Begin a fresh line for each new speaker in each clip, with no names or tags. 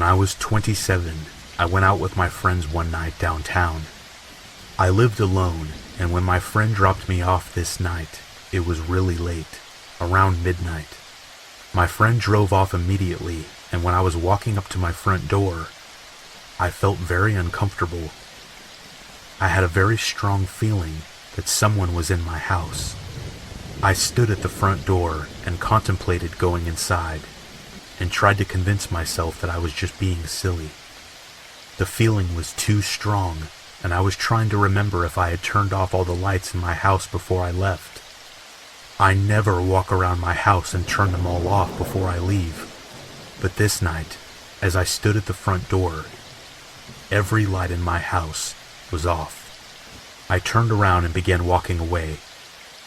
I was 27, I went out with my friends one night downtown. I lived alone, and when my friend dropped me off this night, it was really late, around midnight. My friend drove off immediately, and when I was walking up to my front door, I felt very uncomfortable. I had a very strong feeling that someone was in my house. I stood at the front door and contemplated going inside, and tried to convince myself that I was just being silly. The feeling was too strong, and I was trying to remember if I had turned off all the lights in my house before I left. I never walk around my house and turn them all off before I leave, but this night, as I stood at the front door, every light in my house was off. I turned around and began walking away,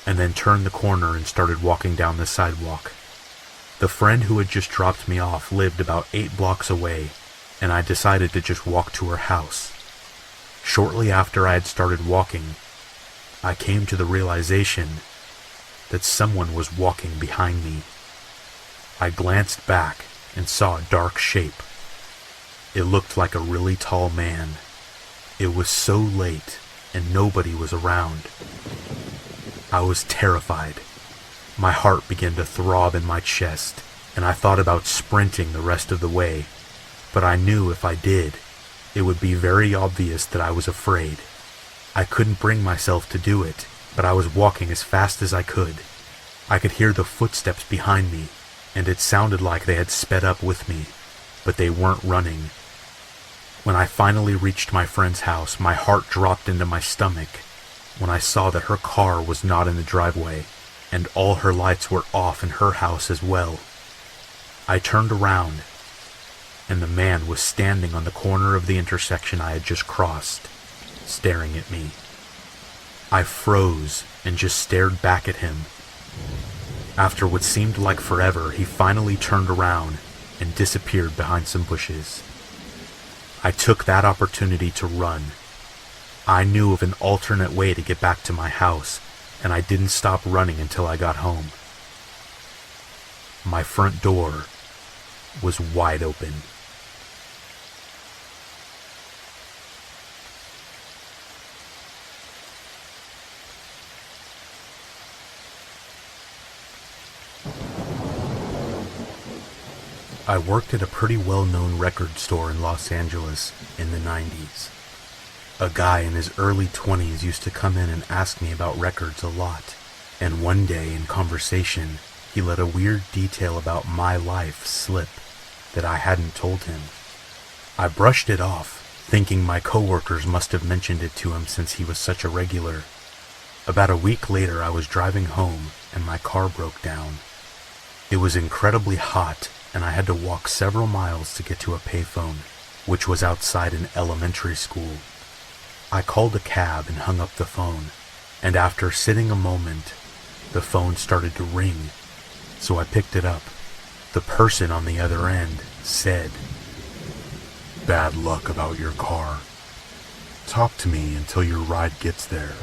and then turned the corner and started walking down the sidewalk. The friend who had just dropped me off lived about 8 blocks away, and I decided to just walk to her house. Shortly after I had started walking, I came to the realization that someone was walking behind me. I glanced back and saw a dark shape. It looked like a really tall man. It was so late and nobody was around. I was terrified. My heart began to throb in my chest, and I thought about sprinting the rest of the way, but I knew if I did, it would be very obvious that I was afraid. I couldn't bring myself to do it, but I was walking as fast as I could. I could hear the footsteps behind me, and it sounded like they had sped up with me, but they weren't running. When I finally reached my friend's house, my heart dropped into my stomach when I saw that her car was not in the driveway, and all her lights were off in her house as well. I turned around, and the man was standing on the corner of the intersection I had just crossed, staring at me. I froze and just stared back at him. After what seemed like forever, he finally turned around and disappeared behind some bushes. I took that opportunity to run. I knew of an alternate way to get back to my house, and I didn't stop running until I got home. My front door was wide open. I worked at a pretty well-known record store in Los Angeles in the 90s. A guy in his early 20s used to come in and ask me about records a lot, and one day in conversation, he let a weird detail about my life slip that I hadn't told him. I brushed it off, thinking my coworkers must have mentioned it to him since he was such a regular. About a week later, I was driving home and my car broke down. It was incredibly hot, and I had to walk several miles to get to a payphone, which was outside an elementary school. I called a cab and hung up the phone, and after sitting a moment, the phone started to ring, so I picked it up. The person on the other end said, "Bad luck about your car. Talk to me until your ride gets there."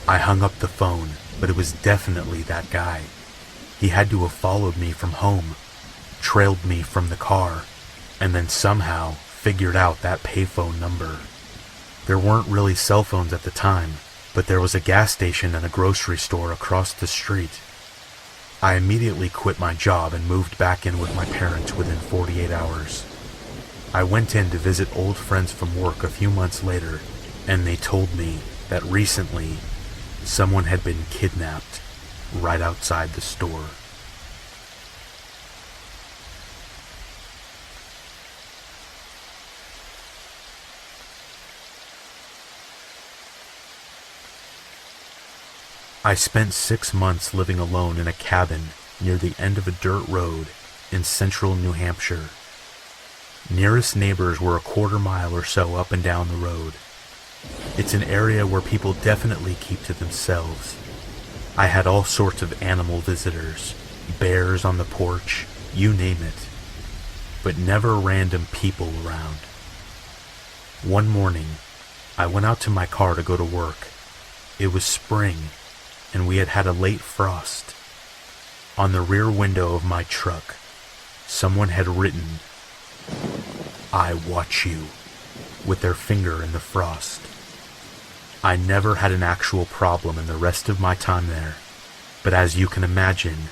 I hung up the phone, but it was definitely that guy. He had to have followed me from home, trailed me from the car, and then somehow figured out that payphone number. There weren't really cell phones at the time, but there was a gas station and a grocery store across the street. I immediately quit my job and moved back in with my parents within 48 hours. I went in to visit old friends from work a few months later, and they told me that recently someone had been kidnapped right outside the store. I spent 6 months living alone in a cabin near the end of a dirt road in central New Hampshire. Nearest neighbors were a quarter mile or so up and down the road. It's an area where people definitely keep to themselves. I had all sorts of animal visitors, bears on the porch, you name it, but never random people around. One morning, I went out to my car to go to work. It was spring, and we had had a late frost. On the rear window of my truck, someone had written, "I watch you," with their finger in the frost. I never had an actual problem in the rest of my time there, but as you can imagine,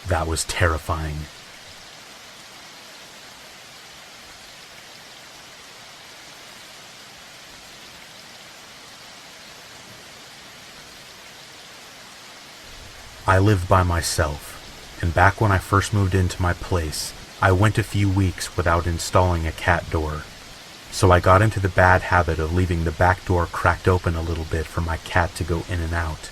that was terrifying. I live by myself, and back when I first moved into my place, I went a few weeks without installing a cat door. So I got into the bad habit of leaving the back door cracked open a little bit for my cat to go in and out.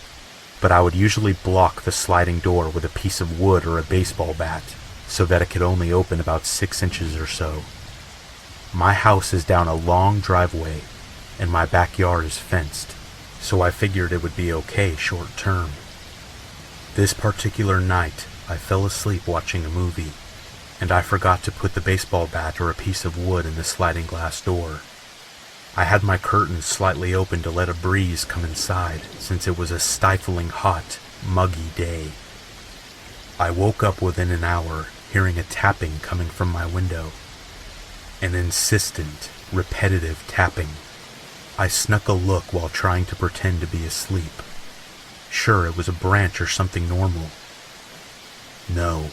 But I would usually block the sliding door with a piece of wood or a baseball bat, so that it could only open about 6 inches or so. My house is down a long driveway, and my backyard is fenced, so I figured it would be okay short term. This particular night, I fell asleep watching a movie, and I forgot to put the baseball bat or a piece of wood in the sliding glass door. I had my curtains slightly open to let a breeze come inside, since it was a stifling hot, muggy day. I woke up within an hour, hearing a tapping coming from my window. An insistent, repetitive tapping. I snuck a look while trying to pretend to be asleep. Sure, it was a branch or something normal. No.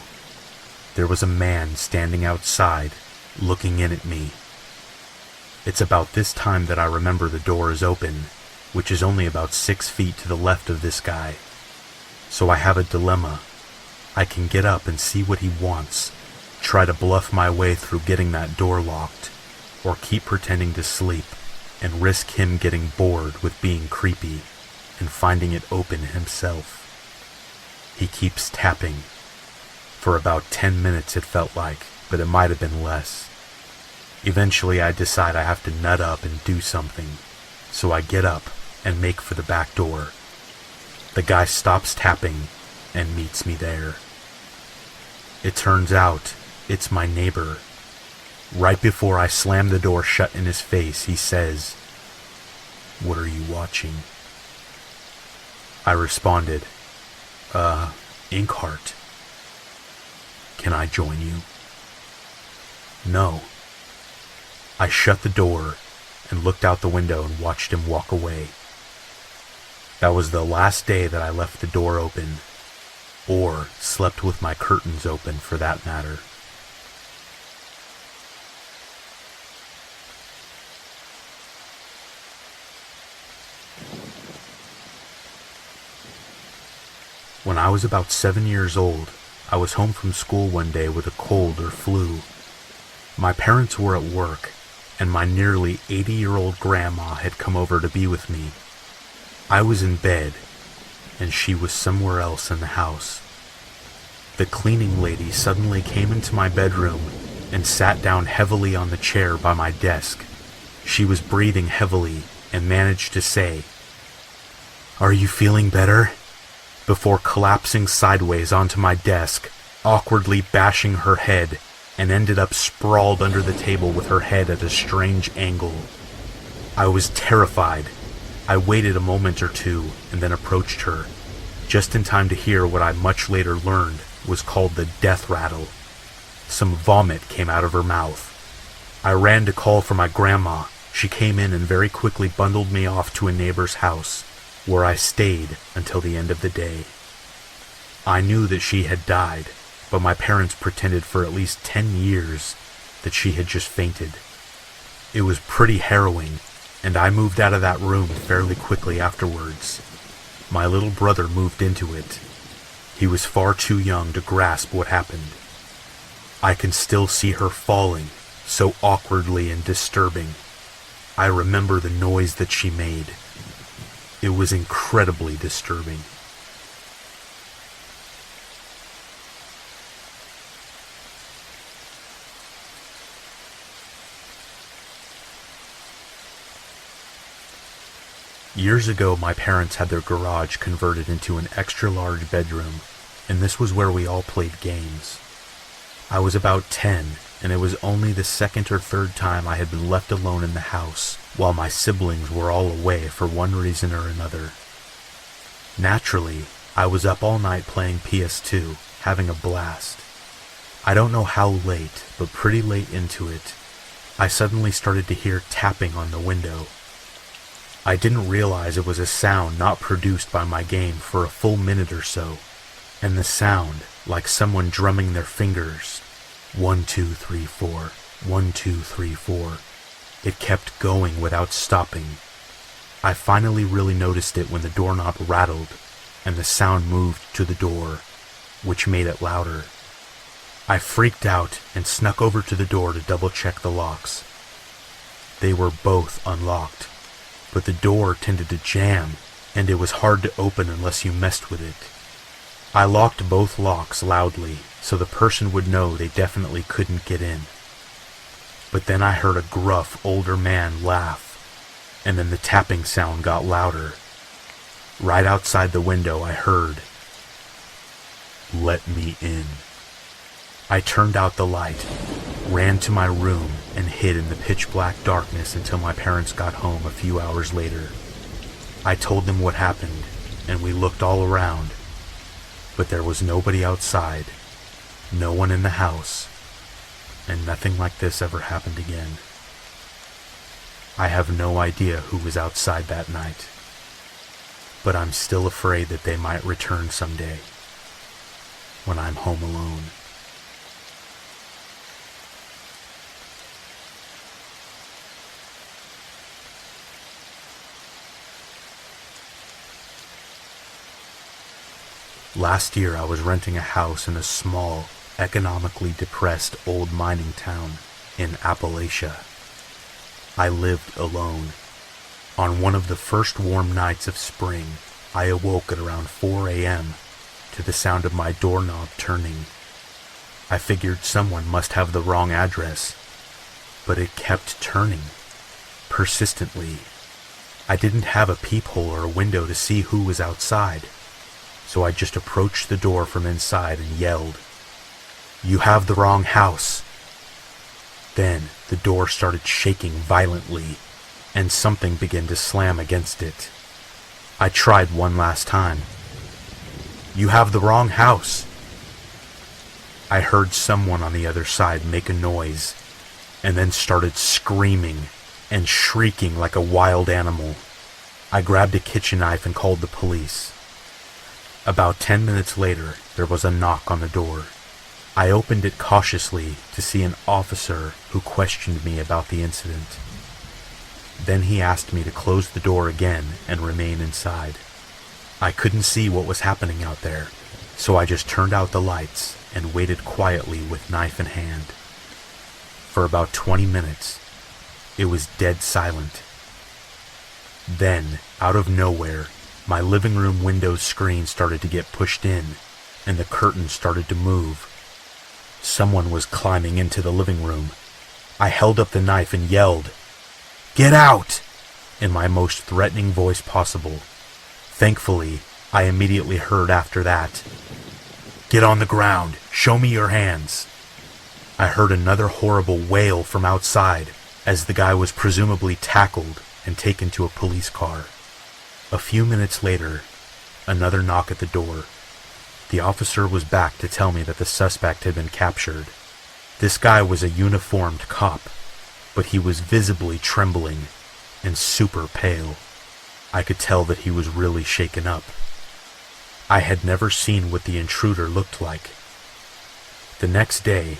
There was a man standing outside, looking in at me. It's about this time that I remember the door is open, which is only about 6 feet to the left of this guy. So I have a dilemma. I can get up and see what he wants, try to bluff my way through getting that door locked, or keep pretending to sleep and risk him getting bored with being creepy and finding it open himself. He keeps tapping. For about 10 minutes it felt like, but it might have been less. Eventually I decide I have to nut up and do something, so I get up and make for the back door. The guy stops tapping and meets me there. It turns out it's my neighbor. Right before I slam the door shut in his face, he says, "What are you watching?" I responded, Inkheart. "Can I join you?" "No." I shut the door and looked out the window and watched him walk away. That was the last day that I left the door open, or slept with my curtains open for that matter. When I was about 7 years old, I was home from school one day with a cold or flu. My parents were at work, and my nearly 80-year-old grandma had come over to be with me. I was in bed, and she was somewhere else in the house. The cleaning lady suddenly came into my bedroom and sat down heavily on the chair by my desk. She was breathing heavily and managed to say, "Are you feeling better?" before collapsing sideways onto my desk, awkwardly bashing her head, and ended up sprawled under the table with her head at a strange angle. I was terrified. I waited a moment or two and then approached her, just in time to hear what I much later learned was called the death rattle. Some vomit came out of her mouth. I ran to call for my grandma. She came in and very quickly bundled me off to a neighbor's house, where I stayed until the end of the day. I knew that she had died, but my parents pretended for at least 10 years that she had just fainted. It was pretty harrowing, and I moved out of that room fairly quickly afterwards. My little brother moved into it. He was far too young to grasp what happened. I can still see her falling, so awkwardly and disturbing. I remember the noise that she made. It was incredibly disturbing. Years ago, my parents had their garage converted into an extra-large bedroom, and this was where we all played games. I was about 10, and it was only the second or third time I had been left alone in the house, while my siblings were all away for one reason or another. Naturally, I was up all night playing PS2, having a blast. I don't know how late, but pretty late into it, I suddenly started to hear tapping on the window. I didn't realize it was a sound not produced by my game for a full minute or so, and the sound, like someone drumming their fingers, 1, 2, 3, 4, 1, 2, 3, 4. It kept going without stopping. I finally really noticed it when the doorknob rattled and the sound moved to the door, which made it louder. I freaked out and snuck over to the door to double check the locks. They were both unlocked, but the door tended to jam and it was hard to open unless you messed with it. I locked both locks loudly so the person would know they definitely couldn't get in. But then I heard a gruff older man laugh, and then the tapping sound got louder. Right outside the window I heard, "Let me in." I turned out the light, ran to my room, and hid in the pitch black darkness until my parents got home a few hours later. I told them what happened, and we looked all around, but there was nobody outside, no one in the house, and nothing like this ever happened again. I have no idea who was outside that night, but I'm still afraid that they might return someday when I'm home alone. Last year I was renting a house in a small, economically depressed old mining town in Appalachia. I lived alone. On one of the first warm nights of spring, I awoke at around 4 a.m. to the sound of my doorknob turning. I figured someone must have the wrong address, but it kept turning, persistently. I didn't have a peephole or a window to see who was outside, so I just approached the door from inside and yelled, "You have the wrong house." Then the door started shaking violently, and something began to slam against it. I tried one last time. "You have the wrong house." I heard someone on the other side make a noise, and then started screaming and shrieking like a wild animal. I grabbed a kitchen knife and called the police. About 10 minutes later, there was a knock on the door. I opened it cautiously to see an officer who questioned me about the incident. Then he asked me to close the door again and remain inside. I couldn't see what was happening out there, so I just turned out the lights and waited quietly with knife in hand. For about 20 minutes, it was dead silent. Then, out of nowhere, my living room window screen started to get pushed in, and the curtains started to move. Someone was climbing into the living room. I held up the knife and yelled, "Get out!" in my most threatening voice possible. Thankfully, I immediately heard after that, "Get on the ground! Show me your hands!" I heard another horrible wail from outside as the guy was presumably tackled and taken to a police car. A few minutes later, another knock at the door. The officer was back to tell me that the suspect had been captured. This guy was a uniformed cop, but he was visibly trembling and super pale. I could tell that he was really shaken up. I had never seen what the intruder looked like. The next day,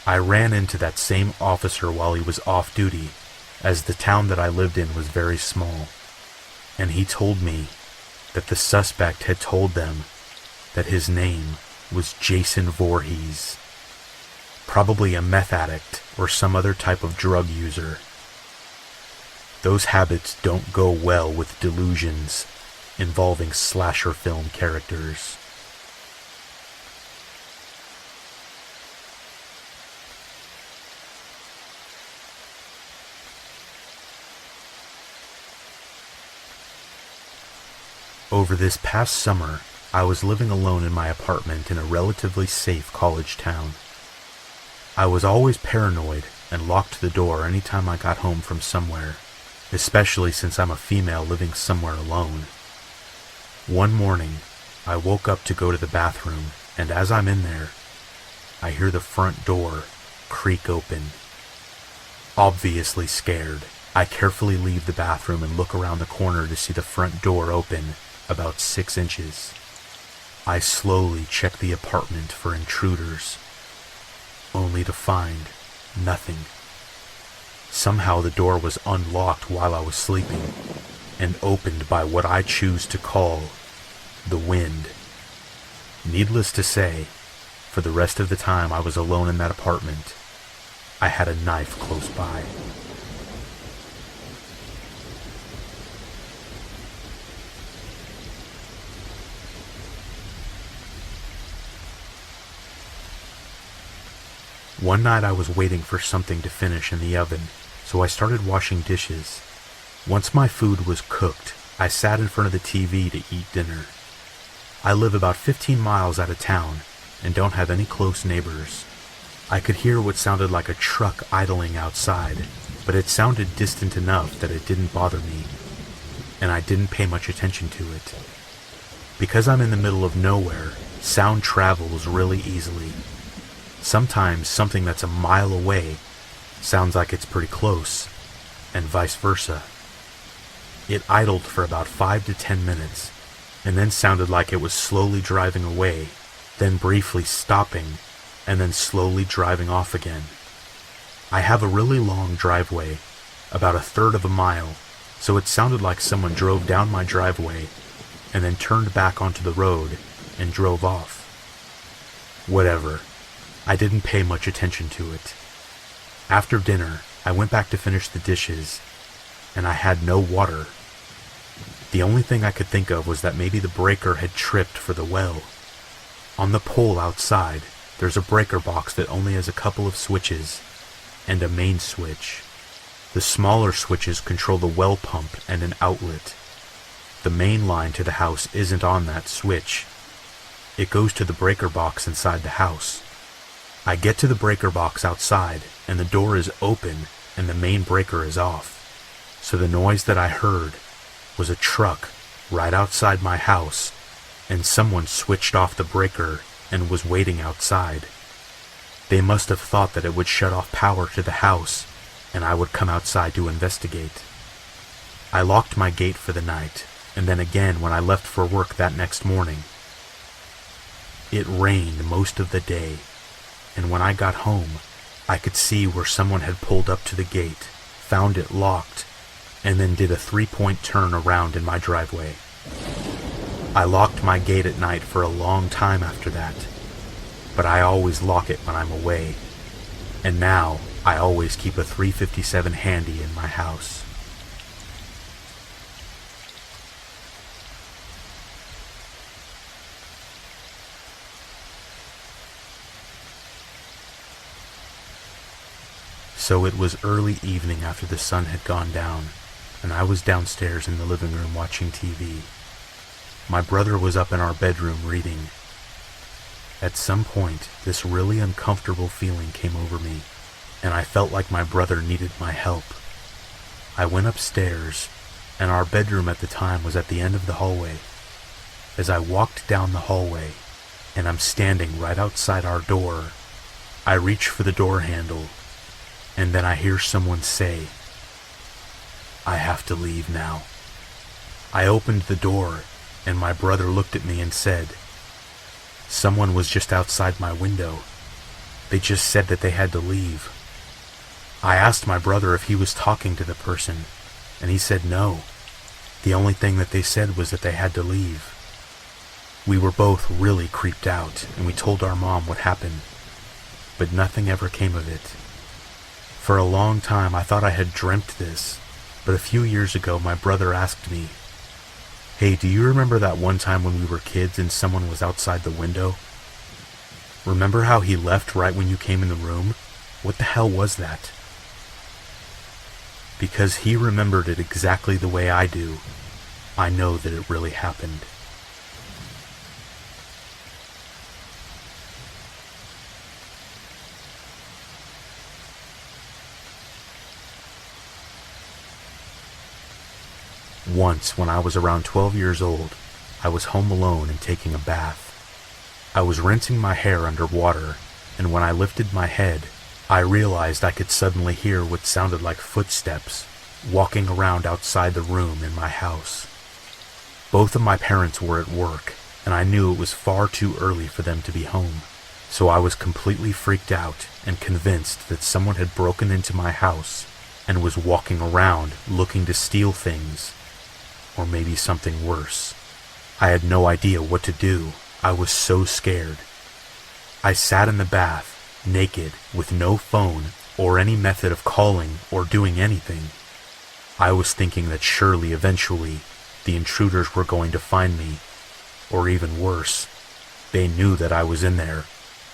I ran into that same officer while he was off duty, as the town that I lived in was very small, and he told me that the suspect had told them that his name was Jason Voorhees, probably a meth addict or some other type of drug user. Those habits don't go well with delusions involving slasher film characters. Over this past summer, I was living alone in my apartment in a relatively safe college town. I was always paranoid and locked the door anytime I got home from somewhere, especially since I'm a female living somewhere alone. One morning, I woke up to go to the bathroom, and as I'm in there, I hear the front door creak open. Obviously scared, I carefully leave the bathroom and look around the corner to see the front door open about 6 inches. I slowly check the apartment for intruders, only to find nothing. Somehow the door was unlocked while I was sleeping and opened by what I choose to call the wind. Needless to say, for the rest of the time I was alone in that apartment, I had a knife close by. One night I was waiting for something to finish in the oven, so I started washing dishes. Once my food was cooked, I sat in front of the TV to eat dinner. I live about 15 miles out of town and don't have any close neighbors. I could hear what sounded like a truck idling outside, but it sounded distant enough that it didn't bother me, and I didn't pay much attention to it. Because I'm in the middle of nowhere, sound travels really easily. Sometimes something that's a mile away sounds like it's pretty close, and vice versa. It idled for about 5 to 10 minutes, and then sounded like it was slowly driving away, then briefly stopping, and then slowly driving off again. I have a really long driveway, about 1/3 of a mile, so it sounded like someone drove down my driveway and then turned back onto the road and drove off. Whatever. I didn't pay much attention to it. After dinner, I went back to finish the dishes, and I had no water. The only thing I could think of was that maybe the breaker had tripped for the well. On the pole outside, there's a breaker box that only has a couple of switches and a main switch. The smaller switches control the well pump and an outlet. The main line to the house isn't on that switch. It goes to the breaker box inside the house. I get to the breaker box outside, and the door is open and the main breaker is off. So the noise that I heard was a truck right outside my house, and someone switched off the breaker and was waiting outside. They must have thought that it would shut off power to the house, and I would come outside to investigate. I locked my gate for the night, and then again when I left for work that next morning. It rained most of the day, and when I got home, I could see where someone had pulled up to the gate, found it locked, and then did a 3-point turn around in my driveway. I locked my gate at night for a long time after that, but I always lock it when I'm away, and now I always keep a .357 handy in my house. So it was early evening after the sun had gone down, and I was downstairs in the living room watching TV. My brother was up in our bedroom reading. At some point, this really uncomfortable feeling came over me, and I felt like my brother needed my help. I went upstairs, and our bedroom at the time was at the end of the hallway. As I walked down the hallway, and I'm standing right outside our door, I reach for the door handle, and then I hear someone say, "I have to leave now." I opened the door, and my brother looked at me and said, "Someone was just outside my window. They just said that they had to leave." I asked my brother if he was talking to the person, and he said no. The only thing that they said was that they had to leave. We were both really creeped out, and we told our mom what happened, but nothing ever came of it. For a long time I thought I had dreamt this, but a few years ago my brother asked me, "Hey, do you remember that one time when we were kids and someone was outside the window? Remember how he left right when you came in the room? What the hell was that?" Because he remembered it exactly the way I do, I know that it really happened. Once, when I was around 12 years old, I was home alone and taking a bath. I was rinsing my hair under water, and when I lifted my head, I realized I could suddenly hear what sounded like footsteps walking around outside the room in my house. Both of my parents were at work, and I knew it was far too early for them to be home, so I was completely freaked out and convinced that someone had broken into my house and was walking around looking to steal things, or maybe something worse. I had no idea what to do. I was so scared. I sat in the bath, naked, with no phone or any method of calling or doing anything. I was thinking that surely eventually the intruders were going to find me, or even worse, they knew that I was in there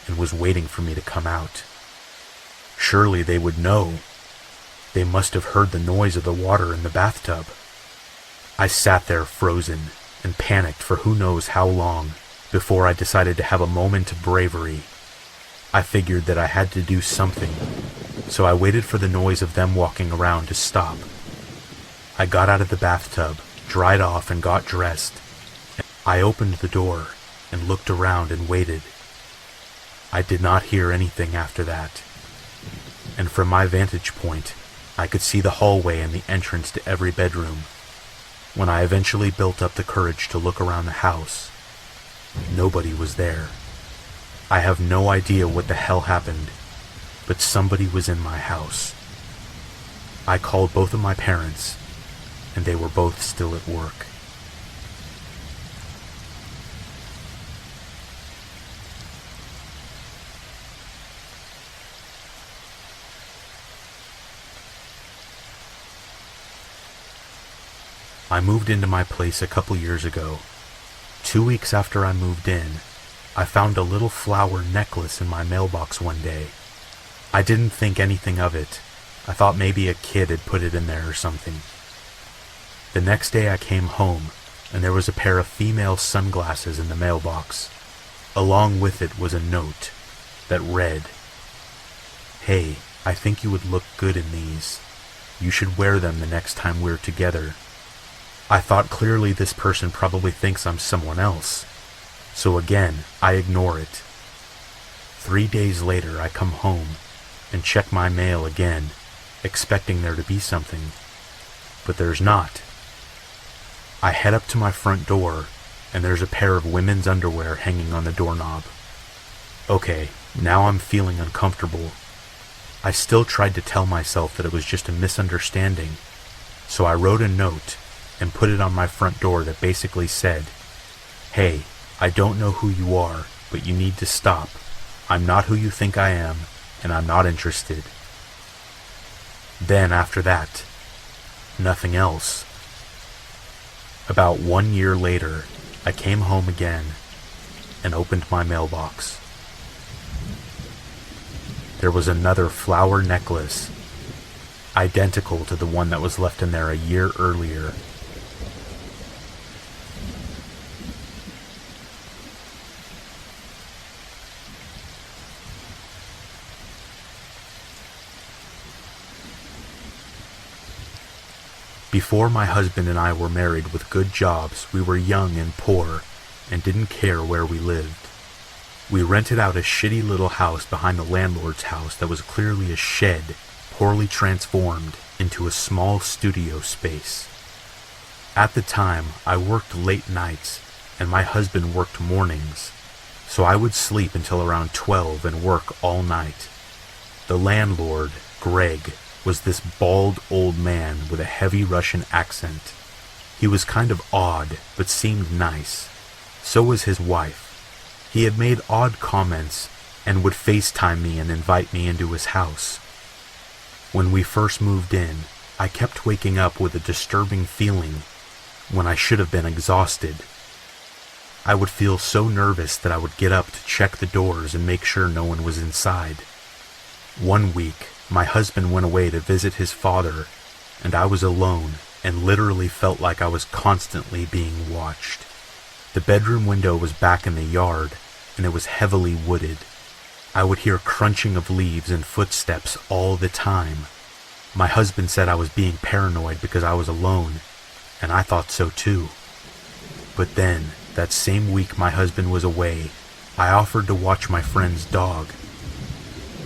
and was waiting for me to come out. Surely they would know. They must have heard the noise of the water in the bathtub. I sat there frozen and panicked for who knows how long before I decided to have a moment of bravery. I figured that I had to do something, so I waited for the noise of them walking around to stop. I got out of the bathtub, dried off, and got dressed. I opened the door and looked around and waited. I did not hear anything after that, and from my vantage point, I could see the hallway and the entrance to every bedroom. When I eventually built up the courage to look around the house, nobody was there. I have no idea what the hell happened, but somebody was in my house. I called both of my parents, and they were both still at work. I moved into my place a couple years ago. 2 weeks after I moved in, I found a little flower necklace in my mailbox one day. I didn't think anything of it. I thought maybe a kid had put it in there or something. The next day I came home, and there was a pair of female sunglasses in the mailbox. Along with it was a note that read, "Hey, I think you would look good in these. You should wear them the next time we're together." I thought clearly this person probably thinks I'm someone else, so again, I ignore it. 3 days later, I come home and check my mail again, expecting there to be something, but there's not. I head up to my front door, and there's a pair of women's underwear hanging on the doorknob. Okay, now I'm feeling uncomfortable. I still tried to tell myself that it was just a misunderstanding, so I wrote a note and put it on my front door that basically said, "Hey, I don't know who you are, but you need to stop. I'm not who you think I am, and I'm not interested." Then after that, nothing else. About 1 year later, I came home again and opened my mailbox. There was another flower necklace, identical to the one that was left in there a year earlier. Before my husband and I were married with good jobs, we were young and poor and didn't care where we lived. We rented out a shitty little house behind the landlord's house that was clearly a shed, poorly transformed into a small studio space. At the time, I worked late nights and my husband worked mornings, so I would sleep until around 12 and work all night. The landlord, Greg, was this bald old man with a heavy Russian accent. He was kind of odd, but seemed nice. So was his wife. He had made odd comments and would FaceTime me and invite me into his house. When we first moved in, I kept waking up with a disturbing feeling when I should have been exhausted. I would feel so nervous that I would get up to check the doors and make sure no one was inside. One week, my husband went away to visit his father, and I was alone and literally felt like I was constantly being watched. The bedroom window was back in the yard, and it was heavily wooded. I would hear crunching of leaves and footsteps all the time. My husband said I was being paranoid because I was alone, and I thought so too. But then, that same week my husband was away, I offered to watch my friend's dog.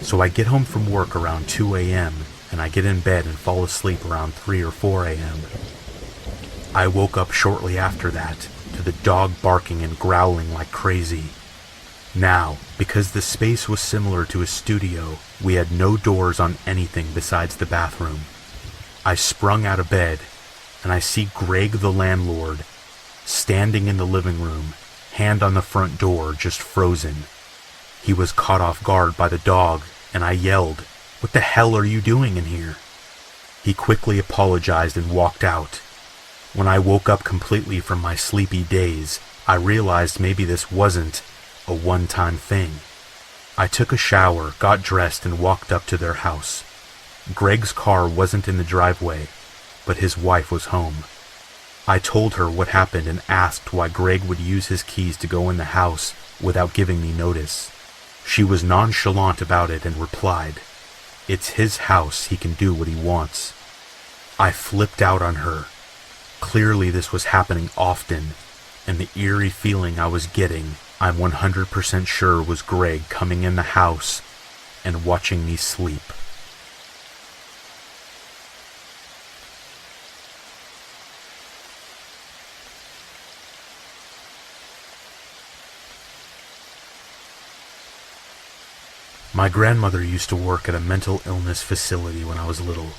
So I get home from work around 2 a.m. and I get in bed and fall asleep around 3 or 4 a.m. I woke up shortly after that to the dog barking and growling like crazy. Now, because the space was similar to a studio, we had no doors on anything besides the bathroom. I sprung out of bed, and I see Greg the landlord standing in the living room, hand on the front door, just frozen. He was caught off guard by the dog, and I yelled, "What the hell are you doing in here?" He quickly apologized and walked out. When I woke up completely from my sleepy daze, I realized maybe this wasn't a one-time thing. I took a shower, got dressed, and walked up to their house. Greg's car wasn't in the driveway, but his wife was home. I told her what happened and asked why Greg would use his keys to go in the house without giving me notice. She was nonchalant about it and replied, "It's his house, he can do what he wants." I flipped out on her. Clearly this was happening often, and the eerie feeling I was getting, I'm 100% sure was Greg coming in the house and watching me sleep. My grandmother used to work at a mental illness facility when I was little.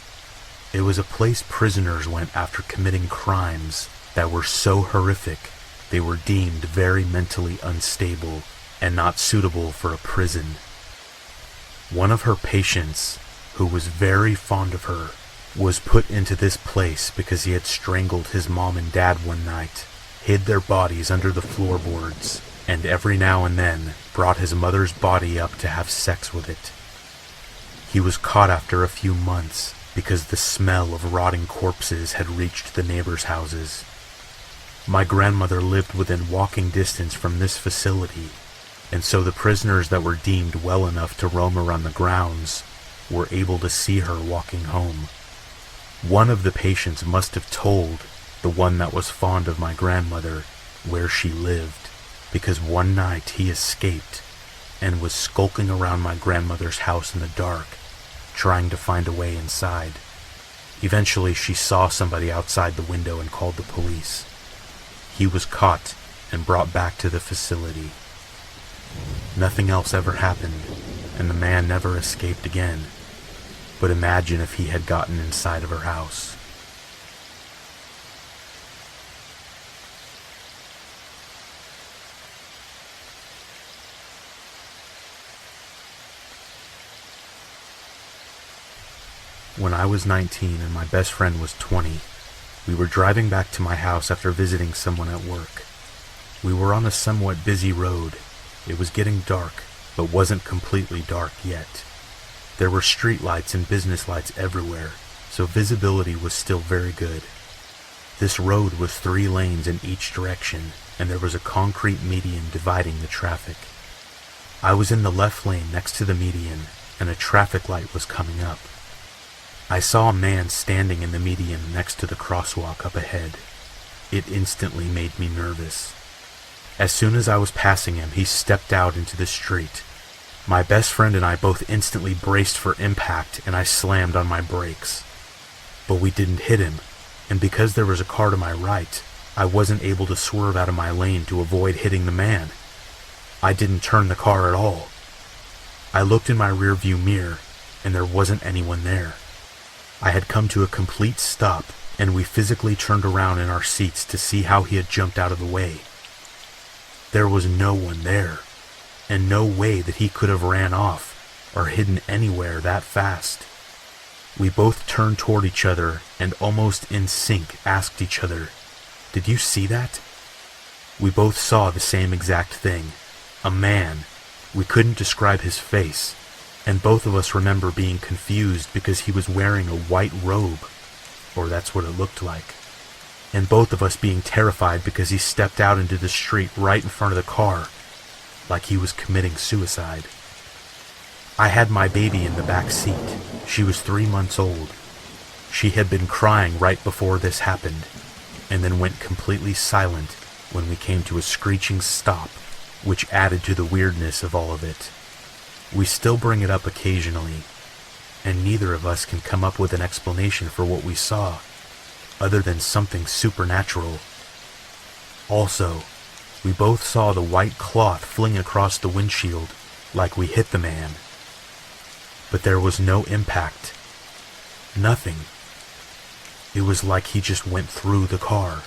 It was a place prisoners went after committing crimes that were so horrific they were deemed very mentally unstable and not suitable for a prison. One of her patients, who was very fond of her, was put into this place because he had strangled his mom and dad one night, hid their bodies under the floorboards, and every now and then brought his mother's body up to have sex with it. He was caught after a few months because the smell of rotting corpses had reached the neighbors' houses. My grandmother lived within walking distance from this facility, and so the prisoners that were deemed well enough to roam around the grounds were able to see her walking home. One of the patients must have told the one that was fond of my grandmother where she lived, because one night he escaped and was skulking around my grandmother's house in the dark, trying to find a way inside. Eventually she saw somebody outside the window and called the police. He was caught and brought back to the facility. Nothing else ever happened, and the man never escaped again. But imagine if he had gotten inside of her house. When I was 19 and my best friend was 20, we were driving back to my house after visiting someone at work. We were on a somewhat busy road. It was getting dark, but wasn't completely dark yet. There were street lights and business lights everywhere, so visibility was still very good. This road was 3 lanes in each direction, and there was a concrete median dividing the traffic. I was in the left lane next to the median, and a traffic light was coming up. I saw a man standing in the median next to the crosswalk up ahead. It instantly made me nervous. As soon as I was passing him, he stepped out into the street. My best friend and I both instantly braced for impact, and I slammed on my brakes. But we didn't hit him, and because there was a car to my right, I wasn't able to swerve out of my lane to avoid hitting the man. I didn't turn the car at all. I looked in my rearview mirror, and there wasn't anyone there. I had come to a complete stop, and we physically turned around in our seats to see how he had jumped out of the way. There was no one there, and no way that he could have ran off or hidden anywhere that fast. We both turned toward each other and almost in sync asked each other, "Did you see that?" We both saw the same exact thing. A man. We couldn't describe his face, and both of us remember being confused because he was wearing a white robe, or that's what it looked like, and both of us being terrified because he stepped out into the street right in front of the car, like he was committing suicide. I had my baby in the back seat. She was 3 months old. She had been crying right before this happened, and then went completely silent when we came to a screeching stop, which added to the weirdness of all of it. We still bring it up occasionally, and neither of us can come up with an explanation for what we saw, other than something supernatural. Also, we both saw the white cloth fling across the windshield like we hit the man. But there was no impact. Nothing. It was like he just went through the car.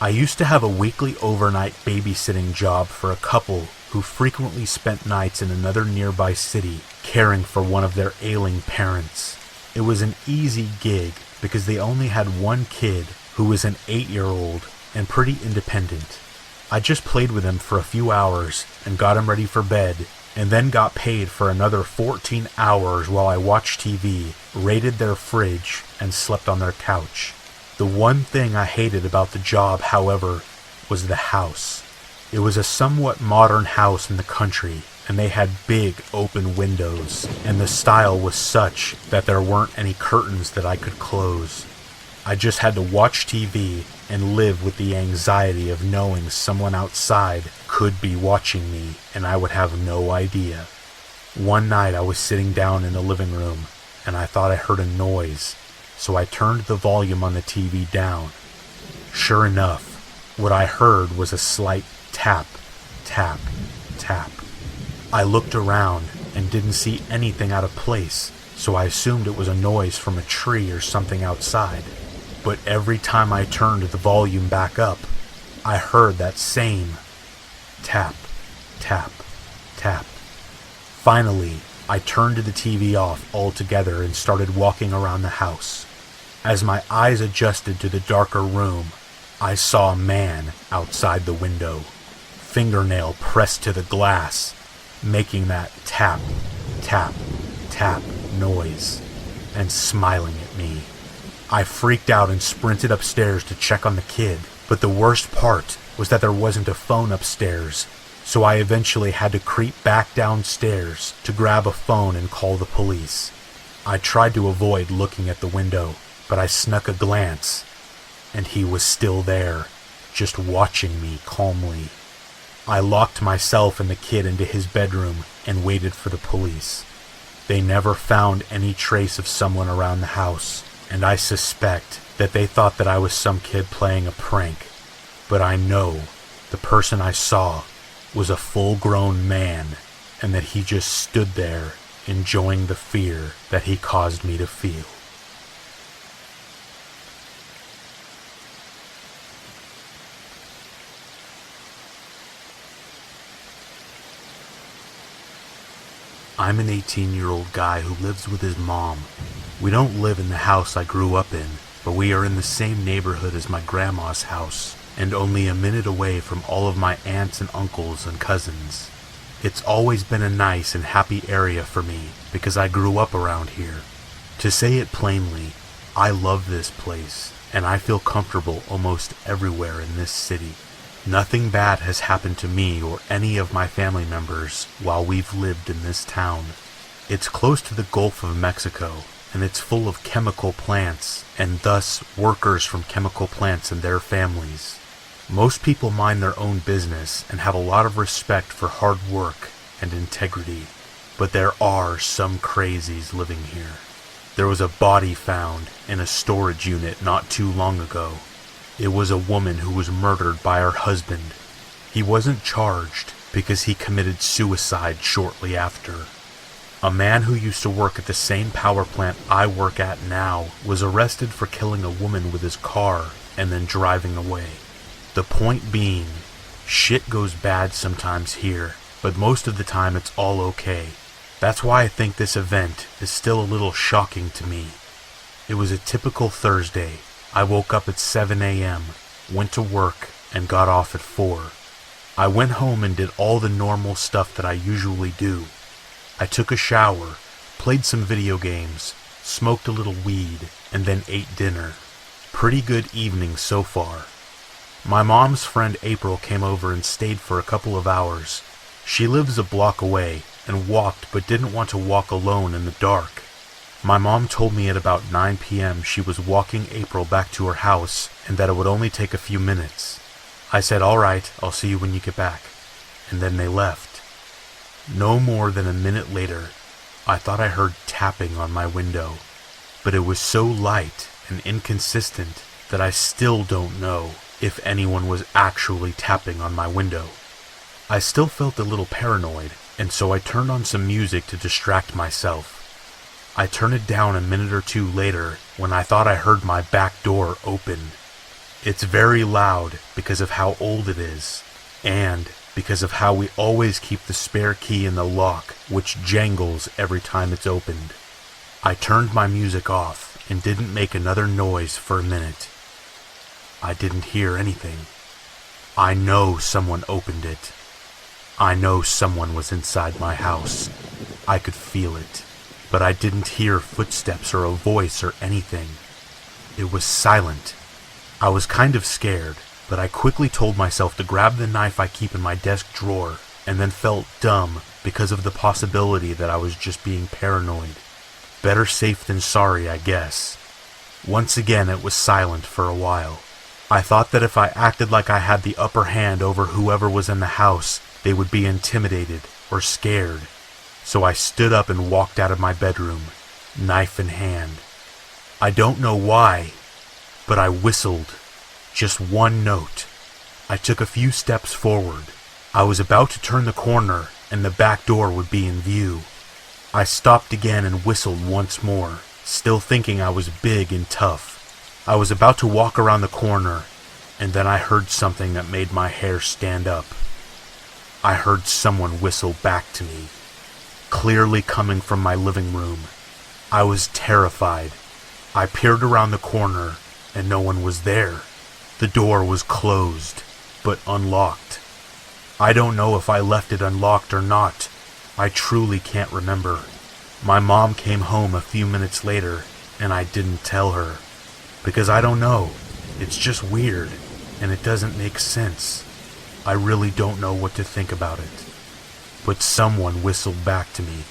I used to have a weekly overnight babysitting job for a couple who frequently spent nights in another nearby city caring for one of their ailing parents. It was an easy gig because they only had one kid who was an 8-year-old and pretty independent. I just played with him for a few hours and got him ready for bed, and then got paid for another 14 hours while I watched TV, raided their fridge, and slept on their couch. The one thing I hated about the job, however, was the house. It was a somewhat modern house in the country, and they had big open windows, and the style was such that there weren't any curtains that I could close. I just had to watch TV and live with the anxiety of knowing someone outside could be watching me and I would have no idea. One night I was sitting down in the living room and I thought I heard a noise, so I turned the volume on the TV down. Sure enough, what I heard was a slight tap, tap, tap. I looked around and didn't see anything out of place, so I assumed it was a noise from a tree or something outside. But every time I turned the volume back up, I heard that same tap, tap, tap. Finally, I turned the TV off altogether and started walking around the house. As my eyes adjusted to the darker room, I saw a man outside the window, fingernail pressed to the glass, making that tap, tap, tap noise, and smiling at me. I freaked out and sprinted upstairs to check on the kid, but the worst part was that there wasn't a phone upstairs, so I eventually had to creep back downstairs to grab a phone and call the police. I tried to avoid looking at the window, but I snuck a glance, and he was still there, just watching me calmly. I locked myself and the kid into his bedroom and waited for the police. They never found any trace of someone around the house, and I suspect that they thought that I was some kid playing a prank. But I know the person I saw was a full-grown man, and that he just stood there enjoying the fear that he caused me to feel. I'm an 18-year-old guy who lives with his mom. We don't live in the house I grew up in, but we are in the same neighborhood as my grandma's house, and only a minute away from all of my aunts and uncles and cousins. It's always been a nice and happy area for me because I grew up around here. To say it plainly, I love this place, and I feel comfortable almost everywhere in this city. Nothing bad has happened to me or any of my family members while we've lived in this town. It's close to the Gulf of Mexico, and it's full of chemical plants, and thus workers from chemical plants and their families. Most people mind their own business and have a lot of respect for hard work and integrity, but there are some crazies living here. There was a body found in a storage unit not too long ago. It was a woman who was murdered by her husband. He wasn't charged because he committed suicide shortly after. A man who used to work at the same power plant I work at now was arrested for killing a woman with his car and then driving away. The point being, shit goes bad sometimes here, but most of the time it's all okay. That's why I think this event is still a little shocking to me. It was a typical Thursday. I woke up at 7 a.m., went to work, and got off at 4. I went home and did all the normal stuff that I usually do. I took a shower, played some video games, smoked a little weed, and then ate dinner. Pretty good evening so far. My mom's friend April came over and stayed for a couple of hours. She lives a block away and walked but didn't want to walk alone in the dark. My mom told me at about 9 p.m. she was walking April back to her house and that it would only take a few minutes. I said, "All right, I'll see you when you get back." And then they left. No more than a minute later, I thought I heard tapping on my window, but it was so light and inconsistent that I still don't know if anyone was actually tapping on my window. I still felt a little paranoid, and so I turned on some music to distract myself. I turned it down a minute or two later when I thought I heard my back door open. It's very loud because of how old it is, and because of how we always keep the spare key in the lock, which jangles every time it's opened. I turned my music off and didn't make another noise for a minute. I didn't hear anything. I know someone opened it. I know someone was inside my house. I could feel it, but I didn't hear footsteps or a voice or anything. It was silent. I was kind of scared, but I quickly told myself to grab the knife I keep in my desk drawer, and then felt dumb because of the possibility that I was just being paranoid. Better safe than sorry, I guess. Once again, it was silent for a while. I thought that if I acted like I had the upper hand over whoever was in the house, they would be intimidated or scared. So I stood up and walked out of my bedroom, knife in hand. I don't know why, but I whistled. Just one note. I took a few steps forward. I was about to turn the corner, and the back door would be in view. I stopped again and whistled once more, still thinking I was big and tough. I was about to walk around the corner, and then I heard something that made my hair stand up. I heard someone whistle back to me, clearly coming from my living room. I was terrified. I peered around the corner, and no one was there. The door was closed, but unlocked. I don't know if I left it unlocked or not. I truly can't remember. My mom came home a few minutes later, and I didn't tell her. Because I don't know. It's just weird, and it doesn't make sense. I really don't know what to think about it. But someone whistled back to me.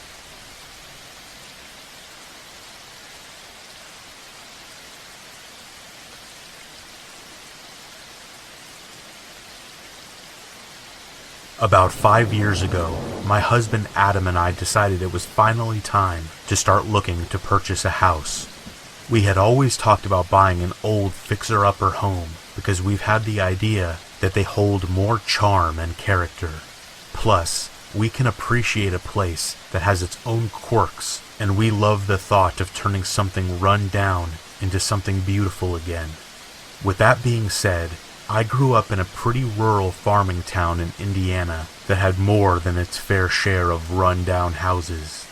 About 5 years ago, my husband Adam and I decided it was finally time to start looking to purchase a house. We had always talked about buying an old fixer-upper home because we've had the idea that they hold more charm and character. Plus, we can appreciate a place that has its own quirks, and we love the thought of turning something run down into something beautiful again. With that being said, I grew up in a pretty rural farming town in Indiana that had more than its fair share of run-down houses.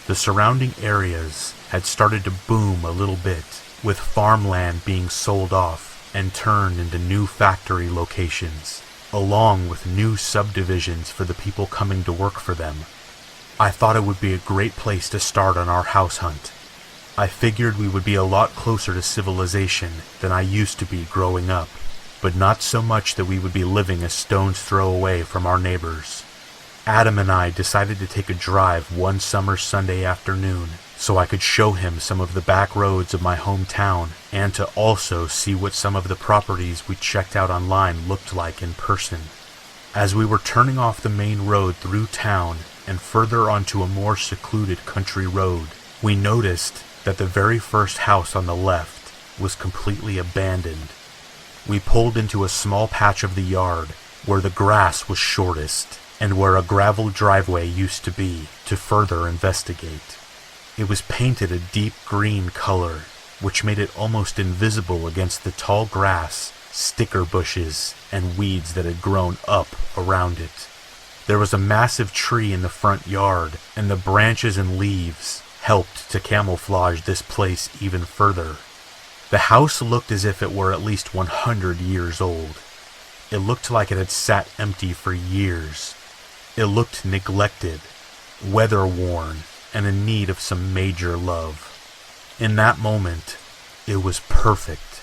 The surrounding areas had started to boom a little bit, with farmland being sold off and turned into new factory locations, along with new subdivisions for the people coming to work for them. I thought it would be a great place to start on our house hunt. I figured we would be a lot closer to civilization than I used to be growing up, but not so much that we would be living a stone's throw away from our neighbors. Adam and I decided to take a drive one summer Sunday afternoon so I could show him some of the back roads of my hometown and to also see what some of the properties we checked out online looked like in person. As we were turning off the main road through town and further onto a more secluded country road, we noticed that the very first house on the left was completely abandoned. We pulled into a small patch of the yard where the grass was shortest and where a gravel driveway used to be to further investigate. It was painted a deep green color, which made it almost invisible against the tall grass, sticker bushes, and weeds that had grown up around it. There was a massive tree in the front yard, and the branches and leaves helped to camouflage this place even further. The house looked as if it were at least 100 years old. It looked like it had sat empty for years. It looked neglected, weather-worn, and in need of some major love. In that moment, it was perfect.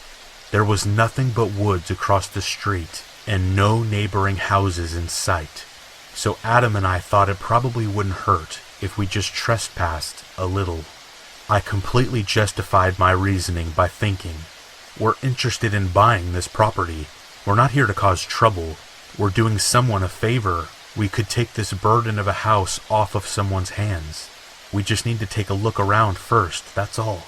There was nothing but woods across the street and no neighboring houses in sight. So Adam and I thought it probably wouldn't hurt if we just trespassed a little. I completely justified my reasoning by thinking, we're interested in buying this property. We're not here to cause trouble. We're doing someone a favor. We could take this burden of a house off of someone's hands. We just need to take a look around first, that's all.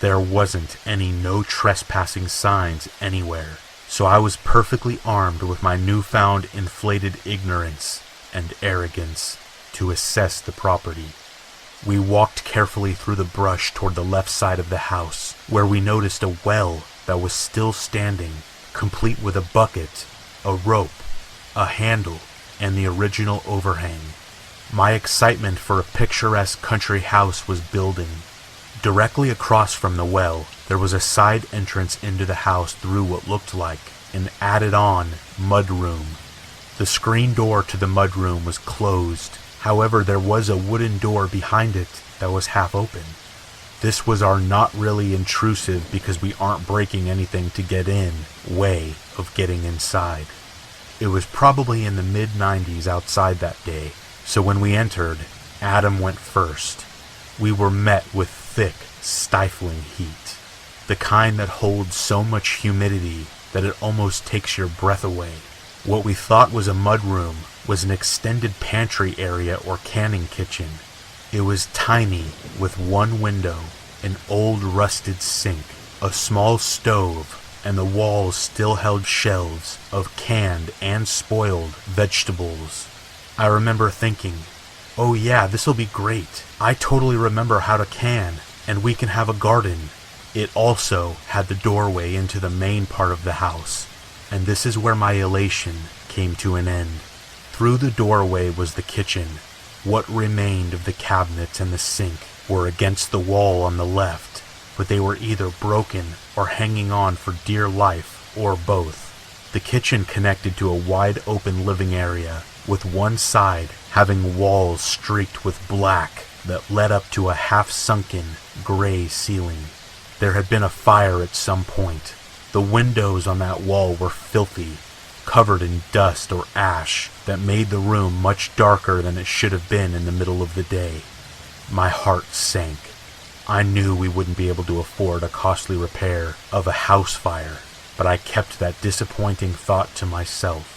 There wasn't any no trespassing signs anywhere, so I was perfectly armed with my newfound inflated ignorance and arrogance to assess the property. We walked carefully through the brush toward the left side of the house, where we noticed a well that was still standing, complete with a bucket, a rope, a handle, and the original overhang. My excitement for a picturesque country house was building. Directly across from the well, there was a side entrance into the house through what looked like an added-on mudroom. The screen door to the mudroom was closed. However, there was a wooden door behind it that was half open. This was our not really intrusive because we aren't breaking anything to get in way of getting inside. It was probably in the mid-90s outside that day, so when we entered, Adam went first. We were met with thick, stifling heat, the kind that holds so much humidity that it almost takes your breath away. What we thought was a mudroom was an extended pantry area or canning kitchen. It was tiny, with one window, an old rusted sink, a small stove, and the walls still held shelves of canned and spoiled vegetables. I remember thinking, oh yeah, this'll be great. I totally remember how to can, and we can have a garden. It also had the doorway into the main part of the house, and this is where my elation came to an end. Through the doorway was the kitchen. What remained of the cabinets and the sink were against the wall on the left, but they were either broken or hanging on for dear life, or both. The kitchen connected to a wide open living area, with one side having walls streaked with black that led up to a half-sunken gray ceiling. There had been a fire at some point. The windows on that wall were filthy, covered in dust or ash that made the room much darker than it should have been in the middle of the day. My heart sank. I knew we wouldn't be able to afford a costly repair of a house fire, but I kept that disappointing thought to myself.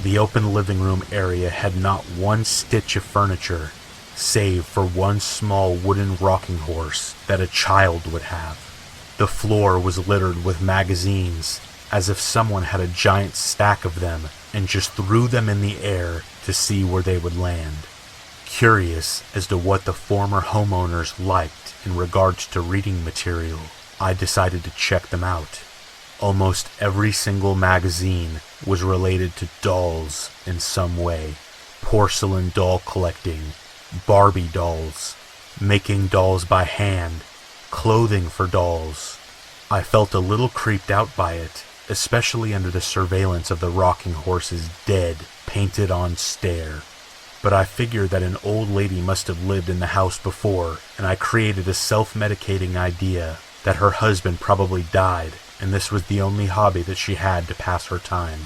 The open living room area had not one stitch of furniture, save for one small wooden rocking horse that a child would have. The floor was littered with magazines, as if someone had a giant stack of them and just threw them in the air to see where they would land. Curious as to what the former homeowners liked in regards to reading material, I decided to check them out. Almost every single magazine was related to dolls in some way. Porcelain doll collecting, Barbie dolls, making dolls by hand, clothing for dolls. I felt a little creeped out by it, especially under the surveillance of the rocking horse's dead, painted-on stare. But I figured that an old lady must have lived in the house before, and I created a self-medicating idea that her husband probably died, and this was the only hobby that she had to pass her time.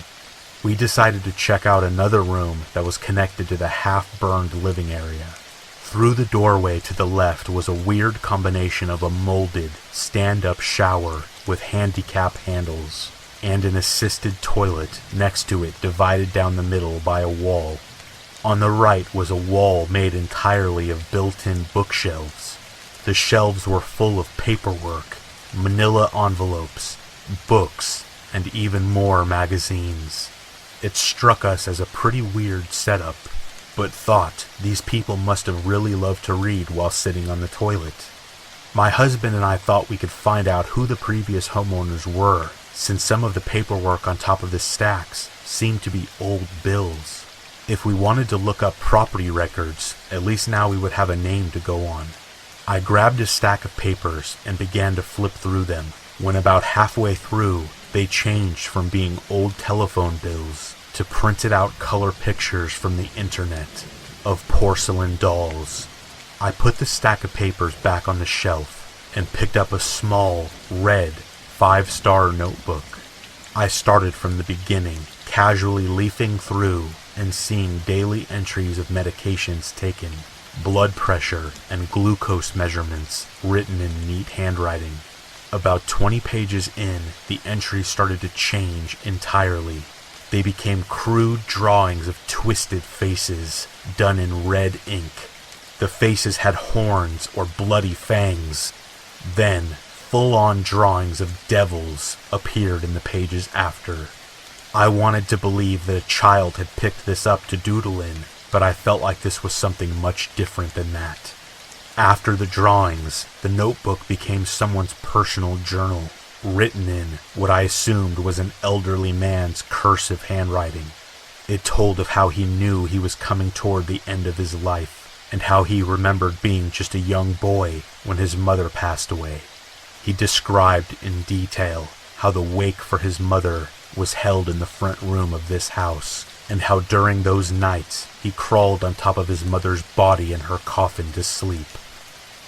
We decided to check out another room that was connected to the half-burned living area. Through the doorway to the left was a weird combination of a molded, stand-up shower with handicap handles, and an assisted toilet next to it divided down the middle by a wall. On the right was a wall made entirely of built-in bookshelves. The shelves were full of paperwork, manila envelopes, books, and even more magazines. It struck us as a pretty weird setup, but thought these people must have really loved to read while sitting on the toilet. My husband and I thought we could find out who the previous homeowners were, since some of the paperwork on top of the stacks seemed to be old bills. If we wanted to look up property records, at least now we would have a name to go on. I grabbed a stack of papers and began to flip through them. When about halfway through, they changed from being old telephone bills to printed out color pictures from the internet of porcelain dolls. I put the stack of papers back on the shelf and picked up a small, red, 5-star notebook. I started from the beginning, casually leafing through and seeing daily entries of medications taken, blood pressure, and glucose measurements written in neat handwriting. About 20 pages in, the entries started to change entirely. They became crude drawings of twisted faces, done in red ink. The faces had horns or bloody fangs. Then, full-on drawings of devils appeared in the pages after. I wanted to believe that a child had picked this up to doodle in, but I felt like this was something much different than that. After the drawings, the notebook became someone's personal journal, written in what I assumed was an elderly man's cursive handwriting. It told of how he knew he was coming toward the end of his life, and how he remembered being just a young boy when his mother passed away. He described in detail how the wake for his mother was held in the front room of this house, and how during those nights he crawled on top of his mother's body in her coffin to sleep.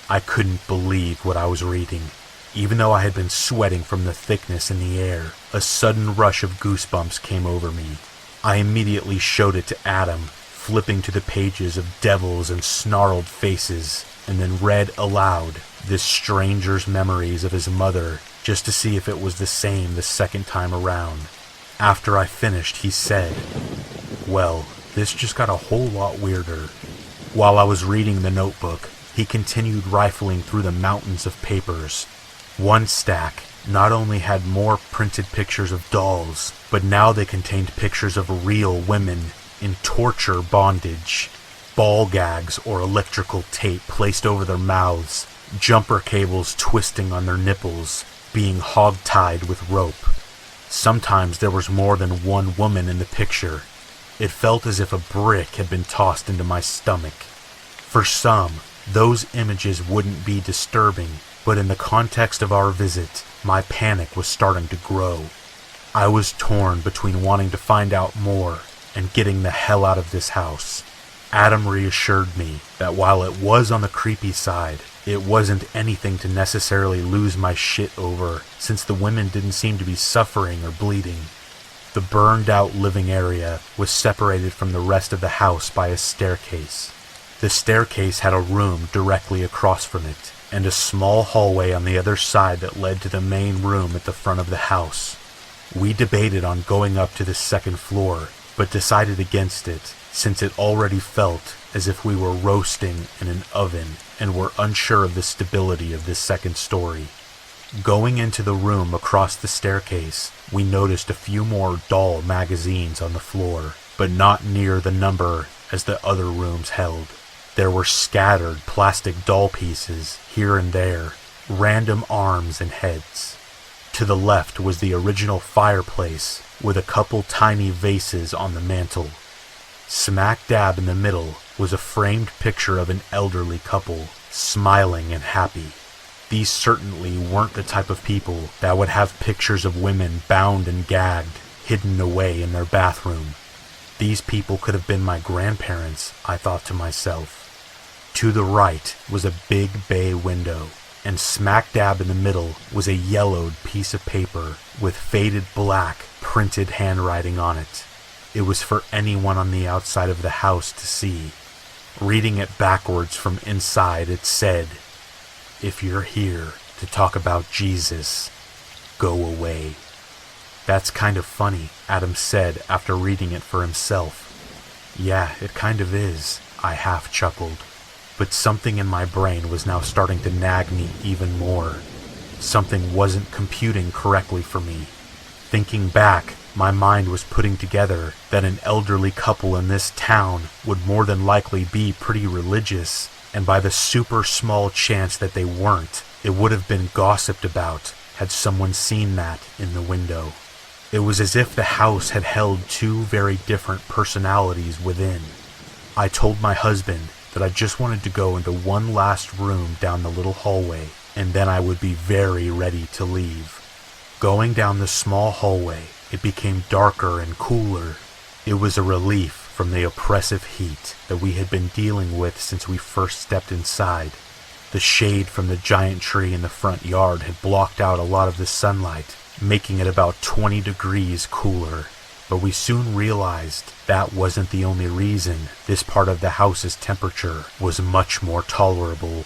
I couldn't believe what I was reading. Even though I had been sweating from the thickness in the air, a sudden rush of goosebumps came over me. I immediately showed it to Adam, flipping to the pages of devils and snarled faces, and then read aloud this stranger's memories of his mother, just to see if it was the same the second time around. After I finished, he said, "Well, this just got a whole lot weirder." While I was reading the notebook, he continued rifling through the mountains of papers. One stack not only had more printed pictures of dolls, but now they contained pictures of real women in torture bondage, ball gags or electrical tape placed over their mouths, jumper cables twisting on their nipples, being hog-tied with rope. Sometimes there was more than one woman in the picture. It felt as if a brick had been tossed into my stomach. For some, those images wouldn't be disturbing, but in the context of our visit, my panic was starting to grow. I was torn between wanting to find out more and getting the hell out of this house. Adam reassured me that while it was on the creepy side, it wasn't anything to necessarily lose my shit over, since the women didn't seem to be suffering or bleeding. The burned-out living area was separated from the rest of the house by a staircase. The staircase had a room directly across from it, and a small hallway on the other side that led to the main room at the front of the house. We debated on going up to the second floor, but decided against it, since it already felt as if we were roasting in an oven and were unsure of the stability of this second story. Going into the room across the staircase, we noticed a few more doll magazines on the floor, but not near the number as the other rooms held. There were scattered plastic doll pieces here and there, random arms and heads. To the left was the original fireplace with a couple tiny vases on the mantel. Smack dab in the middle was a framed picture of an elderly couple, smiling and happy. These certainly weren't the type of people that would have pictures of women bound and gagged, hidden away in their bathroom. These people could have been my grandparents, I thought to myself. To the right was a big bay window, and smack dab in the middle was a yellowed piece of paper with faded black printed handwriting on it. It was for anyone on the outside of the house to see. Reading it backwards from inside, it said, "If you're here to talk about Jesus, go away." "That's kind of funny," Adam said after reading it for himself. "Yeah, it kind of is," I half chuckled. But something in my brain was now starting to nag me even more. Something wasn't computing correctly for me. Thinking back, my mind was putting together that an elderly couple in this town would more than likely be pretty religious, and by the super small chance that they weren't, it would have been gossiped about had someone seen that in the window. It was as if the house had held two very different personalities within. I told my husband that I just wanted to go into one last room down the little hallway, and then I would be very ready to leave. Going down the small hallway, it became darker and cooler. It was a relief from the oppressive heat that we had been dealing with since we first stepped inside. The shade from the giant tree in the front yard had blocked out a lot of the sunlight, making it about 20 degrees cooler. but we soon realized that wasn't the only reason this part of the house's temperature was much more tolerable.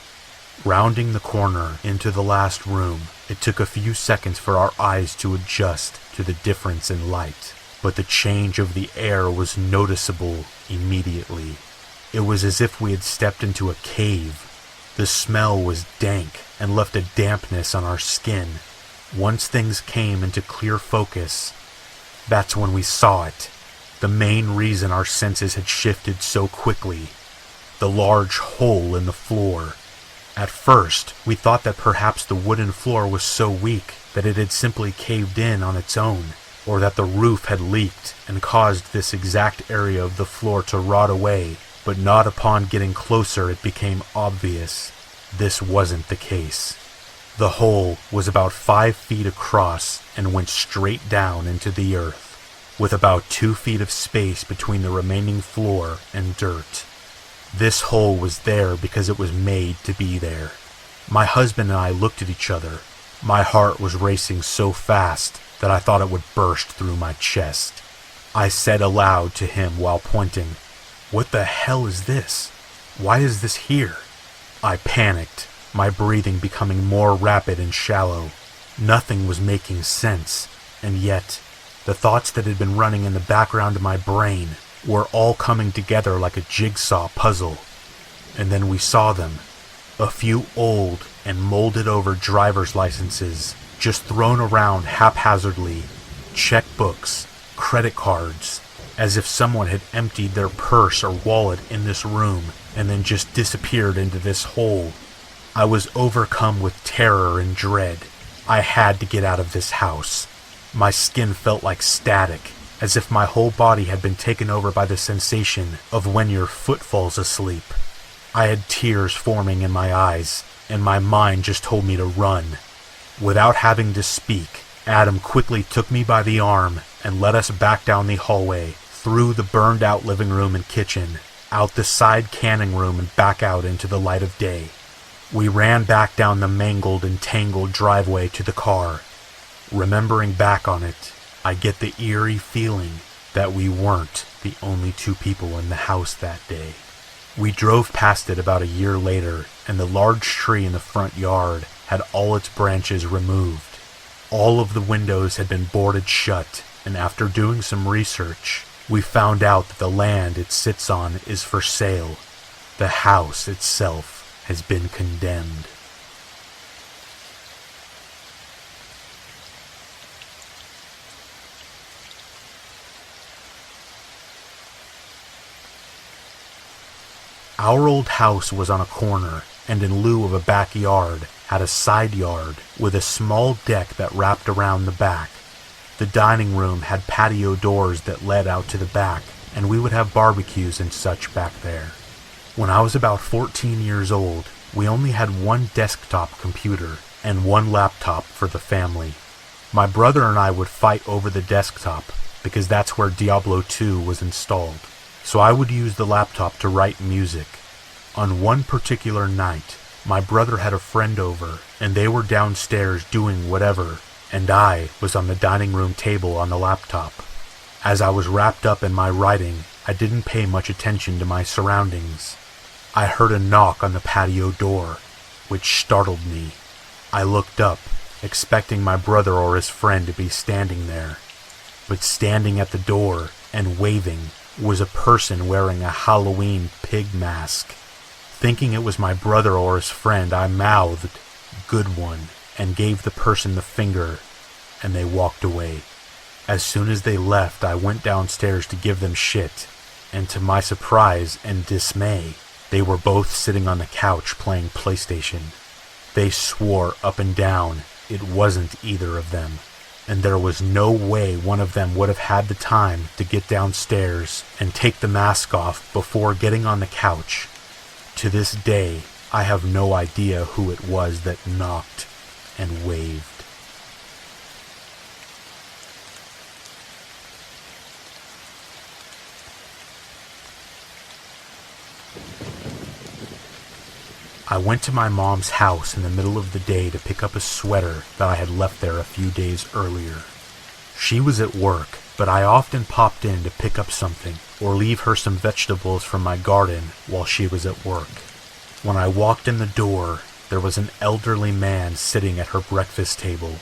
Rounding the corner into the last room, it took a few seconds for our eyes to adjust to the difference in light, but the change of the air was noticeable immediately. It was as if we had stepped into a cave. The smell was dank and left a dampness on our skin. Once things came into clear focus, that's when we saw it. The main reason our senses had shifted so quickly. The large hole in the floor. At first, we thought that perhaps the wooden floor was so weak that it had simply caved in on its own, or that the roof had leaked and caused this exact area of the floor to rot away, but not upon getting closer it became obvious. This wasn't the case. The hole was about 5 feet across and went straight down into the earth, with about 2 feet of space between the remaining floor and dirt. This hole was there because it was made to be there. My husband and I looked at each other. My heart was racing so fast that I thought it would burst through my chest. I said aloud to him while pointing, "What the hell is this? Why is this here?" I panicked, my breathing becoming more rapid and shallow. Nothing was making sense, and yet, the thoughts that had been running in the background of my brain were all coming together like a jigsaw puzzle. And then we saw them. A few old and molded over driver's licenses, just thrown around haphazardly, checkbooks, credit cards, as if someone had emptied their purse or wallet in this room and then just disappeared into this hole. I was overcome with terror and dread. I had to get out of this house. My skin felt like static, as if my whole body had been taken over by the sensation of when your foot falls asleep. I had tears forming in my eyes, and my mind just told me to run. Without having to speak, Adam quickly took me by the arm and led us back down the hallway, through the burned-out living room and kitchen, out the side canning room and back out into the light of day. We ran back down the mangled and tangled driveway to the car. Remembering back on it, I get the eerie feeling that we weren't the only 2 people in the house that day. We drove past it about a year later, and the large tree in the front yard had all its branches removed. All of the windows had been boarded shut, and after doing some research, we found out that the land it sits on is for sale. The house itself has been condemned. Our old house was on a corner, and in lieu of a backyard, had a side yard with a small deck that wrapped around the back. The dining room had patio doors that led out to the back, and we would have barbecues and such back there. When I was about 14 years old, we only had one desktop computer and one laptop for the family. My brother and I would fight over the desktop because that's where Diablo 2 was installed, so I would use the laptop to write music. On one particular night, my brother had a friend over, and they were downstairs doing whatever, and I was on the dining room table on the laptop. As I was wrapped up in my writing, I didn't pay much attention to my surroundings. I heard a knock on the patio door, which startled me. I looked up, expecting my brother or his friend to be standing there. But standing at the door and waving was a person wearing a Halloween pig mask. Thinking it was my brother or his friend, I mouthed, "Good one," and gave the person the finger, and they walked away. As soon as they left, I went downstairs to give them shit, and to my surprise and dismay, they were both sitting on the couch playing PlayStation. They swore up and down it wasn't either of them, and there was no way one of them would have had the time to get downstairs and take the mask off before getting on the couch. To this day, I have no idea who it was that knocked and waved. I went to my mom's house in the middle of the day to pick up a sweater that I had left there a few days earlier. She was at work, but I often popped in to pick up something or leave her some vegetables from my garden while she was at work. When I walked in the door, there was an elderly man sitting at her breakfast table.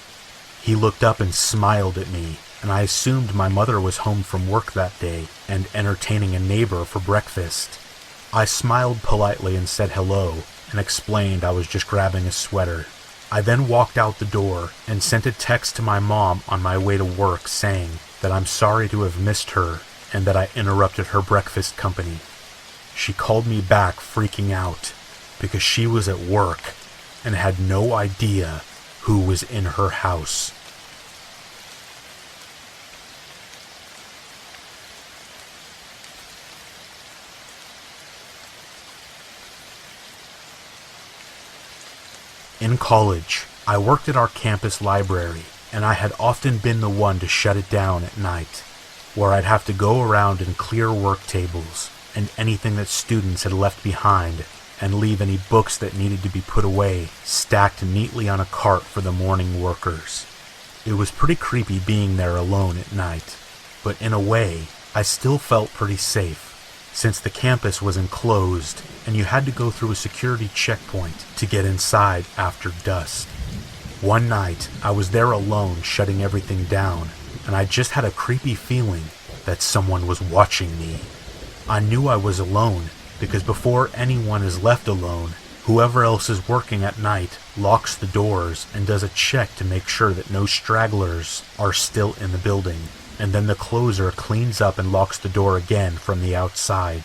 He looked up and smiled at me, and I assumed my mother was home from work that day and entertaining a neighbor for breakfast. I smiled politely and said hello, and explained I was just grabbing a sweater. I then walked out the door and sent a text to my mom on my way to work saying that I'm sorry to have missed her and that I interrupted her breakfast company. She called me back freaking out because she was at work and had no idea who was in her house. In college, I worked at our campus library, and I had often been the one to shut it down at night, where I'd have to go around and clear work tables and anything that students had left behind, and leave any books that needed to be put away stacked neatly on a cart for the morning workers. It was pretty creepy being there alone at night, but in a way, I still felt pretty safe, since the campus was enclosed and you had to go through a security checkpoint to get inside after dusk. One night, I was there alone shutting everything down, and I just had a creepy feeling that someone was watching me. I knew I was alone because before anyone is left alone, whoever else is working at night locks the doors and does a check to make sure that no stragglers are still in the building, and then the closer cleans up and locks the door again from the outside.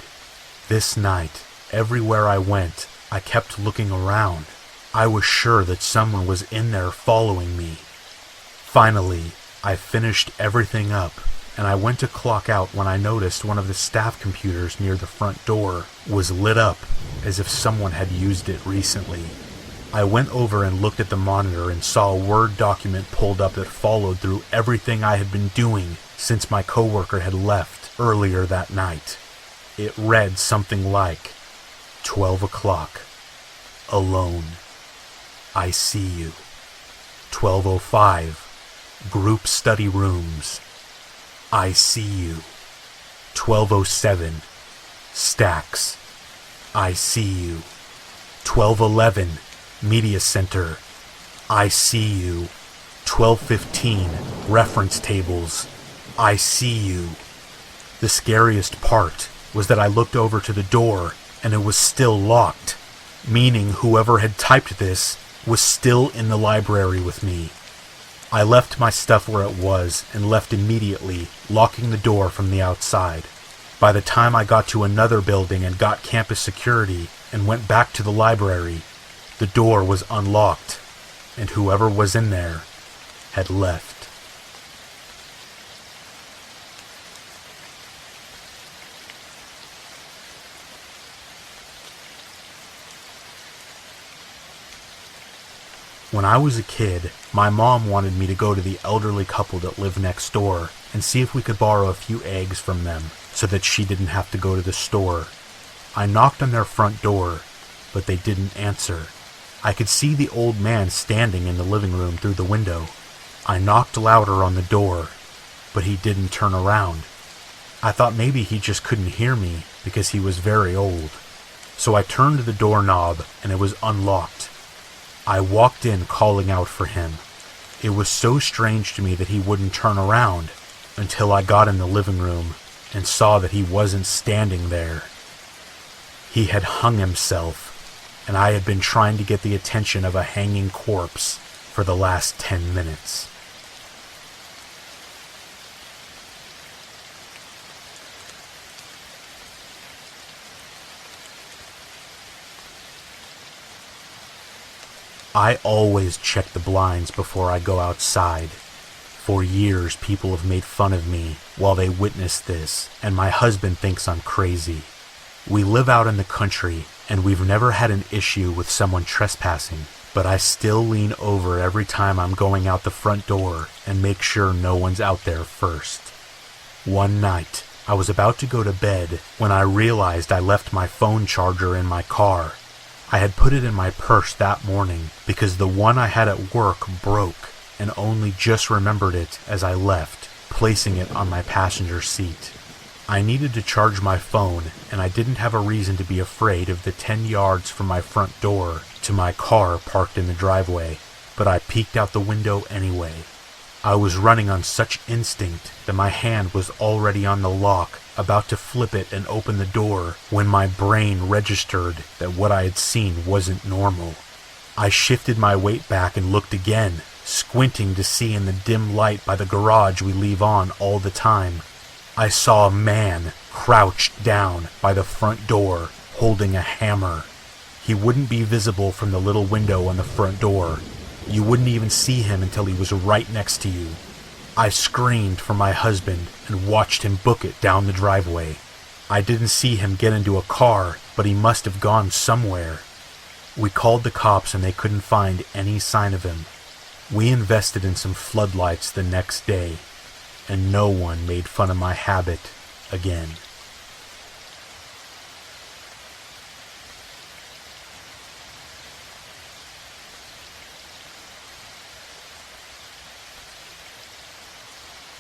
This night, everywhere I went, I kept looking around. I was sure that someone was in there following me. Finally, I finished everything up, and I went to clock out when I noticed one of the staff computers near the front door was lit up as if someone had used it recently. I went over and looked at the monitor and saw a Word document pulled up that followed through everything I had been doing since my coworker had left earlier that night. It read something like, 12 o'clock, alone, I see you. 12:05, group study rooms, I see you. 12:07, stacks, I see you. 12:11, media center, I see you. 12:15, reference tables, I see you. The scariest part was that I looked over to the door and it was still locked, meaning whoever had typed this was still in the library with me. I left my stuff where it was and left immediately, locking the door from the outside. By the time I got to another building and got campus security and went back to the library, the door was unlocked, and whoever was in there had left. When I was a kid, my mom wanted me to go to the elderly couple that lived next door and see if we could borrow a few eggs from them so that she didn't have to go to the store. I knocked on their front door, but they didn't answer. I could see the old man standing in the living room through the window. I knocked louder on the door, but he didn't turn around. I thought maybe he just couldn't hear me because he was very old. So I turned the doorknob and it was unlocked. I walked in calling out for him. It was so strange to me that he wouldn't turn around until I got in the living room and saw that he wasn't standing there. He had hung himself, and I had been trying to get the attention of a hanging corpse for the last 10 minutes. I always check the blinds before I go outside. For years, people have made fun of me while they witness this, and my husband thinks I'm crazy. We live out in the country, and we've never had an issue with someone trespassing, but I still lean over every time I'm going out the front door and make sure no one's out there first. One night, I was about to go to bed when I realized I left my phone charger in my car. I had put it in my purse that morning because the one I had at work broke and only just remembered it as I left, placing it on my passenger seat. I needed to charge my phone, and I didn't have a reason to be afraid of the 10 yards from my front door to my car parked in the driveway, but I peeked out the window anyway. I was running on such instinct that my hand was already on the lock, about to flip it and open the door, when my brain registered that what I had seen wasn't normal. I shifted my weight back and looked again, squinting to see in the dim light by the garage we leave on all the time. I saw a man crouched down by the front door, holding a hammer. He wouldn't be visible from the little window on the front door. You wouldn't even see him until he was right next to you. I screamed for my husband and watched him book it down the driveway. I didn't see him get into a car, but he must have gone somewhere. We called the cops and they couldn't find any sign of him. We invested in some floodlights the next day, and no one made fun of my habit again.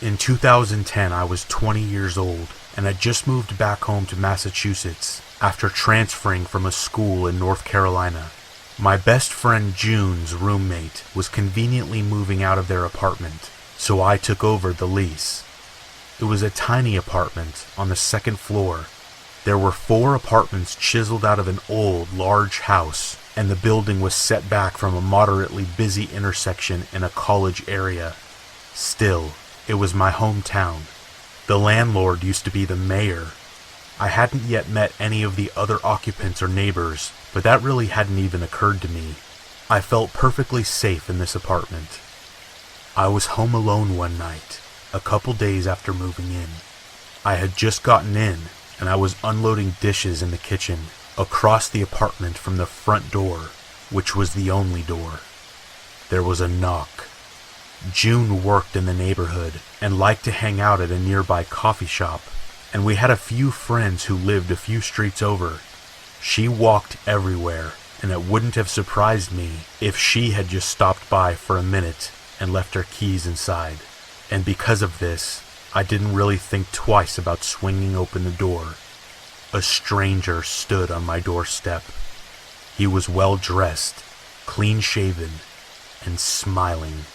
In 2010, I was 20 years old and had just moved back home to Massachusetts after transferring from a school in North Carolina. My best friend June's roommate was conveniently moving out of their apartment, so I took over the lease. It was a tiny apartment on the second floor. There were 4 apartments chiseled out of an old, large house, and the building was set back from a moderately busy intersection in a college area. Still, it was my hometown. The landlord used to be the mayor. I hadn't yet met any of the other occupants or neighbors, but that really hadn't even occurred to me. I felt perfectly safe in this apartment. I was home alone one night, a couple days after moving in. I had just gotten in, and I was unloading dishes in the kitchen, across the apartment from the front door, which was the only door. There was a knock. June worked in the neighborhood and liked to hang out at a nearby coffee shop, and we had a few friends who lived a few streets over. She walked everywhere, and it wouldn't have surprised me if she had just stopped by for a minute and left her keys inside. And because of this, I didn't really think twice about swinging open the door. A stranger stood on my doorstep. He was well dressed, clean-shaven, and smiling.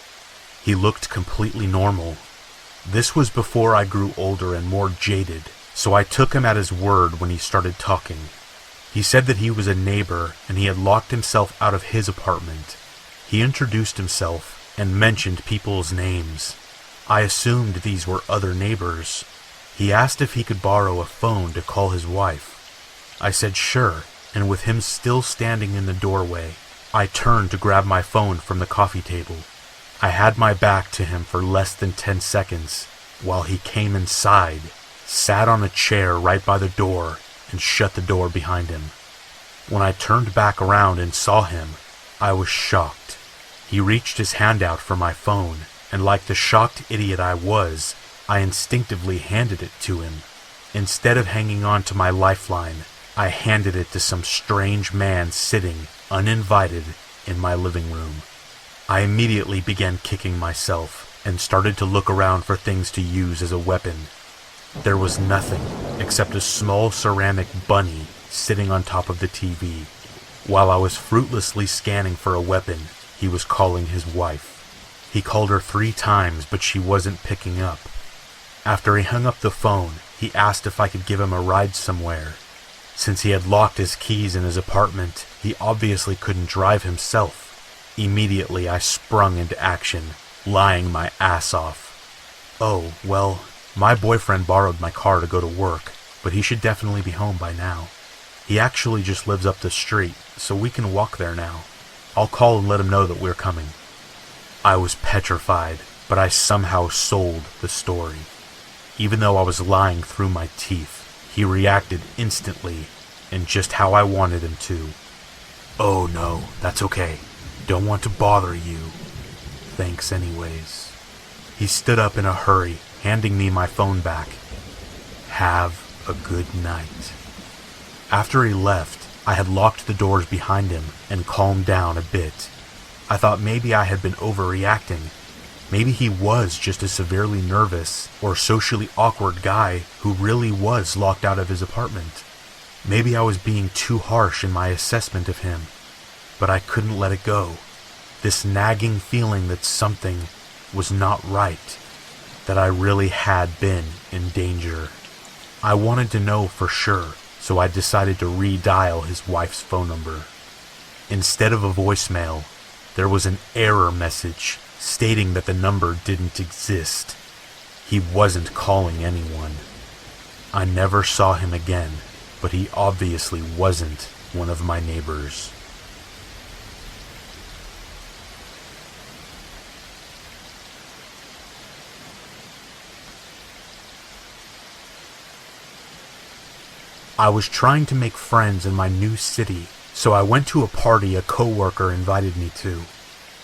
He looked completely normal. This was before I grew older and more jaded, so I took him at his word when he started talking. He said that he was a neighbor and he had locked himself out of his apartment. He introduced himself and mentioned people's names. I assumed these were other neighbors. He asked if he could borrow a phone to call his wife. I said sure, and with him still standing in the doorway, I turned to grab my phone from the coffee table. I had my back to him for less than 10 seconds, while he came inside, sat on a chair right by the door, and shut the door behind him. When I turned back around and saw him, I was shocked. He reached his hand out for my phone, and like the shocked idiot I was, I instinctively handed it to him. Instead of hanging on to my lifeline, I handed it to some strange man sitting, uninvited, in my living room. I immediately began kicking myself and started to look around for things to use as a weapon. There was nothing except a small ceramic bunny sitting on top of the TV. While I was fruitlessly scanning for a weapon, he was calling his wife. He called her 3 times, but she wasn't picking up. After he hung up the phone, he asked if I could give him a ride somewhere. Since he had locked his keys in his apartment, he obviously couldn't drive himself. Immediately, I sprung into action, lying my ass off. Oh, well, my boyfriend borrowed my car to go to work, but he should definitely be home by now. He actually just lives up the street, so we can walk there now. I'll call and let him know that we're coming. I was petrified, but I somehow sold the story. Even though I was lying through my teeth, he reacted instantly, and just how I wanted him to. Oh no, that's okay. Don't want to bother you. Thanks anyways. He stood up in a hurry, handing me my phone back. Have a good night. After he left, I had locked the doors behind him and calmed down a bit. I thought maybe I had been overreacting. Maybe he was just a severely nervous or socially awkward guy who really was locked out of his apartment. Maybe I was being too harsh in my assessment of him, but I couldn't let it go. This nagging feeling that something was not right, that I really had been in danger. I wanted to know for sure, so I decided to redial his wife's phone number. Instead of a voicemail, there was an error message stating that the number didn't exist. He wasn't calling anyone. I never saw him again, but he obviously wasn't one of my neighbors. I was trying to make friends in my new city, so I went to a party a coworker invited me to.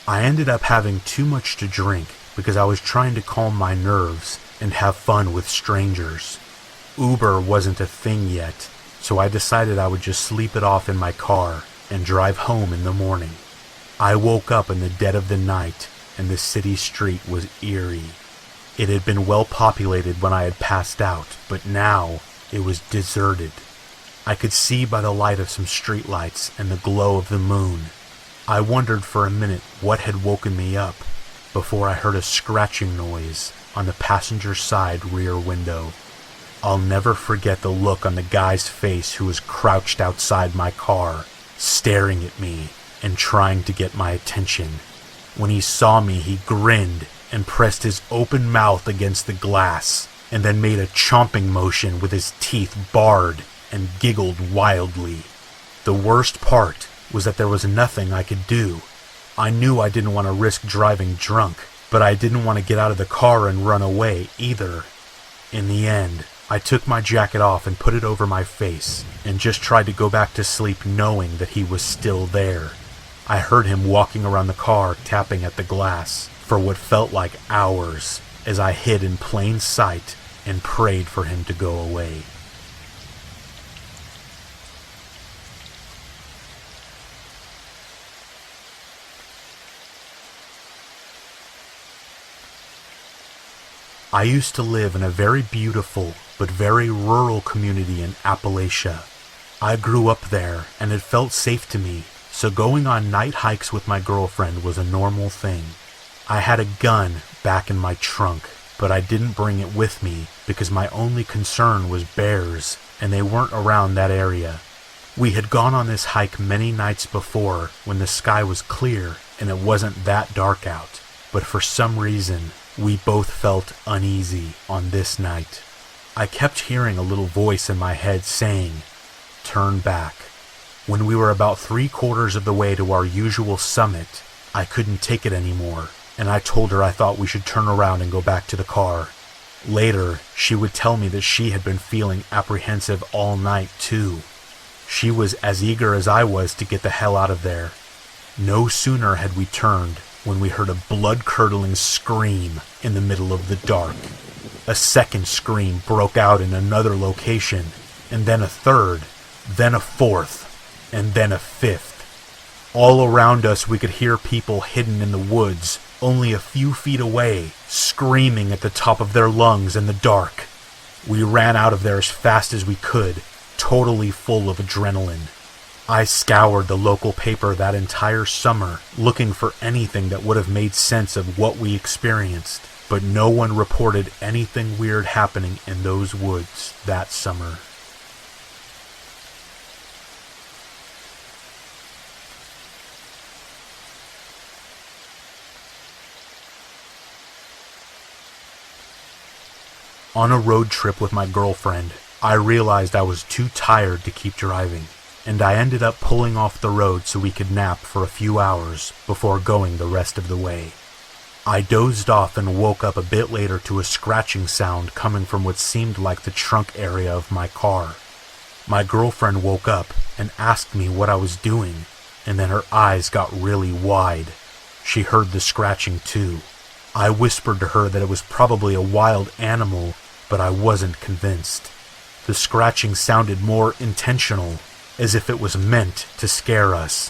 I ended up having too much to drink because I was trying to calm my nerves and have fun with strangers. Uber wasn't a thing yet, so I decided I would just sleep it off in my car and drive home in the morning. I woke up in the dead of the night and the city street was eerie. It had been well populated when I had passed out, but now it was deserted. I could see by the light of some streetlights and the glow of the moon. I wondered for a minute what had woken me up before I heard a scratching noise on the passenger side rear window. I'll never forget the look on the guy's face who was crouched outside my car, staring at me and trying to get my attention. When he saw me, he grinned and pressed his open mouth against the glass, and then made a chomping motion with his teeth bared and giggled wildly. The worst part was that there was nothing I could do. I knew I didn't want to risk driving drunk, but I didn't want to get out of the car and run away either. In the end, I took my jacket off and put it over my face and just tried to go back to sleep knowing that he was still there. I heard him walking around the car tapping at the glass for what felt like hours as I hid in plain sight and prayed for him to go away. I used to live in a very beautiful but very rural community in Appalachia. I grew up there and it felt safe to me, so going on night hikes with my girlfriend was a normal thing. I had a gun back in my trunk, but I didn't bring it with me because my only concern was bears, and they weren't around that area. We had gone on this hike many nights before when the sky was clear and it wasn't that dark out, but for some reason, we both felt uneasy on this night. I kept hearing a little voice in my head saying, "Turn back." When we were about 3/4 of the way to our usual summit, I couldn't take it anymore, and I told her I thought we should turn around and go back to the car. Later, she would tell me that she had been feeling apprehensive all night too. She was as eager as I was to get the hell out of there. No sooner had we turned when we heard a blood-curdling scream in the middle of the dark. A second scream broke out in another location, and then a third, then a fourth, and then a fifth. All around us we could hear people hidden in the woods, only a few feet away, screaming at the top of their lungs in the dark. We ran out of there as fast as we could, totally full of adrenaline. I scoured the local paper that entire summer, looking for anything that would have made sense of what we experienced, but no one reported anything weird happening in those woods that summer. On a road trip with my girlfriend, I realized I was too tired to keep driving, and I ended up pulling off the road so we could nap for a few hours before going the rest of the way. I dozed off and woke up a bit later to a scratching sound coming from what seemed like the trunk area of my car. My girlfriend woke up and asked me what I was doing, and then her eyes got really wide. She heard the scratching too. I whispered to her that it was probably a wild animal, but I wasn't convinced. The scratching sounded more intentional, as if it was meant to scare us.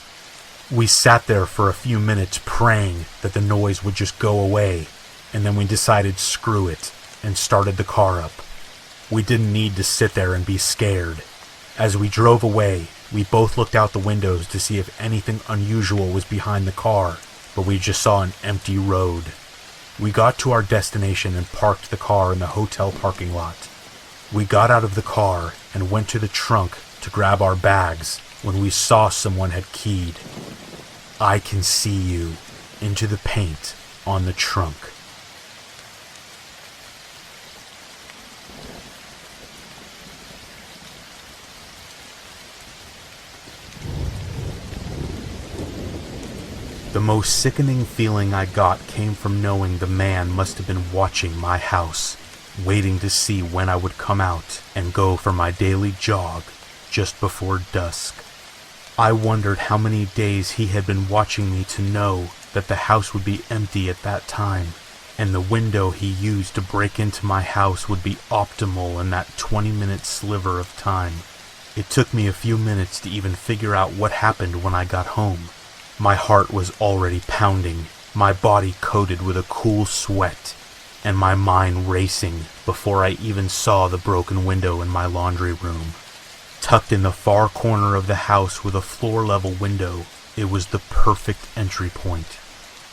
We sat there for a few minutes praying that the noise would just go away, and then we decided screw it and started the car up. We didn't need to sit there and be scared. As we drove away, we both looked out the windows to see if anything unusual was behind the car, but we just saw an empty road. We got to our destination and parked the car in the hotel parking lot. We got out of the car and went to the trunk to grab our bags when we saw someone had keyed. "I can see you," into the paint on the trunk. The most sickening feeling I got came from knowing the man must have been watching my house, waiting to see when I would come out and go for my daily jog just before dusk. I wondered how many days he had been watching me to know that the house would be empty at that time, and the window he used to break into my house would be optimal in that 20-minute sliver of time. It took me a few minutes to even figure out what happened when I got home. My heart was already pounding, my body coated with a cool sweat, and my mind racing before I even saw the broken window in my laundry room. Tucked in the far corner of the house with a floor-level window, it was the perfect entry point.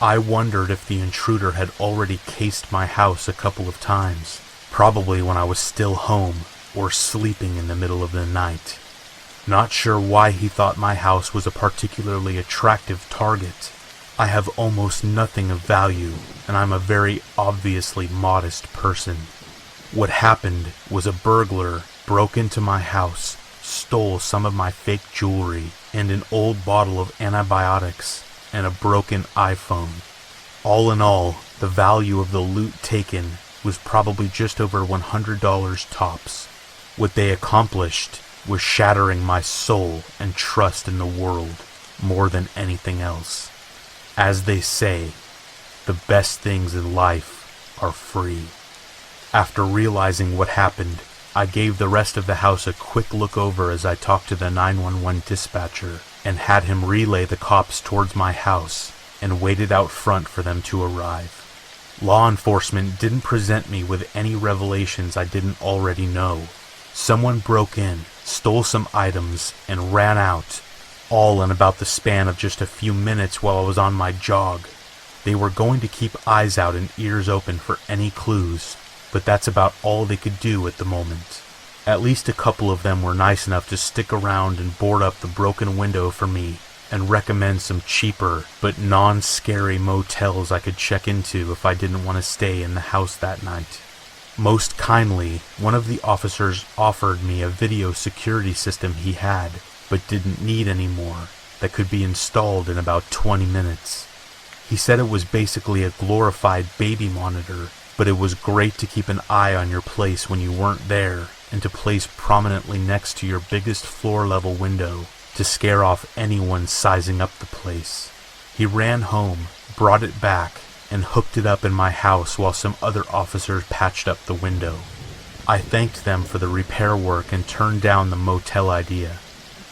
I wondered if the intruder had already cased my house a couple of times, probably when I was still home or sleeping in the middle of the night. Not sure why he thought my house was a particularly attractive target. I have almost nothing of value, and I'm a very obviously modest person. What happened was a burglar broke into my house, stole some of my fake jewelry, and an old bottle of antibiotics, and a broken iPhone. All in all, the value of the loot taken was probably just over $100 tops. What they accomplished was shattering my soul and trust in the world more than anything else. As they say, the best things in life are free. After realizing what happened, I gave the rest of the house a quick look over as I talked to the 911 dispatcher and had him relay the cops towards my house and waited out front for them to arrive. Law enforcement didn't present me with any revelations I didn't already know. Someone broke in, stole some items, and ran out, all in about the span of just a few minutes while I was on my jog. They were going to keep eyes out and ears open for any clues, but that's about all they could do at the moment. At least a couple of them were nice enough to stick around and board up the broken window for me and recommend some cheaper but non-scary motels I could check into if I didn't want to stay in the house that night. Most kindly, one of the officers offered me a video security system he had, but didn't need anymore, that could be installed in about 20 minutes. He said it was basically a glorified baby monitor, but it was great to keep an eye on your place when you weren't there, and to place prominently next to your biggest floor-level window to scare off anyone sizing up the place. He ran home, brought it back, and hooked it up in my house while some other officers patched up the window. I thanked them for the repair work and turned down the motel idea.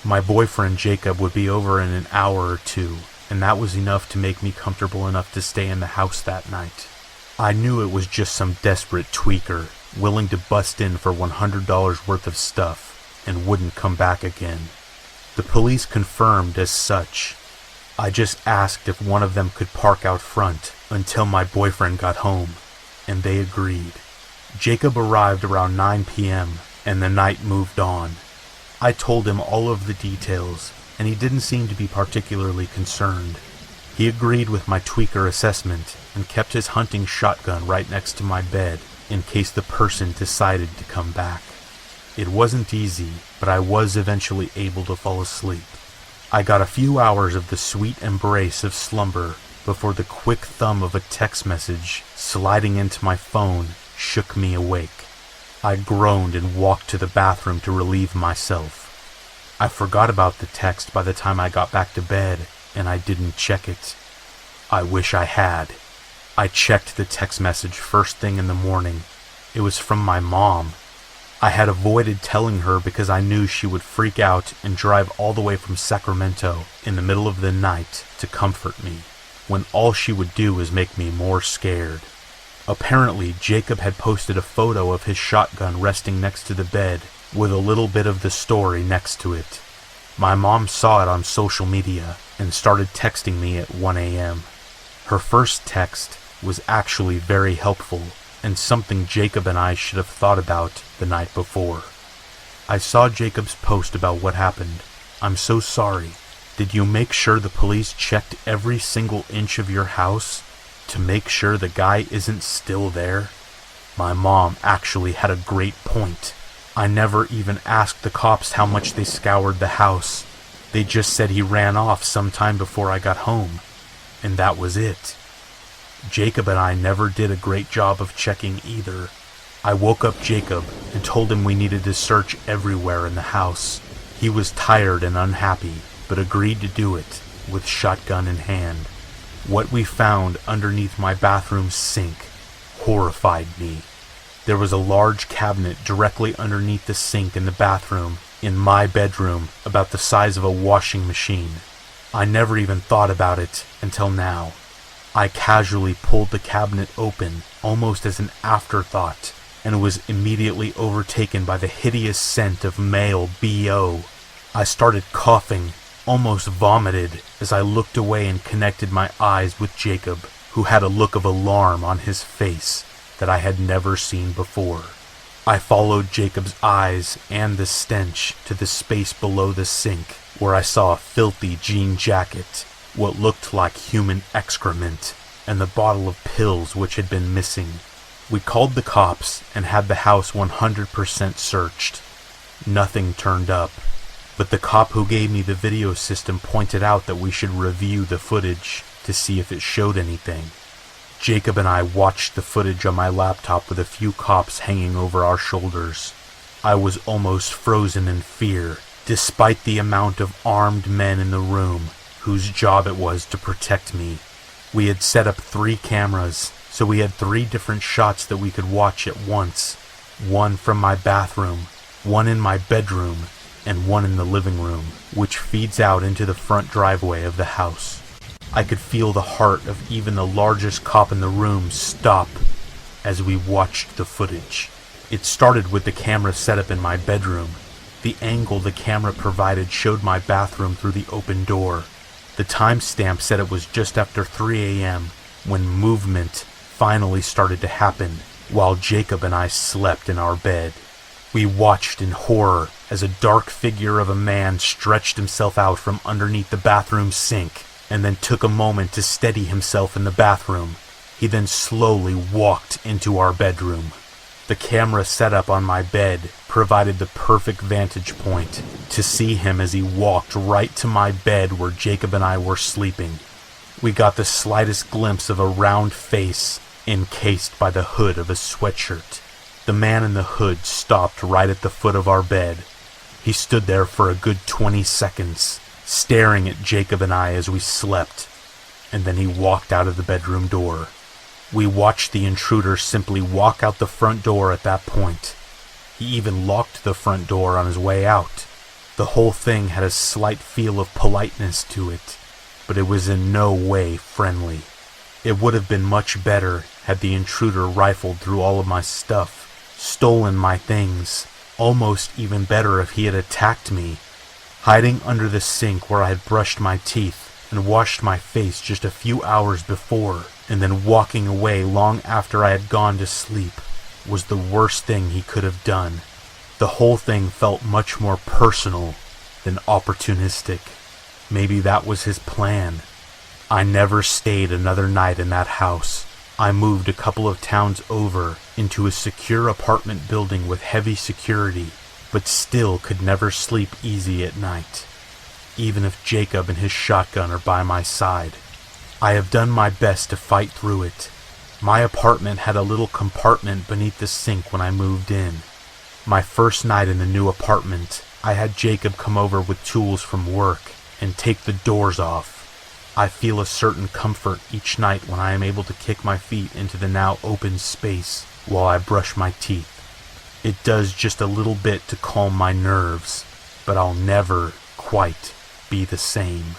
My boyfriend Jacob would be over in an hour or two, and that was enough to make me comfortable enough to stay in the house that night. I knew it was just some desperate tweaker, willing to bust in for $100 worth of stuff, and wouldn't come back again. The police confirmed as such. I just asked if one of them could park out front until my boyfriend got home, and they agreed. Jacob arrived around 9 p.m., and the night moved on. I told him all of the details, and he didn't seem to be particularly concerned. He agreed with my tweaker assessment and kept his hunting shotgun right next to my bed in case the person decided to come back. It wasn't easy, but I was eventually able to fall asleep. I got a few hours of the sweet embrace of slumber before the quick thumb of a text message sliding into my phone shook me awake. I groaned and walked to the bathroom to relieve myself. I forgot about the text by the time I got back to bed, and I didn't check it. I wish I had. I checked the text message first thing in the morning. It was from my mom. I had avoided telling her because I knew she would freak out and drive all the way from Sacramento in the middle of the night to comfort me, when all she would do was make me more scared. Apparently, Jacob had posted a photo of his shotgun resting next to the bed with a little bit of the story next to it. My mom saw it on social media and started texting me at 1 a.m. Her first text was actually very helpful and something Jacob and I should have thought about the night before. I saw Jacob's post about what happened. I'm so sorry. Did you make sure the police checked every single inch of your house to make sure the guy isn't still there? My mom actually had a great point. I never even asked the cops how much they scoured the house. They just said he ran off sometime before I got home. And that was it. Jacob and I never did a great job of checking either. I woke up Jacob and told him we needed to search everywhere in the house. He was tired and unhappy, but agreed to do it with shotgun in hand. What we found underneath my bathroom sink horrified me. There was a large cabinet directly underneath the sink in the bathroom, in my bedroom, about the size of a washing machine. I never even thought about it until now. I casually pulled the cabinet open, almost as an afterthought, and was immediately overtaken by the hideous scent of male BO. I started coughing, almost vomited, as I looked away and connected my eyes with Jacob, who had a look of alarm on his face that I had never seen before. I followed Jacob's eyes and the stench to the space below the sink, where I saw a filthy jean jacket, what looked like human excrement, and the bottle of pills which had been missing. We called the cops and had the house 100% searched. Nothing turned up, but the cop who gave me the video system pointed out that we should review the footage to see if it showed anything. Jacob and I watched the footage on my laptop with a few cops hanging over our shoulders. I was almost frozen in fear, despite the amount of armed men in the room whose job it was to protect me. We had set up 3 cameras, so we had 3 different shots that we could watch at once. One from my bathroom, one in my bedroom, and one in the living room, which feeds out into the front driveway of the house. I could feel the heart of even the largest cop in the room stop as we watched the footage. It started with the camera set up in my bedroom. The angle the camera provided showed my bathroom through the open door. The timestamp said it was just after 3 a.m. when movement finally started to happen while Jacob and I slept in our bed. We watched in horror as a dark figure of a man stretched himself out from underneath the bathroom sink and then took a moment to steady himself in the bathroom. He then slowly walked into our bedroom. The camera set up on my bed provided the perfect vantage point to see him as he walked right to my bed where Jacob and I were sleeping. We got the slightest glimpse of a round face encased by the hood of a sweatshirt. The man in the hood stopped right at the foot of our bed. He stood there for a good 20 seconds, staring at Jacob and I as we slept, and then he walked out of the bedroom door. We watched the intruder simply walk out the front door at that point. He even locked the front door on his way out. The whole thing had a slight feel of politeness to it, but it was in no way friendly. It would have been much better had the intruder rifled through all of my stuff, stolen my things. Almost even better if he had attacked me, hiding under the sink where I had brushed my teeth and washed my face just a few hours before, and then walking away long after I had gone to sleep, was the worst thing he could have done. The whole thing felt much more personal than opportunistic. Maybe that was his plan. I never stayed another night in that house. I moved a couple of towns over into a secure apartment building with heavy security, but still could never sleep easy at night, even if Jacob and his shotgun are by my side. I have done my best to fight through it. My apartment had a little compartment beneath the sink when I moved in. My first night in the new apartment, I had Jacob come over with tools from work and take the doors off. I feel a certain comfort each night when I am able to kick my feet into the now open space while I brush my teeth. It does just a little bit to calm my nerves, but I'll never quite be the same.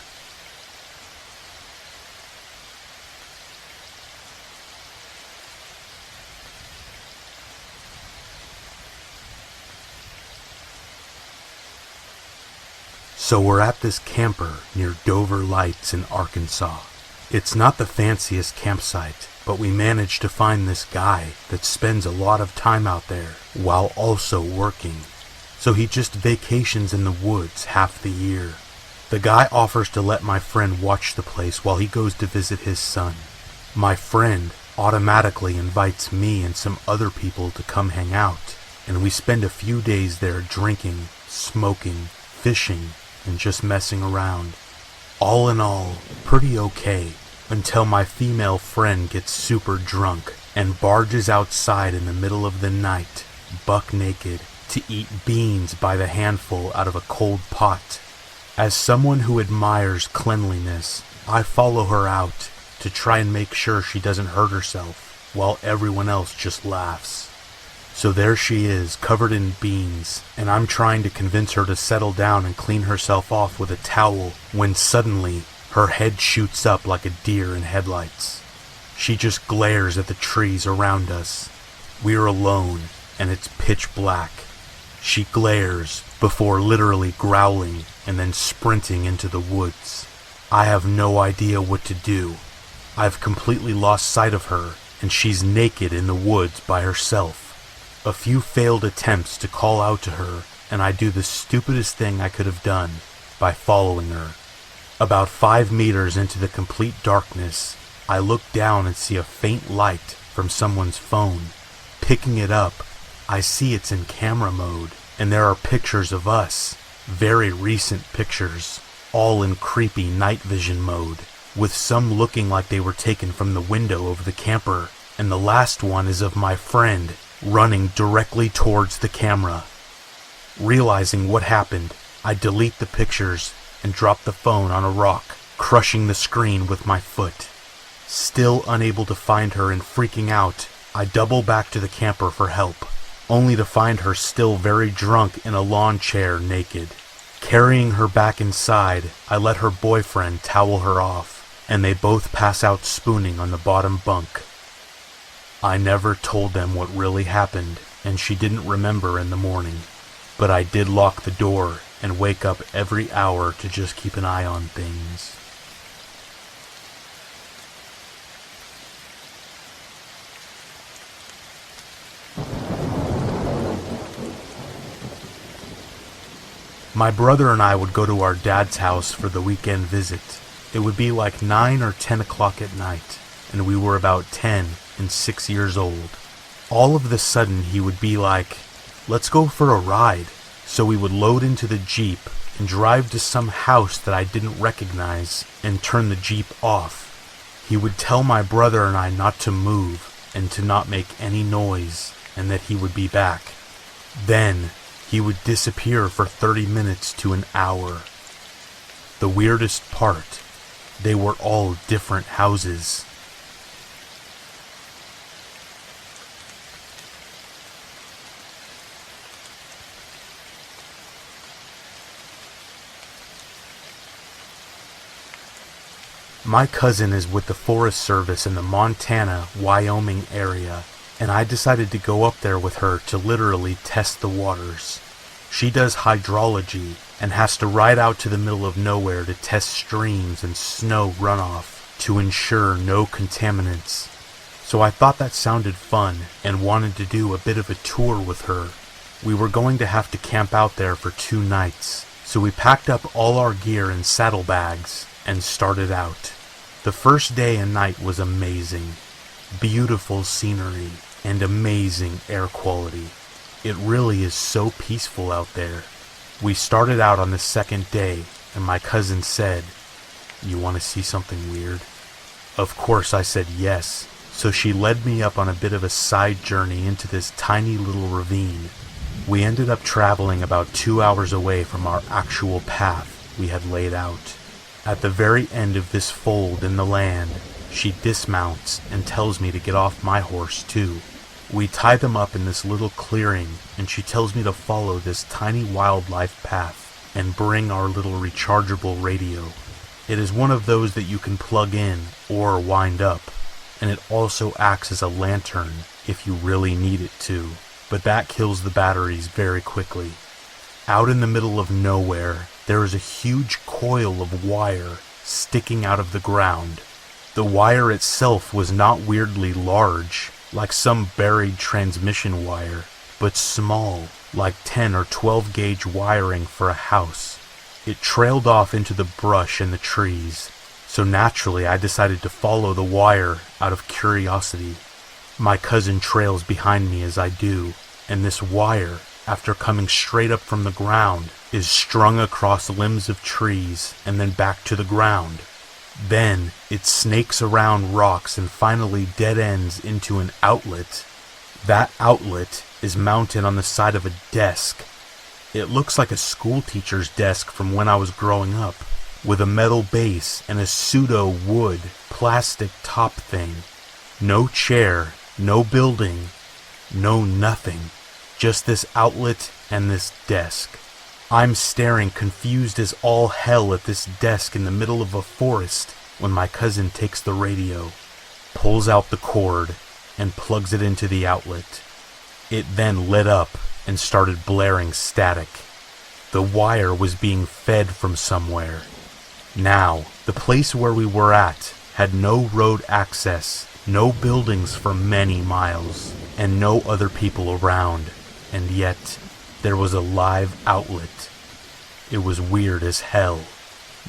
So we're at this camper near Dover Lights in Arkansas. It's not the fanciest campsite, but we managed to find this guy that spends a lot of time out there while also working. So he just vacations in the woods half the year. The guy offers to let my friend watch the place while he goes to visit his son. My friend automatically invites me and some other people to come hang out, and we spend a few days there drinking, smoking, fishing, and just messing around. All in all, pretty okay, until my female friend gets super drunk and barges outside in the middle of the night, buck naked, to eat beans by the handful out of a cold pot. As someone who admires cleanliness, I follow her out to try and make sure she doesn't hurt herself, while everyone else just laughs. So there she is, covered in beans, and I'm trying to convince her to settle down and clean herself off with a towel, when suddenly her head shoots up like a deer in headlights. She just glares at the trees around us. We're alone, and it's pitch black. She glares before literally growling and then sprinting into the woods. I have no idea what to do. I've completely lost sight of her, and she's naked in the woods by herself. A few failed attempts to call out to her, and I do the stupidest thing I could have done by following her. About 5 meters into the complete darkness, I look down and see a faint light from someone's phone. Picking it up, I see it's in camera mode, and there are pictures of us, very recent pictures, all in creepy night vision mode, with some looking like they were taken from the window of the camper, and the last one is of my friend running directly towards the camera. Realizing what happened, I delete the pictures and drop the phone on a rock, crushing the screen with my foot. Still unable to find her and freaking out, I double back to the camper for help, only to find her still very drunk in a lawn chair naked. Carrying her back inside, I let her boyfriend towel her off, and they both pass out spooning on the bottom bunk. I never told them what really happened, and she didn't remember in the morning. But I did lock the door and wake up every hour to just keep an eye on things. My brother and I would go to our dad's house for the weekend visit. It would be like 9 or 10 o'clock at night, and we were about 10 and 6 years old. All of the sudden he would be like, "Let's go for a ride." So we would load into the Jeep and drive to some house that I didn't recognize and turn the Jeep off. He would tell my brother and I not to move and to not make any noise, and that he would be back. Then he would disappear for 30 minutes to an hour. The weirdest part, they were all different houses. My cousin is with the Forest Service in the Montana, Wyoming area, and I decided to go up there with her to literally test the waters. She does hydrology and has to ride out to the middle of nowhere to test streams and snow runoff to ensure no contaminants. So I thought that sounded fun and wanted to do a bit of a tour with her. We were going to have to camp out there for 2 nights, so we packed up all our gear in saddlebags and started out. The first day and night was amazing. Beautiful scenery and amazing air quality. It really is so peaceful out there. We started out on the second day, and my cousin said, "You want to see something weird?" Of course I said yes, so she led me up on a bit of a side journey into this tiny little ravine. We ended up traveling about 2 hours away from our actual path we had laid out. At the very end of this fold in the land, she dismounts and tells me to get off my horse too. We tie them up in this little clearing, and she tells me to follow this tiny wildlife path and bring our little rechargeable radio. It is one of those that you can plug in or wind up, and it also acts as a lantern if you really need it to, but that kills the batteries very quickly. Out in the middle of nowhere, there is a huge coil of wire sticking out of the ground. The wire itself was not weirdly large, like some buried transmission wire, but small, like 10 or 12 gauge wiring for a house. It trailed off into the brush and the trees, so naturally I decided to follow the wire out of curiosity. My cousin trails behind me as I do, and this wire, after coming straight up from the ground, is strung across limbs of trees and then back to the ground. Then it snakes around rocks and finally dead ends into an outlet. That outlet is mounted on the side of a desk. It looks like a school teacher's desk from when I was growing up, with a metal base and a pseudo wood plastic top thing. No chair, no building, no nothing. Just this outlet and this desk. I'm staring confused as all hell at this desk in the middle of a forest when my cousin takes the radio, pulls out the cord, and plugs it into the outlet. It then lit up and started blaring static. The wire was being fed from somewhere. Now, the place where we were at had no road access, no buildings for many miles, and no other people around. And yet, there was a live outlet. It was weird as hell.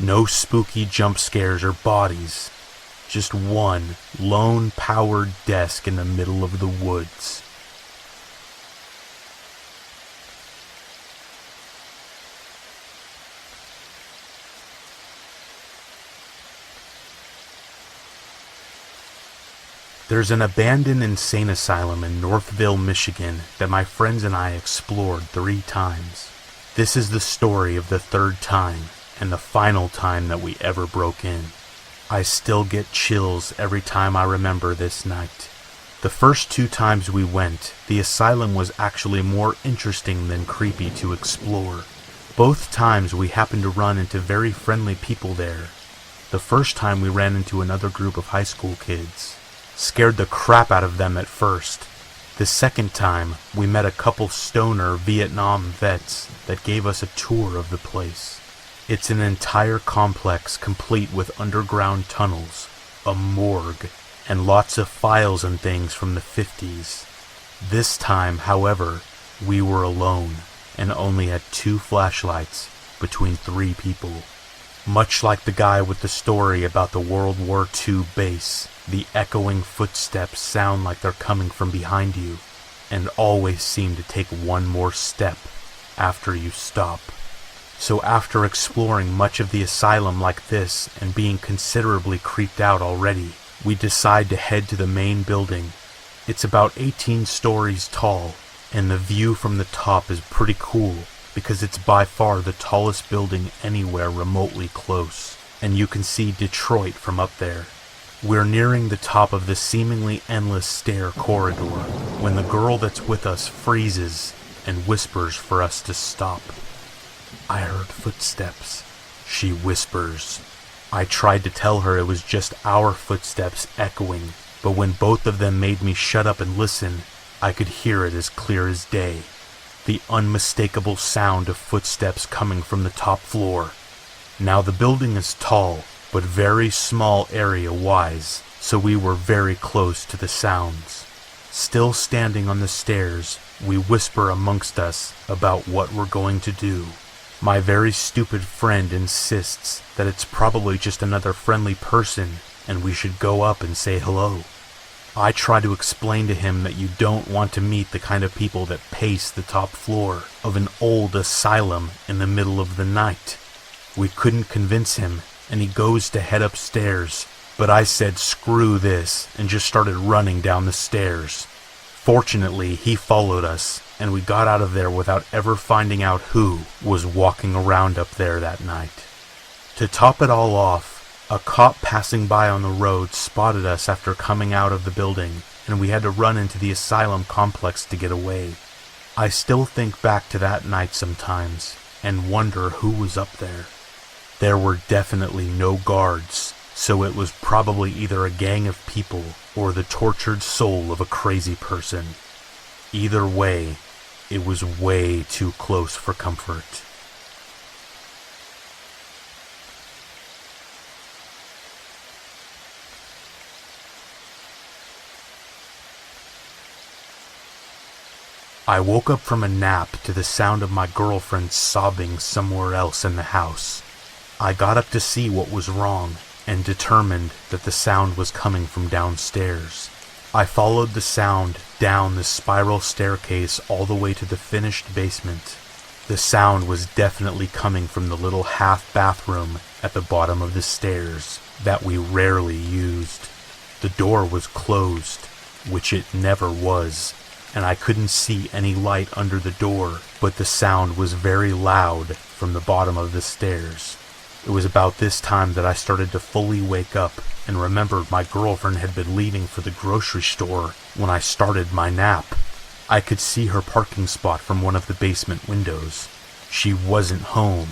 No spooky jump scares or bodies. Just one lone powered desk in the middle of the woods. There's an abandoned insane asylum in Northville, Michigan that my friends and I explored 3 times. This is the story of the 3rd time and the final time that we ever broke in. I still get chills every time I remember this night. The first 2 times we went, the asylum was actually more interesting than creepy to explore. Both times we happened to run into very friendly people there. The first time we ran into another group of high school kids. Scared the crap out of them at first. The second time, we met a couple stoner Vietnam vets that gave us a tour of the place. It's an entire complex complete with underground tunnels, a morgue, and lots of files and things from the 50s. This time, however, we were alone and only had 2 flashlights between 3 people. Much like the guy with the story about the World War II base, the echoing footsteps sound like they're coming from behind you, and always seem to take one more step after you stop. So after exploring much of the asylum like this and being considerably creeped out already, we decide to head to the main building. It's about 18 stories tall, and the view from the top is pretty cool because it's by far the tallest building anywhere remotely close, and you can see Detroit from up there. We're nearing the top of the seemingly endless stair corridor when the girl that's with us freezes and whispers for us to stop. "I heard footsteps," she whispers. I tried to tell her it was just our footsteps echoing, but when both of them made me shut up and listen, I could hear it as clear as day. The unmistakable sound of footsteps coming from the top floor. Now the building is tall, but very small area-wise, so we were very close to the sounds. Still standing on the stairs, we whisper amongst us about what we're going to do. My very stupid friend insists that it's probably just another friendly person and we should go up and say hello. I try to explain to him that you don't want to meet the kind of people that pace the top floor of an old asylum in the middle of the night. We couldn't convince him, and he goes to head upstairs, but I said screw this and just started running down the stairs. Fortunately, he followed us, and we got out of there without ever finding out who was walking around up there that night. To top it all off, a cop passing by on the road spotted us after coming out of the building, and we had to run into the asylum complex to get away. I still think back to that night sometimes, and wonder who was up there. There were definitely no guards, so it was probably either a gang of people or the tortured soul of a crazy person. Either way, It was way too close for comfort. I woke up from a nap to the sound of my girlfriend sobbing somewhere else in the house. I got up to see what was wrong and determined that the sound was coming from downstairs. I followed the sound down the spiral staircase all the way to the finished basement. The sound was definitely coming from the little half bathroom at the bottom of the stairs that we rarely used. The door was closed, which it never was, and I couldn't see any light under the door, but the sound was very loud from the bottom of the stairs. It was about this time that I started to fully wake up and remembered my girlfriend had been leaving for the grocery store when I started my nap. I could see her parking spot from one of the basement windows. She wasn't home.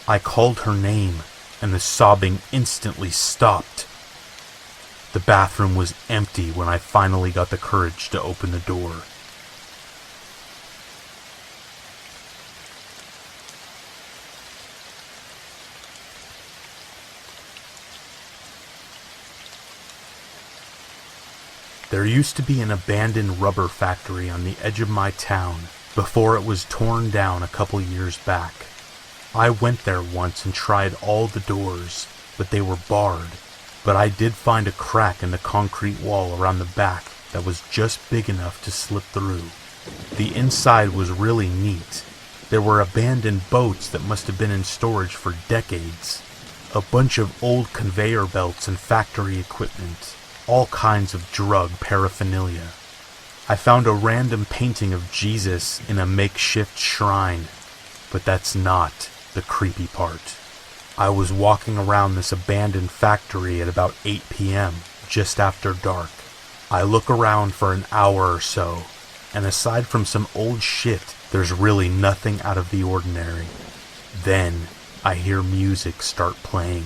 I called her name, and the sobbing instantly stopped. The bathroom was empty when I finally got the courage to open the door. There used to be an abandoned rubber factory on the edge of my town before it was torn down a couple years back. I went there once and tried all the doors, but they were barred. But I did find a crack in the concrete wall around the back that was just big enough to slip through. The inside was really neat. There were abandoned boats that must have been in storage for decades, a bunch of old conveyor belts and factory equipment, all kinds of drug paraphernalia. I found a random painting of Jesus in a makeshift shrine, but that's not the creepy part. I was walking around this abandoned factory at about 8 p.m., just after dark. I look around for an hour or so, and aside from some old shit, there's really nothing out of the ordinary. Then I hear music start playing.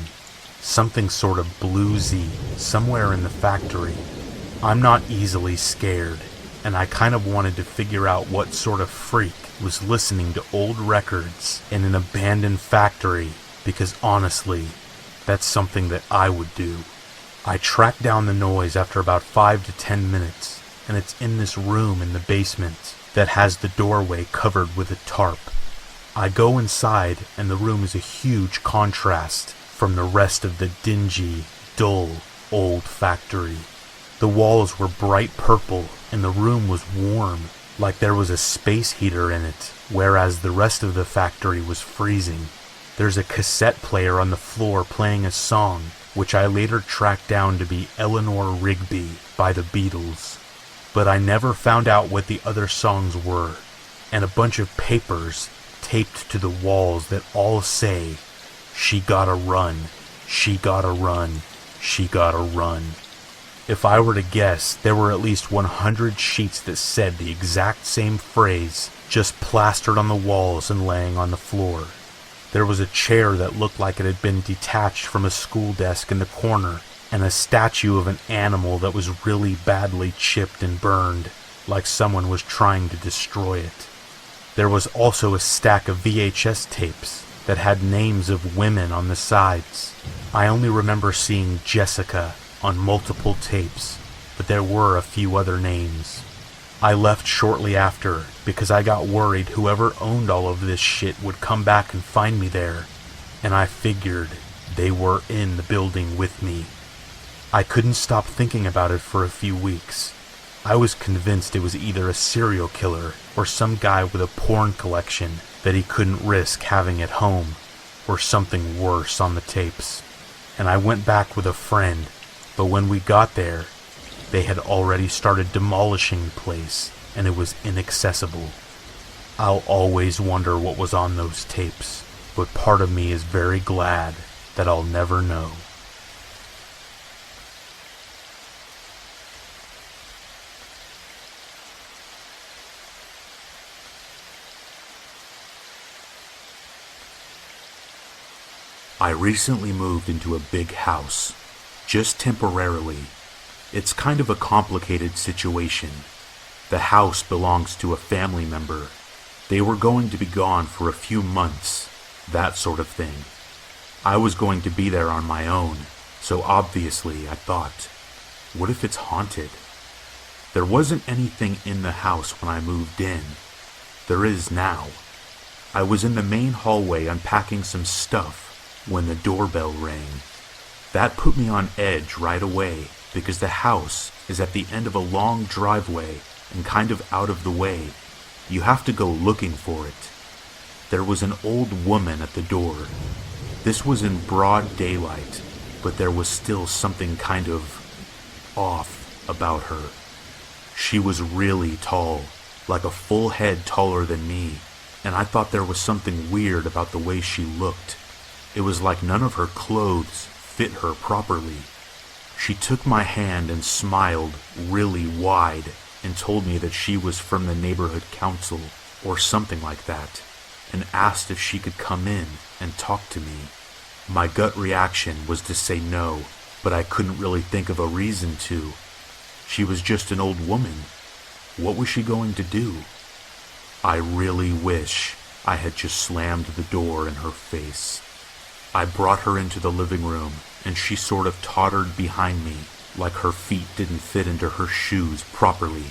Something sort of bluesy somewhere in the factory. I'm not easily scared, and I kind of wanted to figure out what sort of freak was listening to old records in an abandoned factory, because honestly, that's something that I would do. I tracked down the noise after about 5 to 10 minutes, and it's in this room in the basement that has the doorway covered with a tarp. I go inside, and the room is a huge contrast from the rest of the dingy, dull, old factory. The walls were bright purple, and the room was warm, like there was a space heater in it, whereas the rest of the factory was freezing. There's a cassette player on the floor playing a song, which I later tracked down to be Eleanor Rigby by the Beatles. But I never found out what the other songs were, and a bunch of papers taped to the walls that all say, "She gotta run, she gotta run, she gotta run." If I were to guess, there were at least 100 sheets that said the exact same phrase, just plastered on the walls and laying on the floor. There was a chair that looked like it had been detached from a school desk in the corner, and a statue of an animal that was really badly chipped and burned, like someone was trying to destroy it. There was also a stack of VHS tapes that had names of women on the sides. I only remember seeing Jessica on multiple tapes, but there were a few other names. I left shortly after because I got worried whoever owned all of this shit would come back and find me there, and I figured they were in the building with me. I couldn't stop thinking about it for a few weeks. I was convinced it was either a serial killer or some guy with a porn collection that he couldn't risk having at home, or something worse on the tapes. And I went back with a friend, but when we got there, they had already started demolishing the place, and it was inaccessible. I'll always wonder what was on those tapes, but part of me is very glad that I'll never know. I recently moved into a big house, just temporarily. It's kind of a complicated situation. The house belongs to a family member. They were going to be gone for a few months, that sort of thing. I was going to be there on my own, so obviously I thought, what if it's haunted? There wasn't anything in the house when I moved in. There is now. I was in the main hallway unpacking some stuff when the doorbell rang. That put me on edge right away because the house is at the end of a long driveway and kind of out of the way. You have to go looking for it. There was an old woman at the door. This was in broad daylight, but there was still something kind of off about her. She was really tall, like a full head taller than me, and I thought there was something weird about the way she looked. It was like none of her clothes fit her properly. She took my hand and smiled really wide and told me that she was from the neighborhood council or something like that, and asked if she could come in and talk to me. My gut reaction was to say no, but I couldn't really think of a reason to. She was just an old woman. What was she going to do? I really wish I had just slammed the door in her face. I brought her into the living room, and she sort of tottered behind me, like her feet didn't fit into her shoes properly.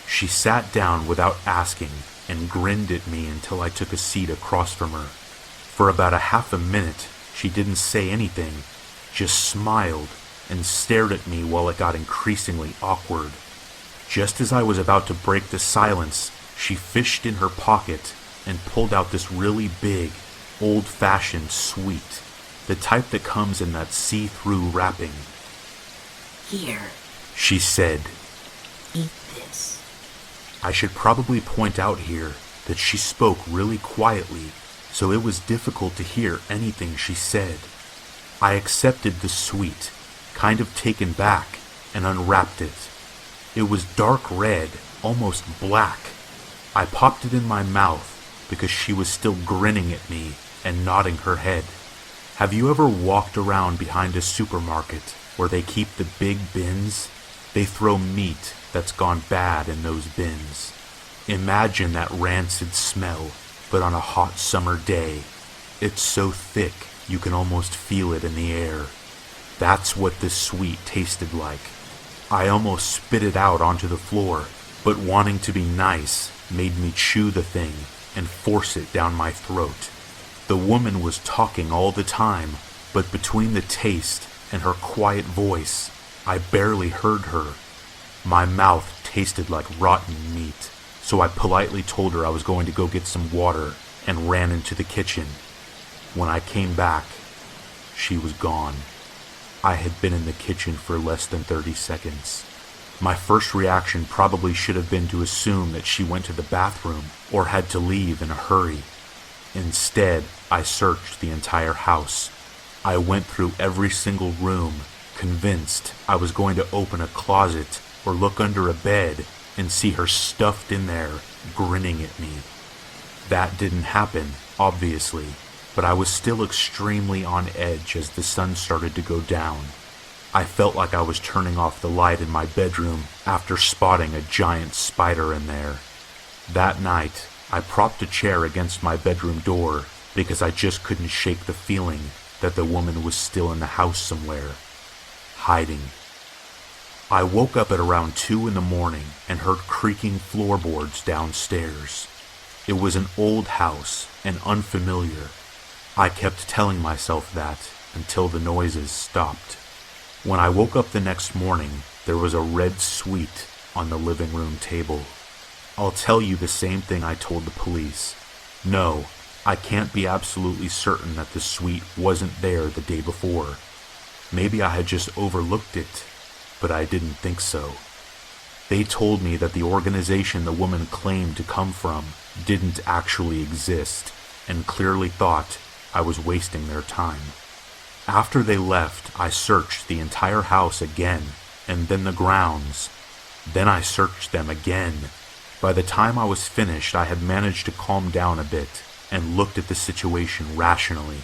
She sat down without asking and grinned at me until I took a seat across from her. For about a half a minute, she didn't say anything, just smiled and stared at me while it got increasingly awkward. Just as I was about to break the silence, she fished in her pocket and pulled out this really big, old-fashioned sweet, the type that comes in that see-through wrapping.
Here,
she said.
Eat this.
I should probably point out here that she spoke really quietly, so it was difficult to hear anything she said. I accepted the sweet, kind of taken back, and unwrapped it. It was dark red, almost black. I popped it in my mouth because she was still grinning at me and nodding her head. Have you ever walked around behind a supermarket where they keep the big bins? They throw meat that's gone bad in those bins. Imagine that rancid smell, but on a hot summer day. It's so thick you can almost feel it in the air. That's what this sweet tasted like. I almost spit it out onto the floor, but wanting to be nice made me chew the thing and force it down my throat. The woman was talking all the time, but between the taste and her quiet voice, I barely heard her. My mouth tasted like rotten meat, so I politely told her I was going to go get some water and ran into the kitchen. When I came back, she was gone. I had been in the kitchen for less than 30 seconds. My first reaction probably should have been to assume that she went to the bathroom or had to leave in a hurry. Instead, I searched the entire house. I went through every single room, convinced I was going to open a closet or look under a bed and see her stuffed in there, grinning at me. That didn't happen, obviously, but I was still extremely on edge as the sun started to go down. I felt like I was turning off the light in my bedroom after spotting a giant spider in there. That night, I propped a chair against my bedroom door because I just couldn't shake the feeling that the woman was still in the house somewhere, hiding. I woke up at around 2 in the morning and heard creaking floorboards downstairs. It was an old house and unfamiliar. I kept telling myself that until the noises stopped. When I woke up the next morning, there was a red sweet on the living room table. I'll tell you the same thing I told the police. No, I can't be absolutely certain that the sweet wasn't there the day before. Maybe I had just overlooked it, but I didn't think so. They told me that the organization the woman claimed to come from didn't actually exist, and clearly thought I was wasting their time. After they left, I searched the entire house again, and then the grounds. Then I searched them again. By the time I was finished, I had managed to calm down a bit and looked at the situation rationally.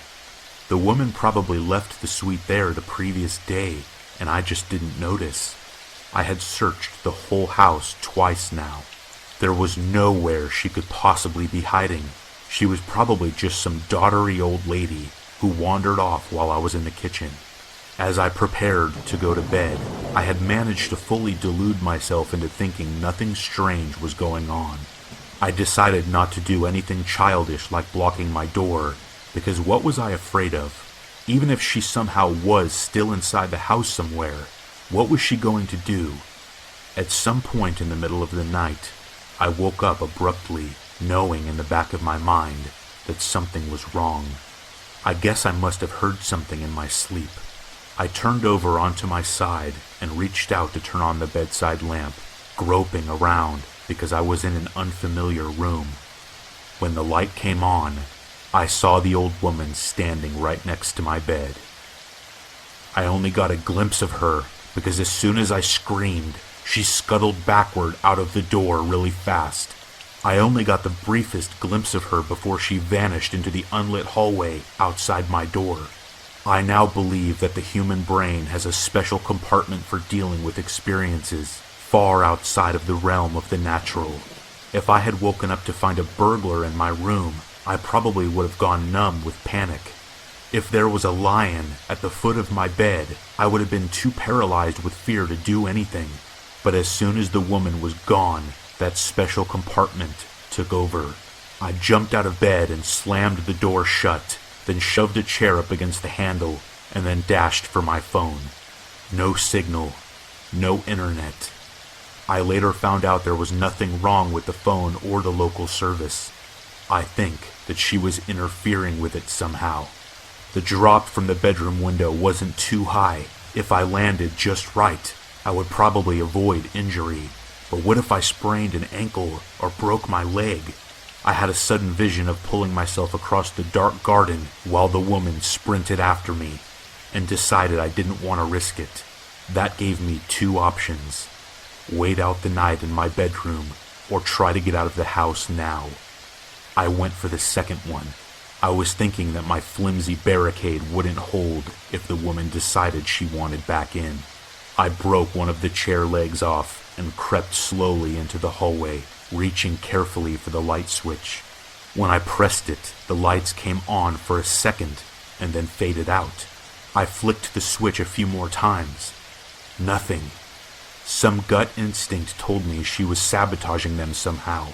The woman probably left the suite there the previous day, and I just didn't notice. I had searched the whole house twice now, There was nowhere she could possibly be hiding. She was probably just some doddery old lady who wandered off while I was in the kitchen. As I prepared to go to bed, I had managed to fully delude myself into thinking nothing strange was going on. I decided not to do anything childish like blocking my door, because what was I afraid of? Even if she somehow was still inside the house somewhere, what was she going to do? At some point in the middle of the night, I woke up abruptly, knowing in the back of my mind that something was wrong. I guess I must have heard something in my sleep. I turned over onto my side and reached out to turn on the bedside lamp, groping around because I was in an unfamiliar room. When the light came on, I saw the old woman standing right next to my bed. I only got a glimpse of her because as soon as I screamed, she scuttled backward out of the door really fast. I only got the briefest glimpse of her before she vanished into the unlit hallway outside my door. I now believe that the human brain has a special compartment for dealing with experiences far outside of the realm of the natural. If I had woken up to find a burglar in my room, I probably would have gone numb with panic. If there was a lion at the foot of my bed, I would have been too paralyzed with fear to do anything. But as soon as the woman was gone, that special compartment took over. I jumped out of bed and slammed the door shut, then shoved a chair up against the handle, and then dashed for my phone. No signal, no internet. I later found out there was nothing wrong with the phone or the local service. I think that she was interfering with it somehow. The drop from the bedroom window wasn't too high. If I landed just right, I would probably avoid injury. But what if I sprained an ankle or broke my leg? I had a sudden vision of pulling myself across the dark garden while the woman sprinted after me, and decided I didn't want to risk it. That gave me two options: wait out the night in my bedroom, or try to get out of the house now. I went for the second one. I was thinking that my flimsy barricade wouldn't hold if the woman decided she wanted back in. I broke one of the chair legs off and crept slowly into the hallway, reaching carefully for the light switch. When I pressed it, the lights came on for a second and then faded out. I flicked the switch a few more times. Nothing. Some gut instinct told me she was sabotaging them somehow.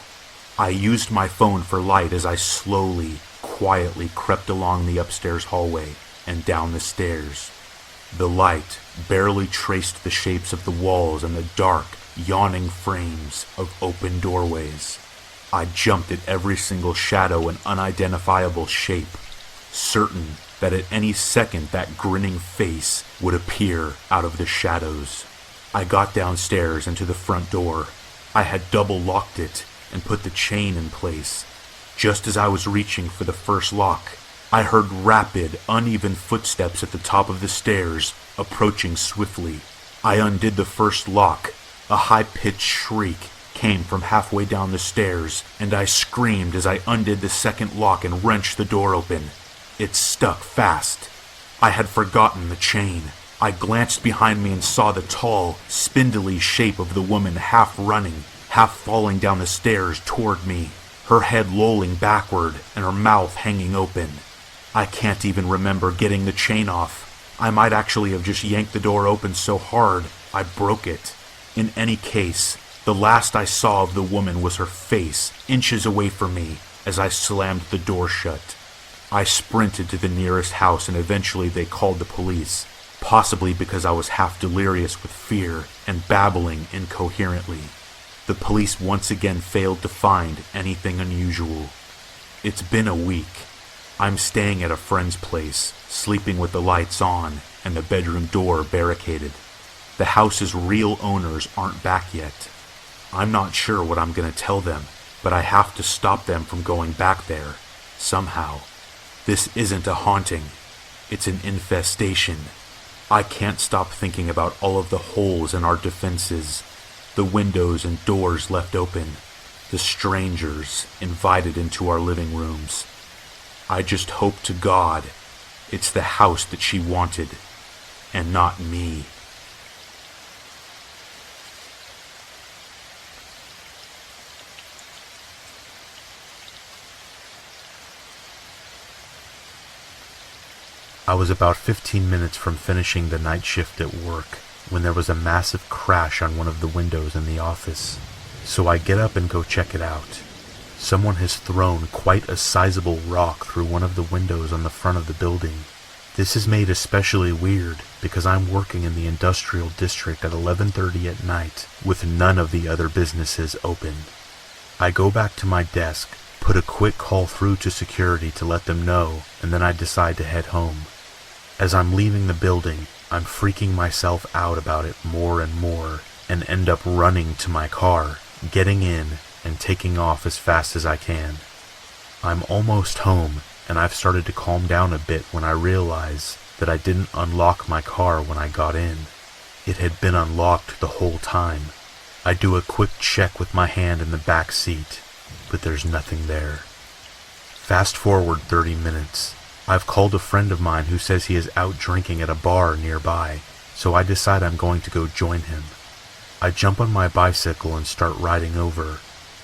I used my phone for light as I slowly, quietly crept along the upstairs hallway and down the stairs. The light barely traced the shapes of the walls and the dark, yawning frames of open doorways. I jumped at every single shadow and unidentifiable shape, certain that at any second that grinning face would appear out of the shadows. I got downstairs and to the front door. I had double locked it and put the chain in place. Just as I was reaching for the first lock, I heard rapid, uneven footsteps at the top of the stairs, approaching swiftly. I undid the first lock. A high-pitched shriek came from halfway down the stairs, and I screamed as I undid the second lock and wrenched the door open. It stuck fast. I had forgotten the chain. I glanced behind me and saw the tall, spindly shape of the woman half running, half falling down the stairs toward me, her head lolling backward and her mouth hanging open. I can't even remember getting the chain off. I might actually have just yanked the door open so hard I broke it. In any case, the last I saw of the woman was her face, inches away from me, as I slammed the door shut. I sprinted to the nearest house and eventually they called the police, possibly because I was half delirious with fear and babbling incoherently. The police once again failed to find anything unusual. It's been a week. I'm staying at a friend's place, sleeping with the lights on and the bedroom door barricaded. The house's real owners aren't back yet. I'm not sure what I'm going to tell them, but I have to stop them from going back there, somehow. This isn't a haunting. It's an infestation. I can't stop thinking about all of the holes in our defenses, the windows and doors left open, the strangers invited into our living rooms. I just hope to God it's the house that she wanted, and not me. I was about 15 minutes from finishing the night shift at work when there was a massive crash on one of the windows in the office. So I get up and go check it out. Someone has thrown quite a sizable rock through one of the windows on the front of the building. This is made especially weird because I'm working in the industrial district at 11:30 at night with none of the other businesses open. I go back to my desk, put a quick call through to security to let them know, and then I decide to head home. As I'm leaving the building, I'm freaking myself out about it more and more and end up running to my car, getting in, and taking off as fast as I can. I'm almost home, and I've started to calm down a bit when I realize that I didn't unlock my car when I got in. It had been unlocked the whole time. I do a quick check with my hand in the back seat, but there's nothing there. Fast forward 30 minutes. I've called a friend of mine who says he is out drinking at a bar nearby, so I decide I'm going to go join him. I jump on my bicycle and start riding over.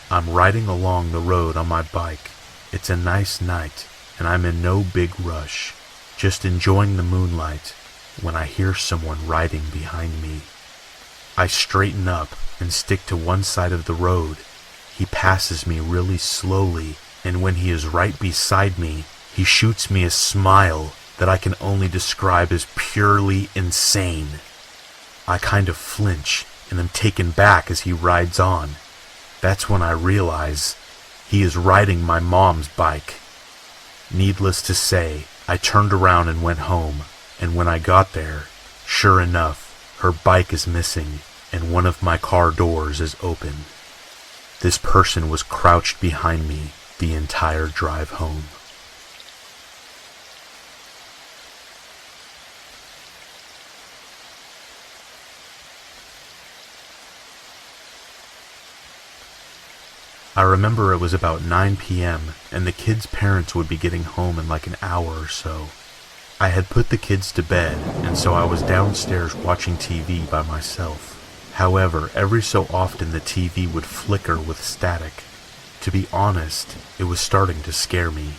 I'm riding along the road on my bike. It's a nice night, and I'm in no big rush, just enjoying the moonlight, when I hear someone riding behind me. I straighten up and stick to one side of the road. He passes me really slowly, and when he is right beside me, he shoots me a smile that I can only describe as purely insane. I kind of flinch and am taken back as he rides on. That's when I realize he is riding my mom's bike. Needless to say, I turned around and went home, and when I got there, sure enough, her bike is missing, and one of my car doors is open. This person was crouched behind me the entire drive home. I remember it was about 9 p.m. and the kids' parents would be getting home in like an hour or so. I had put the kids to bed, and so I was downstairs watching TV by myself. However, every so often the TV would flicker with static. To be honest, it was starting to scare me.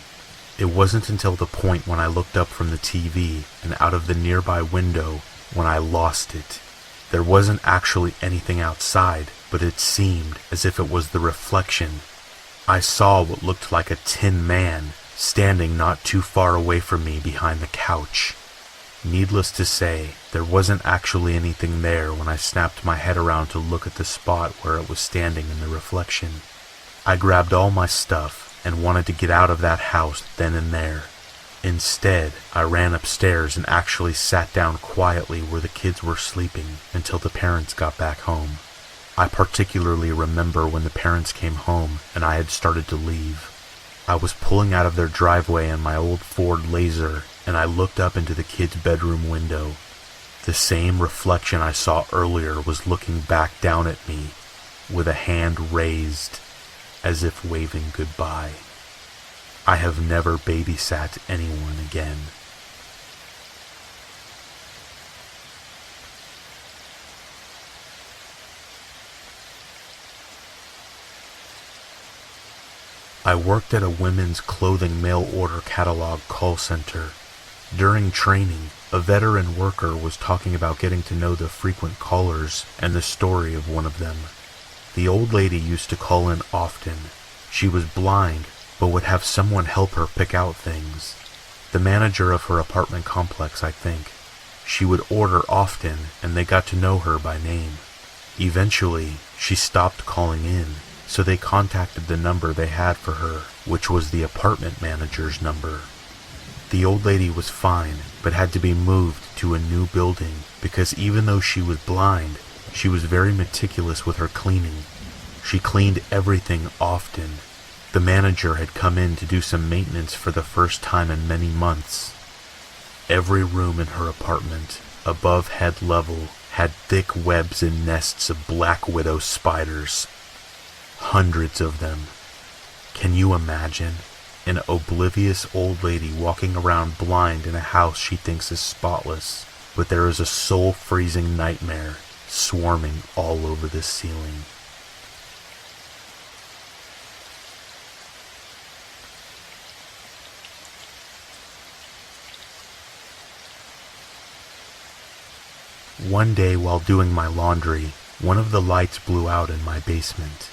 It wasn't until the point when I looked up from the TV and out of the nearby window when I lost it. There wasn't actually anything outside, but it seemed as if it was the reflection. I saw what looked like a tin man standing not too far away from me behind the couch. Needless to say, there wasn't actually anything there when I snapped my head around to look at the spot where it was standing in the reflection. I grabbed all my stuff and wanted to get out of that house then and there. Instead, I ran upstairs and actually sat down quietly where the kids were sleeping until the parents got back home. I particularly remember when the parents came home and I had started to leave. I was pulling out of their driveway in my old Ford Laser, and I looked up into the kids' bedroom window. The same reflection I saw earlier was looking back down at me with a hand raised as if waving goodbye. I have never babysat anyone again. I worked at a women's clothing mail order catalog call center. During training, a veteran worker was talking about getting to know the frequent callers and the story of one of them. The old lady used to call in often. She was blind, but would have someone help her pick out things. The manager of her apartment complex, I think. She would order often, and they got to know her by name. Eventually, she stopped calling in, so they contacted the number they had for her, which was the apartment manager's number. The old lady was fine, but had to be moved to a new building because even though she was blind, she was very meticulous with her cleaning. She cleaned everything often. The manager had come in to do some maintenance for the first time in many months. Every room in her apartment, above head level, had thick webs and nests of black widow spiders. Hundreds of them. Can you imagine? An oblivious old lady walking around blind in a house she thinks is spotless, but there is a soul-freezing nightmare swarming all over the ceiling. One day while doing my laundry, one of the lights blew out in my basement.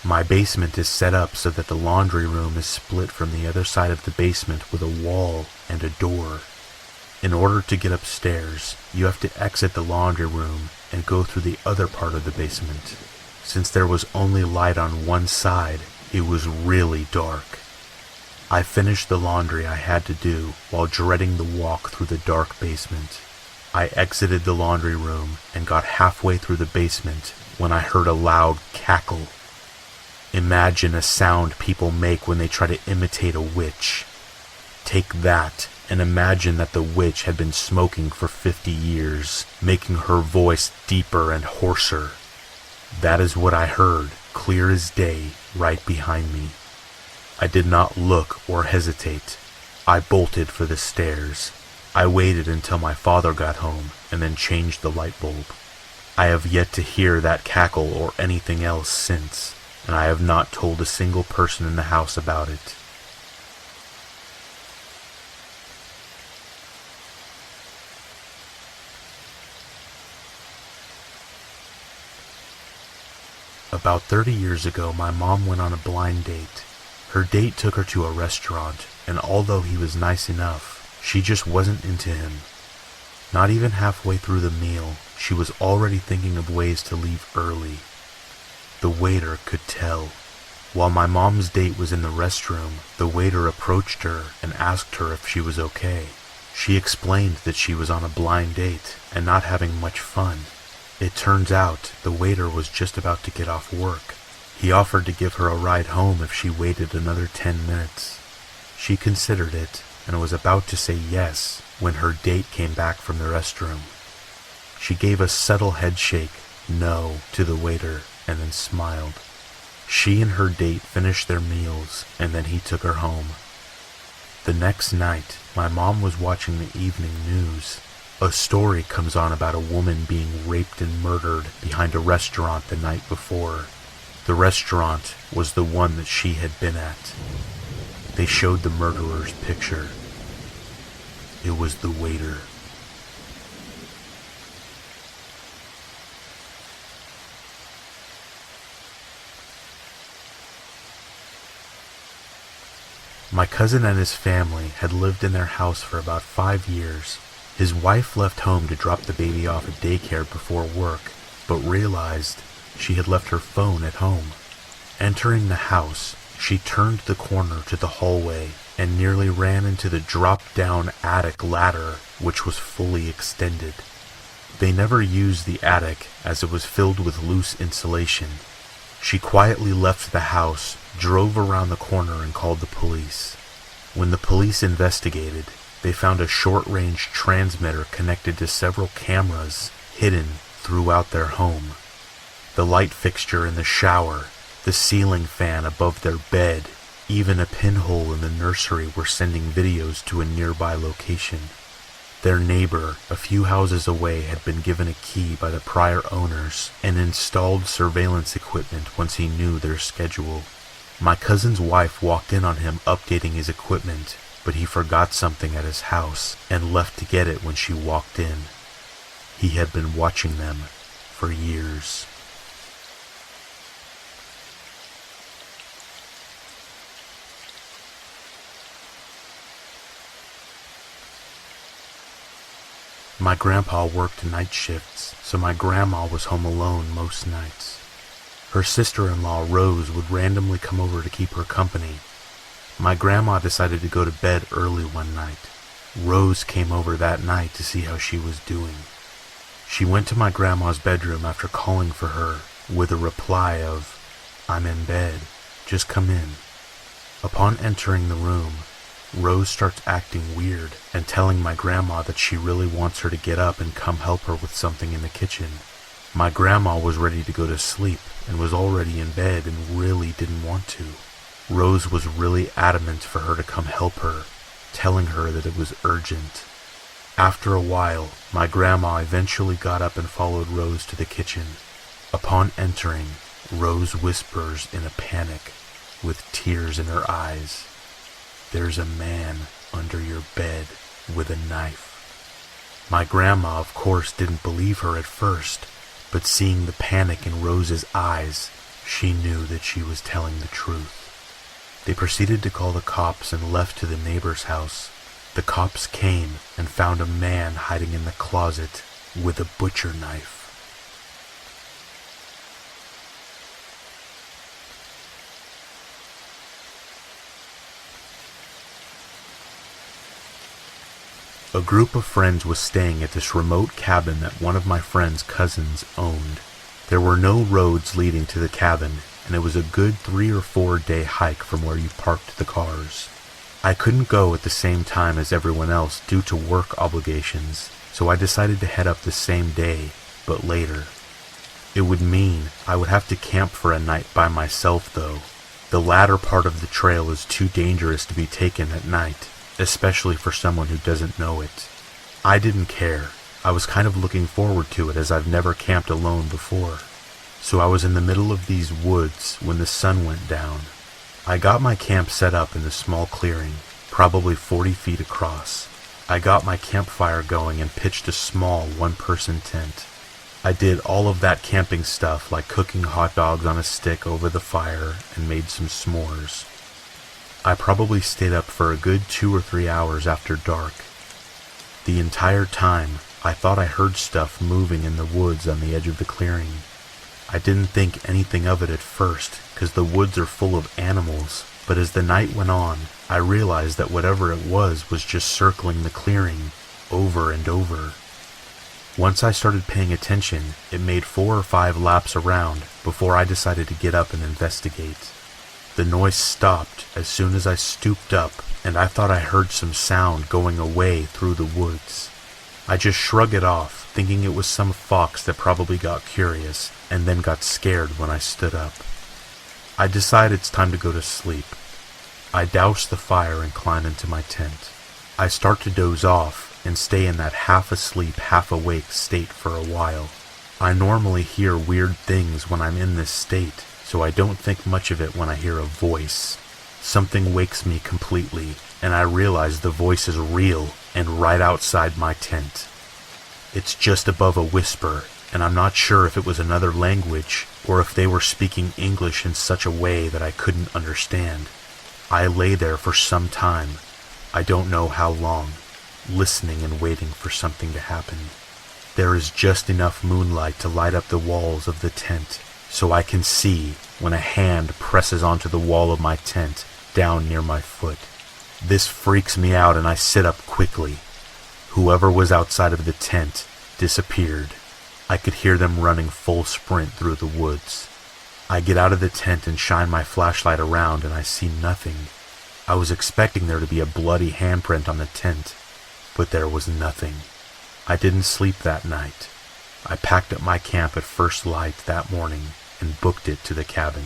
My basement is set up so that the laundry room is split from the other side of the basement with a wall and a door. In order to get upstairs, you have to exit the laundry room and go through the other part of the basement. Since there was only light on one side, it was really dark. I finished the laundry I had to do while dreading the walk through the dark basement. I exited the laundry room and got halfway through the basement when I heard a loud cackle. Imagine a sound people make when they try to imitate a witch. Take that and imagine that the witch had been smoking for 50 years, making her voice deeper and hoarser. That is what I heard, clear as day, right behind me. I did not look or hesitate. I bolted for the stairs. I waited until my father got home and then changed the light bulb. I have yet to hear that cackle or anything else since, and I have not told a single person in the house about it. About 30 years ago, my mom went on a blind date. Her date took her to a restaurant, and although he was nice enough, she just wasn't into him. Not even halfway through the meal, she was already thinking of ways to leave early. The waiter could tell. While my mom's date was in the restroom, the waiter approached her and asked her if she was okay. She explained that she was on a blind date and not having much fun. It turns out the waiter was just about to get off work. He offered to give her a ride home if she waited another 10 minutes. She considered it and was about to say yes when her date came back from the restroom. She gave a subtle head shake, no, to the waiter and then smiled. She and her date finished their meals and then he took her home. The next night, my mom was watching the evening news. A story comes on about a woman being raped and murdered behind a restaurant the night before. The restaurant was the one that she had been at. They showed the murderer's picture. It was the waiter. My cousin and his family had lived in their house for about 5 years. His wife left home to drop the baby off at daycare before work, but realized she had left her phone at home. Entering the house, she turned the corner to the hallway and nearly ran into the drop-down attic ladder, which was fully extended. They never used the attic as it was filled with loose insulation. She quietly left the house, drove around the corner and called the police. When the police investigated, they found a short-range transmitter connected to several cameras hidden throughout their home. The light fixture in the shower, the ceiling fan above their bed, even a pinhole in the nursery were sending videos to a nearby location. Their neighbor, a few houses away, had been given a key by the prior owners and installed surveillance equipment once he knew their schedule. My cousin's wife walked in on him updating his equipment, but he forgot something at his house and left to get it when she walked in. He had been watching them for years. My grandpa worked night shifts, so my grandma was home alone most nights. Her sister-in-law, Rose, would randomly come over to keep her company. My grandma decided to go to bed early one night. Rose came over that night to see how she was doing. She went to my grandma's bedroom after calling for her with a reply of, "I'm in bed, just come in." Upon entering the room, Rose starts acting weird and telling my grandma that she really wants her to get up and come help her with something in the kitchen. My grandma was ready to go to sleep and was already in bed and really didn't want to. Rose was really adamant for her to come help her, telling her that it was urgent. After a while, my grandma eventually got up and followed Rose to the kitchen. Upon entering, Rose whispers in a panic, with tears in her eyes, "There's a man under your bed with a knife." My grandma, of course, didn't believe her at first, but seeing the panic in Rose's eyes, she knew that she was telling the truth. They proceeded to call the cops and left to the neighbor's house. The cops came and found a man hiding in the closet with a butcher knife. A group of friends was staying at this remote cabin that one of my friend's cousins owned. There were no roads leading to the cabin, and it was a good 3 or 4 day hike from where you parked the cars. I couldn't go at the same time as everyone else due to work obligations, so I decided to head up the same day, but later. It would mean I would have to camp for a night by myself though. The latter part of the trail is too dangerous to be taken at night, especially for someone who doesn't know it. I didn't care. I was kind of looking forward to it as I've never camped alone before. So I was in the middle of these woods when the sun went down. I got my camp set up in the small clearing, probably 40 feet across. I got my campfire going and pitched a small one-person tent. I did all of that camping stuff like cooking hot dogs on a stick over the fire and made some s'mores. I probably stayed up for a good 2 or 3 hours after dark. The entire time, I thought I heard stuff moving in the woods on the edge of the clearing. I didn't think anything of it at first, because the woods are full of animals, but as the night went on, I realized that whatever it was just circling the clearing, over and over. Once I started paying attention, it made 4 or 5 laps around before I decided to get up and investigate. The noise stopped as soon as I stooped up, and I thought I heard some sound going away through the woods. I just shrugged it off, thinking it was some fox that probably got curious, and then got scared when I stood up. I decided it's time to go to sleep. I doused the fire and climbed into my tent. I start to doze off and stay in that half-asleep, half-awake state for a while. I normally hear weird things when I'm in this state, so I don't think much of it when I hear a voice. Something wakes me completely, and I realize the voice is real and right outside my tent. It's just above a whisper, and I'm not sure if it was another language or if they were speaking English in such a way that I couldn't understand. I lay there for some time, I don't know how long, listening and waiting for something to happen. There is just enough moonlight to light up the walls of the tent, so I can see when a hand presses onto the wall of my tent down near my foot. This freaks me out and I sit up quickly. Whoever was outside of the tent disappeared. I could hear them running full sprint through the woods. I get out of the tent and shine my flashlight around and I see nothing. I was expecting there to be a bloody handprint on the tent, but there was nothing. I didn't sleep that night. I packed up my camp at first light that morning and booked it to the cabin.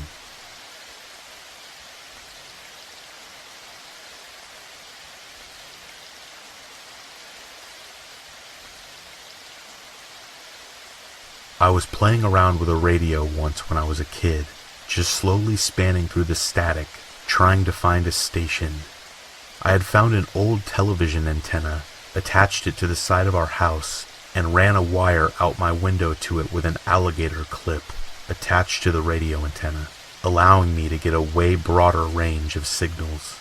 I was playing around with a radio once when I was a kid, just slowly spanning through the static, trying to find a station. I had found an old television antenna, attached it to the side of our house, and ran a wire out my window to it with an alligator clip attached to the radio antenna, allowing me to get a way broader range of signals.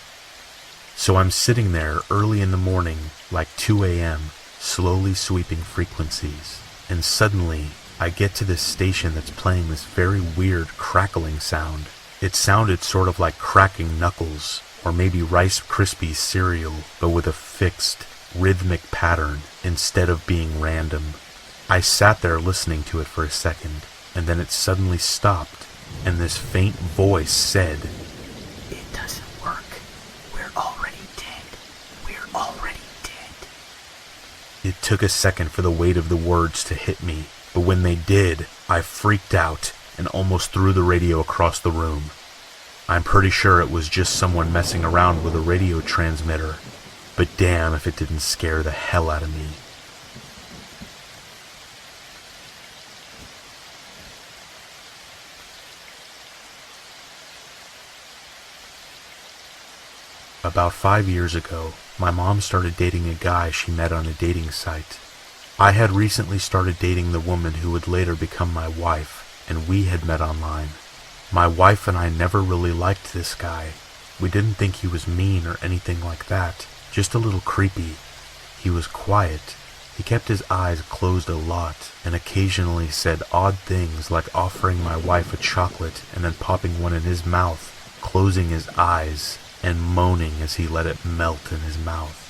So I'm sitting there early in the morning, like 2 a.m., slowly sweeping frequencies, and suddenly I get to this station that's playing this very weird crackling sound. It sounded sort of like cracking knuckles, or maybe Rice Krispies cereal, but with a fixed, rhythmic pattern instead of being random. I sat there listening to it for a second, and then it suddenly stopped, and this faint voice said,
"It doesn't work. We're already dead. We're already dead."
It took a second for the weight of the words to hit me, but when they did, I freaked out and almost threw the radio across the room. I'm pretty sure it was just someone messing around with a radio transmitter, but damn if it didn't scare the hell out of me. About 5 years ago, my mom started dating a guy she met on a dating site. I had recently started dating the woman who would later become my wife, and we had met online. My wife and I never really liked this guy. We didn't think he was mean or anything like that, just a little creepy. He was quiet. He kept his eyes closed a lot, and occasionally said odd things like offering my wife a chocolate and then popping one in his mouth, closing his eyes, and moaning as he let it melt in his mouth.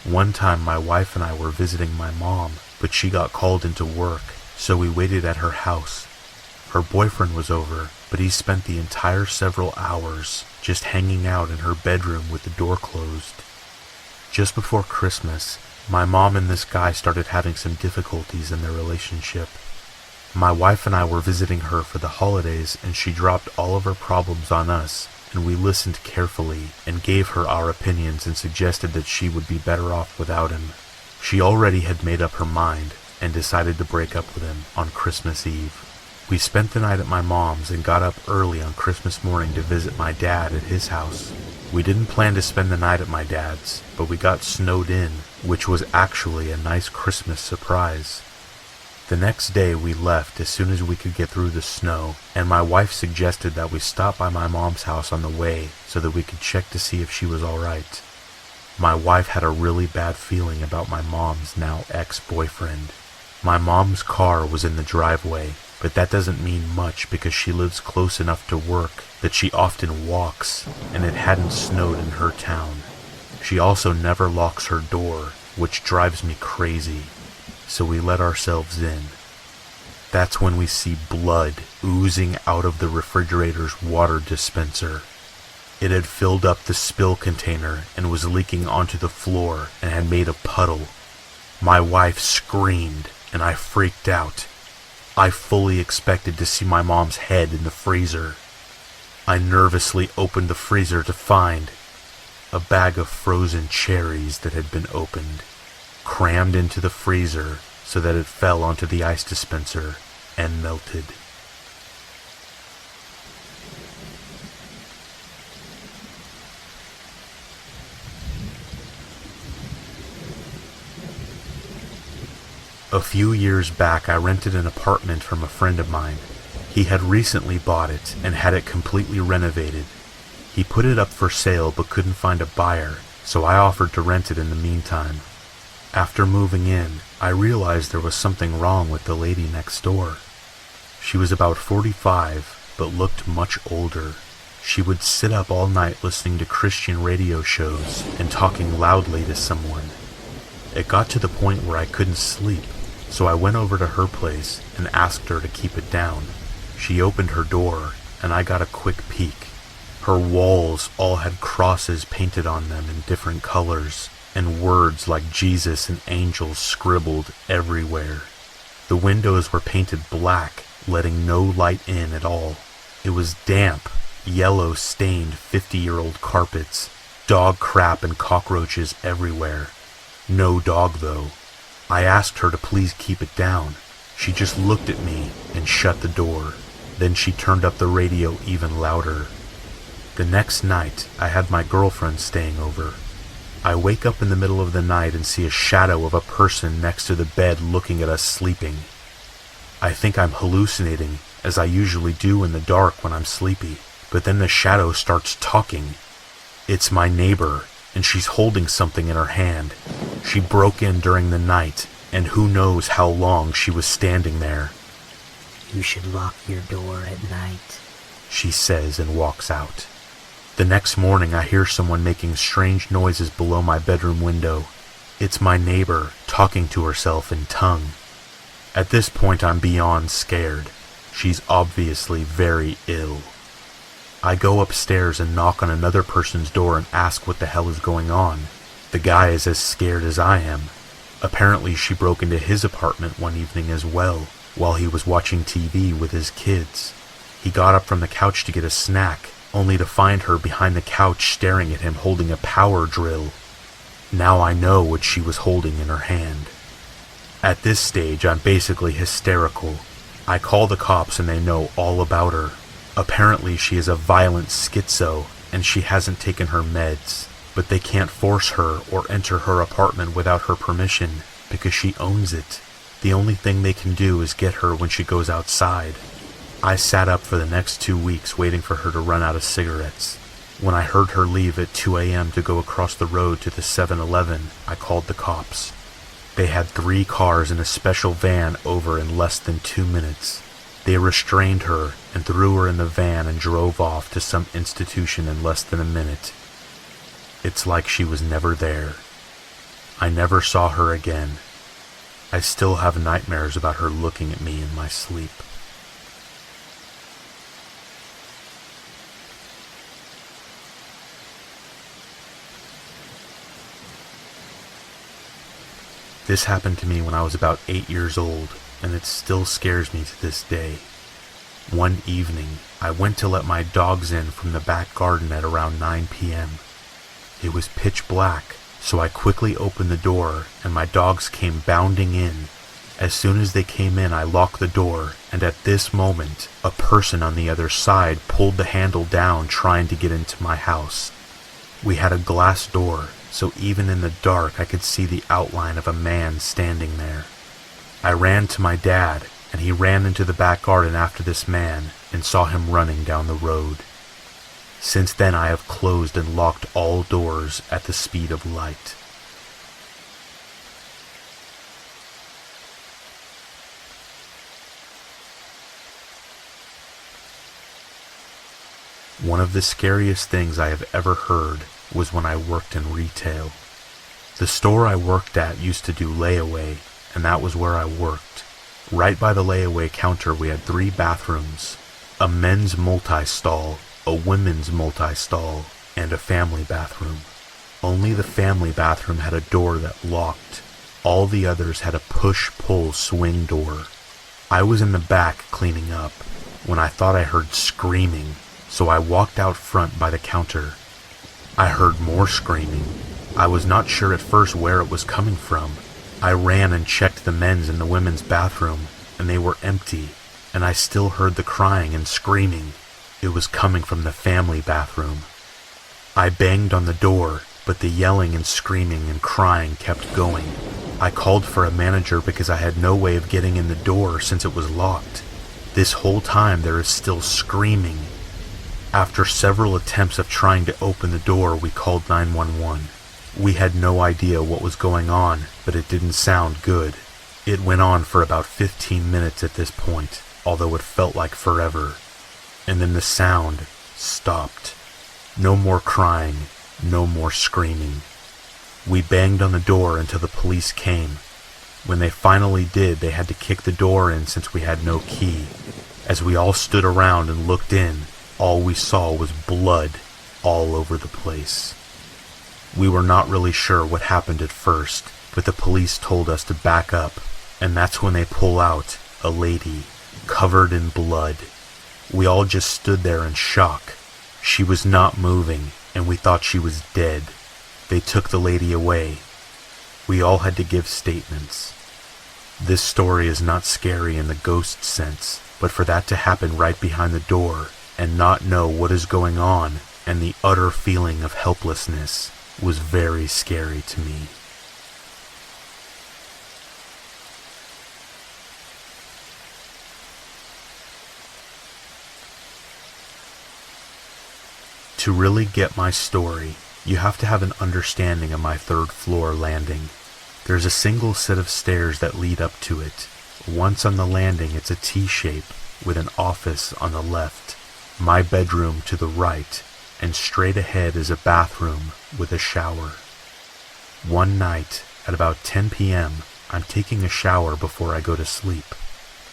One time my wife and I were visiting my mom, but she got called into work, so we waited at her house. Her boyfriend was over, but he spent the entire several hours just hanging out in her bedroom with the door closed. Just before Christmas, my mom and this guy started having some difficulties in their relationship. My wife and I were visiting her for the holidays, and she dropped all of her problems on us, and we listened carefully and gave her our opinions and suggested that she would be better off without him. She already had made up her mind and decided to break up with him on Christmas Eve. We spent the night at my mom's and got up early on Christmas morning to visit my dad at his house. We didn't plan to spend the night at my dad's, but we got snowed in, which was actually a nice Christmas surprise. The next day we left as soon as we could get through the snow, and my wife suggested that we stop by my mom's house on the way so that we could check to see if she was alright. My wife had a really bad feeling about my mom's now ex-boyfriend. My mom's car was in the driveway, but that doesn't mean much because she lives close enough to work that she often walks, and it hadn't snowed in her town. She also never locks her door, which drives me crazy, so we let ourselves in. That's when we see blood oozing out of the refrigerator's water dispenser. It had filled up the spill container and was leaking onto the floor and had made a puddle. My wife screamed, and I freaked out. I fully expected to see my mom's head in the freezer. I nervously opened the freezer to find a bag of frozen cherries that had been opened, crammed into the freezer so that it fell onto the ice dispenser and melted. A few years back, I rented an apartment from a friend of mine. He had recently bought it and had it completely renovated. He put it up for sale but couldn't find a buyer, so I offered to rent it in the meantime. After moving in, I realized there was something wrong with the lady next door. She was about 45, but looked much older. She would sit up all night listening to Christian radio shows and talking loudly to someone. It got to the point where I couldn't sleep, so I went over to her place and asked her to keep it down. She opened her door, and I got a quick peek. Her walls all had crosses painted on them in different colors, and words like Jesus and angels scribbled everywhere. The windows were painted black, letting no light in at all. It was damp, yellow-stained 50-year-old carpets, dog crap and cockroaches everywhere. No dog, though. I asked her to please keep it down. She just looked at me and shut the door. Then she turned up the radio even louder. The next night, I had my girlfriend staying over. I wake up in the middle of the night and see a shadow of a person next to the bed looking at us sleeping. I think I'm hallucinating, as I usually do in the dark when I'm sleepy, but then the shadow starts talking. It's my neighbor, and she's holding something in her hand. She broke in during the night, and who knows how long she was standing there.
You should lock your door at night,
she says and walks out. The next morning I hear someone making strange noises below my bedroom window. It's my neighbor talking to herself in tongue. At this point I'm beyond scared. She's obviously very ill. I go upstairs and knock on another person's door and ask what the hell is going on. The guy is as scared as I am. Apparently she broke into his apartment one evening as well, while he was watching TV with his kids. He got up from the couch to get a snack, only to find her behind the couch staring at him holding a power drill. Now I know what she was holding in her hand. At this stage, I'm basically hysterical. I call the cops and they know all about her. Apparently she is a violent schizo and she hasn't taken her meds, but they can't force her or enter her apartment without her permission because she owns it. The only thing they can do is get her when she goes outside. I sat up for the next 2 weeks waiting for her to run out of cigarettes. When I heard her leave at 2 a.m. to go across the road to the 7-Eleven, I called the cops. They had 3 cars and a special van over in less than 2 minutes. They restrained her and threw her in the van and drove off to some institution in less than a minute. It's like she was never there. I never saw her again. I still have nightmares about her looking at me in my sleep. This happened to me when I was about 8 years old, and it still scares me to this day. One evening, I went to let my dogs in from the back garden at around 9 p.m. It was pitch black, so I quickly opened the door, and my dogs came bounding in. As soon as they came in, I locked the door, and at this moment, a person on the other side pulled the handle down trying to get into my house. We had a glass door, so even in the dark I could see the outline of a man standing there. I ran to my dad, and he ran into the back garden after this man and saw him running down the road. Since then I have closed and locked all doors at the speed of light. One of the scariest things I have ever heard was when I worked in retail. The store I worked at used to do layaway, and that was where I worked. Right by the layaway counter we had 3 bathrooms, a men's multi-stall, a women's multi-stall, and a family bathroom. Only the family bathroom had a door that locked. All the others had a push-pull swing door. I was in the back cleaning up when I thought I heard screaming, so I walked out front by the counter. I heard more screaming. I was not sure at first where it was coming from. I ran and checked the men's and the women's bathroom, and they were empty, and I still heard the crying and screaming. It was coming from the family bathroom. I banged on the door, but the yelling and screaming and crying kept going. I called for a manager because I had no way of getting in the door since it was locked. This whole time there is still screaming. After several attempts of trying to open the door, we called 911. We had no idea what was going on, but it didn't sound good. It went on for about 15 minutes at this point, although it felt like forever. And then the sound stopped. No more crying, no more screaming. We banged on the door until the police came. When they finally did, they had to kick the door in since we had no key. As we all stood around and looked in, all we saw was blood all over the place. We were not really sure what happened at first, but the police told us to back up, and that's when they pull out a lady covered in blood. We all just stood there in shock. She was not moving, and we thought she was dead. They took the lady away. We all had to give statements. This story is not scary in the ghost sense, but for that to happen right behind the door and not know what is going on and the utter feeling of helplessness was very scary to me. To really get my story, you have to have an understanding of my 3rd floor landing. There's a single set of stairs that lead up to it. Once on the landing, it's a T-shape with an office on the left, my bedroom to the right, and straight ahead is a bathroom with a shower. One night, at about 10 p.m., I'm taking a shower before I go to sleep.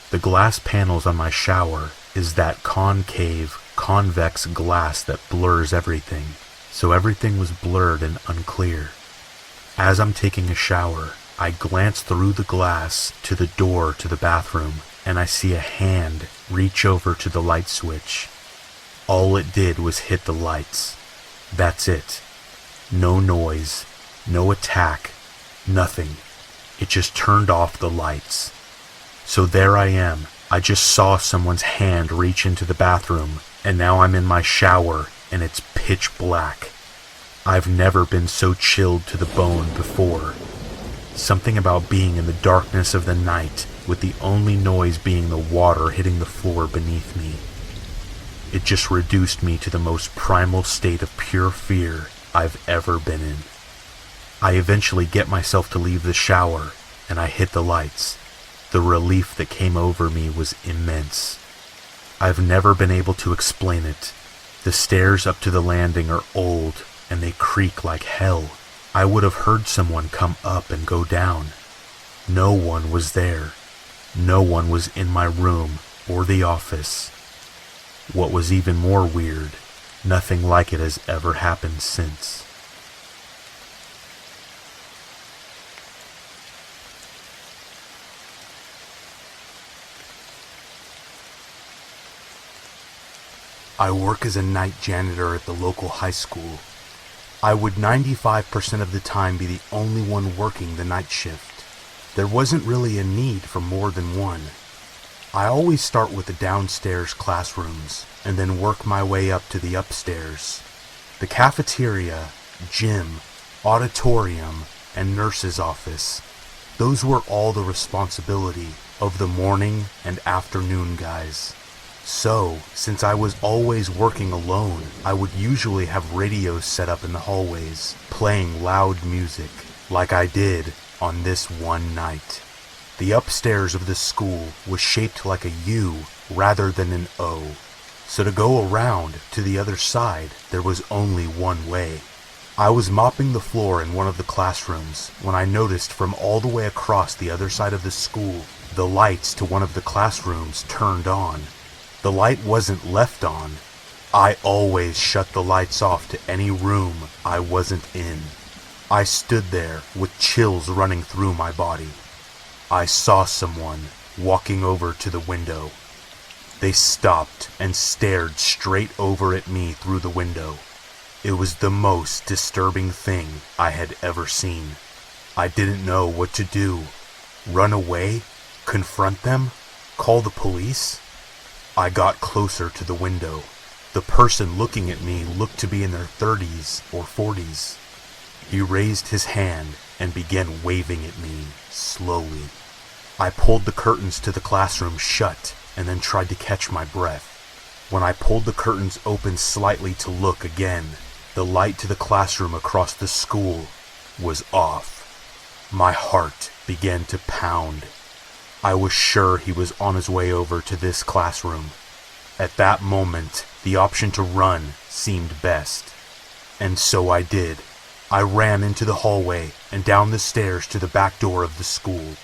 The glass panels on my shower is that concave, convex glass that blurs everything, so everything was blurred and unclear. As I'm taking a shower, I glance through the glass to the door to the bathroom, and I see a hand reach over to the light switch. All it did was hit the lights. That's it. No noise, no attack, nothing. It just turned off the lights. So there I am. I just saw someone's hand reach into the bathroom, and now I'm in my shower, and it's pitch black. I've never been so chilled to the bone before. Something about being in the darkness of the night, with the only noise being the water hitting the floor beneath me. It just reduced me to the most primal state of pure fear I've ever been in. I eventually get myself to leave the shower, and I hit the lights. The relief that came over me was immense. I've never been able to explain it. The stairs up to the landing are old, and they creak like hell. I would have heard someone come up and go down. No one was there. No one was in my room or the office. What was even more weird, nothing like it has ever happened since. I work as a night janitor at the local high school. I would 95% of the time be the only one working the night shift. There wasn't really a need for more than one. I always start with the downstairs classrooms and then work my way up to the upstairs. The cafeteria, gym, auditorium, and nurse's office. Those were all the responsibility of the morning and afternoon guys. So, since I was always working alone, I would usually have radios set up in the hallways, playing loud music, like I did on this one night. The upstairs of the school was shaped like a U rather than an O, so to go around to the other side, there was only one way. I was mopping the floor in one of the classrooms when I noticed from all the way across the other side of the school, the lights to one of the classrooms turned on. The light wasn't left on. I always shut the lights off to any room I wasn't in. I stood there with chills running through my body. I saw someone walking over to the window. They stopped and stared straight over at me through the window. It was the most disturbing thing I had ever seen. I didn't know what to do. Run away? Confront them? Call the police? I got closer to the window. The person looking at me looked to be in their 30s or 40s. He raised his hand and began waving at me, slowly. I pulled the curtains to the classroom shut and then tried to catch my breath. When I pulled the curtains open slightly to look again, the light to the classroom across the school was off. My heart began to pound. I was sure he was on his way over to this classroom. At that moment, the option to run seemed best. And so I did. I ran into the hallway and down the stairs to the back door of the school.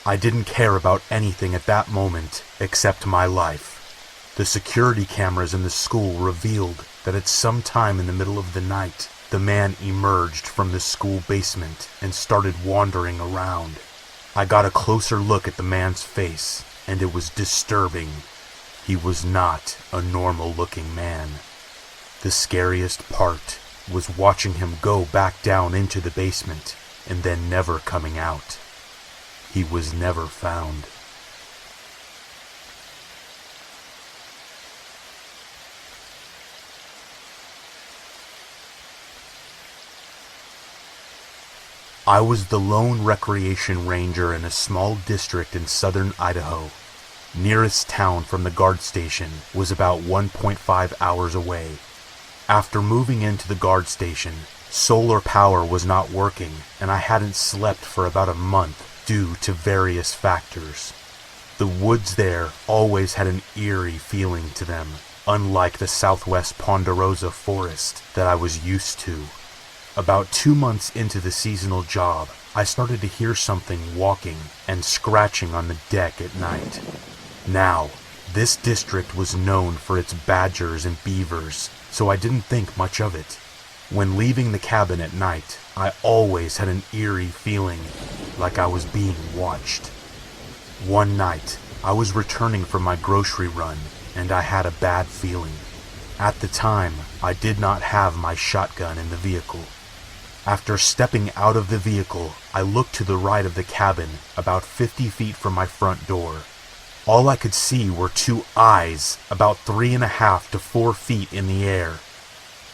I didn't care about anything at that moment except my life. The security cameras in the school revealed that at some time in the middle of the night, the man emerged from the school basement and started wandering around. I got a closer look at the man's face, and it was disturbing. He was not a normal-looking man. The scariest part was watching him go back down into the basement and then never coming out. He was never found. I was the lone recreation ranger in a small district in southern Idaho. Nearest town from the guard station was about 1.5 hours away. After moving into the guard station, solar power was not working, and I hadn't slept for about a month due to various factors. The woods there always had an eerie feeling to them, unlike the southwest Ponderosa forest that I was used to. About 2 months into the seasonal job, I started to hear something walking and scratching on the deck at night. Now, this district was known for its badgers and beavers, so I didn't think much of it. When leaving the cabin at night, I always had an eerie feeling like I was being watched. One night, I was returning from my grocery run, and I had a bad feeling. At the time, I did not have my shotgun in the vehicle. After stepping out of the vehicle, I looked to the right of the cabin, about 50 feet from my front door. All I could see were 2 eyes, about 3.5 to 4 feet in the air.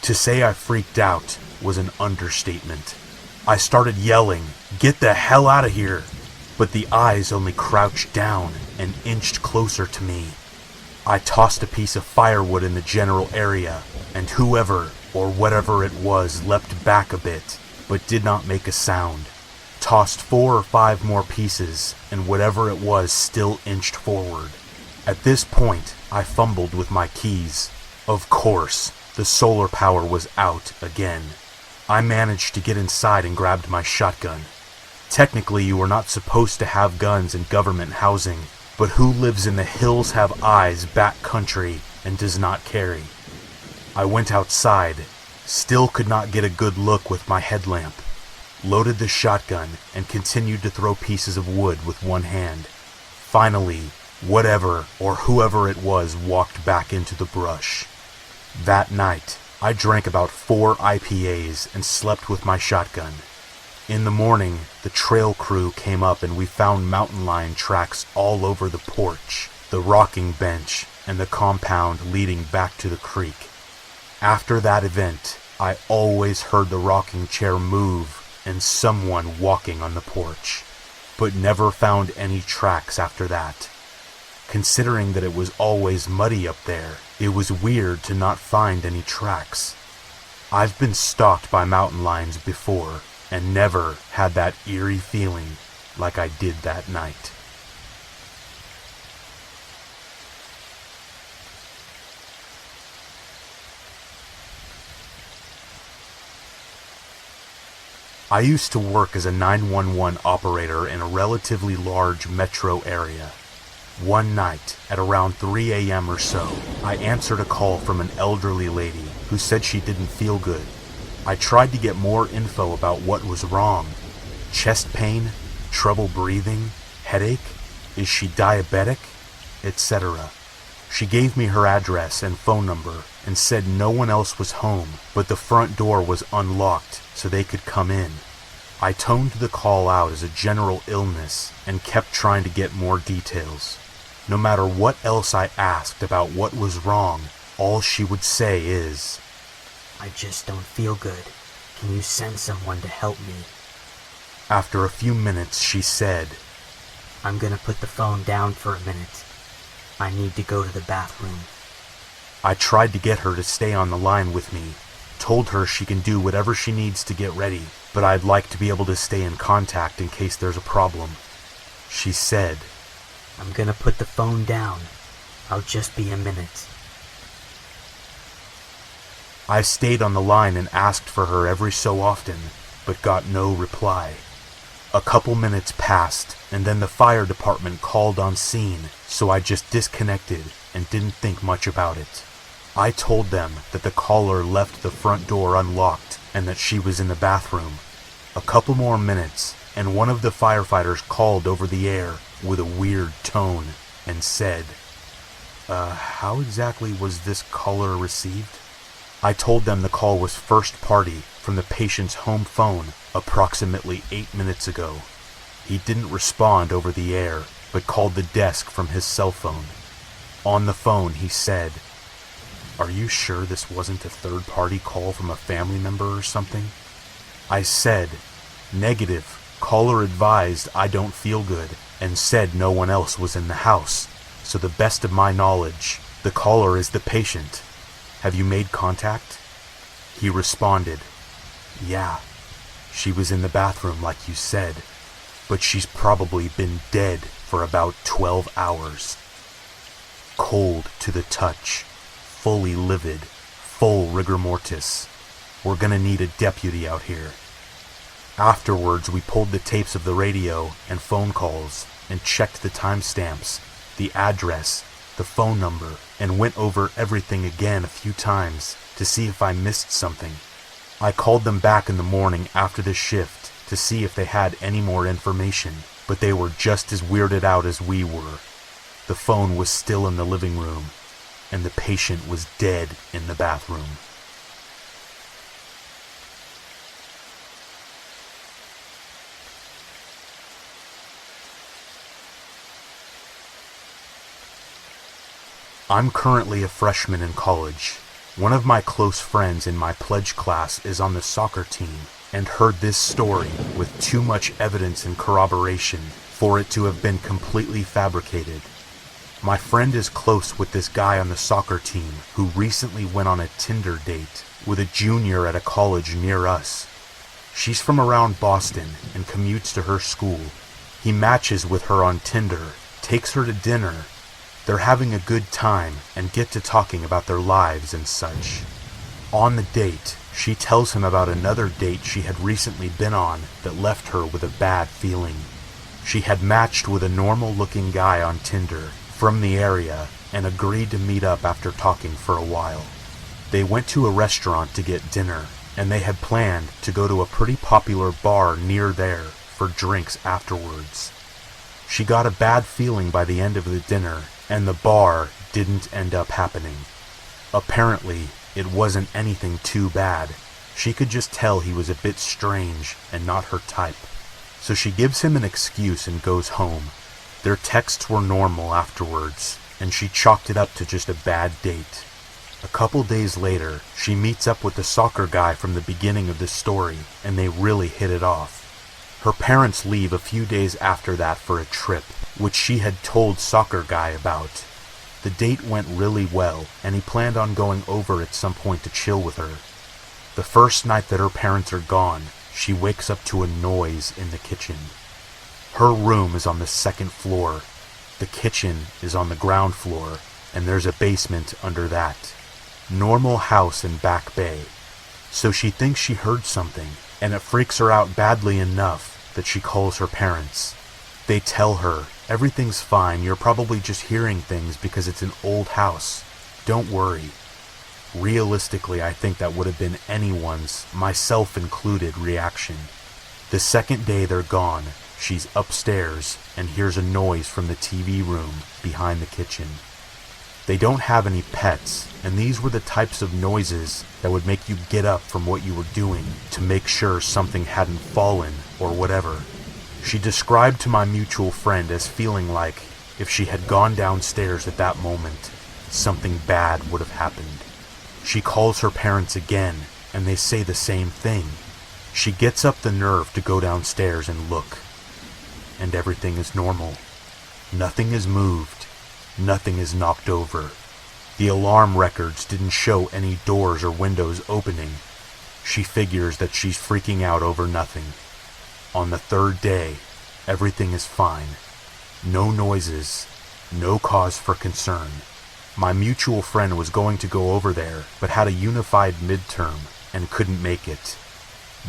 To say I freaked out was an understatement. I started yelling, "Get the hell out of here!" But the eyes only crouched down and inched closer to me. I tossed a piece of firewood in the general area, and whoever or whatever it was leapt back a bit, but did not make a sound. Tossed 4 or 5 more pieces, and whatever it was still inched forward. At this point, I fumbled with my keys. Of course, the solar power was out again. I managed to get inside and grabbed my shotgun. Technically, you are not supposed to have guns in government housing, but who lives in the hills have eyes back country and does not carry? I went outside, still could not get a good look with my headlamp, loaded the shotgun, and continued to throw pieces of wood with one hand. Finally, whatever or whoever it was walked back into the brush. That night, I drank about 4 IPAs and slept with my shotgun. In the morning, the trail crew came up and we found mountain lion tracks all over the porch, the rocking bench, and the compound leading back to the creek. After that event, I always heard the rocking chair move and someone walking on the porch, but never found any tracks after that. Considering that it was always muddy up there, it was weird to not find any tracks. I've been stalked by mountain lions before, and never had that eerie feeling like I did that night. I used to work as a 911 operator in a relatively large metro area. One night, at around 3 a.m. or so, I answered a call from an elderly lady who said she didn't feel good. I tried to get more info about what was wrong. Chest pain, trouble breathing, headache, is she diabetic, etc. She gave me her address and phone number and said no one else was home, but the front door was unlocked so they could come in. I toned the call out as a general illness and kept trying to get more details. No matter what else I asked about what was wrong, all she would say is,
"I just don't feel good. Can you send someone to help me?"
After a few minutes, she said,
"I'm gonna put the phone down for a minute. I need to go to the bathroom."
I tried to get her to stay on the line with me, told her she can do whatever she needs to get ready, but I'd like to be able to stay in contact in case there's a problem. She said,
"I'm gonna put the phone down. I'll just be a minute."
I stayed on the line and asked for her every so often, but got no reply. A couple minutes passed, and then the fire department called on scene, so I just disconnected and didn't think much about it. I told them that the caller left the front door unlocked and that she was in the bathroom. A couple more minutes, and one of the firefighters called over the air with a weird tone and said, how exactly was this caller received?" I told them the call was first party from the patient's home phone approximately 8 minutes ago. He didn't respond over the air, but called the desk from his cell phone. On the phone, he said, "Are you sure this wasn't a third-party call from a family member or something?" I said, "Negative. Caller advised I don't feel good and said no one else was in the house. So the best of my knowledge, the caller is the patient. Have you made contact?" He responded, "Yeah, she was in the bathroom like you said, but she's probably been dead for about 12 hours. Cold to the touch, fully livid, full rigor mortis. We're gonna need a deputy out here." Afterwards, we pulled the tapes of the radio and phone calls and checked the timestamps, the address, the phone number, and went over everything again a few times to see if I missed something. I called them back in the morning after the shift to see if they had any more information, but they were just as weirded out as we were. The phone was still in the living room, and the patient was dead in the bathroom. I'm currently a freshman in college. One of my close friends in my pledge class is on the soccer team. and heard this story with too much evidence and corroboration for it to have been completely fabricated. My friend is close with this guy on the soccer team who recently went on a Tinder date with a junior at a college near us. She's from around Boston and commutes to her school. He matches with her on Tinder, takes her to dinner. They're having a good time and get to talking about their lives and such. On the date, she tells him about another date she had recently been on that left her with a bad feeling. She had matched with a normal-looking guy on Tinder from the area and agreed to meet up after talking for a while. They went to a restaurant to get dinner, and they had planned to go to a pretty popular bar near there for drinks afterwards. She got a bad feeling by the end of the dinner, and the bar didn't end up happening. Apparently, it wasn't anything too bad. She could just tell he was a bit strange and not her type. So she gives him an excuse and goes home. Their texts were normal afterwards, and she chalked it up to just a bad date. A couple days later, she meets up with the soccer guy from the beginning of the story, and they really hit it off. Her parents leave a few days after that for a trip, which she had told soccer guy about. The date went really well, and he planned on going over at some point to chill with her. The first night that her parents are gone, she wakes up to a noise in the kitchen. Her room is on the second floor. The kitchen is on the ground floor, and there's a basement under that. Normal house in Back Bay. So she thinks she heard something, and it freaks her out badly enough that she calls her parents. They tell her, "Everything's fine, you're probably just hearing things because it's an old house. Don't worry." Realistically, I think that would have been anyone's, myself included, reaction. The second day they're gone, she's upstairs and hears a noise from the TV room behind the kitchen. They don't have any pets, and these were the types of noises that would make you get up from what you were doing to make sure something hadn't fallen or whatever. She described to my mutual friend as feeling like if she had gone downstairs at that moment, something bad would have happened. She calls her parents again, and they say the same thing. She gets up the nerve to go downstairs and look, and everything is normal. Nothing is moved. Nothing is knocked over. The alarm records didn't show any doors or windows opening. She figures that she's freaking out over nothing. On the third day, everything is fine. No noises, no cause for concern. My mutual friend was going to go over there, but had a unified midterm and couldn't make it.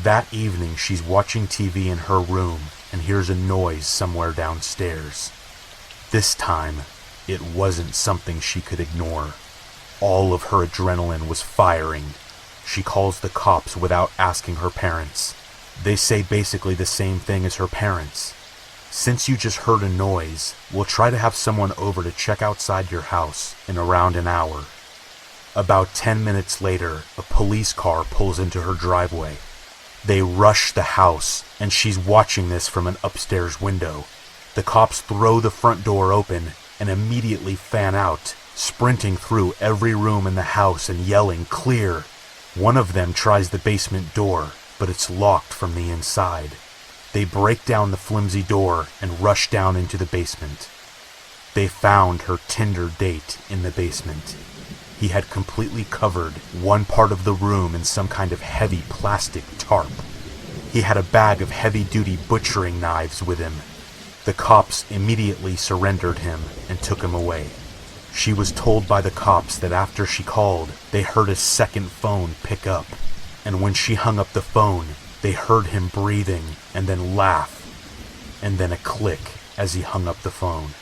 That evening, she's watching TV in her room and hears a noise somewhere downstairs. This time, it wasn't something she could ignore. All of her adrenaline was firing. She calls the cops without asking her parents. They say basically the same thing as her parents. "Since you just heard a noise, we'll try to have someone over to check outside your house in around an hour." About 10 minutes later, a police car pulls into her driveway. They rush the house, and she's watching this from an upstairs window. The cops throw the front door open and immediately fan out, sprinting through every room in the house and yelling, "Clear!" One of them tries the basement door, but it's locked from the inside. They break down the flimsy door and rush down into the basement. They found her Tinder date in the basement. He had completely covered one part of the room in some kind of heavy plastic tarp. He had a bag of heavy-duty butchering knives with him. The cops immediately surrendered him and took him away. She was told by the cops that after she called, they heard a second phone pick up, and when she hung up the phone, they heard him breathing and then laugh, and then a click as he hung up the phone.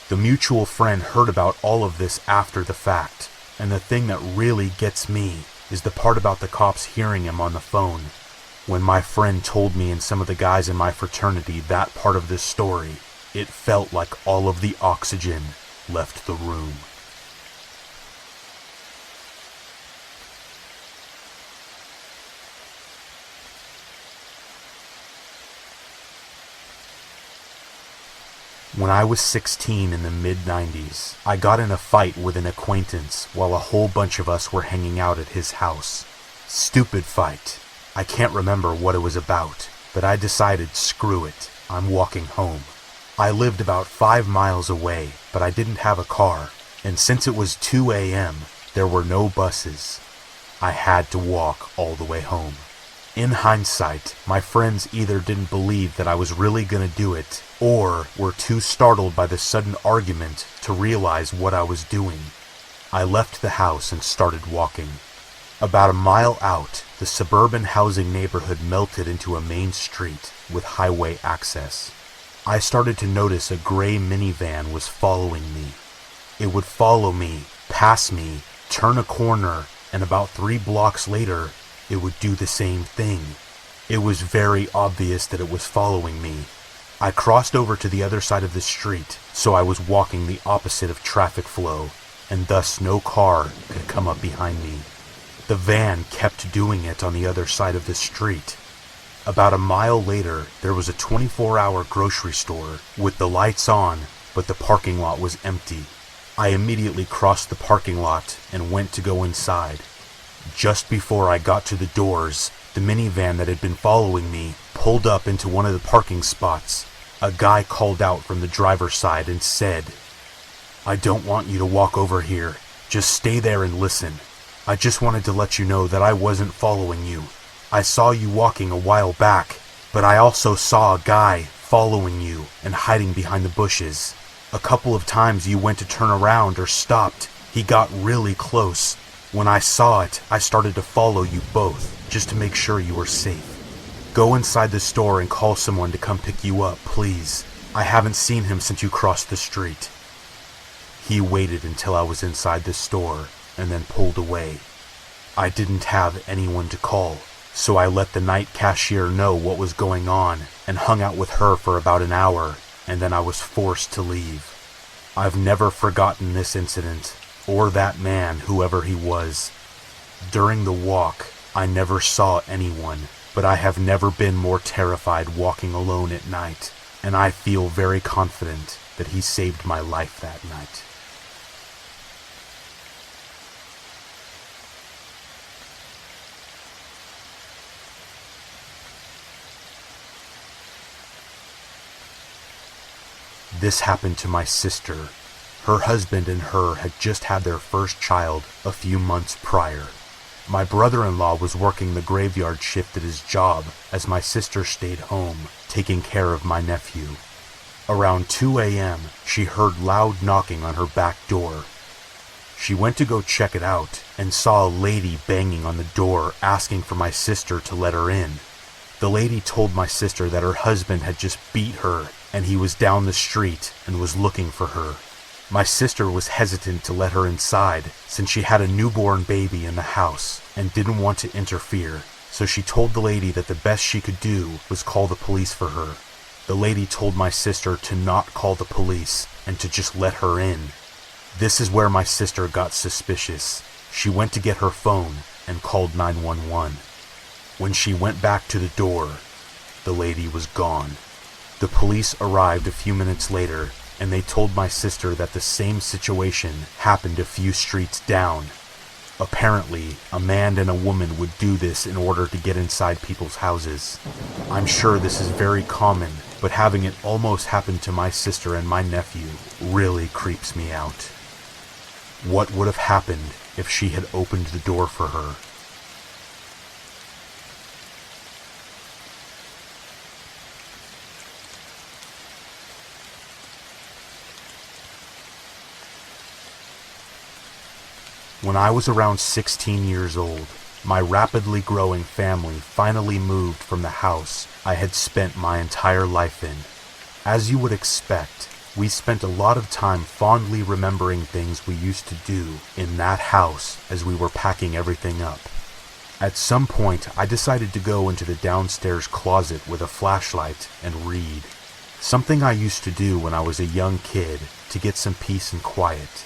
The mutual friend heard about all of this after the fact, and the thing that really gets me is the part about the cops hearing him on the phone. When my friend told me and some of the guys in my fraternity that part of this story, it felt like all of the oxygen left the room. When I was 16 in the mid-90s, I got in a fight with an acquaintance while a whole bunch of us were hanging out at his house. Stupid fight. I can't remember what it was about, but I decided, screw it, I'm walking home. I lived about 5 miles away, but I didn't have a car, and since it was 2 a.m., there were no buses. I had to walk all the way home. In hindsight, my friends either didn't believe that I was really gonna do it, or were too startled by the sudden argument to realize what I was doing. I left the house and started walking. About a mile out, the suburban housing neighborhood melted into a main street with highway access. I started to notice a gray minivan was following me. It would follow me, pass me, turn a corner, and about 3 blocks later, it would do the same thing. It was very obvious that it was following me. I crossed over to the other side of the street, so I was walking the opposite of traffic flow, and thus no car could come up behind me. The van kept doing it on the other side of the street. About a mile later, there was a 24-hour grocery store with the lights on, but the parking lot was empty. I immediately crossed the parking lot and went to go inside. Just before I got to the doors, the minivan that had been following me pulled up into one of the parking spots. A guy called out from the driver's side and said, "I don't want you to walk over here. Just stay there and listen. I just wanted to let you know that I wasn't following you. I saw you walking a while back, but I also saw a guy following you and hiding behind the bushes. A couple of times you went to turn around or stopped. He got really close. When I saw it, I started to follow you both, just to make sure you were safe. Go inside the store and call someone to come pick you up, please. I haven't seen him since you crossed the street." He waited until I was inside the store and then pulled away. I didn't have anyone to call, so I let the night cashier know what was going on and hung out with her for about an hour, and then I was forced to leave. I've never forgotten this incident, or that man, whoever he was. During the walk, I never saw anyone, but I have never been more terrified walking alone at night, and I feel very confident that he saved my life that night. This happened to my sister. Her husband and her had just had their first child a few months prior. My brother-in-law was working the graveyard shift at his job as my sister stayed home, taking care of my nephew. Around 2 a.m., she heard loud knocking on her back door. She went to go check it out and saw a lady banging on the door asking for my sister to let her in. The lady told my sister that her husband had just beat her and he was down the street and was looking for her. My sister was hesitant to let her inside since she had a newborn baby in the house and didn't want to interfere, so she told the lady that the best she could do was call the police for her. The lady told my sister to not call the police and to just let her in. This is where my sister got suspicious. She went to get her phone and called 911. When she went back to the door, the lady was gone. The police arrived a few minutes later, and they told my sister that the same situation happened a few streets down. Apparently, a man and a woman would do this in order to get inside people's houses. I'm sure this is very common, but having it almost happen to my sister and my nephew really creeps me out. What would have happened if she had opened the door for her? When I was around 16 years old, my rapidly growing family finally moved from the house I had spent my entire life in. As you would expect, we spent a lot of time fondly remembering things we used to do in that house as we were packing everything up. At some point, I decided to go into the downstairs closet with a flashlight and read. Something I used to do when I was a young kid to get some peace and quiet.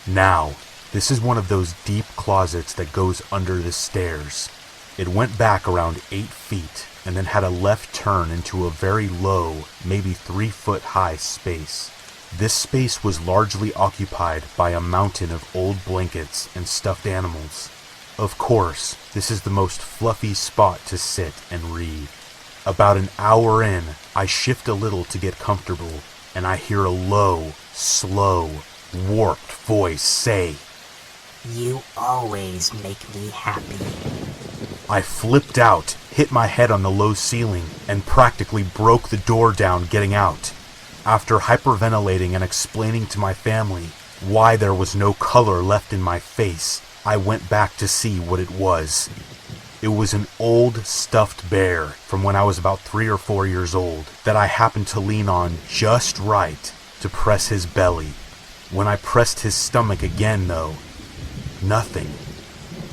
Now, this is one of those deep closets that goes under the stairs. It went back around 8 feet and then had a left turn into a very low, maybe 3-foot high space. This space was largely occupied by a mountain of old blankets and stuffed animals. Of course, this is the most fluffy spot to sit and read. About an hour in, I shift a little to get comfortable, and I hear a low, slow, warped voice say,
"You always make me happy."
I flipped out, hit my head on the low ceiling, and practically broke the door down getting out. After hyperventilating and explaining to my family why there was no color left in my face, I went back to see what it was. It was an old stuffed bear from when I was about 3 or 4 years old that I happened to lean on just right to press his belly. When I pressed his stomach again, though, nothing.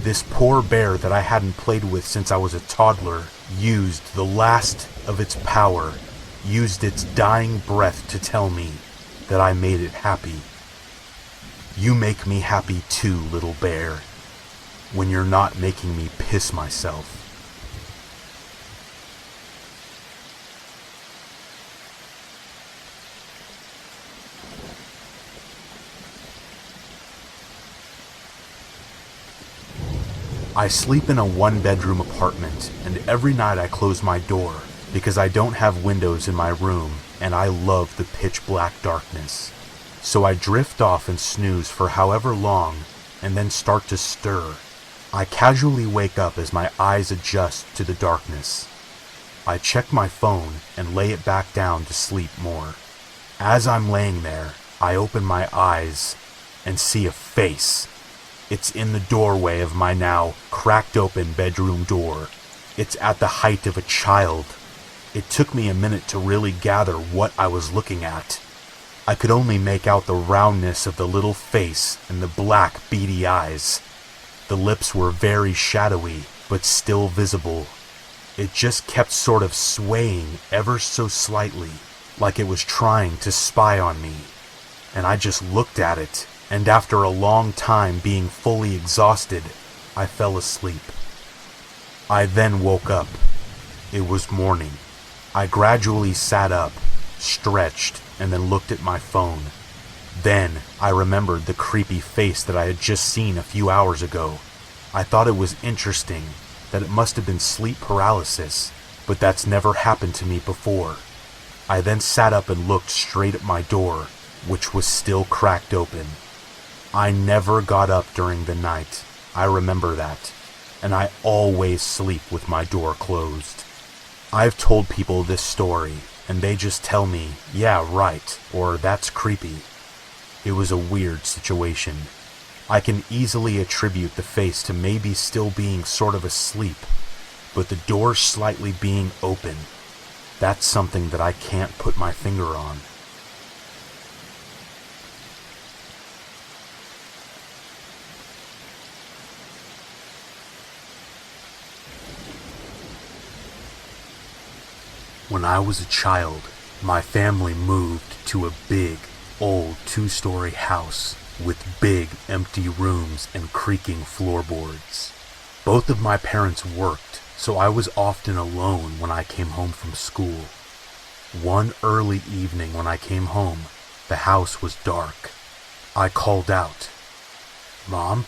This poor bear that I hadn't played with since I was a toddler used the last of its power, used its dying breath to tell me that I made it happy. You make me happy too, little bear, when you're not making me piss myself. I sleep in a one-bedroom apartment, and every night I close my door because I don't have windows in my room and I love the pitch black darkness. So I drift off and snooze for however long and then start to stir. I casually wake up as my eyes adjust to the darkness. I check my phone and lay it back down to sleep more. As I'm laying there, I open my eyes and see a face. It's in the doorway of my now cracked open bedroom door. It's at the height of a child. It took me a minute to really gather what I was looking at. I could only make out the roundness of the little face and the black, beady eyes. The lips were very shadowy, but still visible. It just kept sort of swaying ever so slightly, like it was trying to spy on me. And I just looked at it, and after a long time being fully exhausted, I fell asleep. I then woke up. It was morning. I gradually sat up, stretched, and then looked at my phone. Then I remembered the creepy face that I had just seen a few hours ago. I thought it was interesting, that it must have been sleep paralysis, but that's never happened to me before. I then sat up and looked straight at my door, which was still cracked open. I never got up during the night, I remember that, and I always sleep with my door closed. I've told people this story, and they just tell me, yeah, right, or that's creepy. It was a weird situation. I can easily attribute the face to maybe still being sort of asleep, but the door slightly being open, that's something that I can't put my finger on. When I was a child, my family moved to a big, old 2-story house with big, empty rooms and creaking floorboards. Both of my parents worked, so I was often alone when I came home from school. One early evening when I came home, the house was dark. I called out, "Mom,"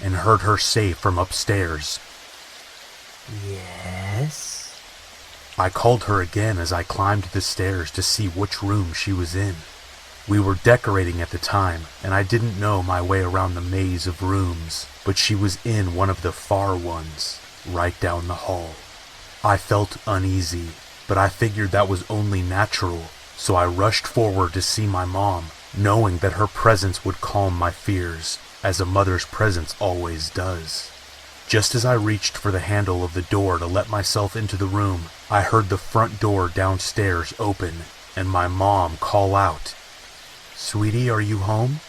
and heard her say from upstairs,
"Yes?"
I called her again as I climbed the stairs to see which room she was in. We were decorating at the time, and I didn't know my way around the maze of rooms, but she was in one of the far ones, right down the hall. I felt uneasy, but I figured that was only natural, so I rushed forward to see my mom, knowing that her presence would calm my fears, as a mother's presence always does. Just as I reached for the handle of the door to let myself into the room, I heard the front door downstairs open, and my mom call out, "Sweetie, are you home?"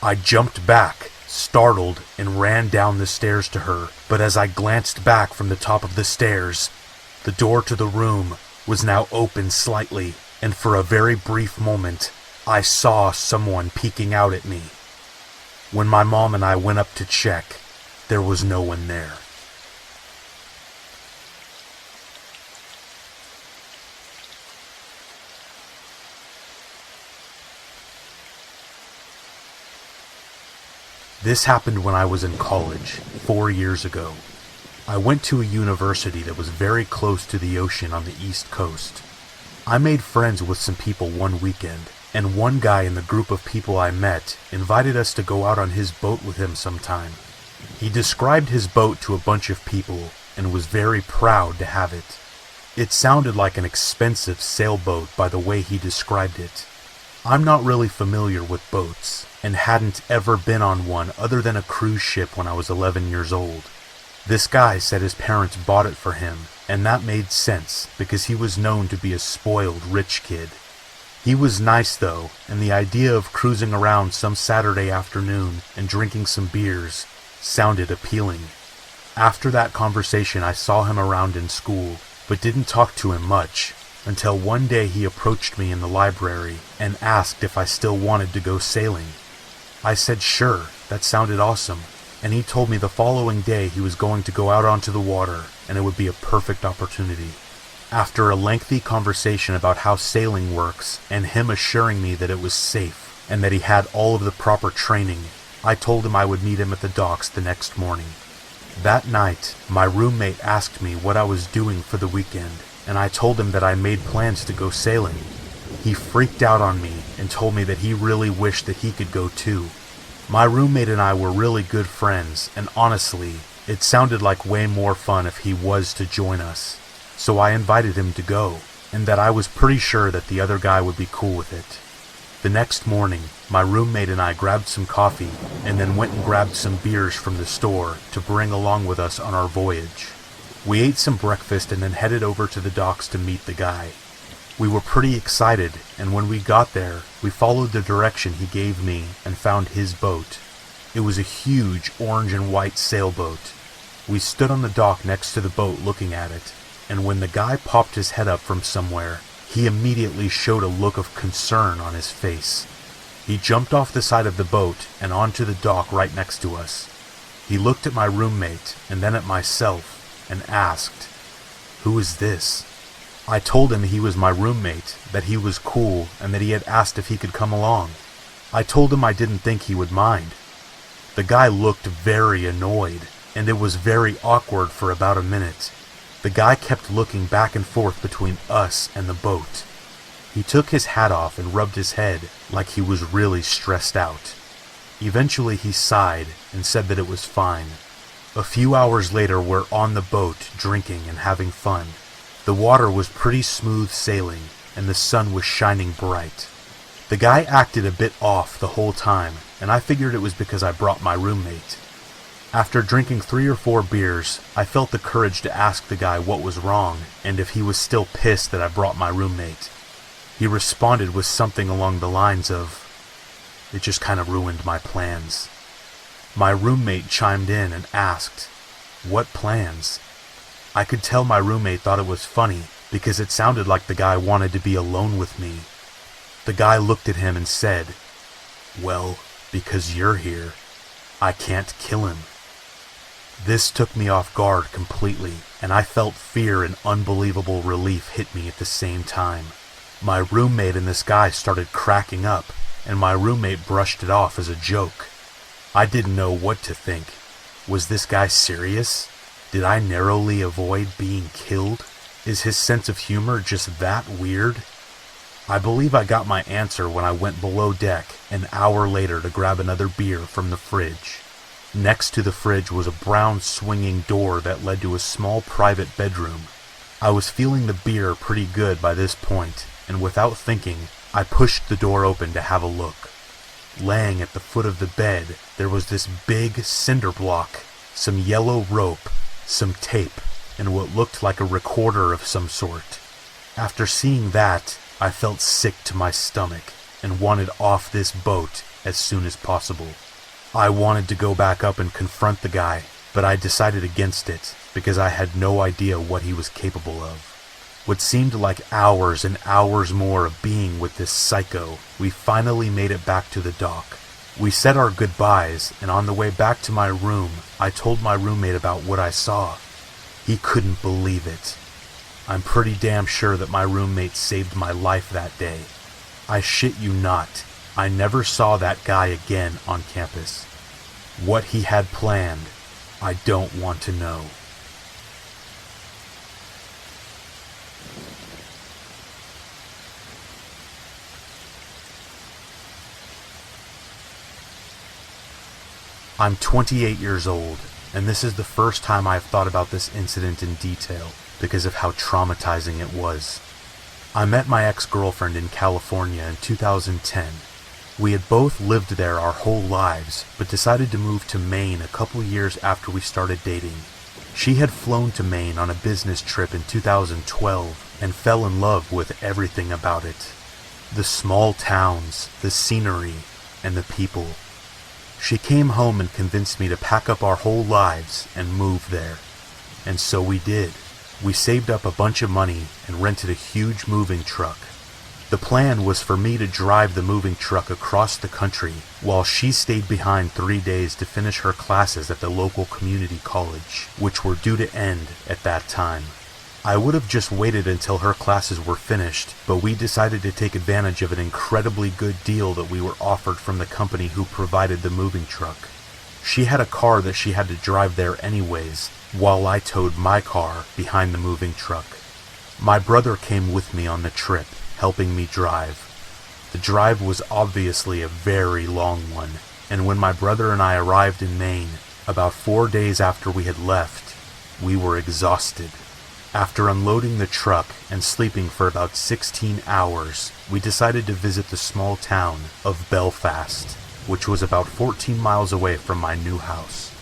I jumped back, startled, and ran down the stairs to her, but as I glanced back from the top of the stairs, the door to the room was now open slightly, and for a very brief moment, I saw someone peeking out at me. When my mom and I went up to check, there was no one there. This happened when I was in college, 4 years ago. I went to a university that was very close to the ocean on the East Coast. I made friends with some people one weekend, and one guy in the group of people I met invited us to go out on his boat with him sometime. He described his boat to a bunch of people and was very proud to have it. It sounded like an expensive sailboat by the way he described it. I'm not really familiar with boats, and hadn't ever been on one other than a cruise ship when I was 11 years old. This guy said his parents bought it for him, and that made sense because he was known to be a spoiled rich kid. He was nice though, and the idea of cruising around some Saturday afternoon and drinking some beers sounded appealing. After that conversation I saw him around in school, but didn't talk to him much, until one day he approached me in the library and asked if I still wanted to go sailing. I said sure, that sounded awesome, and he told me the following day he was going to go out onto the water and it would be a perfect opportunity. After a lengthy conversation about how sailing works and him assuring me that it was safe and that he had all of the proper training, I told him I would meet him at the docks the next morning. That night, my roommate asked me what I was doing for the weekend, and I told him that I made plans to go sailing. He freaked out on me and told me that he really wished that he could go too. My roommate and I were really good friends, and honestly, it sounded like way more fun if he was to join us. So I invited him to go, and that I was pretty sure that the other guy would be cool with it. The next morning, my roommate and I grabbed some coffee, and then went and grabbed some beers from the store to bring along with us on our voyage. We ate some breakfast and then headed over to the docks to meet the guy. We were pretty excited, and when we got there, we followed the direction he gave me and found his boat. It was a huge orange and white sailboat. We stood on the dock next to the boat looking at it, and when the guy popped his head up from somewhere, he immediately showed a look of concern on his face. He jumped off the side of the boat and onto the dock right next to us. He looked at my roommate and then at myself and asked, "Who is this?" I told him he was my roommate, that he was cool, and that he had asked if he could come along. I told him I didn't think he would mind. The guy looked very annoyed, and it was very awkward for about a minute. The guy kept looking back and forth between us and the boat. He took his hat off and rubbed his head like he was really stressed out. Eventually he sighed and said that it was fine. A few hours later we're on the boat drinking and having fun. The water was pretty smooth sailing, and the sun was shining bright. The guy acted a bit off the whole time, and I figured it was because I brought my roommate. After drinking 3 or 4 beers, I felt the courage to ask the guy what was wrong, and if he was still pissed that I brought my roommate. He responded with something along the lines of, "It just kind of ruined my plans." My roommate chimed in and asked, "What plans?" I could tell my roommate thought it was funny, because it sounded like the guy wanted to be alone with me. The guy looked at him and said, "Well, because you're here, I can't kill him." This took me off guard completely, and I felt fear and unbelievable relief hit me at the same time. My roommate and this guy started cracking up, and my roommate brushed it off as a joke. I didn't know what to think. Was this guy serious? Did I narrowly avoid being killed? Is his sense of humor just that weird? I believe I got my answer when I went below deck an hour later to grab another beer from the fridge. Next to the fridge was a brown swinging door that led to a small private bedroom. I was feeling the beer pretty good by this point, and without thinking, I pushed the door open to have a look. Laying at the foot of the bed, there was this big cinder block, some yellow rope, some tape, and what looked like a recorder of some sort. After seeing that, I felt sick to my stomach and wanted off this boat as soon as possible. I wanted to go back up and confront the guy, but I decided against it because I had no idea what he was capable of. What seemed like hours and hours more of being with this psycho, we finally made it back to the dock. We said our goodbyes, and on the way back to my room, I told my roommate about what I saw. He couldn't believe it. I'm pretty damn sure that my roommate saved my life that day. I shit you not, I never saw that guy again on campus. What he had planned, I don't want to know. I'm 28 years old, and this is the first time I've thought about this incident in detail because of how traumatizing it was. I met my ex-girlfriend in California in 2010. We had both lived there our whole lives, but decided to move to Maine a couple years after we started dating. She had flown to Maine on a business trip in 2012 and fell in love with everything about it. The small towns, the scenery, and the people. She came home and convinced me to pack up our whole lives and move there. And so we did. We saved up a bunch of money and rented a huge moving truck. The plan was for me to drive the moving truck across the country while she stayed behind 3 days to finish her classes at the local community college, which were due to end at that time. I would have just waited until her classes were finished, but we decided to take advantage of an incredibly good deal that we were offered from the company who provided the moving truck. She had a car that she had to drive there anyways, while I towed my car behind the moving truck. My brother came with me on the trip, helping me drive. The drive was obviously a very long one, and when my brother and I arrived in Maine, about 4 days after we had left, we were exhausted. After unloading the truck and sleeping for about 16 hours, we decided to visit the small town of Belfast, which was about 14 miles away from my new house.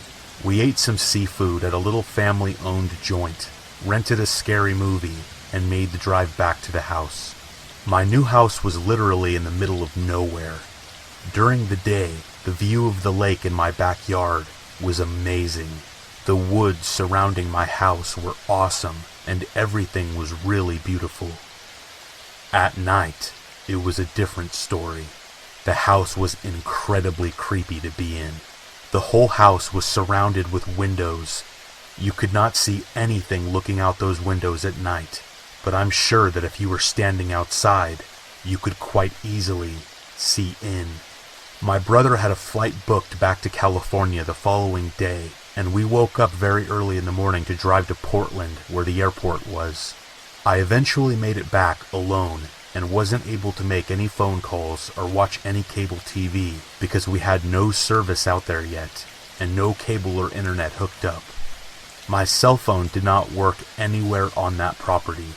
We ate some seafood at a little family-owned joint, rented a scary movie, and made the drive back to the house. My new house was literally in the middle of nowhere. During the day, the view of the lake in my backyard was amazing. The woods surrounding my house were awesome, and everything was really beautiful. At night, it was a different story. The house was incredibly creepy to be in. The whole house was surrounded with windows. You could not see anything looking out those windows at night, but I'm sure that if you were standing outside, you could quite easily see in. My brother had a flight booked back to California the following day, and we woke up very early in the morning to drive to Portland, where the airport was. I eventually made it back alone and wasn't able to make any phone calls or watch any cable TV because we had no service out there yet and no cable or internet hooked up. My cell phone did not work anywhere on that property.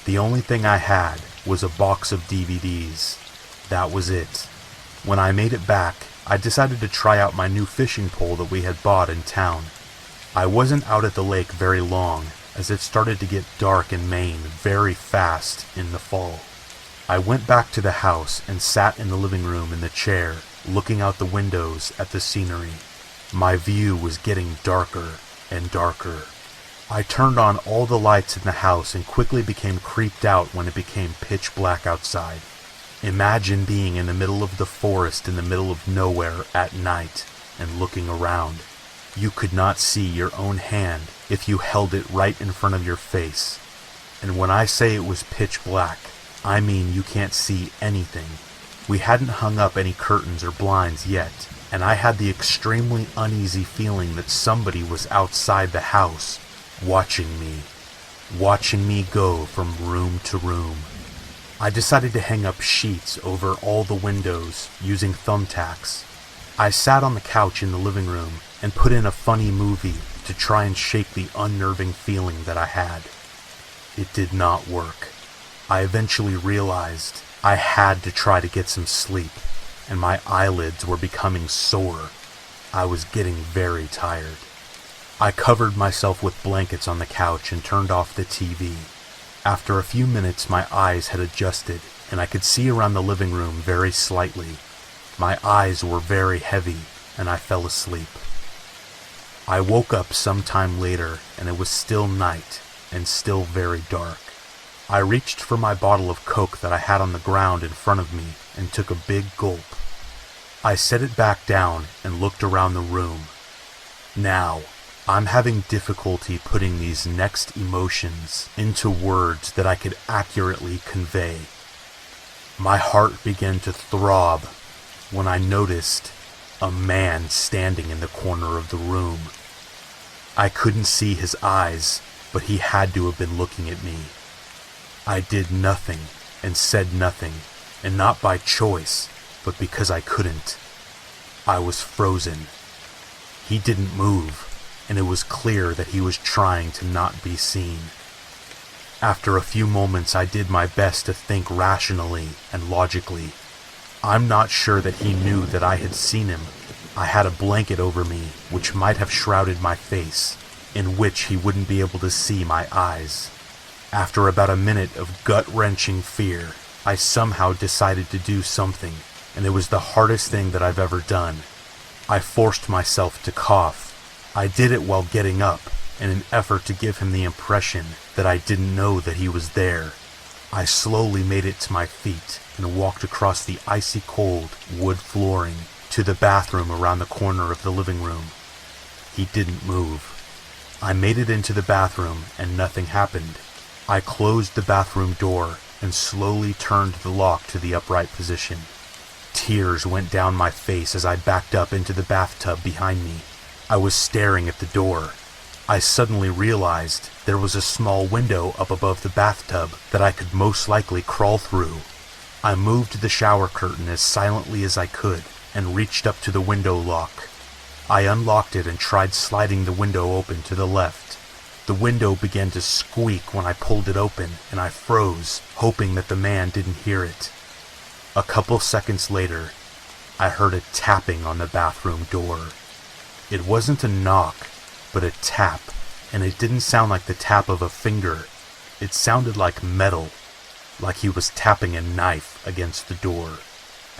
The only thing I had was a box of DVDs. That was it. When I made it back, I decided to try out my new fishing pole that we had bought in town. I wasn't out at the lake very long, as it started to get dark in Maine very fast in the fall. I went back to the house and sat in the living room in the chair, looking out the windows at the scenery. My view was getting darker and darker. I turned on all the lights in the house and quickly became creeped out when it became pitch black outside. Imagine being in the middle of the forest in the middle of nowhere at night and looking around. You could not see your own hand if you held it right in front of your face. And when I say it was pitch black, I mean you can't see anything. We hadn't hung up any curtains or blinds yet, and I had the extremely uneasy feeling that somebody was outside the house, watching me go from room to room. I decided to hang up sheets over all the windows using thumbtacks. I sat on the couch in the living room and put in a funny movie to try and shake the unnerving feeling that I had. It did not work. I eventually realized I had to try to get some sleep, and my eyelids were becoming sore. I was getting very tired. I covered myself with blankets on the couch and turned off the TV. After a few minutes, my eyes had adjusted, and I could see around the living room very slightly. My eyes were very heavy, and I fell asleep. I woke up some time later, and it was still night, and still very dark. I reached for my bottle of Coke that I had on the ground in front of me, and took a big gulp. I set it back down and looked around the room. Now, I'm having difficulty putting these next emotions into words that I could accurately convey. My heart began to throb when I noticed a man standing in the corner of the room. I couldn't see his eyes, but he had to have been looking at me. I did nothing and said nothing, and not by choice, but because I couldn't. I was frozen. He didn't move, and it was clear that he was trying to not be seen. After a few moments, I did my best to think rationally and logically. I'm not sure that he knew that I had seen him. I had a blanket over me, which might have shrouded my face, in which he wouldn't be able to see my eyes. After about a minute of gut-wrenching fear, I somehow decided to do something, and it was the hardest thing that I've ever done. I forced myself to cough. I did it while getting up, in an effort to give him the impression that I didn't know that he was there. I slowly made it to my feet and walked across the icy cold wood flooring to the bathroom around the corner of the living room. He didn't move. I made it into the bathroom and nothing happened. I closed the bathroom door and slowly turned the lock to the upright position. Tears went down my face as I backed up into the bathtub behind me. I was staring at the door. I suddenly realized there was a small window up above the bathtub that I could most likely crawl through. I moved the shower curtain as silently as I could and reached up to the window lock. I unlocked it and tried sliding the window open to the left. The window began to squeak when I pulled it open, and I froze, hoping that the man didn't hear it. A couple seconds later, I heard a tapping on the bathroom door. It wasn't a knock, but a tap, and it didn't sound like the tap of a finger. It sounded like metal, like he was tapping a knife against the door.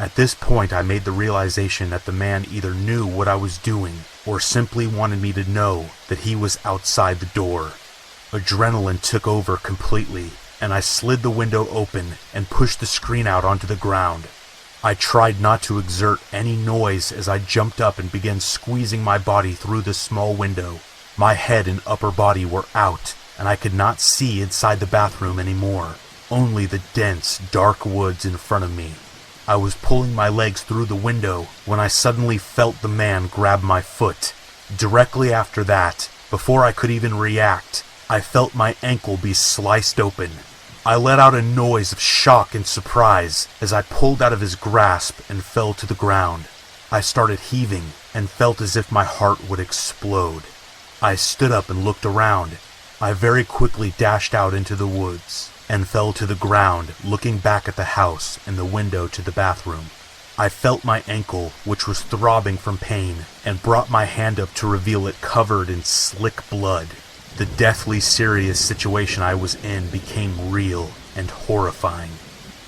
At this point, I made the realization that the man either knew what I was doing or simply wanted me to know that he was outside the door. Adrenaline took over completely, and I slid the window open and pushed the screen out onto the ground. I tried not to exert any noise as I jumped up and began squeezing my body through the small window. My head and upper body were out, and I could not see inside the bathroom anymore, only the dense, dark woods in front of me. I was pulling my legs through the window when I suddenly felt the man grab my foot. Directly after that, before I could even react, I felt my ankle be sliced open. I let out a noise of shock and surprise as I pulled out of his grasp and fell to the ground. I started heaving and felt as if my heart would explode. I stood up and looked around. I very quickly dashed out into the woods and fell to the ground, looking back at the house and the window to the bathroom. I felt my ankle, which was throbbing from pain, and brought my hand up to reveal it covered in slick blood. The deathly serious situation I was in became real and horrifying.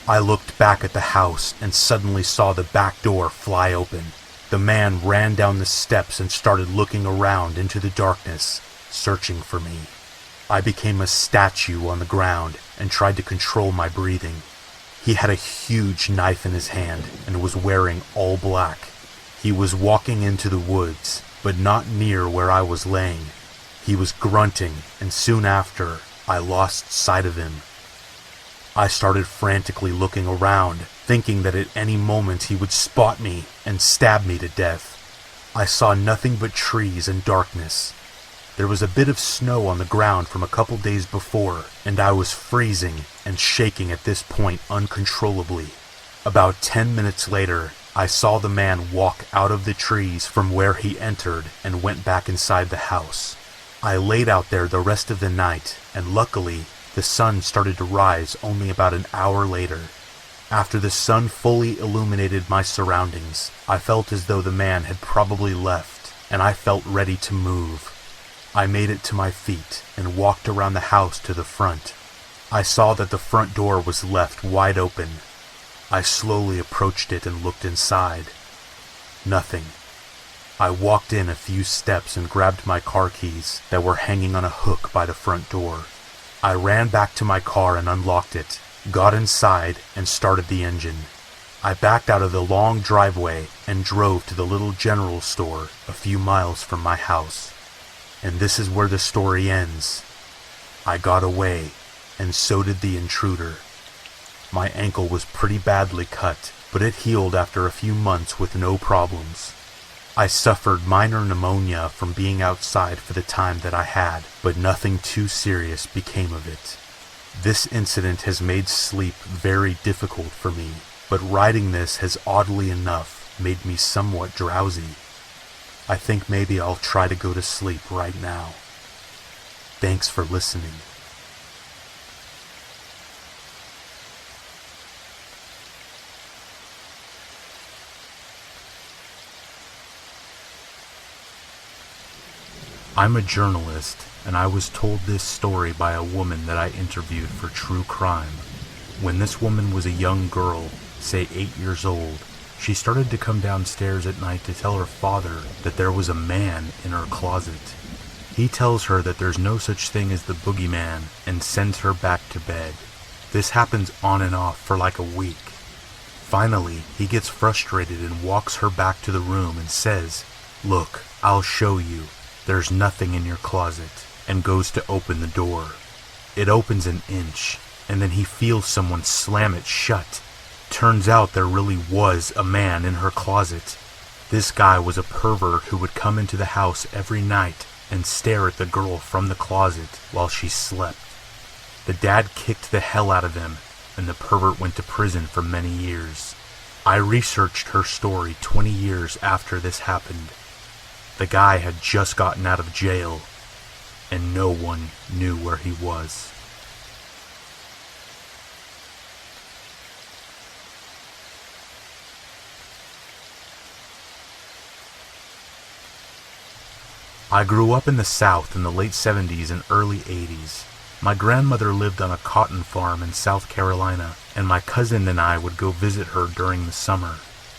I looked back at the house and suddenly saw the back door fly open. The man ran down the steps and started looking around into the darkness, searching for me. I became a statue on the ground and tried to control my breathing. He had a huge knife in his hand and was wearing all black. He was walking into the woods, but not near where I was laying. He was grunting, and soon after, I lost sight of him. I started frantically looking around, thinking that at any moment he would spot me and stab me to death. I saw nothing but trees and darkness. There was a bit of snow on the ground from a couple days before, and I was freezing and shaking at this point uncontrollably. About 10 minutes later, I saw the man walk out of the trees from where he entered and went back inside the house. I laid out there the rest of the night, and luckily, the sun started to rise only about an hour later. After the sun fully illuminated my surroundings, I felt as though the man had probably left, and I felt ready to move. I made it to my feet and walked around the house to the front. I saw that the front door was left wide open. I slowly approached it and looked inside. Nothing. I walked in a few steps and grabbed my car keys that were hanging on a hook by the front door. I ran back to my car and unlocked it, got inside, and started the engine. I backed out of the long driveway and drove to the little general store a few miles from my house. And this is where the story ends. I got away, and so did the intruder. My ankle was pretty badly cut, but it healed after a few months with no problems. I suffered minor pneumonia from being outside for the time that I had, but nothing too serious became of it. This incident has made sleep very difficult for me, but writing this has oddly enough made me somewhat drowsy. I think maybe I'll try to go to sleep right now. Thanks for listening. I'm a journalist, and I was told this story by a woman that I interviewed for True Crime. When this woman was a young girl, say 8 years old, she started to come downstairs at night to tell her father that there was a man in her closet. He tells her that there's no such thing as the boogeyman and sends her back to bed. This happens on and off for like a week. Finally, he gets frustrated and walks her back to the room and says, "Look, I'll show you. There's nothing in your closet," and goes to open the door. It opens an inch, and then he feels someone slam it shut. Turns out there really was a man in her closet. This guy was a pervert who would come into the house every night and stare at the girl from the closet while she slept. The dad kicked the hell out of him, and the pervert went to prison for many years. I researched her story 20 years after this happened. The guy had just gotten out of jail, and no one knew where he was. I grew up in the South in the late 70s and early 80s. My grandmother lived on a cotton farm in South Carolina, and my cousin and I would go visit her during the summer.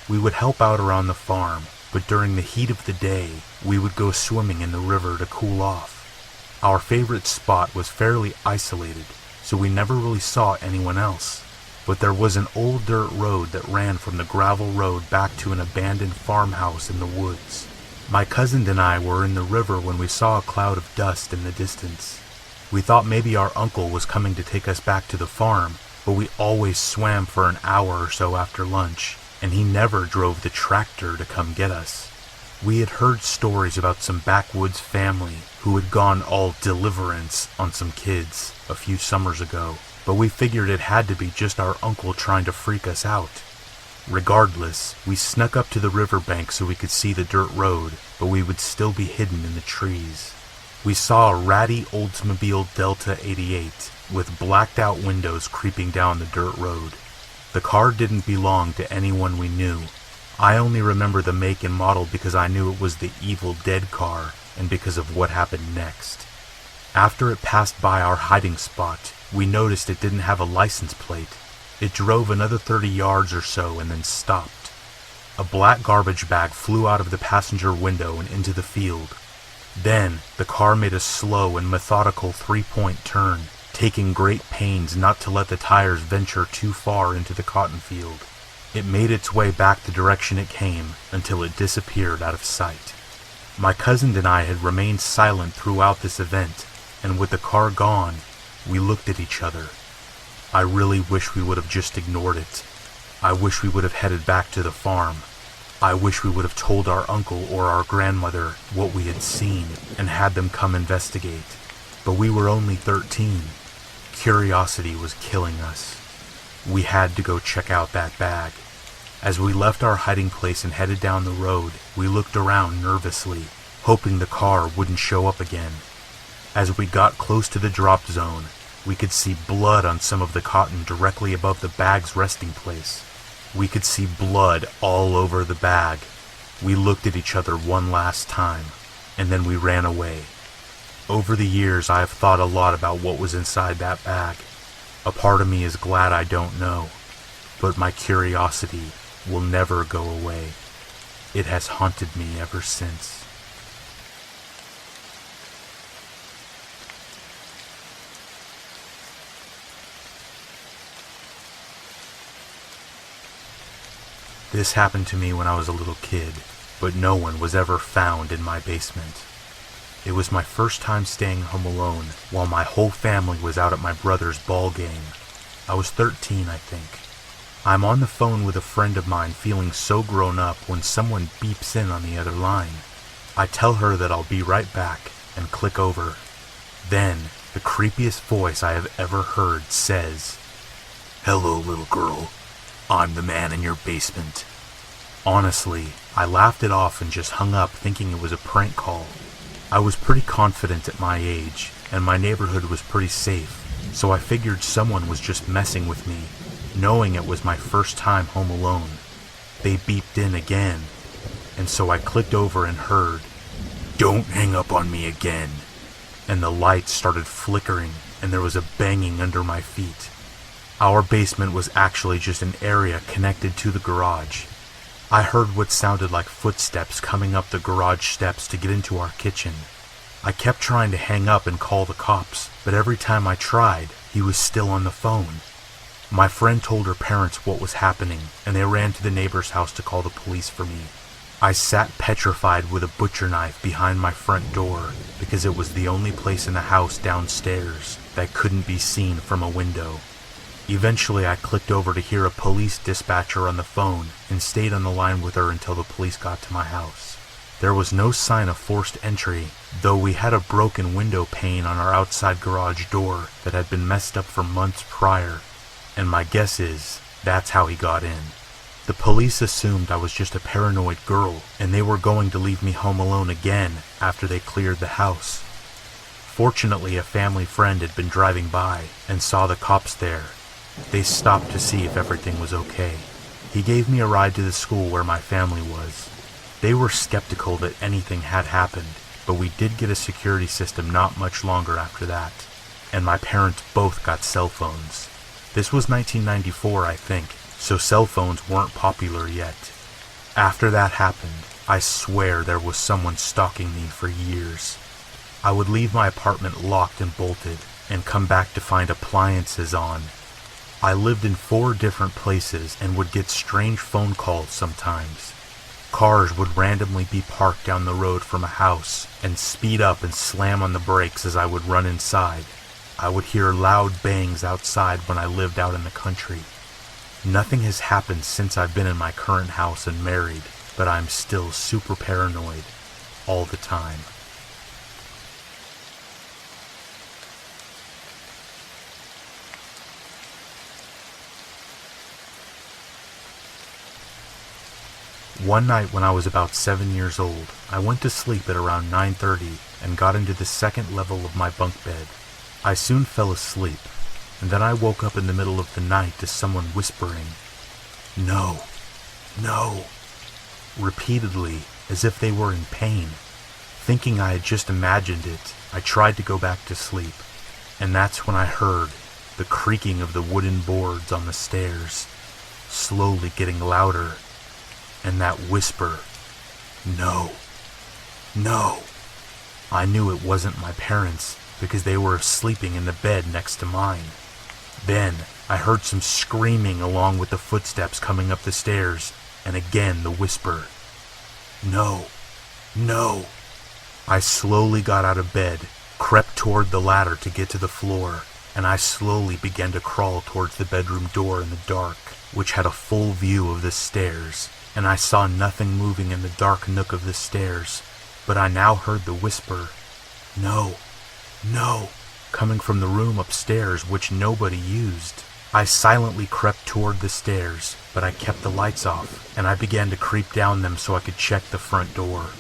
We would help out around the farm, but during the heat of the day, we would go swimming in the river to cool off. Our favorite spot was fairly isolated, so we never really saw anyone else. But there was an old dirt road that ran from the gravel road back to an abandoned farmhouse in the woods. My cousin and I were in the river when we saw a cloud of dust in the distance. We thought maybe our uncle was coming to take us back to the farm, but we always swam for an hour or so after lunch, and he never drove the tractor to come get us. We had heard stories about some backwoods family who had gone all deliverance on some kids a few summers ago, but we figured it had to be just our uncle trying to freak us out. Regardless, we snuck up to the riverbank so we could see the dirt road, but we would still be hidden in the trees. We saw a ratty Oldsmobile Delta 88 with blacked out windows creeping down the dirt road. The car didn't belong to anyone we knew. I only remember the make and model because I knew it was the Evil Dead car and because of what happened next. After it passed by our hiding spot, we noticed it didn't have a license plate. It drove another 30 yards or so and then stopped. A black garbage bag flew out of the passenger window and into the field. Then, the car made a slow and methodical 3-point turn, taking great pains not to let the tires venture too far into the cotton field. It made its way back the direction it came until it disappeared out of sight. My cousin and I had remained silent throughout this event, and with the car gone, we looked at each other. I really wish we would have just ignored it. I wish we would have headed back to the farm. I wish we would have told our uncle or our grandmother what we had seen and had them come investigate. But we were only 13. Curiosity was killing us. We had to go check out that bag. As we left our hiding place and headed down the road, we looked around nervously, hoping the car wouldn't show up again. As we got close to the drop zone, we could see blood on some of the cotton directly above the bag's resting place. We could see blood all over the bag. We looked at each other one last time, and then we ran away. Over the years, I have thought a lot about what was inside that bag. A part of me is glad I don't know, but my curiosity will never go away. It has haunted me ever since. This happened to me when I was a little kid, but no one was ever found in my basement. It was my first time staying home alone while my whole family was out at my brother's ball game. I was 13, I think. I'm on the phone with a friend of mine feeling so grown up when someone beeps in on the other line. I tell her that I'll be right back and click over. Then, the creepiest voice I have ever heard says, "Hello, little girl. I'm the man in your basement." Honestly, I laughed it off and just hung up thinking it was a prank call. I was pretty confident at my age, and my neighborhood was pretty safe, so I figured someone was just messing with me, knowing it was my first time home alone. They beeped in again, and so I clicked over and heard, "Don't hang up on me again." And the lights started flickering, and there was a banging under my feet. Our basement was actually just an area connected to the garage. I heard what sounded like footsteps coming up the garage steps to get into our kitchen. I kept trying to hang up and call the cops, but every time I tried, he was still on the phone. My friend told her parents what was happening, and they ran to the neighbor's house to call the police for me. I sat petrified with a butcher knife behind my front door because it was the only place in the house downstairs that couldn't be seen from a window. Eventually, I clicked over to hear a police dispatcher on the phone and stayed on the line with her until the police got to my house. There was no sign of forced entry, though we had a broken window pane on our outside garage door that had been messed up for months prior, and my guess is that's how he got in. The police assumed I was just a paranoid girl, and they were going to leave me home alone again after they cleared the house. Fortunately, a family friend had been driving by and saw the cops there. They stopped to see if everything was okay. He gave me a ride to the school where my family was. They were skeptical that anything had happened, but we did get a security system not much longer after that, and my parents both got cell phones. This was 1994, I think, so cell phones weren't popular yet. After that happened, I swear there was someone stalking me for years. I would leave my apartment locked and bolted, and come back to find appliances on. I lived in 4 different places and would get strange phone calls sometimes. Cars would randomly be parked down the road from a house and speed up and slam on the brakes as I would run inside. I would hear loud bangs outside when I lived out in the country. Nothing has happened since I've been in my current house and married, but I'm still super paranoid all the time. One night when I was about 7 years old, I went to sleep at around 9:30 and got into the second level of my bunk bed. I soon fell asleep, and then I woke up in the middle of the night to someone whispering, "No, no," repeatedly as if they were in pain. Thinking I had just imagined it, I tried to go back to sleep, and that's when I heard the creaking of the wooden boards on the stairs, slowly getting louder, and that whisper, "No, no." I knew it wasn't my parents because they were sleeping in the bed next to mine. Then I heard some screaming along with the footsteps coming up the stairs, and again the whisper, "No, no." I slowly got out of bed, crept toward the ladder to get to the floor, and I slowly began to crawl towards the bedroom door in the dark, which had a full view of the stairs, and I saw nothing moving in the dark nook of the stairs, but I now heard the whisper, "No, no," coming from the room upstairs which nobody used. I silently crept toward the stairs, but I kept the lights off, and I began to creep down them so I could check the front door.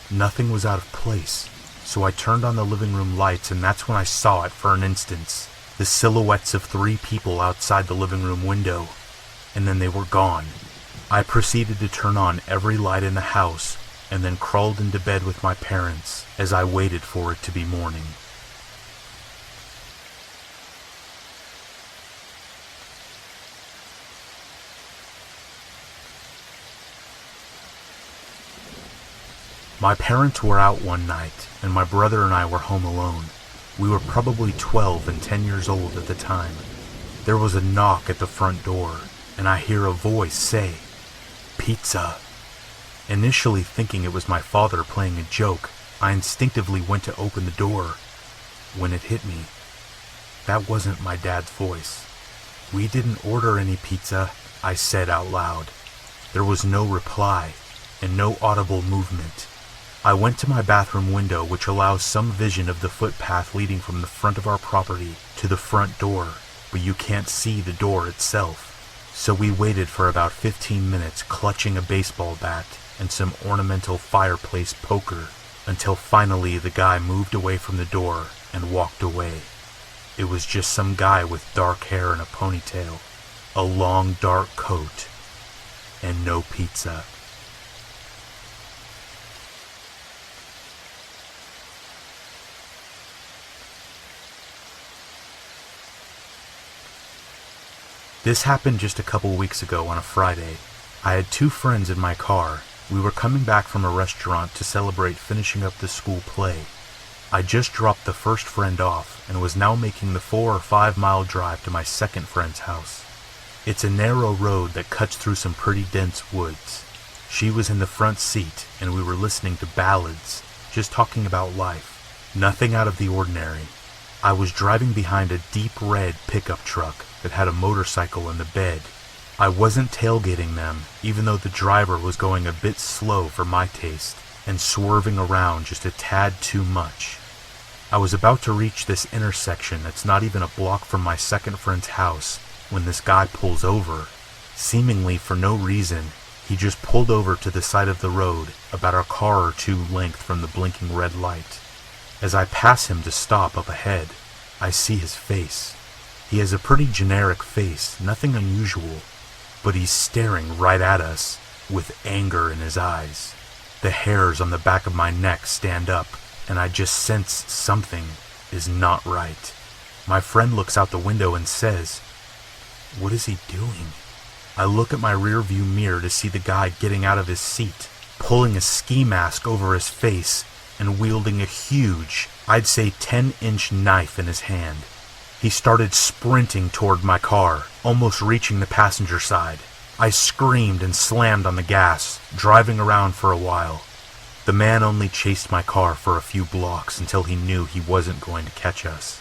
Nothing was out of place, so I turned on the living room lights, and that's when I saw it for an instant, the silhouettes of 3 people outside the living room window, and then they were gone. I proceeded to turn on every light in the house, and then crawled into bed with my parents as I waited for it to be morning. My parents were out one night, and my brother and I were home alone. We were probably 12 and 10 years old at the time. There was a knock at the front door, and I hear a voice say, "Pizza." Initially thinking it was my father playing a joke, I instinctively went to open the door. When it hit me, that wasn't my dad's voice. "We didn't order any pizza," I said out loud. There was no reply, and no audible movement. I went to my bathroom window, which allows some vision of the footpath leading from the front of our property to the front door, but you can't see the door itself. So we waited for about 15 minutes, clutching a baseball bat and some ornamental fireplace poker, until finally the guy moved away from the door and walked away. It was just some guy with dark hair and a ponytail, a long dark coat, and no pizza. This happened just a couple weeks ago on a Friday. I had 2 friends in my car. We were coming back from a restaurant to celebrate finishing up the school play. I just dropped the first friend off and was now making the 4 or 5 mile drive to my second friend's house. It's a narrow road that cuts through some pretty dense woods. She was in the front seat and we were listening to ballads, just talking about life. Nothing out of the ordinary. I was driving behind a deep red pickup truck that had a motorcycle in the bed. I wasn't tailgating them, even though the driver was going a bit slow for my taste, and swerving around just a tad too much. I was about to reach this intersection that's not even a block from my second friend's house when this guy pulls over. Seemingly for no reason, he just pulled over to the side of the road about a car or 2 length from the blinking red light. As I pass him to stop up ahead, I see his face. He has a pretty generic face, nothing unusual, but he's staring right at us with anger in his eyes. The hairs on the back of my neck stand up, and I just sense something is not right. My friend looks out the window and says, "What is he doing?" I look at my rearview mirror to see the guy getting out of his seat, pulling a ski mask over his face, and wielding a huge, I'd say 10-inch knife in his hand. He started sprinting toward my car, almost reaching the passenger side. I screamed and slammed on the gas, driving around for a while. The man only chased my car for a few blocks until he knew he wasn't going to catch us.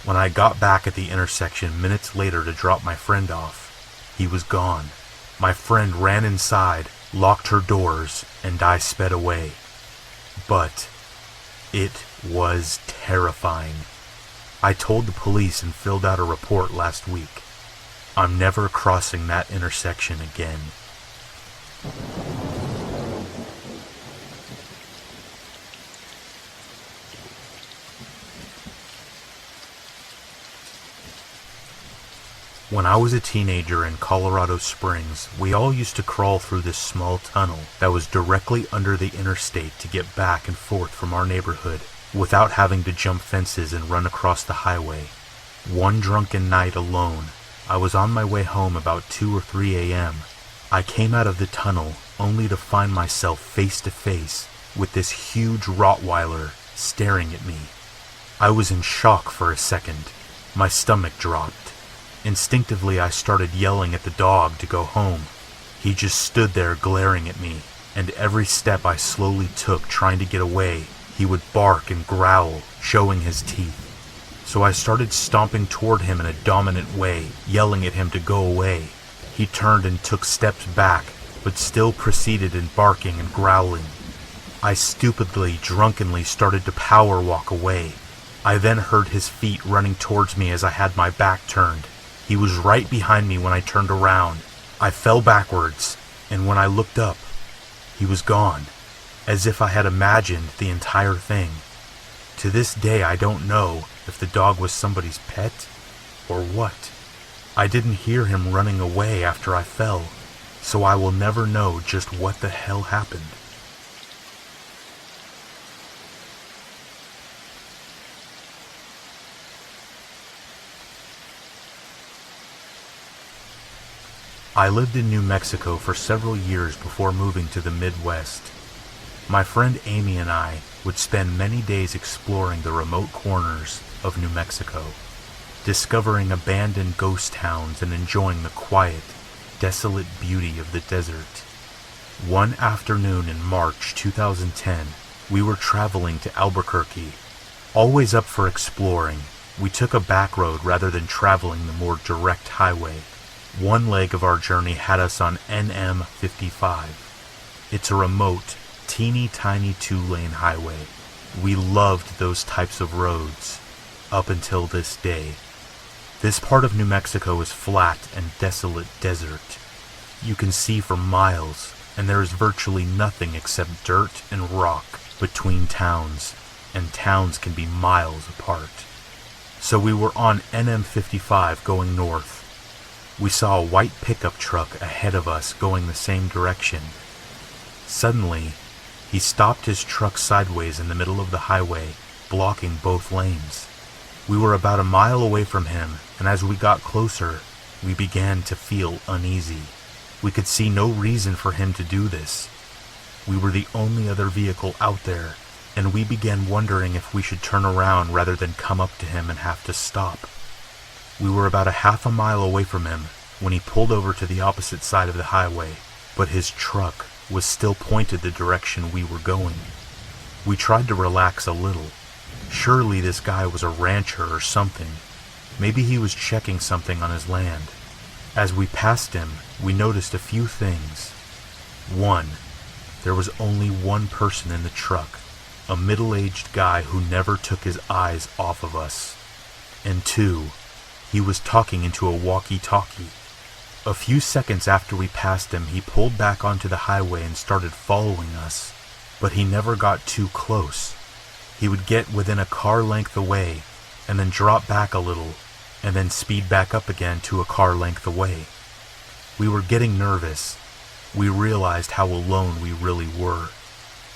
When I got back at the intersection minutes later to drop my friend off, he was gone. My friend ran inside, locked her doors, and I sped away. But it was terrifying. I told the police and filled out a report last week. I'm never crossing that intersection again. When I was a teenager in Colorado Springs, we all used to crawl through this small tunnel that was directly under the interstate to get back and forth from our neighborhood without having to jump fences and run across the highway. One drunken night alone, I was on my way home about 2 or 3 a.m. I came out of the tunnel only to find myself face to face with this huge Rottweiler staring at me. I was in shock for a second. My stomach dropped. Instinctively, I started yelling at the dog to go home. He just stood there glaring at me, and every step I slowly took trying to get away, he would bark and growl, showing his teeth. So I started stomping toward him in a dominant way, yelling at him to go away. He turned and took steps back, but still proceeded in barking and growling. I stupidly, drunkenly started to power walk away. I then heard his feet running towards me as I had my back turned. He was right behind me when I turned around. I fell backwards, and when I looked up, he was gone, as if I had imagined the entire thing. To this day, I don't know if the dog was somebody's pet or what. I didn't hear him running away after I fell, so I will never know just what the hell happened. I lived in New Mexico for several years before moving to the Midwest. My friend Amy and I would spend many days exploring the remote corners of New Mexico, discovering abandoned ghost towns and enjoying the quiet, desolate beauty of the desert. One afternoon in March 2010, we were traveling to Albuquerque. Always up for exploring, we took a back road rather than traveling the more direct highway. One leg of our journey had us on NM 55. It's a remote, teeny tiny 2-lane highway. We loved those types of roads, up until this day. This part of New Mexico is flat and desolate desert. You can see for miles, and there is virtually nothing except dirt and rock between towns, and towns can be miles apart. So we were on NM 55 going north. We saw a white pickup truck ahead of us going the same direction. Suddenly, he stopped his truck sideways in the middle of the highway, blocking both lanes. We were about a mile away from him, and as we got closer, we began to feel uneasy. We could see no reason for him to do this. We were the only other vehicle out there, and we began wondering if we should turn around rather than come up to him and have to stop. We were about a half a mile away from him when he pulled over to the opposite side of the highway, but his truck was still pointed the direction we were going. We tried to relax a little. Surely this guy was a rancher or something. Maybe he was checking something on his land. As we passed him, we noticed a few things. 1. There was only one person in the truck, a middle-aged guy who never took his eyes off of us. And 2, he was talking into a walkie-talkie. A few seconds after we passed him, he pulled back onto the highway and started following us, but he never got too close. He would get within a car length away, and then drop back a little, and then speed back up again to a car length away. We were getting nervous. We realized how alone we really were.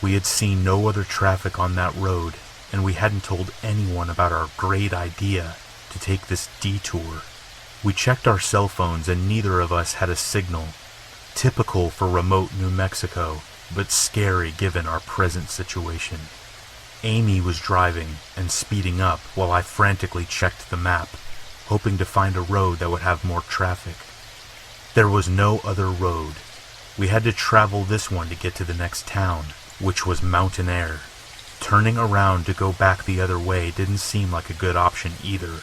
We had seen no other traffic on that road, and we hadn't told anyone about our great idea to take this detour. We checked our cell phones and neither of us had a signal. Typical for remote New Mexico, but scary given our present situation. Amy was driving and speeding up while I frantically checked the map, hoping to find a road that would have more traffic. There was no other road. We had to travel this one to get to the next town, which was Mountain Air. Turning around to go back the other way didn't seem like a good option either.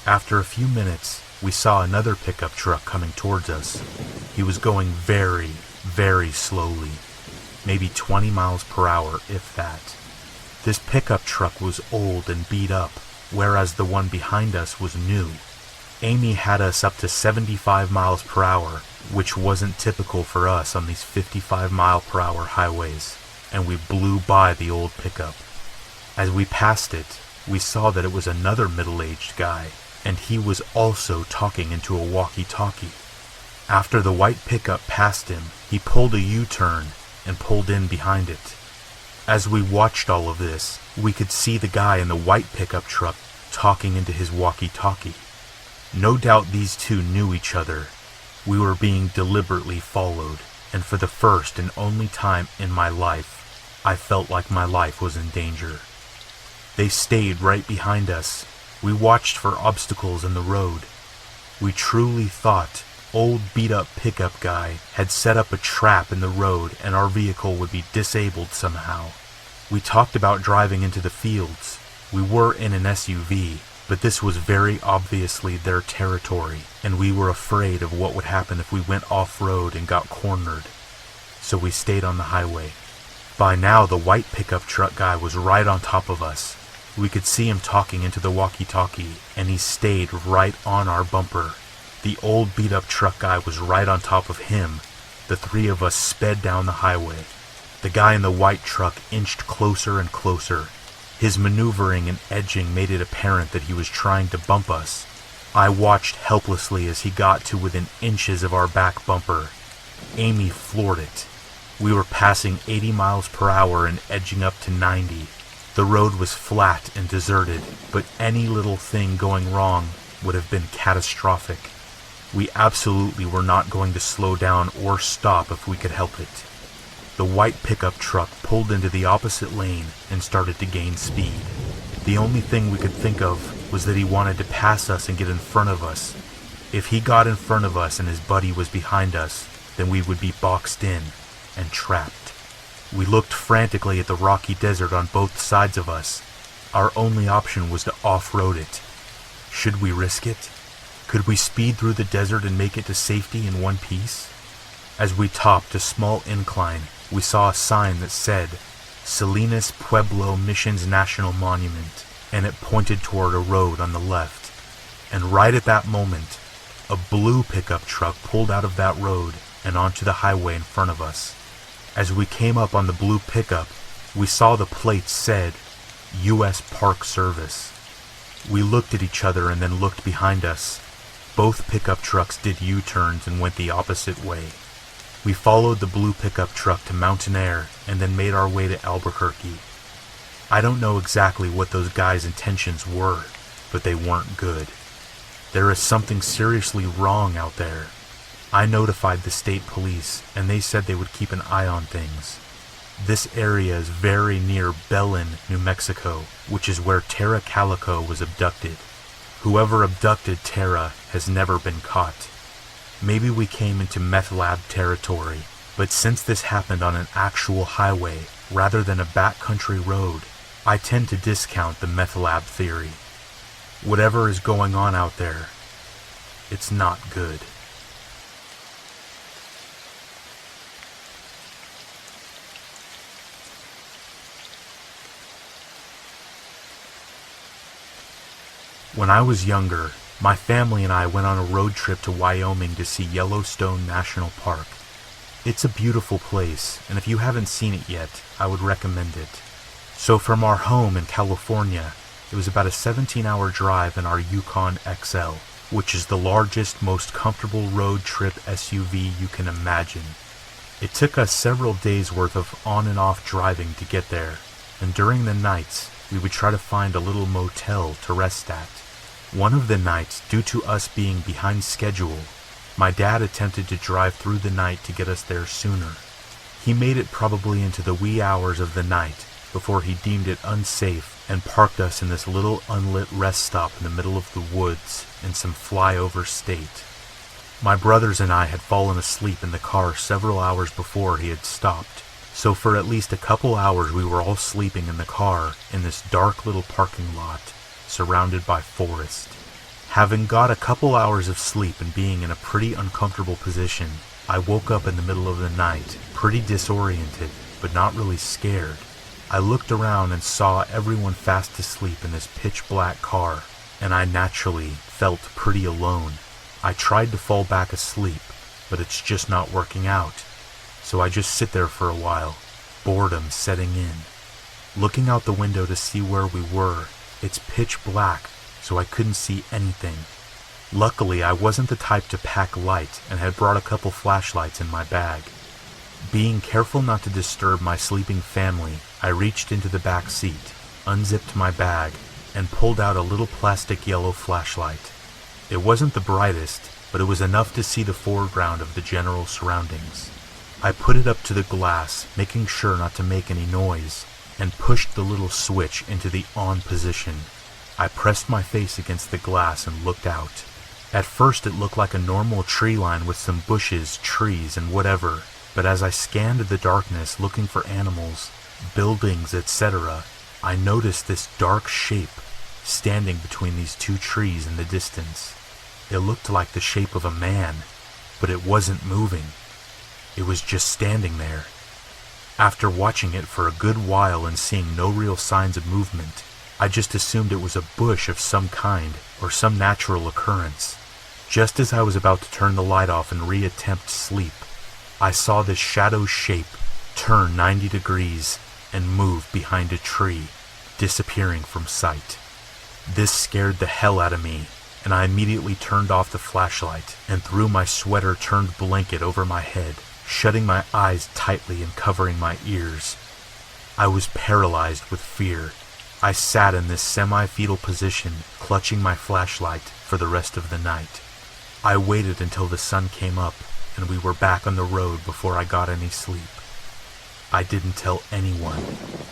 After a few minutes, we saw another pickup truck coming towards us. He was going very, very slowly, maybe 20 miles per hour, if that. This pickup truck was old and beat up, whereas the one behind us was new. Amy had us up to 75 miles per hour, which wasn't typical for us on these 55-mile-per-hour highways, and we blew by the old pickup. As we passed it, we saw that it was another middle-aged guy, and he was also talking into a walkie-talkie. After the white pickup passed him, he pulled a U-turn and pulled in behind it. As we watched all of this, we could see the guy in the white pickup truck talking into his walkie-talkie. No doubt these two knew each other. We were being deliberately followed, and for the first and only time in my life, I felt like my life was in danger. They stayed right behind us. We watched for obstacles in the road. We truly thought old beat-up pickup guy had set up a trap in the road and our vehicle would be disabled somehow. We talked about driving into the fields. We were in an SUV, but this was very obviously their territory, and we were afraid of what would happen if we went off-road and got cornered. So we stayed on the highway. By now, the white pickup truck guy was right on top of us. We could see him talking into the walkie-talkie, and he stayed right on our bumper. The old beat-up truck guy was right on top of him. The three of us sped down the highway. The guy in the white truck inched closer and closer. His maneuvering and edging made it apparent that he was trying to bump us. I watched helplessly as he got to within inches of our back bumper. Amy floored it. We were passing 80 miles per hour and edging up to 90. The road was flat and deserted, but any little thing going wrong would have been catastrophic. We absolutely were not going to slow down or stop if we could help it. The white pickup truck pulled into the opposite lane and started to gain speed. The only thing we could think of was that he wanted to pass us and get in front of us. If he got in front of us and his buddy was behind us, then we would be boxed in and trapped. We looked frantically at the rocky desert on both sides of us. Our only option was to off-road it. Should we risk it? Could we speed through the desert and make it to safety in one piece? As we topped a small incline, we saw a sign that said, Salinas Pueblo Missions National Monument, and it pointed toward a road on the left. And right at that moment, a blue pickup truck pulled out of that road and onto the highway in front of us. As we came up on the blue pickup, we saw the plates said, U.S. Park Service. We looked at each other and then looked behind us. Both pickup trucks did U-turns and went the opposite way. We followed the blue pickup truck to Mountain Air and then made our way to Albuquerque. I don't know exactly what those guys' intentions were, but they weren't good. There is something seriously wrong out there. I notified the state police, and they said they would keep an eye on things. This area is very near Belen, New Mexico, which is where Tara Calico was abducted. Whoever abducted Tara has never been caught. Maybe we came into meth lab territory, but since this happened on an actual highway rather than a backcountry road, I tend to discount the meth lab theory. Whatever is going on out there, it's not good. When I was younger, my family and I went on a road trip to Wyoming to see Yellowstone National Park. It's a beautiful place, and if you haven't seen it yet, I would recommend it. So from our home in California, it was about a 17-hour drive in our Yukon XL, which is the largest, most comfortable road trip SUV you can imagine. It took us several days worth of on and off driving to get there, and during the nights, we would try to find a little motel to rest at. One of the nights, due to us being behind schedule, my dad attempted to drive through the night to get us there sooner. He made it probably into the wee hours of the night before he deemed it unsafe and parked us in this little unlit rest stop in the middle of the woods in some flyover state. My brothers and I had fallen asleep in the car several hours before he had stopped, so for at least a couple hours we were all sleeping in the car in this dark little parking lot surrounded by forest. Having got a couple hours of sleep and being in a pretty uncomfortable position, I woke up in the middle of the night, pretty disoriented, but not really scared. I looked around and saw everyone fast asleep in this pitch-black car, and I naturally felt pretty alone. I tried to fall back asleep, but it's just not working out. So I just sit there for a while, boredom setting in. Looking out the window to see where we were, it's pitch black, so I couldn't see anything. Luckily, I wasn't the type to pack light and had brought a couple flashlights in my bag. Being careful not to disturb my sleeping family, I reached into the back seat, unzipped my bag, and pulled out a little plastic yellow flashlight. It wasn't the brightest, but it was enough to see the foreground of the general surroundings. I put it up to the glass, making sure not to make any noise, and pushed the little switch into the on position. I pressed my face against the glass and looked out. At first it looked like a normal tree line with some bushes, trees, and whatever, but as I scanned the darkness looking for animals, buildings, etc., I noticed this dark shape standing between these two trees in the distance. It looked like the shape of a man, but it wasn't moving. It was just standing there. After watching it for a good while and seeing no real signs of movement, I just assumed it was a bush of some kind or some natural occurrence. Just as I was about to turn the light off and reattempt sleep, I saw this shadow shape turn 90 degrees and move behind a tree, disappearing from sight. This scared the hell out of me, and I immediately turned off the flashlight and threw my sweater-turned blanket over my head, shutting my eyes tightly and covering my ears. I was paralyzed with fear. I sat in this semi-fetal position, clutching my flashlight for the rest of the night. I waited until the sun came up and we were back on the road before I got any sleep. I didn't tell anyone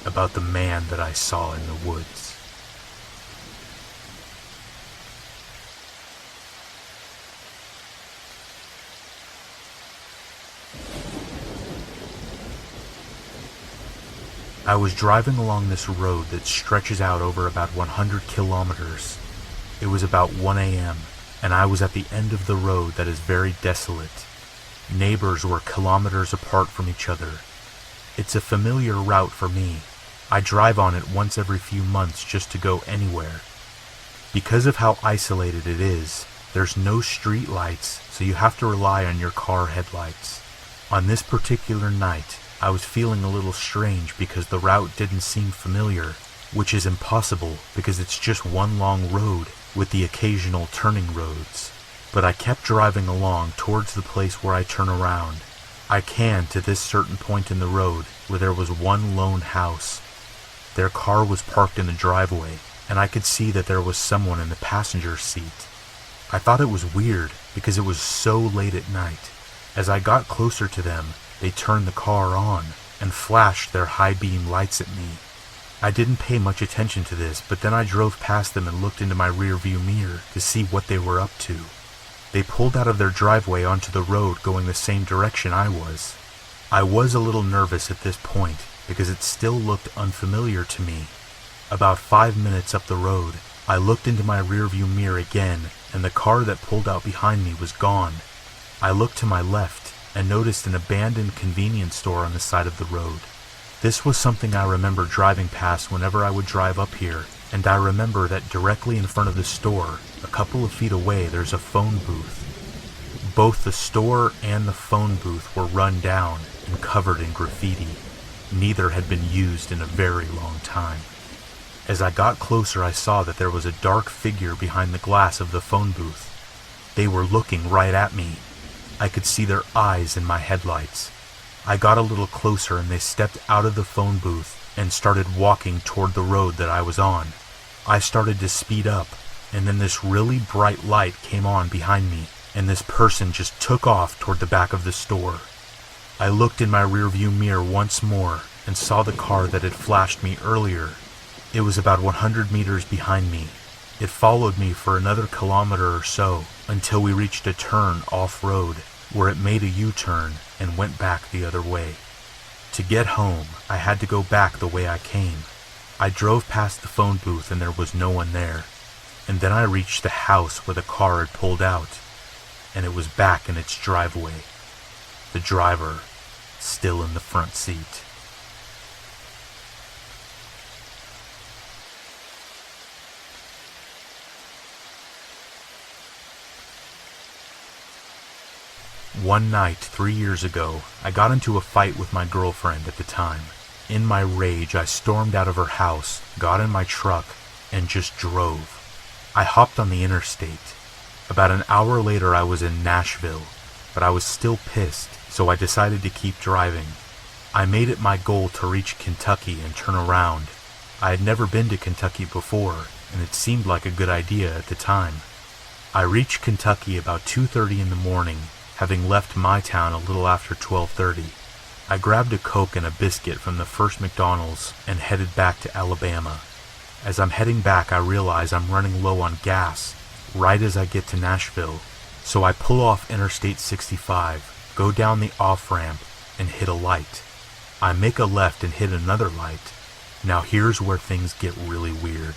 about the man that I saw in the woods. I was driving along this road that stretches out over about 100 kilometers. It was about 1 a.m., and I was at the end of the road that is very desolate. Neighbors were kilometers apart from each other. It's a familiar route for me. I drive on it once every few months just to go anywhere. Because of how isolated it is, there's no street lights, so you have to rely on your car headlights. On this particular night, I was feeling a little strange because the route didn't seem familiar, which is impossible because it's just one long road with the occasional turning roads. But I kept driving along towards the place where I turn around. I can to this certain point in the road where there was one lone house. Their car was parked in the driveway, and I could see that there was someone in the passenger seat. I thought it was weird because it was so late at night. As I got closer to them, they turned the car on and flashed their high beam lights at me. I didn't pay much attention to this, but then I drove past them and looked into my rearview mirror to see what they were up to. They pulled out of their driveway onto the road going the same direction I was. I was a little nervous at this point because it still looked unfamiliar to me. About 5 minutes up the road, I looked into my rearview mirror again, and the car that pulled out behind me was gone. I looked to my left and noticed an abandoned convenience store on the side of the road. This was something I remember driving past whenever I would drive up here, and I remember that directly in front of the store, a couple of feet away, there's a phone booth. Both the store and the phone booth were run down and covered in graffiti. Neither had been used in a very long time. As I got closer, I saw that there was a dark figure behind the glass of the phone booth. They were looking right at me. I could see their eyes in my headlights. I got a little closer and they stepped out of the phone booth and started walking toward the road that I was on. I started to speed up, and then this really bright light came on behind me, and this person just took off toward the back of the store. I looked in my rearview mirror once more and saw the car that had flashed me earlier. It was about 100 meters behind me. It followed me for another kilometer or so until we reached a turn off-road, where it made a U-turn and went back the other way. To get home, I had to go back the way I came. I drove past the phone booth and there was no one there. And then I reached the house where the car had pulled out, and it was back in its driveway. The driver, still in the front seat. One night 3 years ago, I got into a fight with my girlfriend at the time. In my rage, I stormed out of her house, got in my truck, and just drove. I hopped on the interstate. About an hour later, I was in Nashville, but I was still pissed, so I decided to keep driving. I made it my goal to reach Kentucky and turn around. I had never been to Kentucky before, and it seemed like a good idea at the time. I reached Kentucky about 2:30 in the morning, having left my town a little after 12:30. I grabbed a Coke and a biscuit from the first McDonald's and headed back to Alabama. As I'm heading back, I realize I'm running low on gas right as I get to Nashville, so I pull off Interstate 65, go down the off-ramp, and hit a light. I make a left and hit another light. Now here's where things get really weird.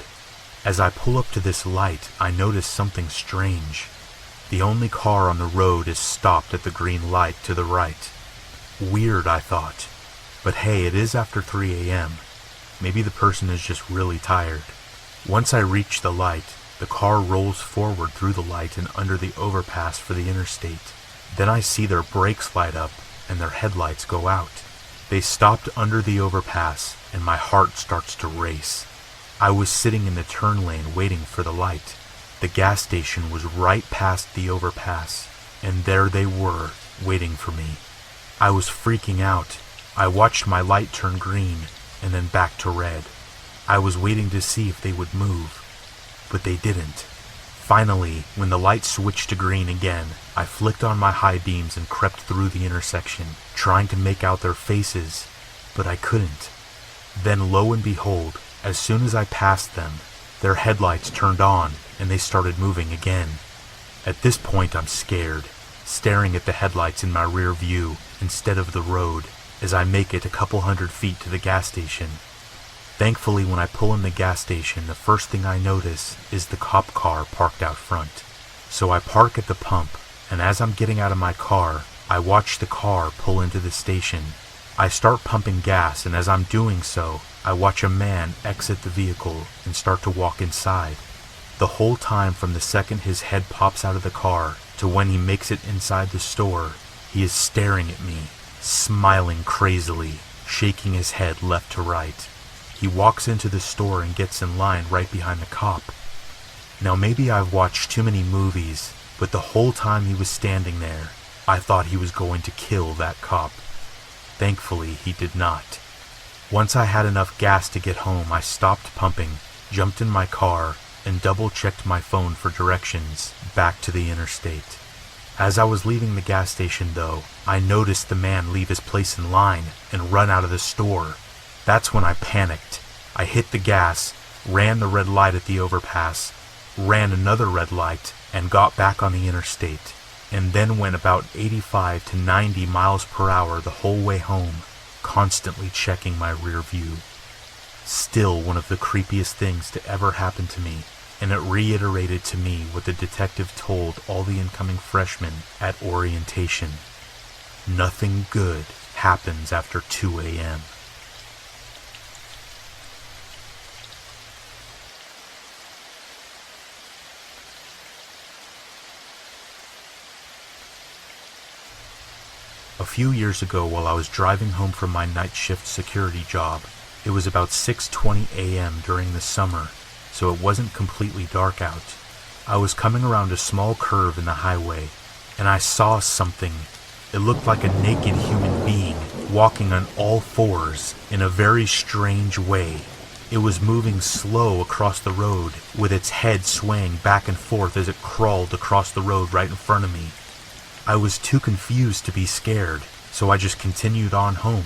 As I pull up to this light, I notice something strange. The only car on the road is stopped at the green light to the right. Weird, I thought. But hey, it is after 3 a.m. Maybe the person is just really tired. Once I reach the light, the car rolls forward through the light and under the overpass for the interstate. Then I see their brakes light up and their headlights go out. They stopped under the overpass and my heart starts to race. I was sitting in the turn lane waiting for the light. The gas station was right past the overpass, and there they were, waiting for me. I was freaking out. I watched my light turn green, and then back to red. I was waiting to see if they would move, but they didn't. Finally, when the light switched to green again, I flicked on my high beams and crept through the intersection, trying to make out their faces, but I couldn't. Then lo and behold, as soon as I passed them, their headlights turned on and they started moving again. At this point I'm scared, staring at the headlights in my rear view instead of the road as I make it a couple hundred feet to the gas station. Thankfully, when I pull in the gas station, the first thing I notice is the cop car parked out front. So I park at the pump, and as I'm getting out of my car, I watch the car pull into the station. I start pumping gas, and as I'm doing so, I watch a man exit the vehicle and start to walk inside. The whole time from the second his head pops out of the car to when he makes it inside the store, he is staring at me, smiling crazily, shaking his head left to right. He walks into the store and gets in line right behind the cop. Now maybe I've watched too many movies, but the whole time he was standing there, I thought he was going to kill that cop. Thankfully, he did not. Once I had enough gas to get home, I stopped pumping, jumped in my car, and double-checked my phone for directions back to the interstate. As I was leaving the gas station, though, I noticed the man leave his place in line and run out of the store. That's when I panicked. I hit the gas, ran the red light at the overpass, ran another red light, and got back on the interstate, and then went about 85 to 90 miles per hour the whole way home, constantly checking my rear view. Still one of the creepiest things to ever happen to me, and it reiterated to me what the detective told all the incoming freshmen at orientation. Nothing good happens after 2 a.m. A few years ago, while I was driving home from my night shift security job, it was about 6:20 a.m. during the summer, so it wasn't completely dark out. I was coming around a small curve in the highway, and I saw something. It looked like a naked human being walking on all fours in a very strange way. It was moving slow across the road, with its head swaying back and forth as it crawled across the road right in front of me. I was too confused to be scared, so I just continued on home.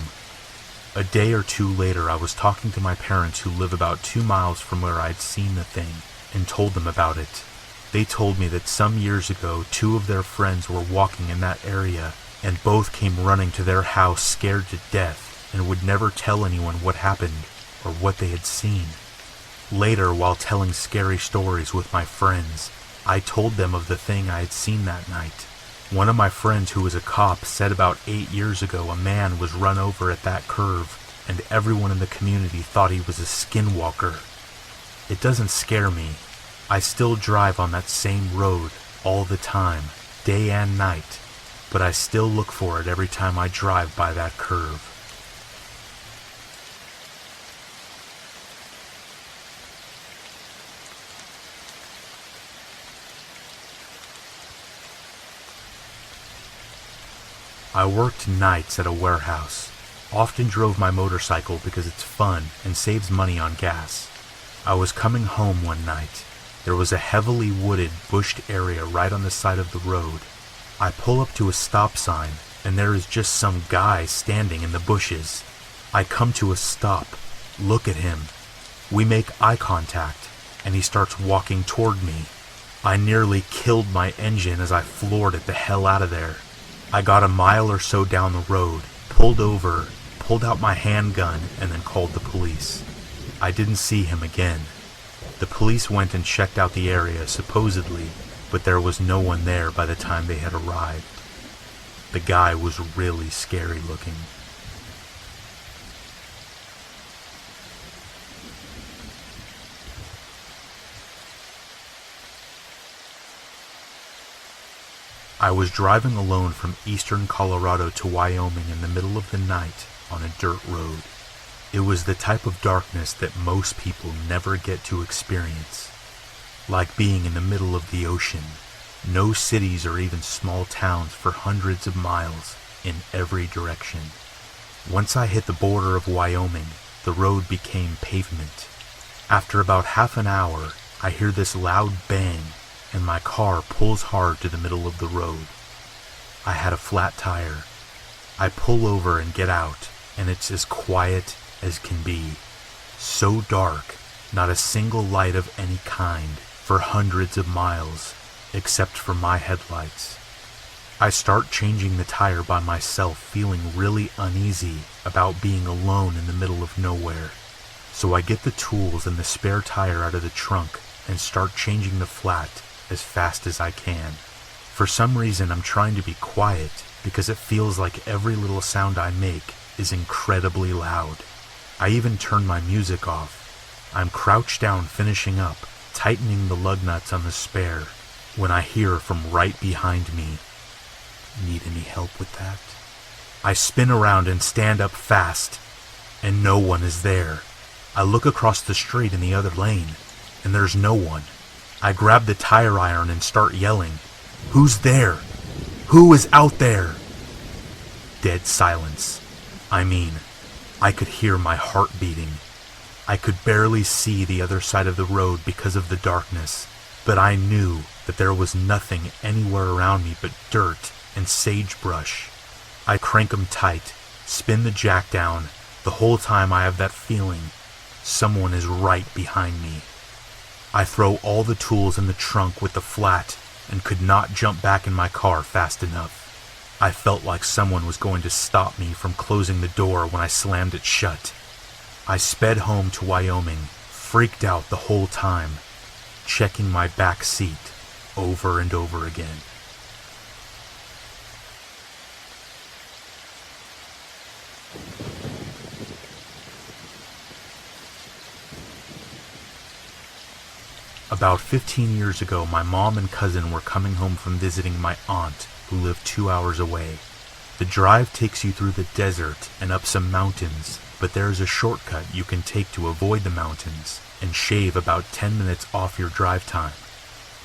A day or two later, I was talking to my parents who live about 2 miles from where I'd seen the thing, and told them about it. They told me that some years ago, 2 of their friends were walking in that area, and both came running to their house scared to death, and would never tell anyone what happened, or what they had seen. Later, while telling scary stories with my friends, I told them of the thing I had seen that night. One of my friends who was a cop said about 8 years ago a man was run over at that curve, and everyone in the community thought he was a skinwalker. It doesn't scare me. I still drive on that same road all the time, day and night, but I still look for it every time I drive by that curve. I worked nights at a warehouse, often drove my motorcycle because it's fun and saves money on gas. I was coming home one night. There was a heavily wooded, bushed area right on the side of the road. I pull up to a stop sign, and there is just some guy standing in the bushes. I come to a stop, look at him. We make eye contact, and he starts walking toward me. I nearly killed my engine as I floored it the hell out of there. I got a mile or so down the road, pulled over, pulled out my handgun, and then called the police. I didn't see him again. The police went and checked out the area, supposedly, but there was no one there by the time they had arrived. The guy was really scary looking. I was driving alone from eastern Colorado to Wyoming in the middle of the night on a dirt road. It was the type of darkness that most people never get to experience. Like being in the middle of the ocean, no cities or even small towns for hundreds of miles in every direction. Once I hit the border of Wyoming, the road became pavement. After about half an hour, I hear this loud bang, and my car pulls hard to the middle of the road. I had a flat tire. I pull over and get out, and it's as quiet as can be. So dark, not a single light of any kind for hundreds of miles, except for my headlights. I start changing the tire by myself, feeling really uneasy about being alone in the middle of nowhere. So I get the tools and the spare tire out of the trunk and start changing the flat as fast as I can. For some reason, I'm trying to be quiet because it feels like every little sound I make is incredibly loud. I even turn my music off. I'm crouched down finishing up, tightening the lug nuts on the spare, when I hear from right behind me, "Need any help with that?" I spin around and stand up fast, and no one is there. I look across the street in the other lane, and there's no one. I grab the tire iron and start yelling, "Who's there? Who is out there?" Dead silence. I could hear my heart beating. I could barely see the other side of the road because of the darkness, but I knew that there was nothing anywhere around me but dirt and sagebrush. I crank 'em tight, spin the jack down. The whole time I have that feeling someone is right behind me. I throw all the tools in the trunk with the flat and could not jump back in my car fast enough. I felt like someone was going to stop me from closing the door when I slammed it shut. I sped home to Wyoming, freaked out the whole time, checking my back seat over and over again. About 15 years ago, my mom and cousin were coming home from visiting my aunt, who lived 2 hours away. The drive takes you through the desert and up some mountains, but there is a shortcut you can take to avoid the mountains and shave about 10 minutes off your drive time.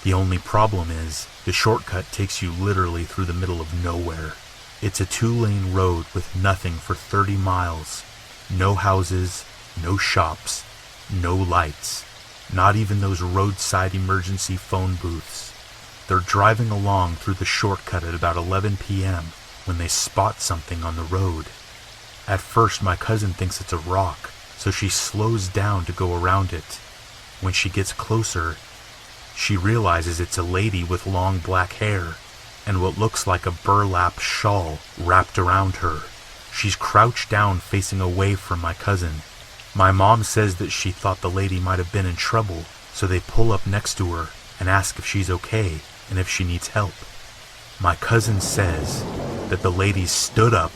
The only problem is, the shortcut takes you literally through the middle of nowhere. It's a 2-lane road with nothing for 30 miles. No houses, no shops, no lights. Not even those roadside emergency phone booths. They're driving along through the shortcut at about 11 p.m. when they spot something on the road. At first, my cousin thinks it's a rock, so she slows down to go around it. When she gets closer, she realizes it's a lady with long black hair and what looks like a burlap shawl wrapped around her. She's crouched down facing away from my cousin. My mom says that she thought the lady might have been in trouble, so they pull up next to her and ask if she's okay and if she needs help. My cousin says that the lady stood up,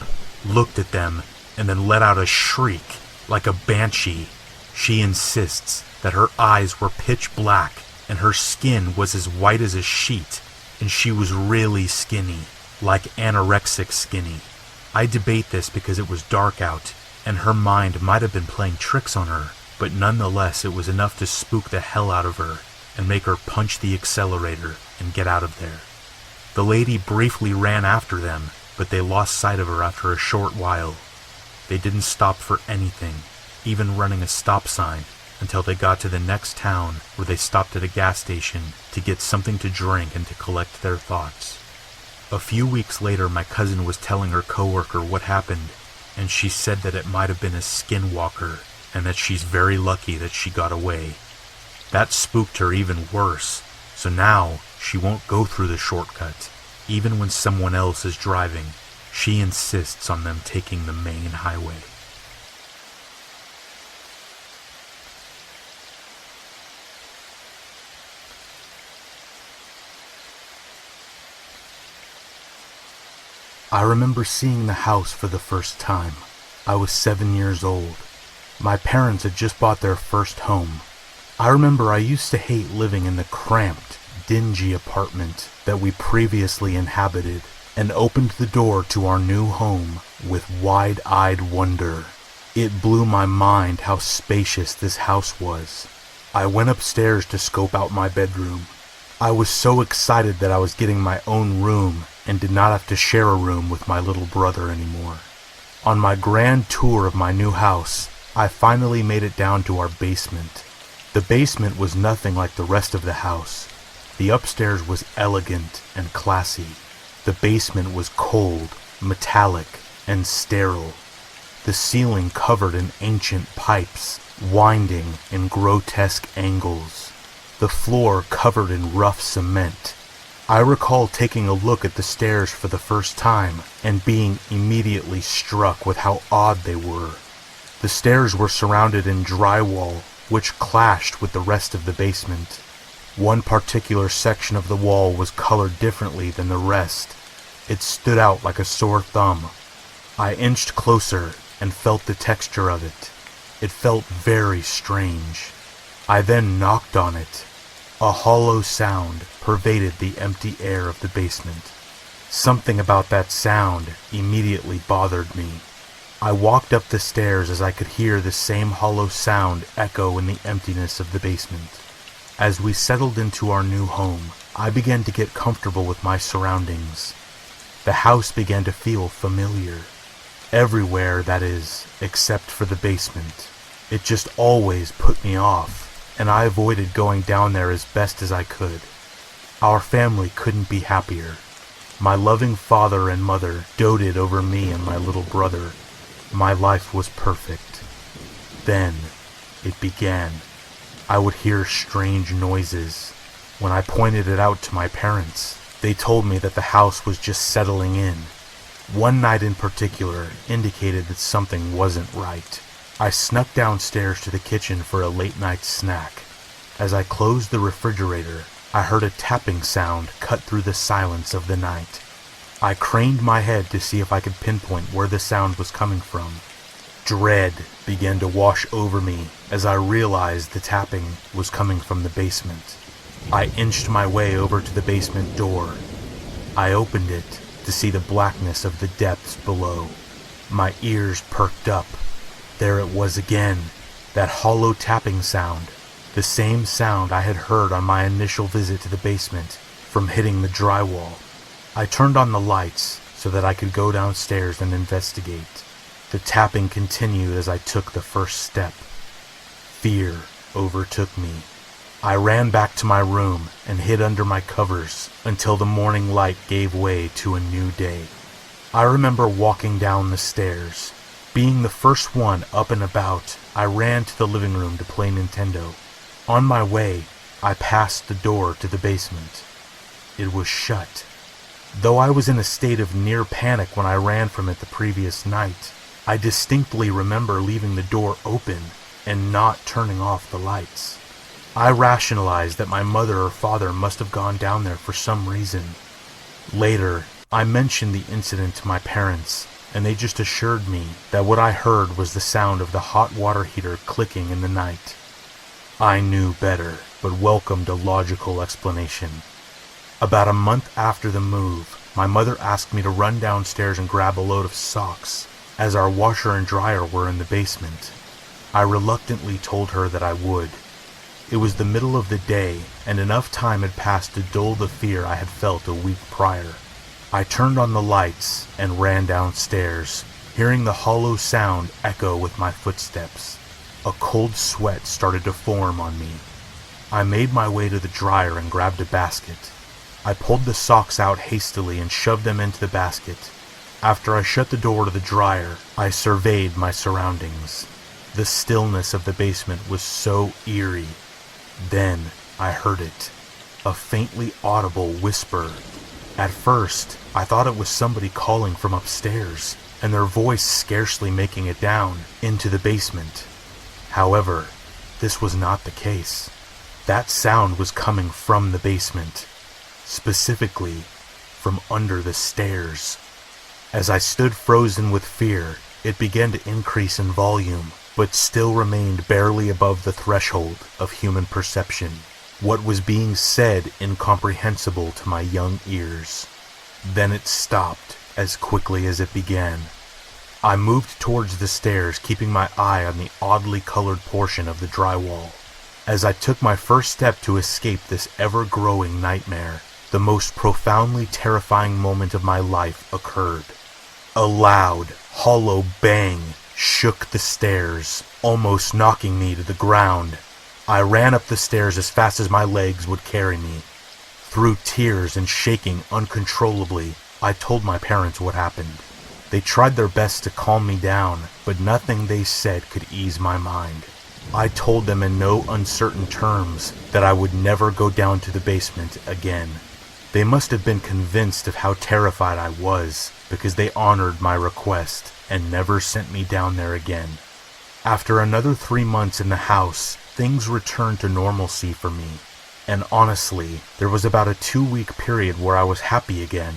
looked at them, and then let out a shriek like a banshee. She insists that her eyes were pitch black and her skin was as white as a sheet, and she was really skinny, like anorexic skinny. I debate this because it was dark out, and her mind might have been playing tricks on her, but nonetheless it was enough to spook the hell out of her and make her punch the accelerator and get out of there. The lady briefly ran after them, but they lost sight of her after a short while. They didn't stop for anything, even running a stop sign, until they got to the next town, where they stopped at a gas station to get something to drink and to collect their thoughts. A few weeks later, my cousin was telling her coworker what happened, and she said that it might have been a skinwalker, and that she's very lucky that she got away. That spooked her even worse, so now she won't go through the shortcut. Even when someone else is driving, she insists on them taking the main highway. I remember seeing the house for the first time. I was 7 years old. My parents had just bought their first home. I remember I used to hate living in the cramped, dingy apartment that we previously inhabited, and opened the door to our new home with wide-eyed wonder. It blew my mind how spacious this house was. I went upstairs to scope out my bedroom. I was so excited that I was getting my own room and did not have to share a room with my little brother anymore. On my grand tour of my new house, I finally made it down to our basement. The basement was nothing like the rest of the house. The upstairs was elegant and classy. The basement was cold, metallic, and sterile. The ceiling covered in ancient pipes, winding in grotesque angles. The floor covered in rough cement. I recall taking a look at the stairs for the first time and being immediately struck with how odd they were. The stairs were surrounded in drywall, which clashed with the rest of the basement. One particular section of the wall was colored differently than the rest. It stood out like a sore thumb. I inched closer and felt the texture of it. It felt very strange. I then knocked on it. A hollow sound pervaded the empty air of the basement. Something about that sound immediately bothered me. I walked up the stairs as I could hear the same hollow sound echo in the emptiness of the basement. As we settled into our new home, I began to get comfortable with my surroundings. The house began to feel familiar. Everywhere, that is, except for the basement. It just always put me off, and I avoided going down there as best as I could. Our family couldn't be happier. My loving father and mother doted over me and my little brother. My life was perfect. Then it began. I would hear strange noises. When I pointed it out to my parents, they told me that the house was just settling in. One night in particular indicated that something wasn't right. I snuck downstairs to the kitchen for a late night snack. As I closed the refrigerator, I heard a tapping sound cut through the silence of the night. I craned my head to see if I could pinpoint where the sound was coming from. Dread began to wash over me as I realized the tapping was coming from the basement. I inched my way over to the basement door. I opened it to see the blackness of the depths below. My ears perked up. There it was again, that hollow tapping sound, the same sound I had heard on my initial visit to the basement from hitting the drywall. I turned on the lights so that I could go downstairs and investigate. The tapping continued as I took the first step. Fear overtook me. I ran back to my room and hid under my covers until the morning light gave way to a new day. I remember walking down the stairs. Being the first one up and about, I ran to the living room to play Nintendo. On my way, I passed the door to the basement. It was shut. Though I was in a state of near panic when I ran from it the previous night, I distinctly remember leaving the door open and not turning off the lights. I rationalized that my mother or father must have gone down there for some reason. Later, I mentioned the incident to my parents, and they just assured me that what I heard was the sound of the hot water heater clicking in the night. I knew better, but welcomed a logical explanation. About a month after the move, my mother asked me to run downstairs and grab a load of socks, as our washer and dryer were in the basement. I reluctantly told her that I would. It was the middle of the day, and enough time had passed to dull the fear I had felt a week prior. I turned on the lights and ran downstairs, hearing the hollow sound echo with my footsteps. A cold sweat started to form on me. I made my way to the dryer and grabbed a basket. I pulled the socks out hastily and shoved them into the basket. After I shut the door to the dryer, I surveyed my surroundings. The stillness of the basement was so eerie. Then I heard it, a faintly audible whisper. At first, I thought it was somebody calling from upstairs, and their voice scarcely making it down into the basement. However, this was not the case. That sound was coming from the basement, specifically from under the stairs. As I stood frozen with fear, it began to increase in volume, but still remained barely above the threshold of human perception. What was being said incomprehensible to my young ears. Then it stopped as quickly as it began. I moved towards the stairs, keeping my eye on the oddly colored portion of the drywall. As I took my first step to escape this ever-growing nightmare, the most profoundly terrifying moment of my life occurred. A loud, hollow bang shook the stairs, almost knocking me to the ground. I ran up the stairs as fast as my legs would carry me. Through tears and shaking uncontrollably, I told my parents what happened. They tried their best to calm me down, but nothing they said could ease my mind. I told them in no uncertain terms that I would never go down to the basement again. They must have been convinced of how terrified I was, because they honored my request and never sent me down there again. After another 3 months in the house, things returned to normalcy for me. And honestly, there was about a 2-week period where I was happy again.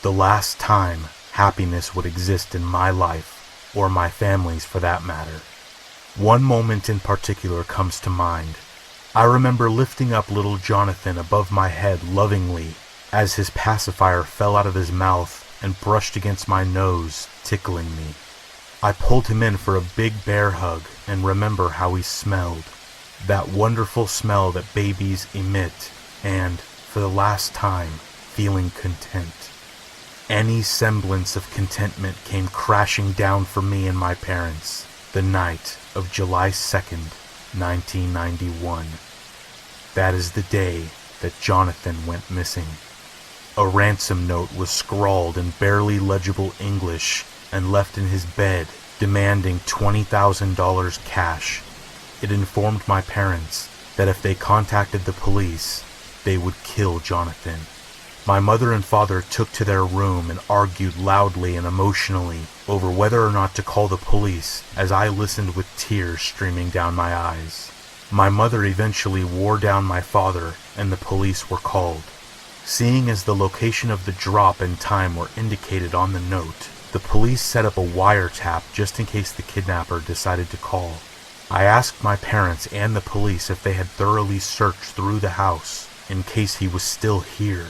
The last time happiness would exist in my life, or my family's for that matter. One moment in particular comes to mind. I remember lifting up little Jonathan above my head lovingly as his pacifier fell out of his mouth and brushed against my nose, tickling me. I pulled him in for a big bear hug and remember how he smelled. That wonderful smell that babies emit, and, for the last time, feeling content. Any semblance of contentment came crashing down for me and my parents the night of July 2nd, 1991. That is the day that Jonathan went missing. A ransom note was scrawled in barely legible English and left in his bed, demanding $20,000 cash. It informed my parents that if they contacted the police, they would kill Jonathan. My mother and father took to their room and argued loudly and emotionally over whether or not to call the police as I listened with tears streaming down my eyes. My mother eventually wore down my father and the police were called. Seeing as the location of the drop and time were indicated on the note, the police set up a wiretap just in case the kidnapper decided to call. I asked my parents and the police if they had thoroughly searched through the house in case he was still here.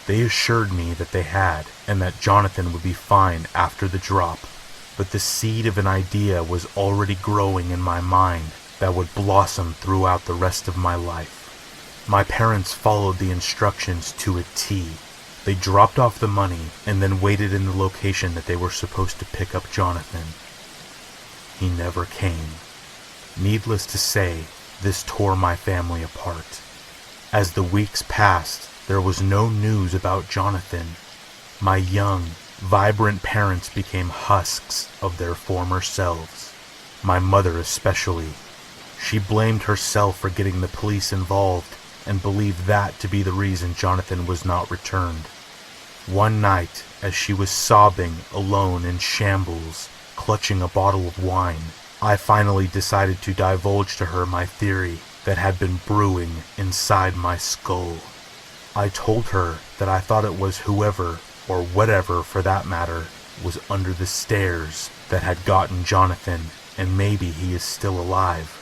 They assured me that they had, and that Jonathan would be fine after the drop, but the seed of an idea was already growing in my mind that would blossom throughout the rest of my life. My parents followed the instructions to a T. They dropped off the money and then waited in the location that they were supposed to pick up Jonathan. He never came. Needless to say, this tore my family apart. As the weeks passed, there was no news about Jonathan. My young, vibrant parents became husks of their former selves. My mother especially. She blamed herself for getting the police involved and believed that to be the reason Jonathan was not returned. One night, as she was sobbing alone in shambles, clutching a bottle of wine, I finally decided to divulge to her my theory that had been brewing inside my skull. I told her that I thought it was whoever, or whatever for that matter, was under the stairs that had gotten Jonathan, and maybe he is still alive.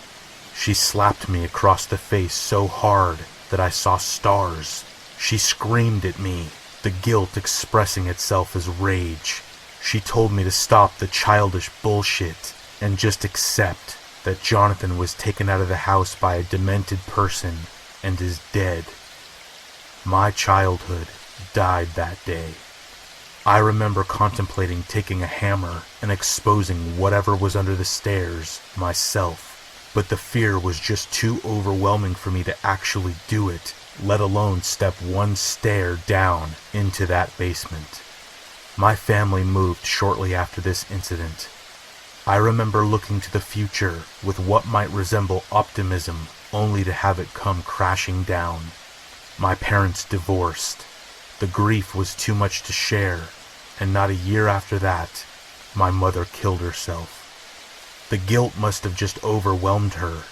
She slapped me across the face so hard that I saw stars. She screamed at me, the guilt expressing itself as rage. She told me to stop the childish bullshit and just accept that Jonathan was taken out of the house by a demented person and is dead. My childhood died that day. I remember contemplating taking a hammer and exposing whatever was under the stairs myself, but the fear was just too overwhelming for me to actually do it, let alone step one stair down into that basement. My family moved shortly after this incident. I remember looking to the future with what might resemble optimism, only to have it come crashing down. My parents divorced. The grief was too much to share, and not a year after that, my mother killed herself. The guilt must have just overwhelmed her.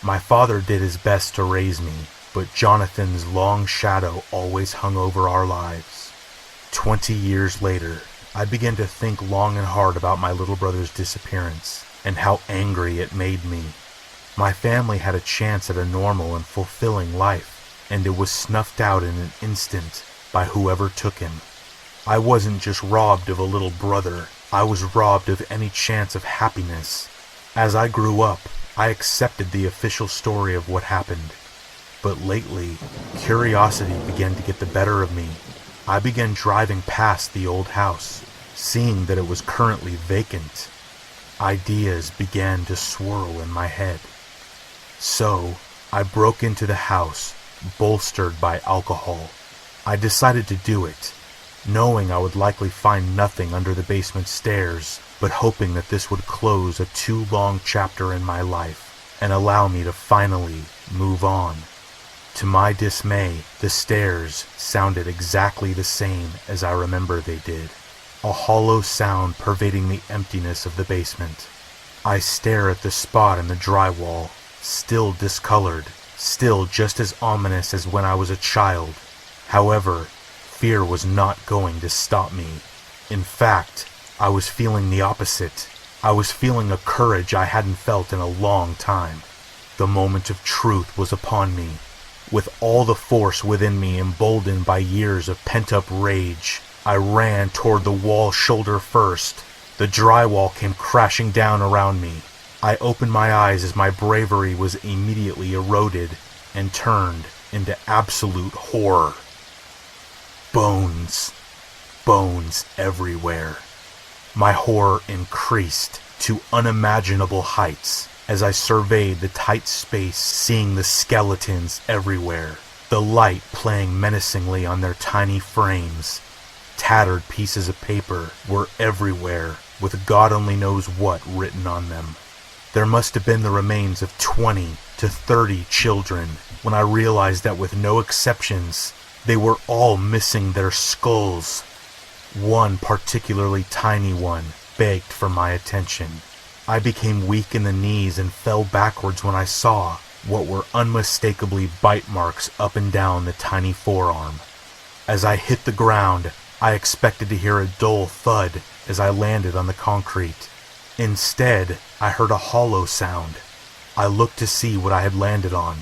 My father did his best to raise me, but Jonathan's long shadow always hung over our lives. 20 years later, I began to think long and hard about my little brother's disappearance, and how angry it made me. My family had a chance at a normal and fulfilling life, and it was snuffed out in an instant by whoever took him. I wasn't just robbed of a little brother, I was robbed of any chance of happiness. As I grew up, I accepted the official story of what happened. But lately, curiosity began to get the better of me. I began driving past the old house, seeing that it was currently vacant. Ideas began to swirl in my head. So, I broke into the house, bolstered by alcohol. I decided to do it, knowing I would likely find nothing under the basement stairs, but hoping that this would close a too long chapter in my life and allow me to finally move on. To my dismay, the stairs sounded exactly the same as I remember they did, a hollow sound pervading the emptiness of the basement. I stare at the spot in the drywall, still discolored, still just as ominous as when I was a child. However, fear was not going to stop me. In fact, I was feeling the opposite. I was feeling a courage I hadn't felt in a long time. The moment of truth was upon me. With all the force within me emboldened by years of pent-up rage, I ran toward the wall shoulder first. The drywall came crashing down around me. I opened my eyes as my bravery was immediately eroded and turned into absolute horror. Bones. Bones everywhere. My horror increased to unimaginable heights as I surveyed the tight space, seeing the skeletons everywhere, the light playing menacingly on their tiny frames. Tattered pieces of paper were everywhere, with God only knows what written on them. There must have been the remains of 20 to 30 children when I realized that with no exceptions, they were all missing their skulls. One particularly tiny one begged for my attention. I became weak in the knees and fell backwards when I saw what were unmistakably bite marks up and down the tiny forearm. As I hit the ground, I expected to hear a dull thud as I landed on the concrete. Instead, I heard a hollow sound. I looked to see what I had landed on.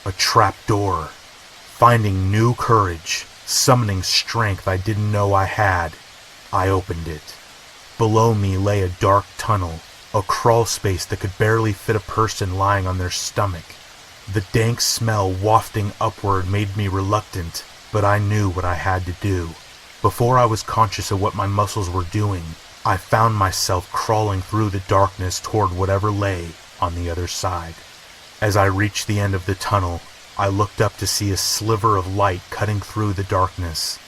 A trap door. Finding new courage, summoning strength I didn't know I had, I opened it. Below me lay a dark tunnel, a crawl space that could barely fit a person lying on their stomach. The dank smell wafting upward made me reluctant, but I knew what I had to do. Before I was conscious of what my muscles were doing, I found myself crawling through the darkness toward whatever lay on the other side. As I reached the end of the tunnel, I looked up to see a sliver of light cutting through the darkness.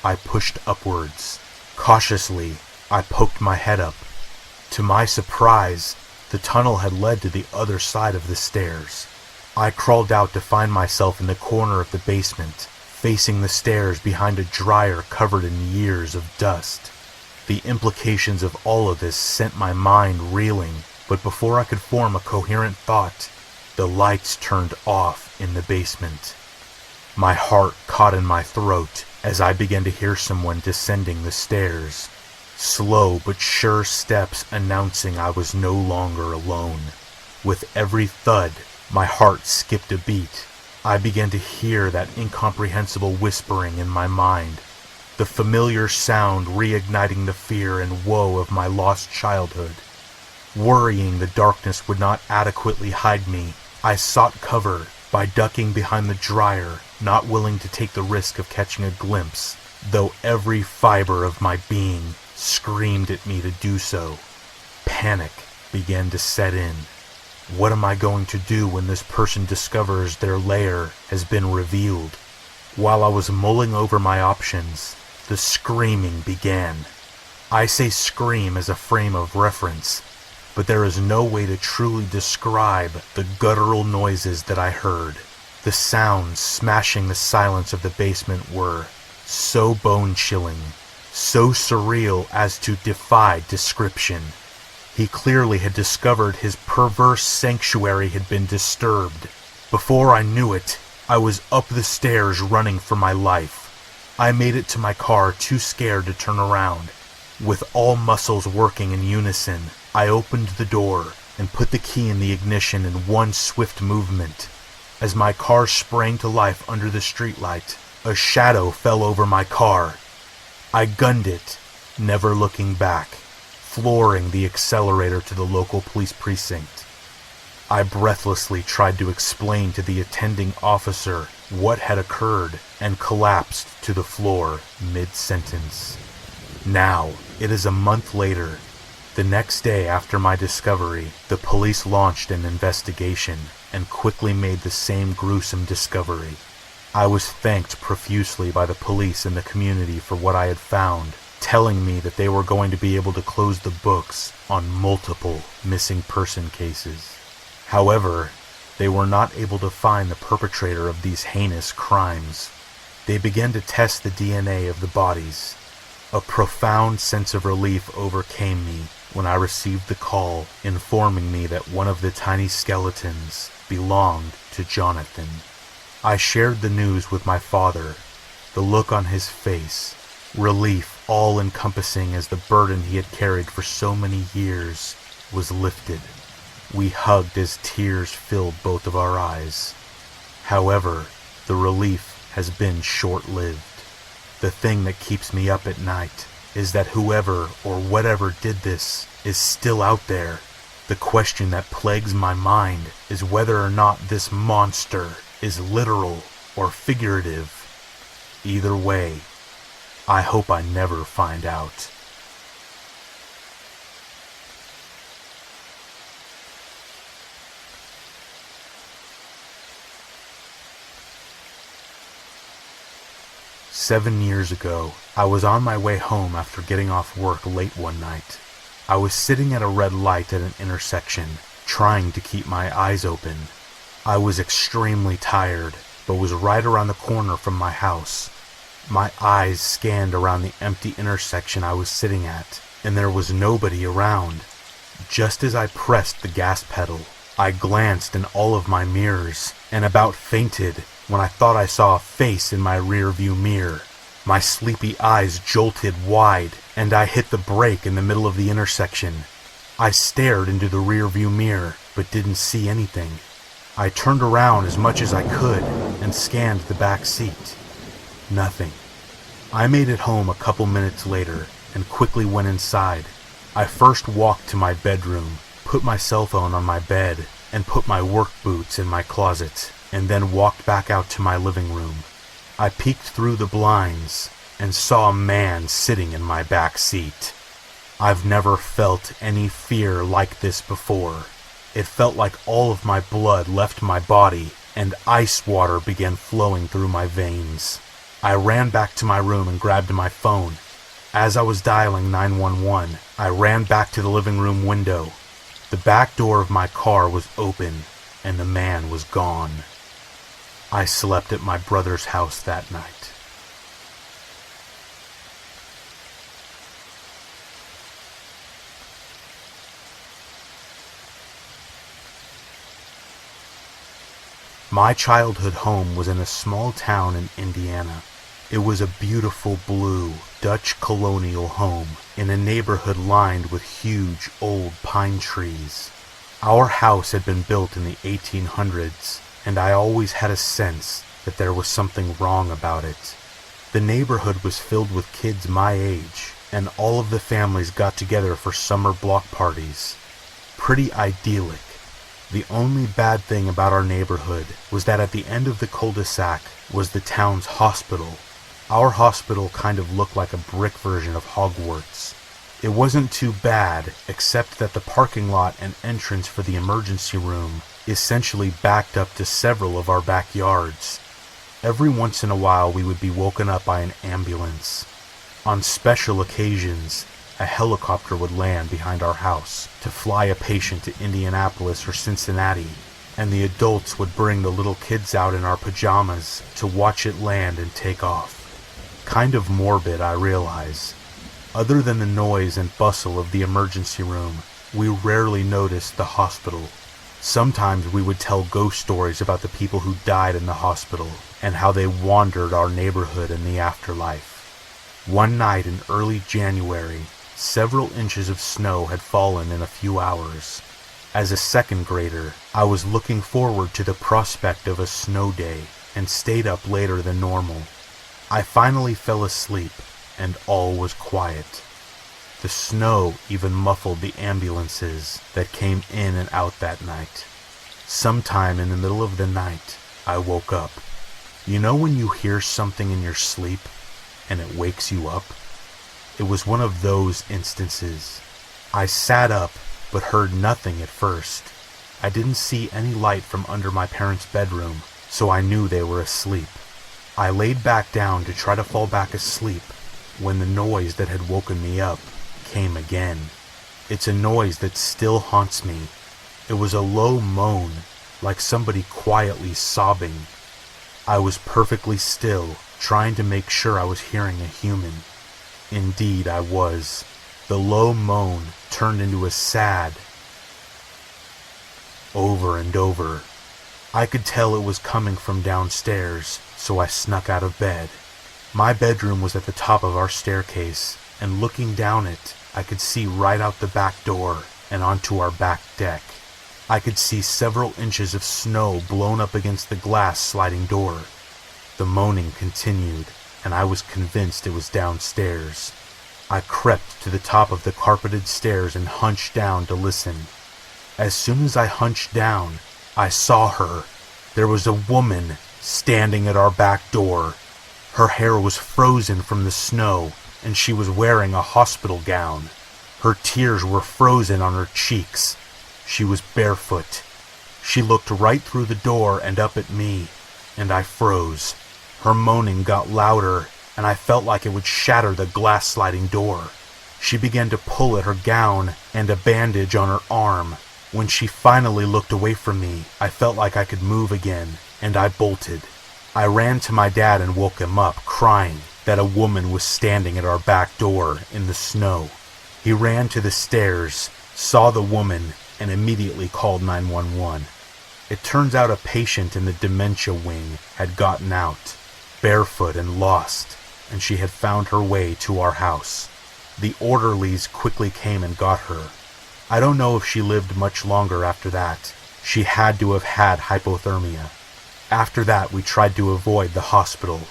I pushed upwards. Cautiously, I poked my head up. To my surprise, the tunnel had led to the other side of the stairs. I crawled out to find myself in the corner of the basement, facing the stairs behind a dryer covered in years of dust. The implications of all of this sent my mind reeling, but before I could form a coherent thought, the lights turned off in the basement. My heart caught in my throat as I began to hear someone descending the stairs. Slow but sure steps announcing I was no longer alone. With every thud, my heart skipped a beat. I began to hear that incomprehensible whispering in my mind, the familiar sound reigniting the fear and woe of my lost childhood. Worrying the darkness would not adequately hide me, I sought cover by ducking behind the dryer, not willing to take the risk of catching a glimpse, though every fiber of my being screamed at me to do so. Panic began to set in. What am I going to do when this person discovers their lair has been revealed? While I was mulling over my options, the screaming began. I say scream as a frame of reference, but there is no way to truly describe the guttural noises that I heard. The sounds smashing the silence of the basement were so bone-chilling, so surreal as to defy description. He clearly had discovered his perverse sanctuary had been disturbed. Before I knew it, I was up the stairs running for my life. I made it to my car too scared to turn around. With all muscles working in unison, I opened the door and put the key in the ignition in one swift movement. As my car sprang to life under the streetlight, a shadow fell over my car. I gunned it, never looking back, flooring the accelerator to the local police precinct. I breathlessly tried to explain to the attending officer what had occurred and collapsed to the floor mid-sentence. Now, it is a month later. The next day after my discovery, the police launched an investigation and quickly made the same gruesome discovery. I was thanked profusely by the police and the community for what I had found, telling me that they were going to be able to close the books on multiple missing person cases. However, they were not able to find the perpetrator of these heinous crimes. They began to test the DNA of the bodies. A profound sense of relief overcame me when I received the call informing me that one of the tiny skeletons belonged to Jonathan. I shared the news with my father. The look on his face, relief all-encompassing as the burden he had carried for so many years, was lifted. We hugged as tears filled both of our eyes. However, the relief has been short-lived. The thing that keeps me up at night is that whoever or whatever did this is still out there. The question that plagues my mind is whether or not this monster is literal or figurative. Either way, I hope I never find out. "7 years ago, I was on my way home after getting off work late one night. I was sitting at a red light at an intersection, trying to keep my eyes open. I was extremely tired, but was right around the corner from my house. My eyes scanned around the empty intersection I was sitting at, and there was nobody around. Just as I pressed the gas pedal, I glanced in all of my mirrors, and about fainted when I thought I saw a face in my rear-view mirror. My sleepy eyes jolted wide, and I hit the brake in the middle of the intersection. I stared into the rear-view mirror, but didn't see anything. I turned around as much as I could and scanned the back seat. Nothing. I made it home a couple minutes later and quickly went inside. I first walked to my bedroom, put my cell phone on my bed, and put my work boots in my closet, and then walked back out to my living room. I peeked through the blinds and saw a man sitting in my back seat. I've never felt any fear like this before. It felt like all of my blood left my body and ice water began flowing through my veins. I ran back to my room and grabbed my phone. As I was dialing 911, I ran back to the living room window. The back door of my car was open and the man was gone. I slept at my brother's house that night. My childhood home was in a small town in Indiana. It was a beautiful blue Dutch colonial home in a neighborhood lined with huge old pine trees. Our house had been built in the 1800s, and I always had a sense that there was something wrong about it. The neighborhood was filled with kids my age, and all of the families got together for summer block parties. Pretty idyllic. The only bad thing about our neighborhood was that at the end of the cul-de-sac was the town's hospital. Our hospital kind of looked like a brick version of Hogwarts. It wasn't too bad, except that the parking lot and entrance for the emergency room essentially backed up to several of our backyards. Every once in a while we would be woken up by an ambulance. On special occasions, a helicopter would land behind our house to fly a patient to Indianapolis or Cincinnati, and the adults would bring the little kids out in our pajamas to watch it land and take off. Kind of morbid, I realize. Other than the noise and bustle of the emergency room, we rarely noticed the hospital. Sometimes we would tell ghost stories about the people who died in the hospital and how they wandered our neighborhood in the afterlife. One night in early January, several inches of snow had fallen in a few hours. As a second grader, I was looking forward to the prospect of a snow day and stayed up later than normal. I finally fell asleep and all was quiet. The snow even muffled the ambulances that came in and out that night. Sometime in the middle of the night, I woke up. You know when you hear something in your sleep and it wakes you up? It was one of those instances. I sat up, but heard nothing at first. I didn't see any light from under my parents' bedroom, so I knew they were asleep. I laid back down to try to fall back asleep when the noise that had woken me up came again. It's a noise that still haunts me. It was a low moan, like somebody quietly sobbing. I was perfectly still, trying to make sure I was hearing a human. Indeed, I was. The low moan turned into a sad over and over. I could tell it was coming from downstairs, so I snuck out of bed. My bedroom was at the top of our staircase, and looking down it, I could see right out the back door and onto our back deck. I could see several inches of snow blown up against the glass sliding door. The moaning continued, and I was convinced it was downstairs. I crept to the top of the carpeted stairs and hunched down to listen. As soon as I hunched down, I saw her. There was a woman standing at our back door. Her hair was frozen from the snow, and she was wearing a hospital gown. Her tears were frozen on her cheeks. She was barefoot. She looked right through the door and up at me, and I froze. Her moaning got louder, and I felt like it would shatter the glass sliding door. She began to pull at her gown and a bandage on her arm. When she finally looked away from me, I felt like I could move again, and I bolted. I ran to my dad and woke him up, crying that a woman was standing at our back door in the snow. He ran to the stairs, saw the woman, and immediately called 911. It turns out a patient in the dementia wing had gotten out, barefoot and lost, and she had found her way to our house. The orderlies quickly came and got her. I don't know if she lived much longer after that. She had to have had hypothermia. After that, we tried to avoid the hospital.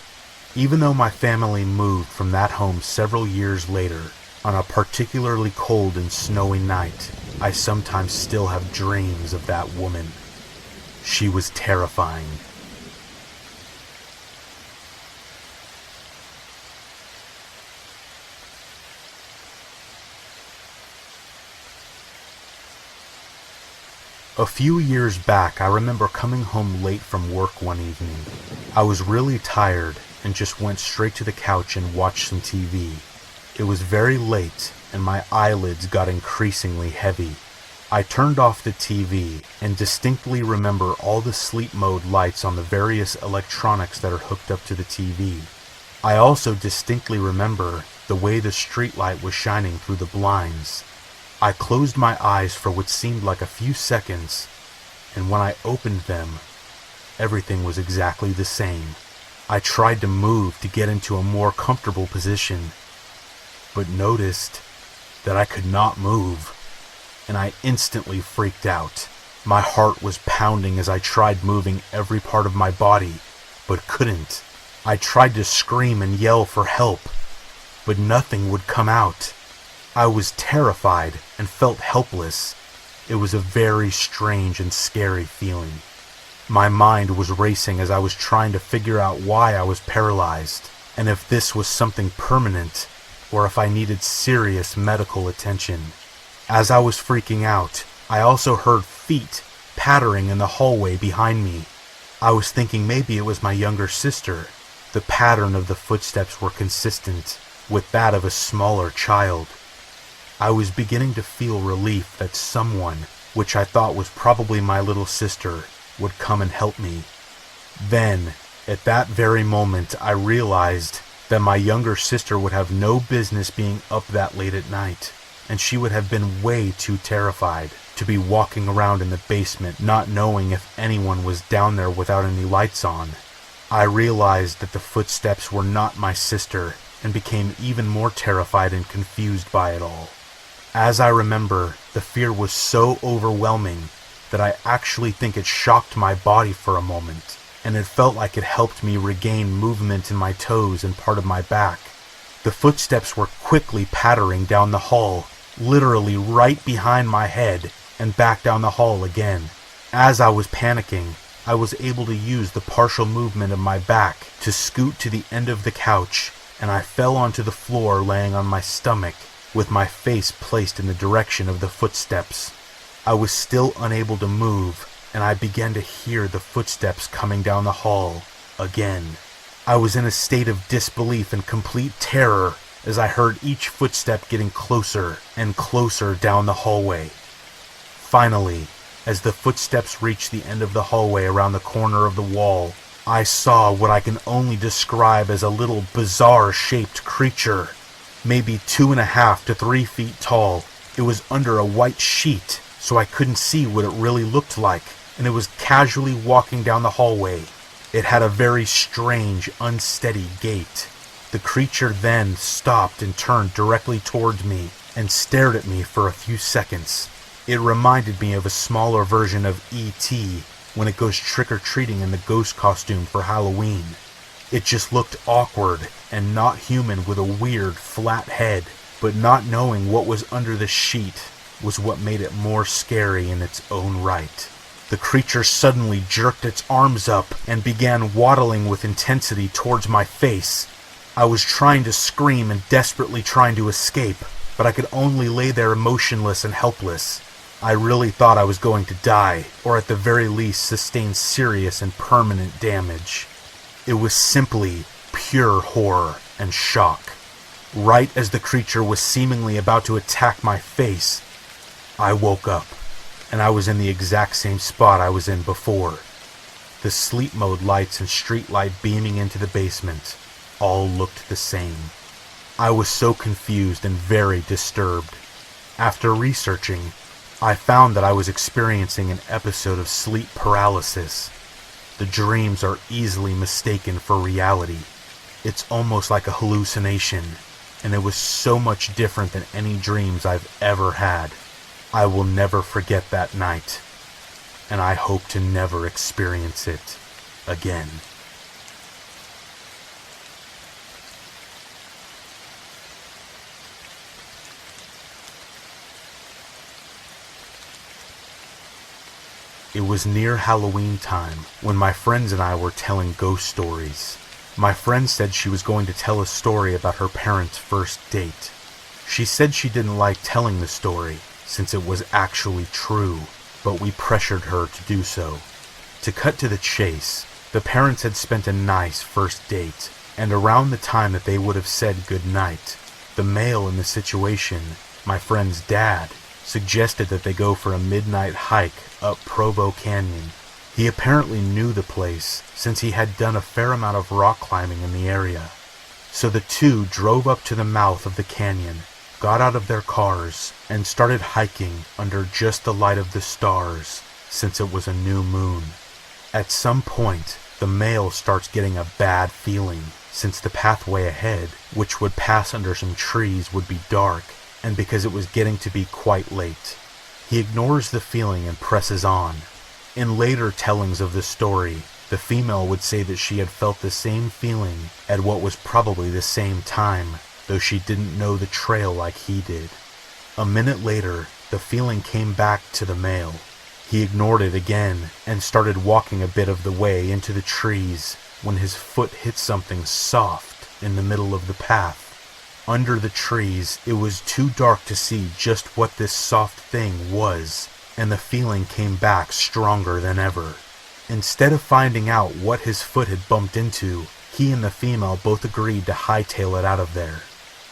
Even though my family moved from that home several years later, on a particularly cold and snowy night, I sometimes still have dreams of that woman. She was terrifying. A few years back, I remember coming home late from work one evening. I was really tired and just went straight to the couch and watched some TV. It was very late, and my eyelids got increasingly heavy. I turned off the TV and distinctly remember all the sleep mode lights on the various electronics that are hooked up to the TV. I also distinctly remember the way the streetlight was shining through the blinds. I closed my eyes for what seemed like a few seconds, and when I opened them, everything was exactly the same. I tried to move to get into a more comfortable position, but noticed that I could not move, and I instantly freaked out. My heart was pounding as I tried moving every part of my body, but couldn't. I tried to scream and yell for help, but nothing would come out. I was terrified and felt helpless. It was a very strange and scary feeling. My mind was racing as I was trying to figure out why I was paralyzed, and if this was something permanent, or if I needed serious medical attention. As I was freaking out, I also heard feet pattering in the hallway behind me. I was thinking maybe it was my younger sister. The pattern of the footsteps were consistent with that of a smaller child. I was beginning to feel relief that someone, which I thought was probably my little sister, would come and help me. Then, at that very moment, I realized that my younger sister would have no business being up that late at night, and she would have been way too terrified to be walking around in the basement not knowing if anyone was down there without any lights on. I realized that the footsteps were not my sister and became even more terrified and confused by it all. As I remember, the fear was so overwhelming that I actually think it shocked my body for a moment, and it felt like it helped me regain movement in my toes and part of my back. The footsteps were quickly pattering down the hall, literally right behind my head, and back down the hall again. As I was panicking, I was able to use the partial movement of my back to scoot to the end of the couch, and I fell onto the floor laying on my stomach, with my face placed in the direction of the footsteps. I was still unable to move, and I began to hear the footsteps coming down the hall again. I was in a state of disbelief and complete terror as I heard each footstep getting closer and closer down the hallway. Finally, as the footsteps reached the end of the hallway around the corner of the wall, I saw what I can only describe as a little bizarre-shaped creature. maybe 2.5 to 3 feet tall. It was under a white sheet, so I couldn't see what it really looked like, and it was casually walking down the hallway. It had a very strange, unsteady gait. The creature then stopped and turned directly towards me and stared at me for a few seconds. It reminded me of a smaller version of E.T. when it goes trick-or-treating in the ghost costume for Halloween. It just looked awkward and not human, with a weird, flat head, but not knowing what was under the sheet was what made it more scary in its own right. The creature suddenly jerked its arms up and began waddling with intensity towards my face. I was trying to scream and desperately trying to escape, but I could only lay there motionless and helpless. I really thought I was going to die, or at the very least sustain serious and permanent damage. It was simply pure horror and shock. Right as the creature was seemingly about to attack my face, I woke up, and I was in the exact same spot I was in before. The sleep mode lights and street light beaming into the basement all looked the same. I was so confused and very disturbed. After researching, I found that I was experiencing an episode of sleep paralysis. The dreams are easily mistaken for reality. It's almost like a hallucination, and it was so much different than any dreams I've ever had. I will never forget that night, and I hope to never experience it again. It was near Halloween time when my friends and I were telling ghost stories. My friend said she was going to tell a story about her parents' first date. She said she didn't like telling the story since it was actually true, but we pressured her to do so. To cut to the chase, the parents had spent a nice first date, and around the time that they would have said goodnight, the male in the situation, my friend's dad, suggested that they go for a midnight hike up Provo Canyon. He apparently knew the place since he had done a fair amount of rock climbing in the area. So the two drove up to the mouth of the canyon, got out of their cars, and started hiking under just the light of the stars since it was a new moon. At some point, the male starts getting a bad feeling since the pathway ahead, which would pass under some trees, would be dark, and because it was getting to be quite late. He ignores the feeling and presses on. In later tellings of the story, the female would say that she had felt the same feeling at what was probably the same time, though she didn't know the trail like he did. A minute later, the feeling came back to the male. He ignored it again and started walking a bit of the way into the trees when his foot hit something soft in the middle of the path. Under the trees, it was too dark to see just what this soft thing was, and the feeling came back stronger than ever. Instead of finding out what his foot had bumped into, he and the female both agreed to hightail it out of there.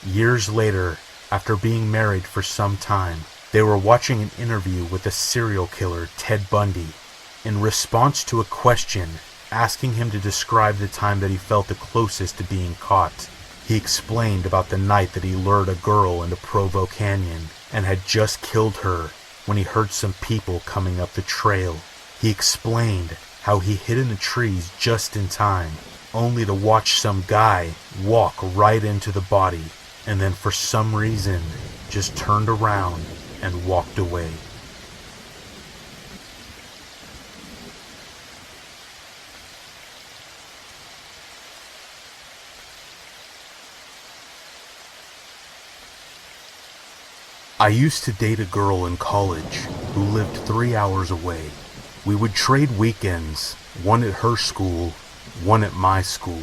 Years later, after being married for some time, they were watching an interview with the serial killer Ted Bundy. In response to a question asking him to describe the time that he felt the closest to being caught, he explained about the night that he lured a girl into Provo Canyon and had just killed her when he heard some people coming up the trail. He explained how he hid in the trees just in time, only to watch some guy walk right into the body, and then for some reason just turned around and walked away. I used to date a girl in college who lived 3 hours away. We would trade weekends, one at her school, one at my school.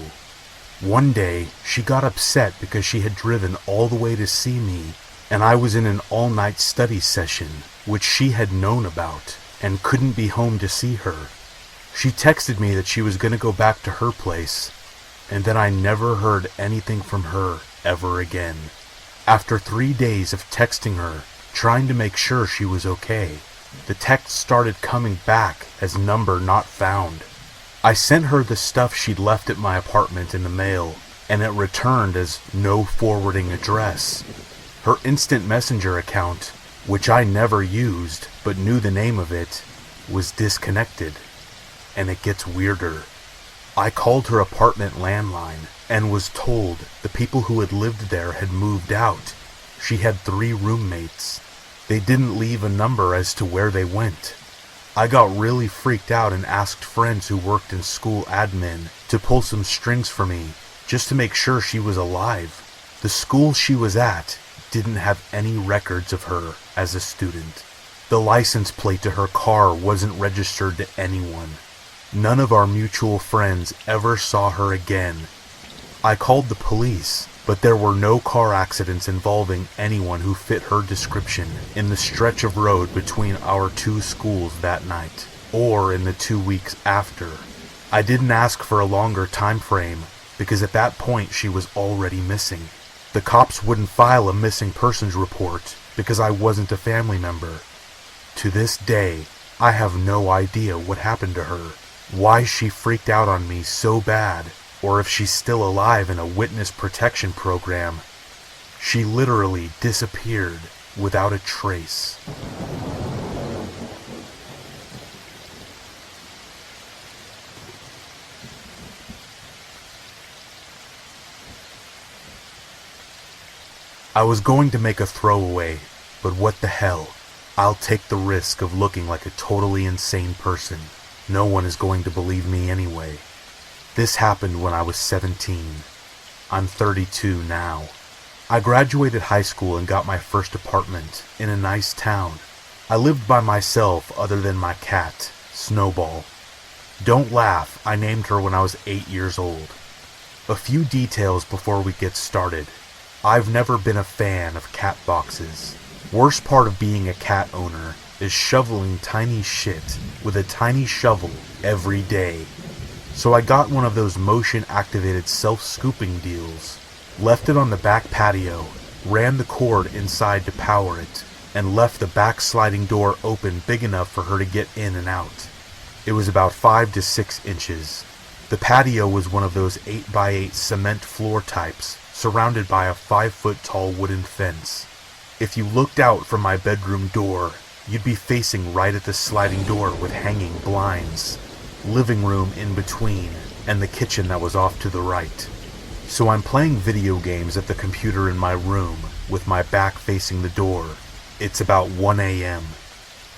One day, she got upset because she had driven all the way to see me, and I was in an all-night study session, which she had known about, and couldn't be home to see her. She texted me that she was going to go back to her place, and then I never heard anything from her ever again. After 3 days of texting her, trying to make sure she was okay, the text started coming back as number not found. I sent her the stuff she'd left at my apartment in the mail, and it returned as no forwarding address. Her instant messenger account, which I never used but knew the name of it, was disconnected. And it gets weirder. I called her apartment landline and was told the people who had lived there had moved out. She had 3 roommates. They didn't leave a number as to where they went. I got really freaked out and asked friends who worked in school admin to pull some strings for me, just to make sure she was alive. The school she was at didn't have any records of her as a student. The license plate to her car wasn't registered to anyone. None of our mutual friends ever saw her again. I called the police, but there were no car accidents involving anyone who fit her description in the stretch of road between our 2 schools that night, or in the 2 weeks after. I didn't ask for a longer time frame, because at that point she was already missing. The cops wouldn't file a missing persons report because I wasn't a family member. To this day, I have no idea what happened to her, why she freaked out on me so bad, or if she's still alive in a witness protection program. She literally disappeared without a trace. I was going to make a throwaway, but what the hell? I'll take the risk of looking like a totally insane person. No one is going to believe me anyway. This happened when I was 17. I'm 32 now. I graduated high school and got my first apartment in a nice town. I lived by myself other than my cat, Snowball. Don't laugh, I named her when I was 8 years old. A few details before we get started. I've never been a fan of cat boxes. Worst part of being a cat owner is shoveling tiny shit with a tiny shovel every day. So I got one of those motion-activated self-scooping deals, left it on the back patio, ran the cord inside to power it, and left the back sliding door open big enough for her to get in and out. It was about 5 to 6 inches. The patio was one of those 8x8 cement floor types, surrounded by a 5-foot-tall wooden fence. If you looked out from my bedroom door, you'd be facing right at the sliding door with hanging blinds, living room in between, and the kitchen that was off to the right. So I'm playing video games at the computer in my room with my back facing the door. It's about 1 a.m.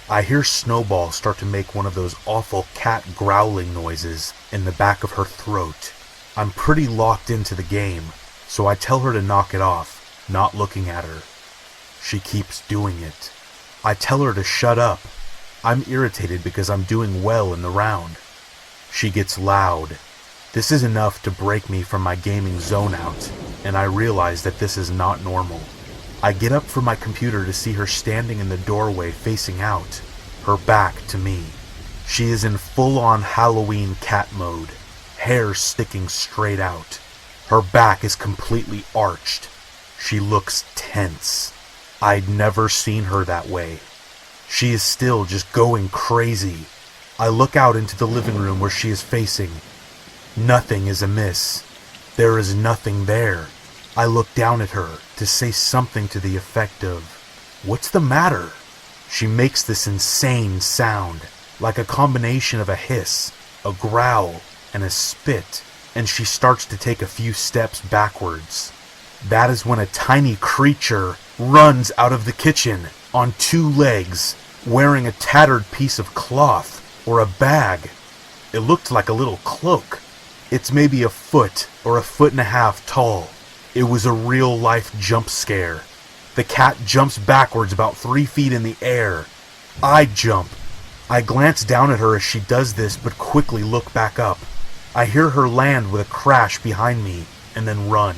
I hear Snowball start to make one of those awful cat growling noises in the back of her throat. I'm pretty locked into the game, so I tell her to knock it off, not looking at her. She keeps doing it. I tell her to shut up. I'm irritated because I'm doing well in the round. She gets loud. This is enough to break me from my gaming zone out, and I realize that this is not normal. I get up from my computer to see her standing in the doorway facing out, her back to me. She is in full-on Halloween cat mode, hair sticking straight out. Her back is completely arched. She looks tense. I'd never seen her that way. She is still just going crazy. I look out into the living room where she is facing. Nothing is amiss. There is nothing there. I look down at her to say something to the effect of, "What's the matter?" She makes this insane sound, like a combination of a hiss, a growl, and a spit, and she starts to take a few steps backwards. That is when a tiny creature runs out of the kitchen on 2 legs, wearing a tattered piece of cloth or a bag. It looked like a little cloak. It's maybe a foot or a foot and a half tall. It was a real-life jump scare. The cat jumps backwards about 3 feet in the air. I jump. I glance down at her as she does this, but quickly look back up. I hear her land with a crash behind me, and then run.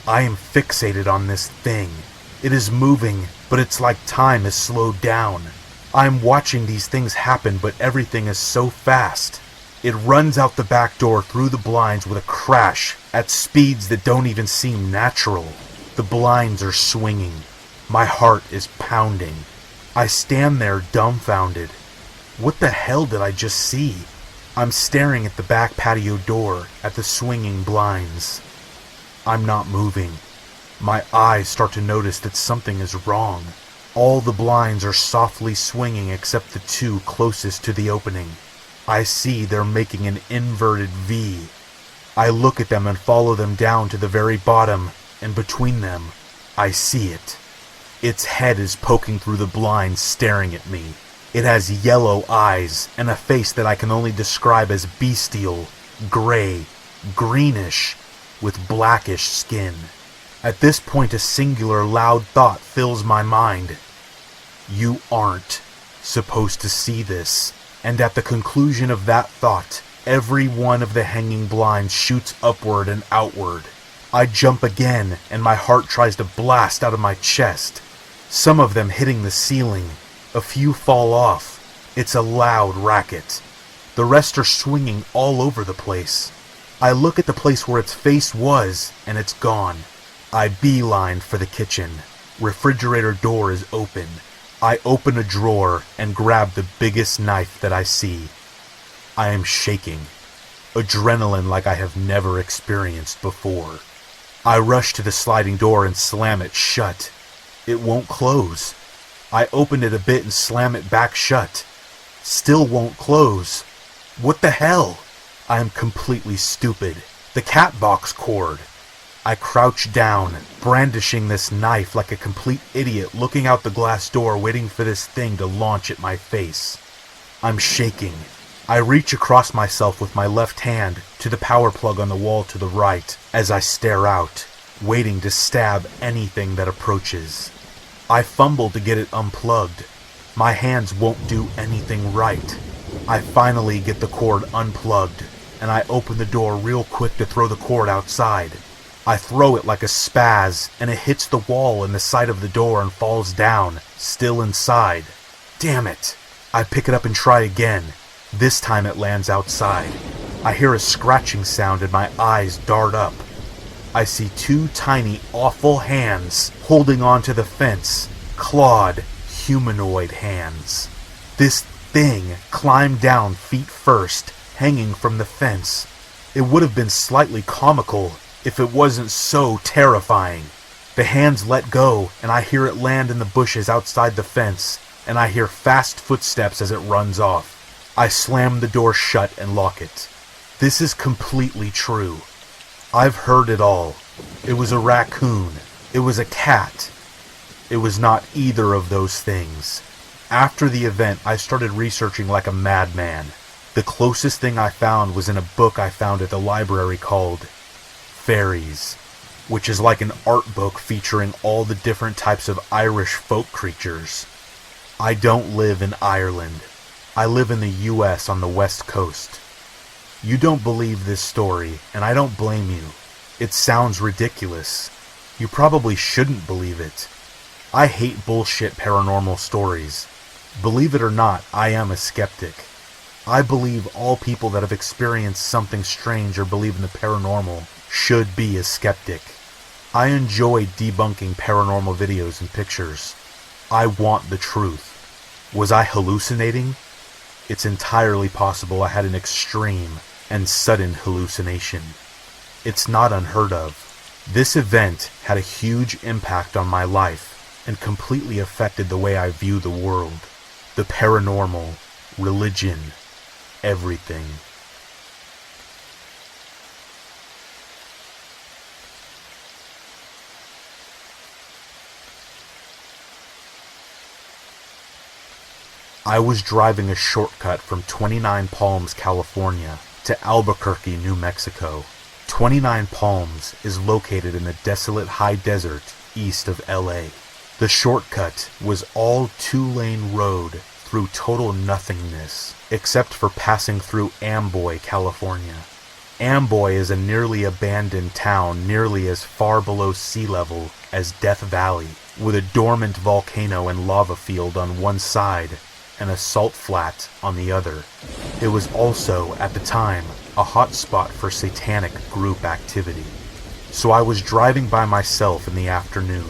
I am fixated on this thing. It is moving, but it's like time is slowed down. I am watching these things happen, but everything is so fast. It runs out the back door through the blinds with a crash at speeds that don't even seem natural. The blinds are swinging. My heart is pounding. I stand there dumbfounded. What the hell did I just see? I'm staring at the back patio door, at the swinging blinds. I'm not moving. My eyes start to notice that something is wrong. All the blinds are softly swinging except the two closest to the opening. I see they're making an inverted V. I look at them and follow them down to the very bottom, and between them, I see it. Its head is poking through the blinds, staring at me. It has yellow eyes and a face that I can only describe as bestial, gray, greenish, with blackish skin. At this point, a singular loud thought fills my mind. You aren't supposed to see this. And at the conclusion of that thought, every one of the hanging blinds shoots upward and outward. I jump again, and my heart tries to blast out of my chest. Some of them hitting the ceiling. A few fall off. It's a loud racket. The rest are swinging all over the place. I look at the place where its face was, and it's gone. I beeline for the kitchen. Refrigerator door is open. I open a drawer and grab the biggest knife that I see. I am shaking. Adrenaline like I have never experienced before. I rush to the sliding door and slam it shut. It won't close. I open it a bit and slam it back shut. Still won't close. What the hell? I am completely stupid. The cat box cord. I crouch down, brandishing this knife like a complete idiot, looking out the glass door, waiting for this thing to launch at my face. I'm shaking. I reach across myself with my left hand to the power plug on the wall to the right as I stare out, waiting to stab anything that approaches. I fumble to get it unplugged. My hands won't do anything right. I finally get the cord unplugged, and I open the door real quick to throw the cord outside. I throw it like a spaz, and it hits the wall in the side of the door and falls down, still inside. Damn it! I pick it up and try again. This time it lands outside. I hear a scratching sound and my eyes dart up. I see two tiny, awful hands holding onto the fence. Clawed, humanoid hands. This thing climbed down feet first, hanging from the fence. It would have been slightly comical if it wasn't so terrifying. The hands let go, and I hear it land in the bushes outside the fence, and I hear fast footsteps as it runs off. I slam the door shut and lock it. This is completely true. I've heard it all. It was a raccoon. It was a cat. It was not either of those things. After the event, I started researching like a madman. The closest thing I found was in a book I found at the library called Fairies, which is like an art book featuring all the different types of Irish folk creatures. I don't live in Ireland. I live in the US on the West Coast. You don't believe this story, and I don't blame you. It sounds ridiculous. You probably shouldn't believe it. I hate bullshit paranormal stories. Believe it or not, I am a skeptic. I believe all people that have experienced something strange or believe in the paranormal should be a skeptic. I enjoy debunking paranormal videos and pictures. I want the truth. Was I hallucinating? It's entirely possible I had an extreme and sudden hallucination. It's not unheard of. This event had a huge impact on my life and completely affected the way I view the world, the paranormal, religion, everything. I was driving a shortcut from 29 Palms, California to Albuquerque, New Mexico. 29 Palms is located in the desolate high desert east of LA. The shortcut was all two-lane road through total nothingness, except for passing through Amboy, California. Amboy is a nearly abandoned town nearly as far below sea level as Death Valley, with a dormant volcano and lava field on one side and a salt flat on the other. It was also, at the time, a hot spot for satanic group activity. So I was driving by myself in the afternoon.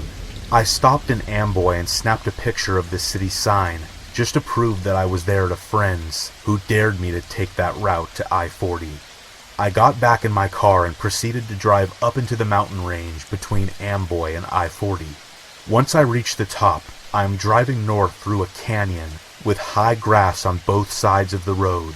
I stopped in Amboy and snapped a picture of the city sign, just to prove that I was there to friends who dared me to take that route to I-40. I got back in my car and proceeded to drive up into the mountain range between Amboy and I-40. Once I reached the top, I am driving north through a canyon with high grass on both sides of the road.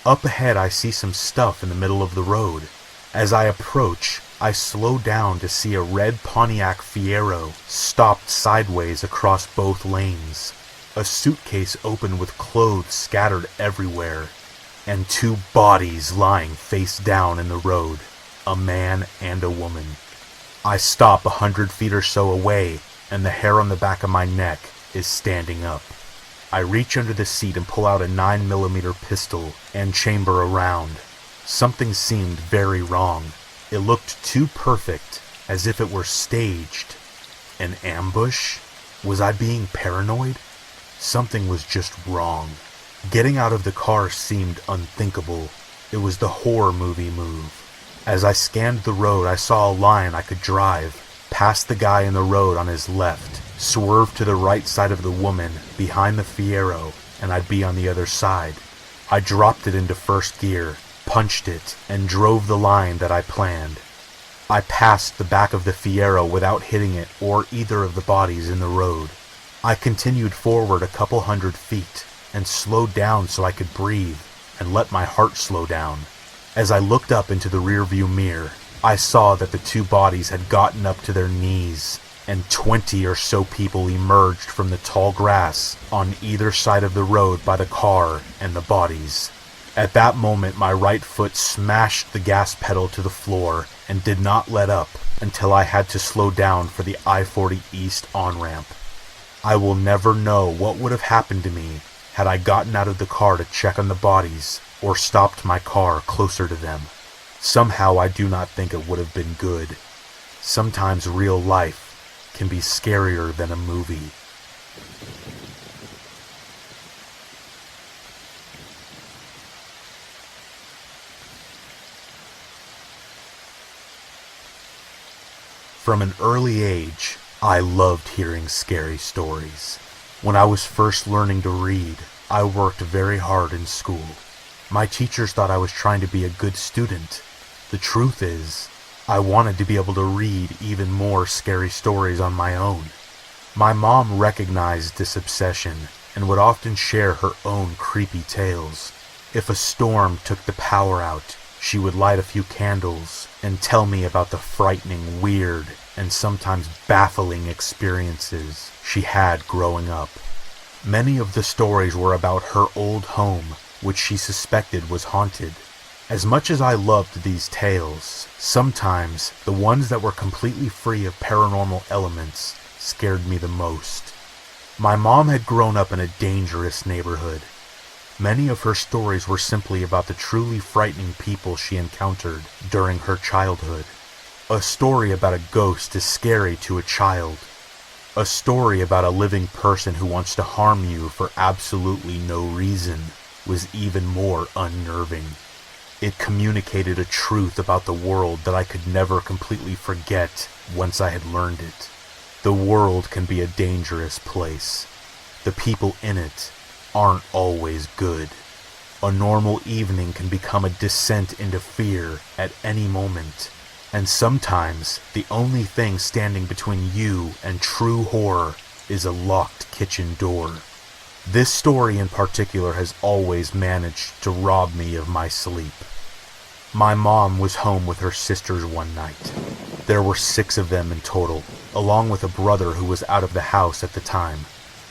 Up ahead I see some stuff in the middle of the road. As I approach, I slow down to see a red Pontiac Fiero stopped sideways across both lanes, a suitcase open with clothes scattered everywhere, and two bodies lying face down in the road, a man and a woman. I stop 100 feet or so away, and the hair on the back of my neck is standing up. I reach under the seat and pull out a 9mm pistol and chamber a round. Something seemed very wrong. It looked too perfect, as if it were staged. An ambush? Was I being paranoid? Something was just wrong. Getting out of the car seemed unthinkable. It was the horror movie move. As I scanned the road, I saw a line I could drive, past the guy in the road on his left, swerve to the right side of the woman behind the Fiero, and I'd be on the other side. I dropped it into first gear, punched it, and drove the line that I planned. I passed the back of the Fiero without hitting it or either of the bodies in the road. I continued forward a couple 100 feet and slowed down so I could breathe and let my heart slow down. As I looked up into the rearview mirror, I saw that the two bodies had gotten up to their knees, and 20 or so people emerged from the tall grass on either side of the road by the car and the bodies. At that moment, my right foot smashed the gas pedal to the floor and did not let up until I had to slow down for the I-40 East on-ramp. I will never know what would have happened to me had I gotten out of the car to check on the bodies or stopped my car closer to them. Somehow I do not think it would have been good. Sometimes real life can be scarier than a movie. From an early age, I loved hearing scary stories. When I was first learning to read, I worked very hard in school. My teachers thought I was trying to be a good student. The truth is, I wanted to be able to read even more scary stories on my own. My mom recognized this obsession and would often share her own creepy tales. If a storm took the power out, she would light a few candles and tell me about the frightening, weird, and sometimes baffling experiences she had growing up. Many of the stories were about her old home, which she suspected was haunted. As much as I loved these tales, sometimes the ones that were completely free of paranormal elements scared me the most. My mom had grown up in a dangerous neighborhood. Many of her stories were simply about the truly frightening people she encountered during her childhood. A story about a ghost is scary to a child. A story about a living person who wants to harm you for absolutely no reason was even more unnerving. It communicated a truth about the world that I could never completely forget once I had learned it. The world can be a dangerous place. The people in it aren't always good. A normal evening can become a descent into fear at any moment. And sometimes the only thing standing between you and true horror is a locked kitchen door. This story in particular has always managed to rob me of my sleep. My mom was home with her sisters one night. There were 6 of them in total, along with a brother who was out of the house at the time.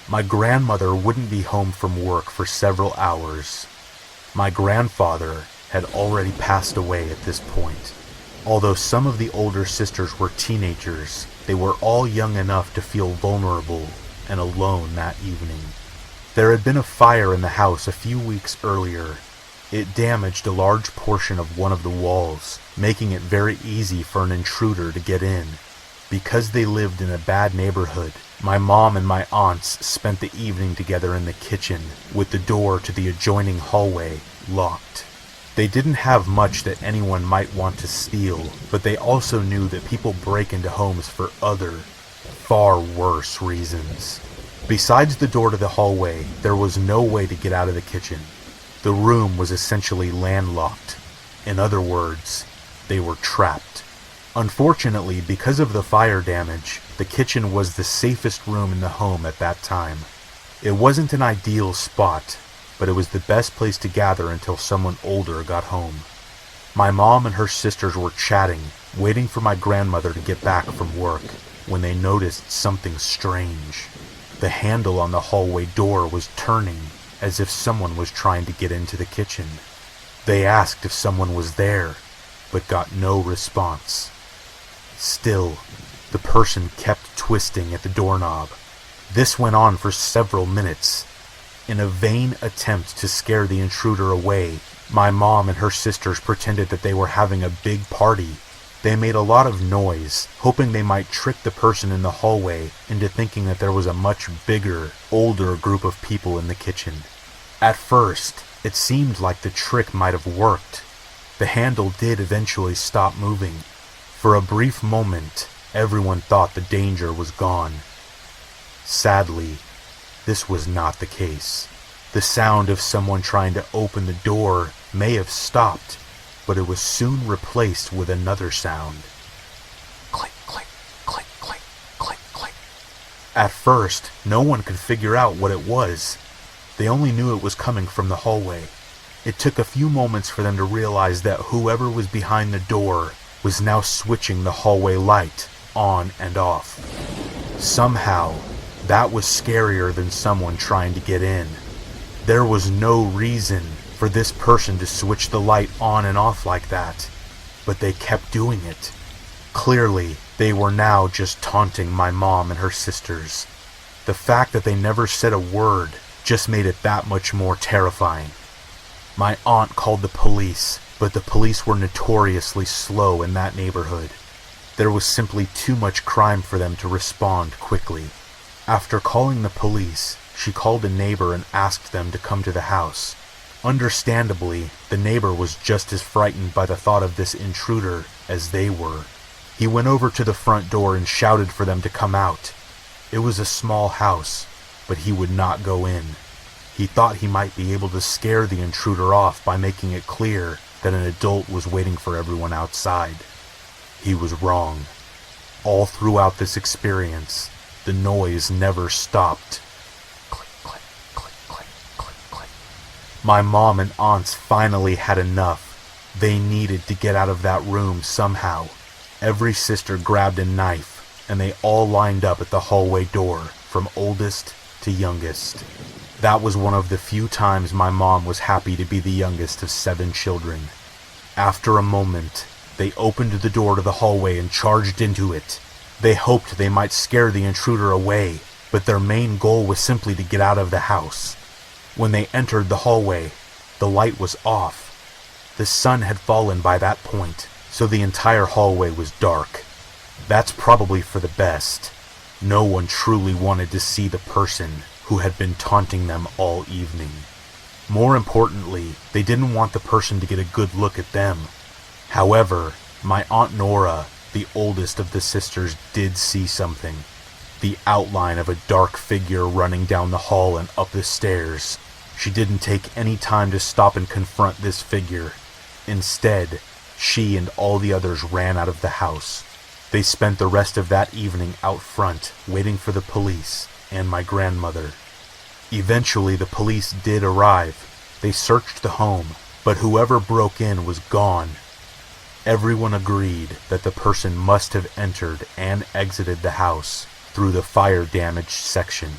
My grandmother wouldn't be home from work for several hours. My grandfather had already passed away at this point. Although some of the older sisters were teenagers, they were all young enough to feel vulnerable and alone that evening. There had been a fire in the house a few weeks earlier. It damaged a large portion of one of the walls, making it very easy for an intruder to get in. Because they lived in a bad neighborhood, my mom and my aunts spent the evening together in the kitchen, with the door to the adjoining hallway locked. They didn't have much that anyone might want to steal, but they also knew that people break into homes for other, far worse reasons. Besides the door to the hallway, there was no way to get out of the kitchen. The room was essentially landlocked, In other words, they were trapped. Unfortunately, because of the fire damage, the kitchen was the safest room in the home at that time. It wasn't an ideal spot, but it was the best place to gather until someone older got home. My mom and her sisters were chatting, waiting for my grandmother to get back from work, when they noticed something strange. The handle on the hallway door was turning, as if someone was trying to get into the kitchen. They asked if someone was there, but got no response. Still, the person kept twisting at the doorknob. This went on for several minutes. In a vain attempt to scare the intruder away, my mom and her sisters pretended that they were having a big party. They made a lot of noise, hoping they might trick the person in the hallway into thinking that there was a much bigger, older group of people in the kitchen. At first, it seemed like the trick might have worked. The handle did eventually stop moving. For a brief moment, everyone thought the danger was gone. Sadly, this was not the case. The sound of someone trying to open the door may have stopped, but it was soon replaced with another sound. Click, click, click, click, click, click. At first, no one could figure out what it was. They only knew it was coming from the hallway. It took a few moments for them to realize that whoever was behind the door was now switching the hallway light on and off. Somehow, that was scarier than someone trying to get in. There was no reason for this person to switch the light on and off like that, but they kept doing it. Clearly, they were now just taunting my mom and her sisters. The fact that they never said a word just made it that much more terrifying. My aunt called the police, but the police were notoriously slow in that neighborhood. There was simply too much crime for them to respond quickly. After calling the police, she called a neighbor and asked them to come to the house. Understandably, the neighbor was just as frightened by the thought of this intruder as they were. He went over to the front door and shouted for them to come out. It was a small house, but he would not go in. He thought he might be able to scare the intruder off by making it clear that an adult was waiting for everyone outside. He was wrong. All throughout this experience, the noise never stopped. Click, click, click, click, click, click. My mom and aunts finally had enough. They needed to get out of that room somehow. Every sister grabbed a knife, and they all lined up at the hallway door, from oldest to youngest. That was one of the few times my mom was happy to be the youngest of 7 children. After a moment, they opened the door to the hallway and charged into it. They hoped they might scare the intruder away, but their main goal was simply to get out of the house. When they entered the hallway, the light was off. The sun had fallen by that point, so the entire hallway was dark. That's probably for the best. No one truly wanted to see the person who had been taunting them all evening. More importantly, they didn't want the person to get a good look at them. However, my Aunt Nora, the oldest of the sisters, did see something. The outline of a dark figure running down the hall and up the stairs. She didn't take any time to stop and confront this figure. Instead, she and all the others ran out of the house. They spent the rest of that evening out front, waiting for the police and my grandmother. Eventually, the police did arrive. They searched the home, but whoever broke in was gone. Everyone agreed that the person must have entered and exited the house through the fire-damaged section.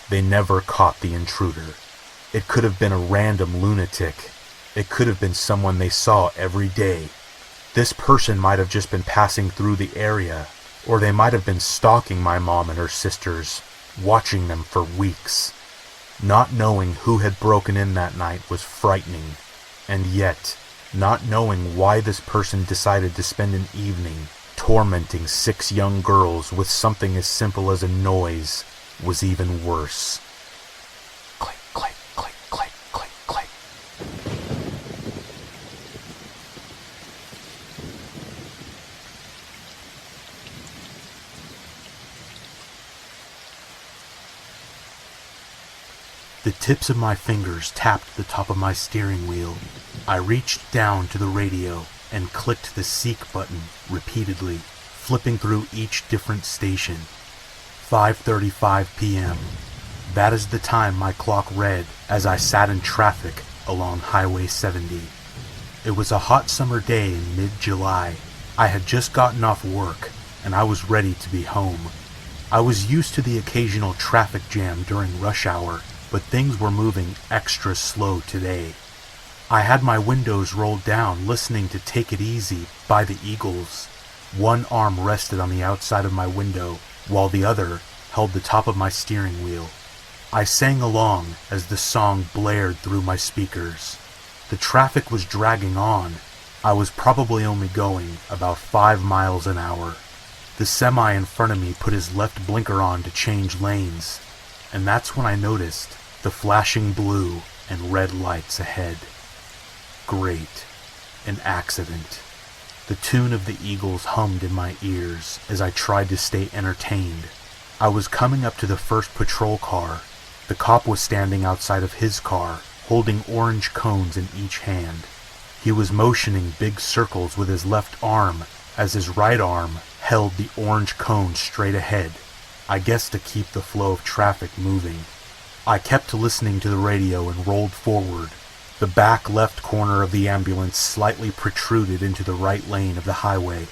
They never caught the intruder. It could have been a random lunatic. It could have been someone they saw every day. This person might have just been passing through the area, or they might have been stalking my mom and her sisters, watching them for weeks. Not knowing who had broken in that night was frightening, and yet, not knowing why this person decided to spend an evening tormenting 6 young girls with something as simple as a noise was even worse. Click, click, click, click, click, click. The tips of my fingers tapped the top of my steering wheel. I reached down to the radio and clicked the seek button repeatedly, flipping through each different station. 5:35 p.m. That is the time my clock read as I sat in traffic along Highway 70. It was a hot summer day in mid-July. I had just gotten off work, and I was ready to be home. I was used to the occasional traffic jam during rush hour, but things were moving extra slow today. I had my windows rolled down, listening to Take It Easy by the Eagles. One arm rested on the outside of my window, while the other held the top of my steering wheel. I sang along as the song blared through my speakers. The traffic was dragging on. I was probably only going about 5 miles an hour. The semi in front of me put his left blinker on to change lanes, and that's when I noticed the flashing blue and red lights ahead. Great. An accident. The tune of the Eagles hummed in my ears as I tried to stay entertained. I was coming up to the first patrol car. The cop was standing outside of his car, holding orange cones in each hand. He was motioning big circles with his left arm as his right arm held the orange cone straight ahead, I guess to keep the flow of traffic moving. I kept listening to the radio and rolled forward. The back left corner of the ambulance slightly protruded into the right lane of the highway.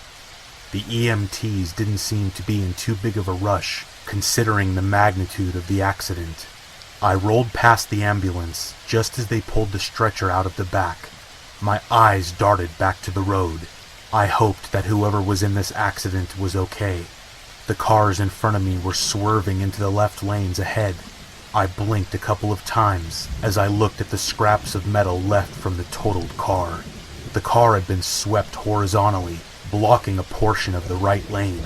The EMTs didn't seem to be in too big of a rush, considering the magnitude of the accident. I rolled past the ambulance just as they pulled the stretcher out of the back. My eyes darted back to the road. I hoped that whoever was in this accident was okay. The cars in front of me were swerving into the left lanes ahead. I blinked a couple of times as I looked at the scraps of metal left from the totaled car. The car had been swept horizontally, blocking a portion of the right lane.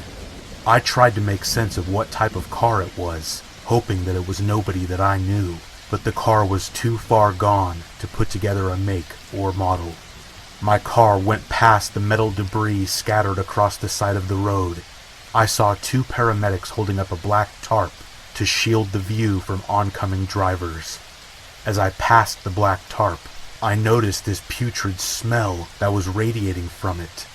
I tried to make sense of what type of car it was, hoping that it was nobody that I knew, but the car was too far gone to put together a make or model. My car went past the metal debris scattered across the side of the road. I saw 2 paramedics holding up a black tarp to shield the view from oncoming drivers. As I passed the black tarp, I noticed this putrid smell that was radiating from it.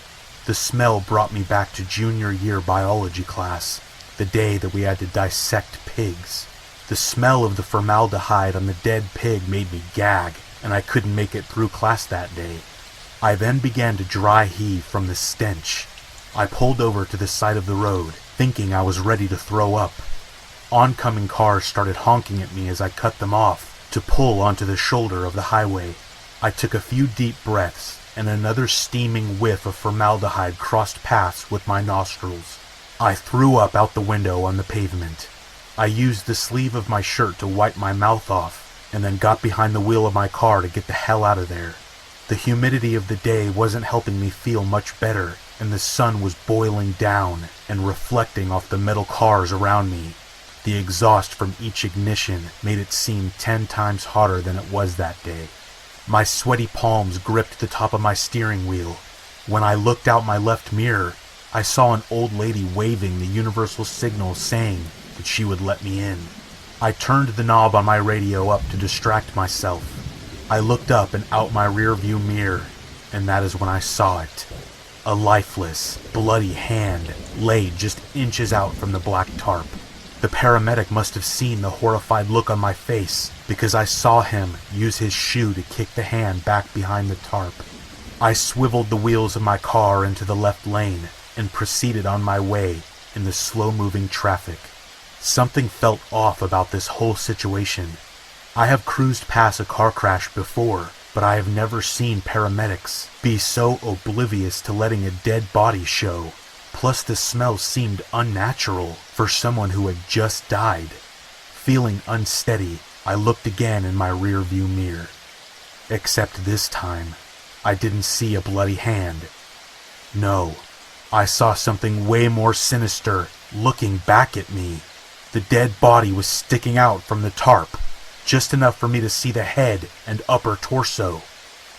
The smell brought me back to junior year biology class, the day that we had to dissect pigs. The smell of the formaldehyde on the dead pig made me gag, and I couldn't make it through class that day. I then began to dry heave from the stench. I pulled over to the side of the road, thinking I was ready to throw up. Oncoming cars started honking at me as I cut them off to pull onto the shoulder of the highway. I took a few deep breaths, and another steaming whiff of formaldehyde crossed paths with my nostrils. I threw up out the window on the pavement. I used the sleeve of my shirt to wipe my mouth off, and then got behind the wheel of my car to get the hell out of there. The humidity of the day wasn't helping me feel much better, and the sun was boiling down and reflecting off the metal cars around me. The exhaust from each ignition made it seem 10 times hotter than it was that day. My sweaty palms gripped the top of my steering wheel. When I looked out my left mirror, I saw an old lady waving the universal signal saying that she would let me in. I turned the knob on my radio up to distract myself. I looked up and out my rearview mirror, and that is when I saw it. A lifeless, bloody hand lay just inches out from the black tarp. The paramedic must have seen the horrified look on my face, because I saw him use his shoe to kick the hand back behind the tarp. I swiveled the wheels of my car into the left lane and proceeded on my way in the slow-moving traffic. Something felt off about this whole situation. I have cruised past a car crash before, but I have never seen paramedics be so oblivious to letting a dead body show. Plus the smell seemed unnatural for someone who had just died. Feeling unsteady, I looked again in my rearview mirror. Except this time, I didn't see a bloody hand. No, I saw something way more sinister looking back at me. The dead body was sticking out from the tarp, just enough for me to see the head and upper torso.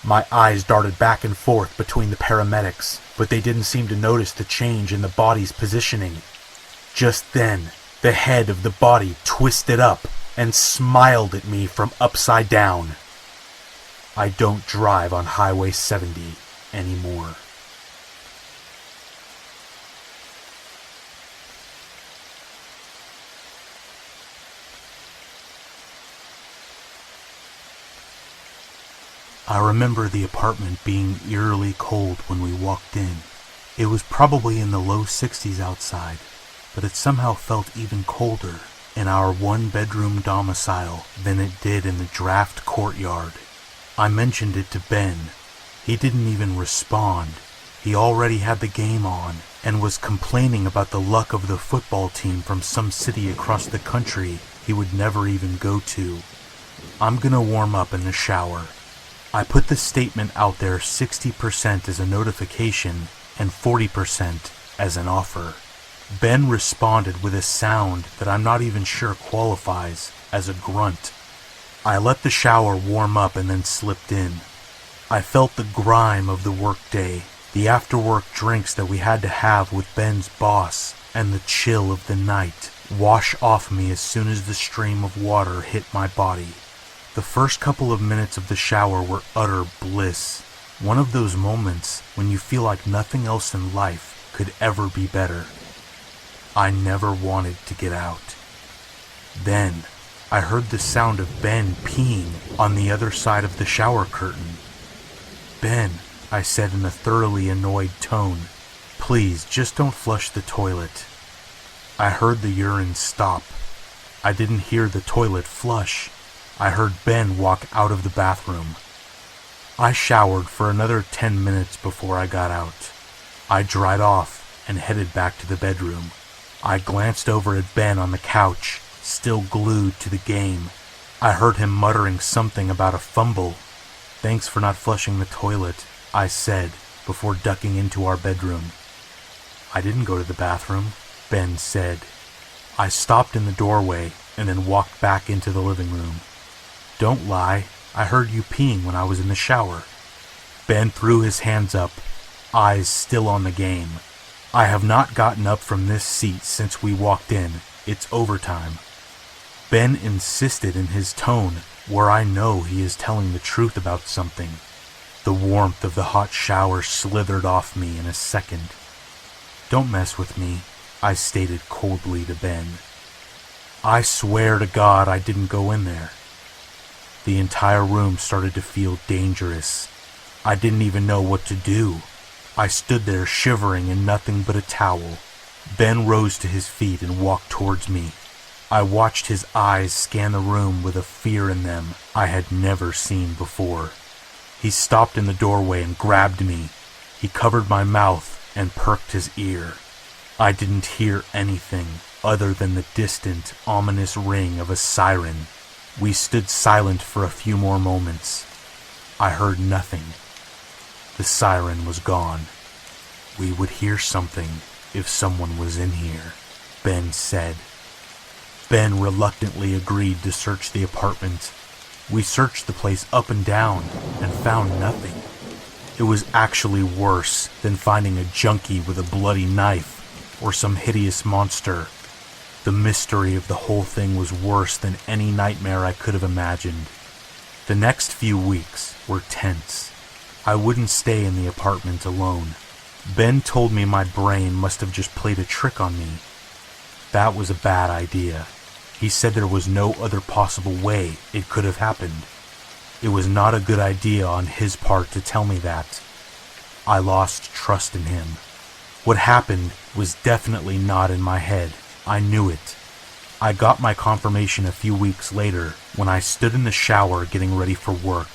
My eyes darted back and forth between the paramedics, but they didn't seem to notice the change in the body's positioning. Just then, the head of the body twisted up, and smiled at me from upside down. I don't drive on Highway 70 anymore. I remember the apartment being eerily cold when we walked in. It was probably in the low 60s outside, but it somehow felt even colder in our one-bedroom domicile than it did in the draft courtyard. I mentioned it to Ben. He didn't even respond. He already had the game on and was complaining about the luck of the football team from some city across the country he would never even go to. I'm gonna warm up in the shower. I put the statement out there 60% as a notification and 40% as an offer. Ben responded with a sound that I'm not even sure qualifies as a grunt. I let the shower warm up and then slipped in. I felt the grime of the workday, the after-work drinks that we had to have with Ben's boss, and the chill of the night wash off me as soon as the stream of water hit my body. The first couple of minutes of the shower were utter bliss. One of those moments when you feel like nothing else in life could ever be better. I never wanted to get out. Then, I heard the sound of Ben peeing on the other side of the shower curtain. "Ben," I said in a thoroughly annoyed tone, "please, just don't flush the toilet." I heard the urine stop. I didn't hear the toilet flush. I heard Ben walk out of the bathroom. I showered for another 10 minutes before I got out. I dried off and headed back to the bedroom. I glanced over at Ben on the couch, still glued to the game. I heard him muttering something about a fumble. "Thanks for not flushing the toilet," I said before ducking into our bedroom. "I didn't go to the bathroom," Ben said. I stopped in the doorway and then walked back into the living room. "Don't lie, I heard you peeing when I was in the shower." Ben threw his hands up, eyes still on the game. "I have not gotten up from this seat since we walked in. It's overtime." Ben insisted in his tone where I know he is telling the truth about something. The warmth of the hot shower slithered off me in a second. "Don't mess with me," I stated coldly to Ben. "I swear to God I didn't go in there." The entire room started to feel dangerous. I didn't even know what to do. I stood there shivering in nothing but a towel. Ben rose to his feet and walked towards me. I watched his eyes scan the room with a fear in them I had never seen before. He stopped in the doorway and grabbed me. He covered my mouth and perked his ear. I didn't hear anything other than the distant, ominous ring of a siren. We stood silent for a few more moments. I heard nothing. The siren was gone. "We would hear something if someone was in here," Ben said. Ben reluctantly agreed to search the apartment. We searched the place up and down and found nothing. It was actually worse than finding a junkie with a bloody knife or some hideous monster. The mystery of the whole thing was worse than any nightmare I could have imagined. The next few weeks were tense. I wouldn't stay in the apartment alone. Ben told me my brain must have just played a trick on me. That was a bad idea. He said there was no other possible way it could have happened. It was not a good idea on his part to tell me that. I lost trust in him. What happened was definitely not in my head. I knew it. I got my confirmation a few weeks later when I stood in the shower getting ready for work.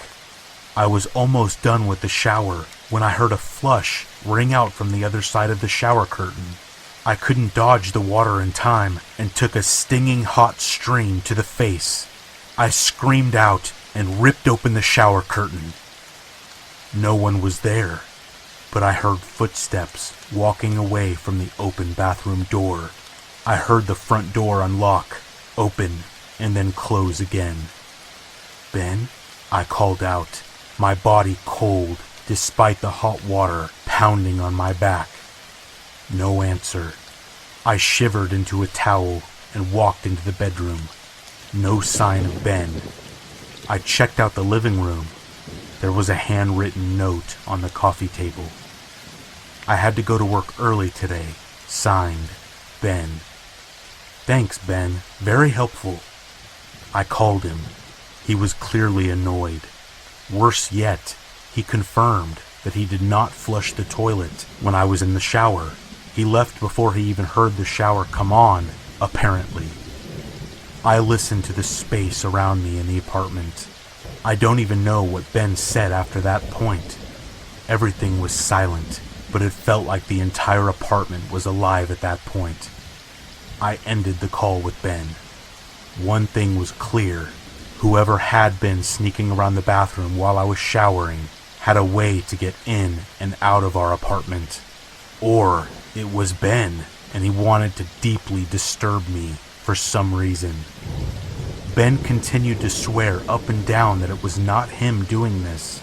I was almost done with the shower when I heard a flush ring out from the other side of the shower curtain. I couldn't dodge the water in time and took a stinging hot stream to the face. I screamed out and ripped open the shower curtain. No one was there, but I heard footsteps walking away from the open bathroom door. I heard the front door unlock, open, and then close again. "Ben?" I called out, my body cold despite the hot water pounding on my back. No answer. I shivered into a towel and walked into the bedroom. No sign of Ben. I checked out the living room. There was a handwritten note on the coffee table. I had to go to work early today. Signed, Ben. Thanks, Ben. Very helpful. I called him. He was clearly annoyed. Worse yet, he confirmed that he did not flush the toilet when I was in the shower. He left before he even heard the shower come on, apparently. I listened to the space around me in the apartment. I don't even know what Ben said after that point. Everything was silent, but it felt like the entire apartment was alive at that point. I ended the call with Ben. One thing was clear. Whoever had been sneaking around the bathroom while I was showering had a way to get in and out of our apartment. Or it was Ben, and he wanted to deeply disturb me for some reason. Ben continued to swear up and down that it was not him doing this.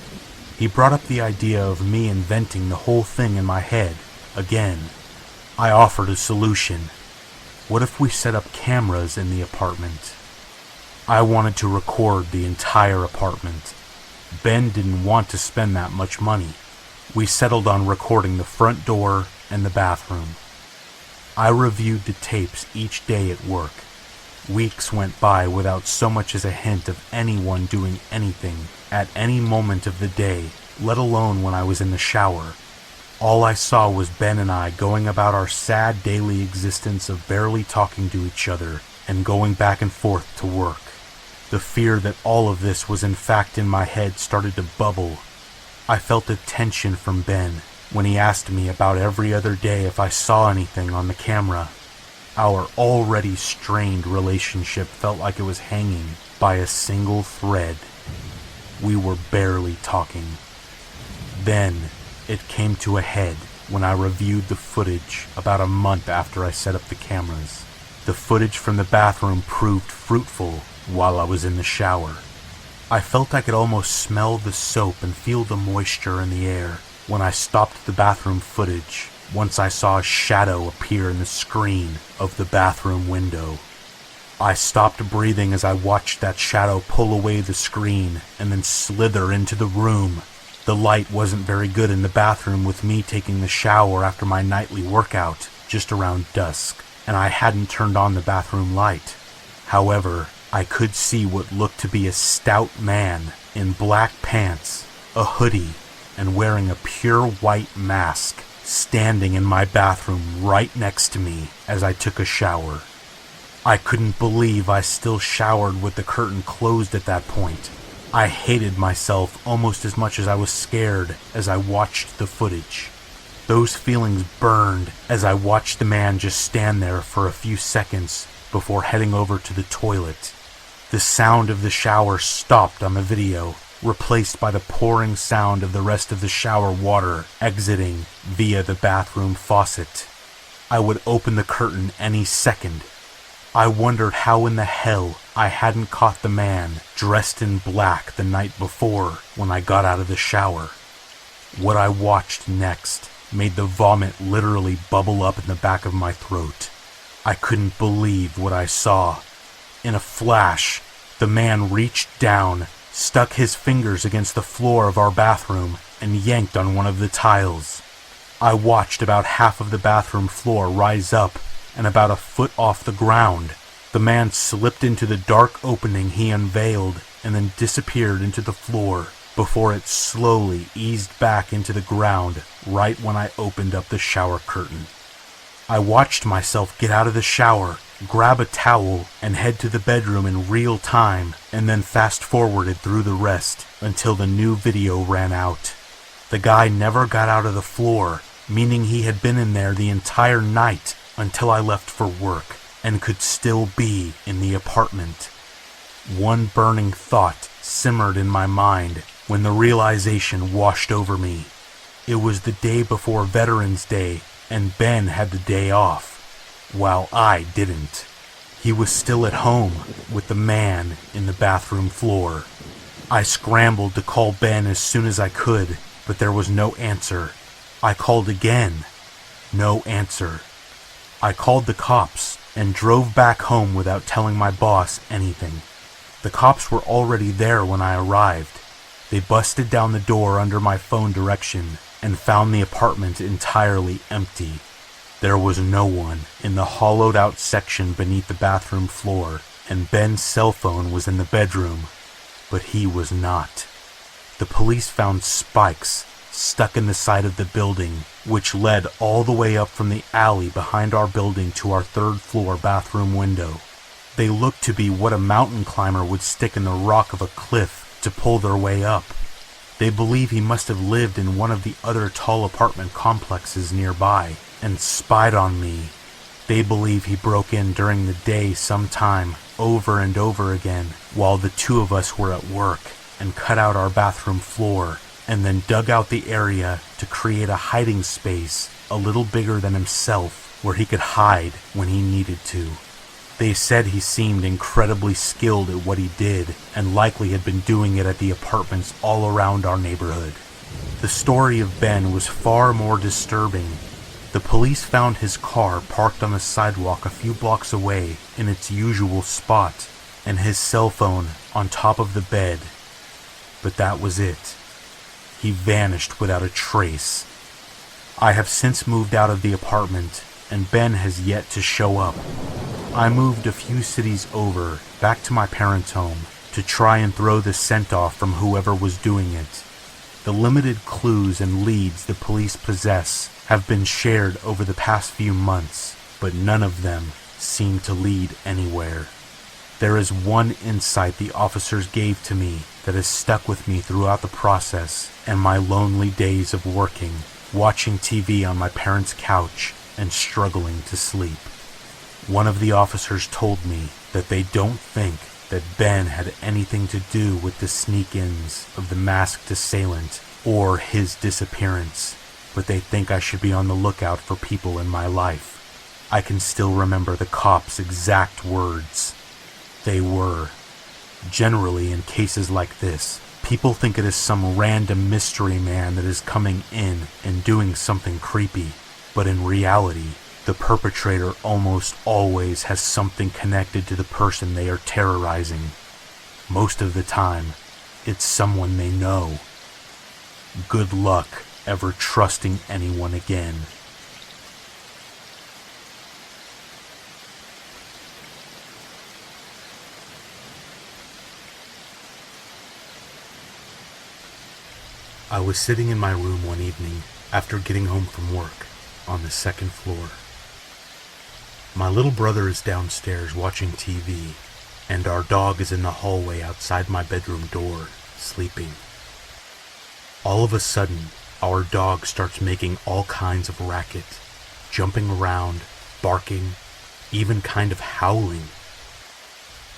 He brought up the idea of me inventing the whole thing in my head, again. I offered a solution. What if we set up cameras in the apartment? I wanted to record the entire apartment. Ben didn't want to spend that much money. We settled on recording the front door and the bathroom. I reviewed the tapes each day at work. Weeks went by without so much as a hint of anyone doing anything at any moment of the day, let alone when I was in the shower. All I saw was Ben and I going about our sad daily existence of barely talking to each other and going back and forth to work. The fear that all of this was in fact in my head started to bubble. I felt the tension from Ben when he asked me about every other day if I saw anything on the camera. Our already strained relationship felt like it was hanging by a single thread. We were barely talking. Then it came to a head when I reviewed the footage about a month after I set up the cameras. The footage from the bathroom proved fruitful while I was in the shower. I felt I could almost smell the soap and feel the moisture in the air when I stopped the bathroom footage once I saw a shadow appear in the screen of the bathroom window. I stopped breathing as I watched that shadow pull away the screen and then slither into the room. The light wasn't very good in the bathroom with me taking the shower after my nightly workout just around dusk, and I hadn't turned on the bathroom light. However, I could see what looked to be a stout man in black pants, a hoodie, and wearing a pure white mask standing in my bathroom right next to me as I took a shower. I couldn't believe I still showered with the curtain closed at that point. I hated myself almost as much as I was scared as I watched the footage. Those feelings burned as I watched the man just stand there for a few seconds before heading over to the toilet. The sound of the shower stopped on the video, replaced by the pouring sound of the rest of the shower water exiting via the bathroom faucet. I would open the curtain any second. I wondered how in the hell I hadn't caught the man dressed in black the night before when I got out of the shower. What I watched next made the vomit literally bubble up in the back of my throat. I couldn't believe what I saw. In a flash, the man reached down, stuck his fingers against the floor of our bathroom, and yanked on one of the tiles. I watched about half of the bathroom floor rise up, and about a foot off the ground, the man slipped into the dark opening he unveiled and then disappeared into the floor before it slowly eased back into the ground right when I opened up the shower curtain. I watched myself get out of the shower, grab a towel, and head to the bedroom in real time, and then fast-forwarded through the rest until the new video ran out. The guy never got out of the floor, meaning he had been in there the entire night until I left for work, and could still be in the apartment. One burning thought simmered in my mind when the realization washed over me. It was the day before Veterans Day, and Ben had the day off, while I didn't. He was still at home with the man in the bathroom floor. I scrambled to call Ben as soon as I could, but there was no answer. I called again. No answer. I called the cops, and drove back home without telling my boss anything. The cops were already there when I arrived. They busted down the door under my phone direction and found the apartment entirely empty. There was no one in the hollowed-out section beneath the bathroom floor, and Ben's cell phone was in the bedroom, but he was not. The police found spikes stuck in the side of the building, which led all the way up from the alley behind our building to our third-floor bathroom window. They looked to be what a mountain climber would stick in the rock of a cliff to pull their way up. They believe he must have lived in one of the other tall apartment complexes nearby and spied on me. They believe he broke in during the day sometime, over and over again, while the two of us were at work, and cut out our bathroom floor, and then dug out the area to create a hiding space a little bigger than himself where he could hide when he needed to. They said he seemed incredibly skilled at what he did and likely had been doing it at the apartments all around our neighborhood. The story of Ben was far more disturbing. The police found his car parked on the sidewalk a few blocks away in its usual spot, and his cell phone on top of the bed. But that was it. He vanished without a trace. I have since moved out of the apartment, and Ben has yet to show up. I moved a few cities over, back to my parents' home, to try and throw the scent off from whoever was doing it. The limited clues and leads the police possess have been shared over the past few months, but none of them seem to lead anywhere. There is one insight the officers gave to me that has stuck with me throughout the process and my lonely days of working, watching TV on my parents' couch and struggling to sleep. One of the officers told me that they don't think that Ben had anything to do with the sneak-ins of the masked assailant or his disappearance, but they think I should be on the lookout for people in my life. I can still remember the cops' exact words. They were, generally in cases like this, people think it is some random mystery man that is coming in and doing something creepy, but in reality, the perpetrator almost always has something connected to the person they are terrorizing. Most of the time, it's someone they know. Good luck ever trusting anyone again. I was sitting in my room one evening after getting home from work on the second floor. My little brother is downstairs watching TV, and our dog is in the hallway outside my bedroom door, sleeping. All of a sudden, our dog starts making all kinds of racket, jumping around, barking, even kind of howling.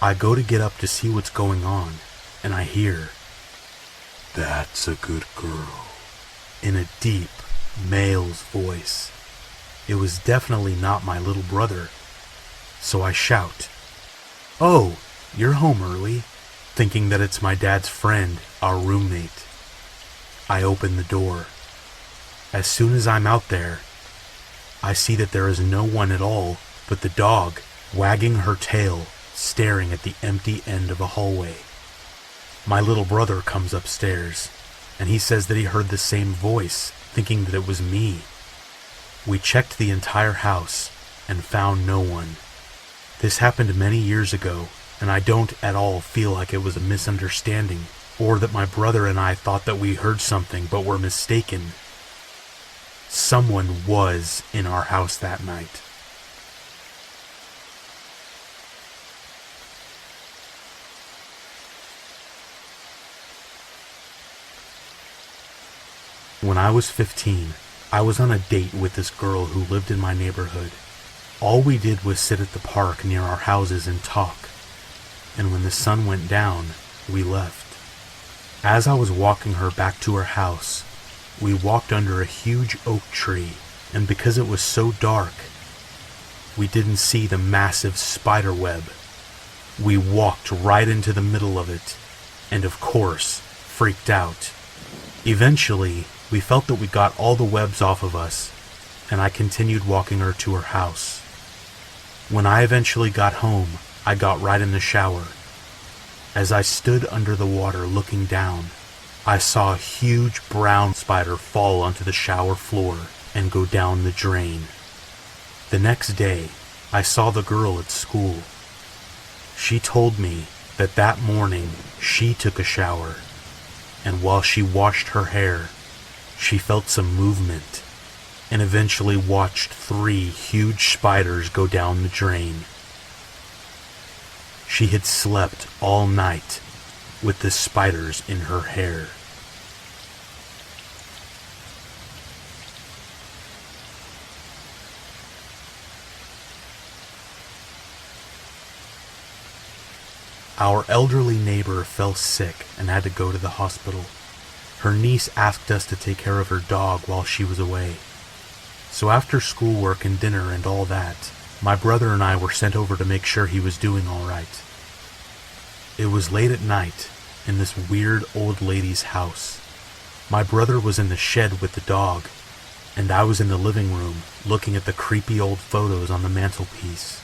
I go to get up to see what's going on, and I hear, "That's a good girl," in a deep male's voice. It was definitely not my little brother, so I shout, "Oh, you're home early," thinking that it's my dad's friend, our roommate. I open the door. As soon as I'm out there, I see that there is no one at all but the dog, wagging her tail, staring at the empty end of a hallway. My little brother comes upstairs, and he says that he heard the same voice, thinking that it was me. We checked the entire house and found no one. This happened many years ago, and I don't at all feel like it was a misunderstanding, or that my brother and I thought that we heard something but were mistaken. Someone was in our house that night. When I was 15, I was on a date with this girl who lived in my neighborhood. All we did was sit at the park near our houses and talk, and when the sun went down, we left. As I was walking her back to her house, we walked under a huge oak tree, and because it was so dark, we didn't see the massive spider web. We walked right into the middle of it, and of course, freaked out. Eventually, we felt that we got all the webs off of us, and I continued walking her to her house. When I eventually got home, I got right in the shower. As I stood under the water looking down, I saw a huge brown spider fall onto the shower floor and go down the drain. The next day, I saw the girl at school. She told me that morning she took a shower, and while she washed her hair, she felt some movement and eventually watched 3 huge spiders go down the drain. She had slept all night with the spiders in her hair. Our elderly neighbor fell sick and had to go to the hospital. Her niece asked us to take care of her dog while she was away. So after schoolwork and dinner and all that, my brother and I were sent over to make sure he was doing all right. It was late at night in this weird old lady's house. My brother was in the shed with the dog, and I was in the living room looking at the creepy old photos on the mantelpiece.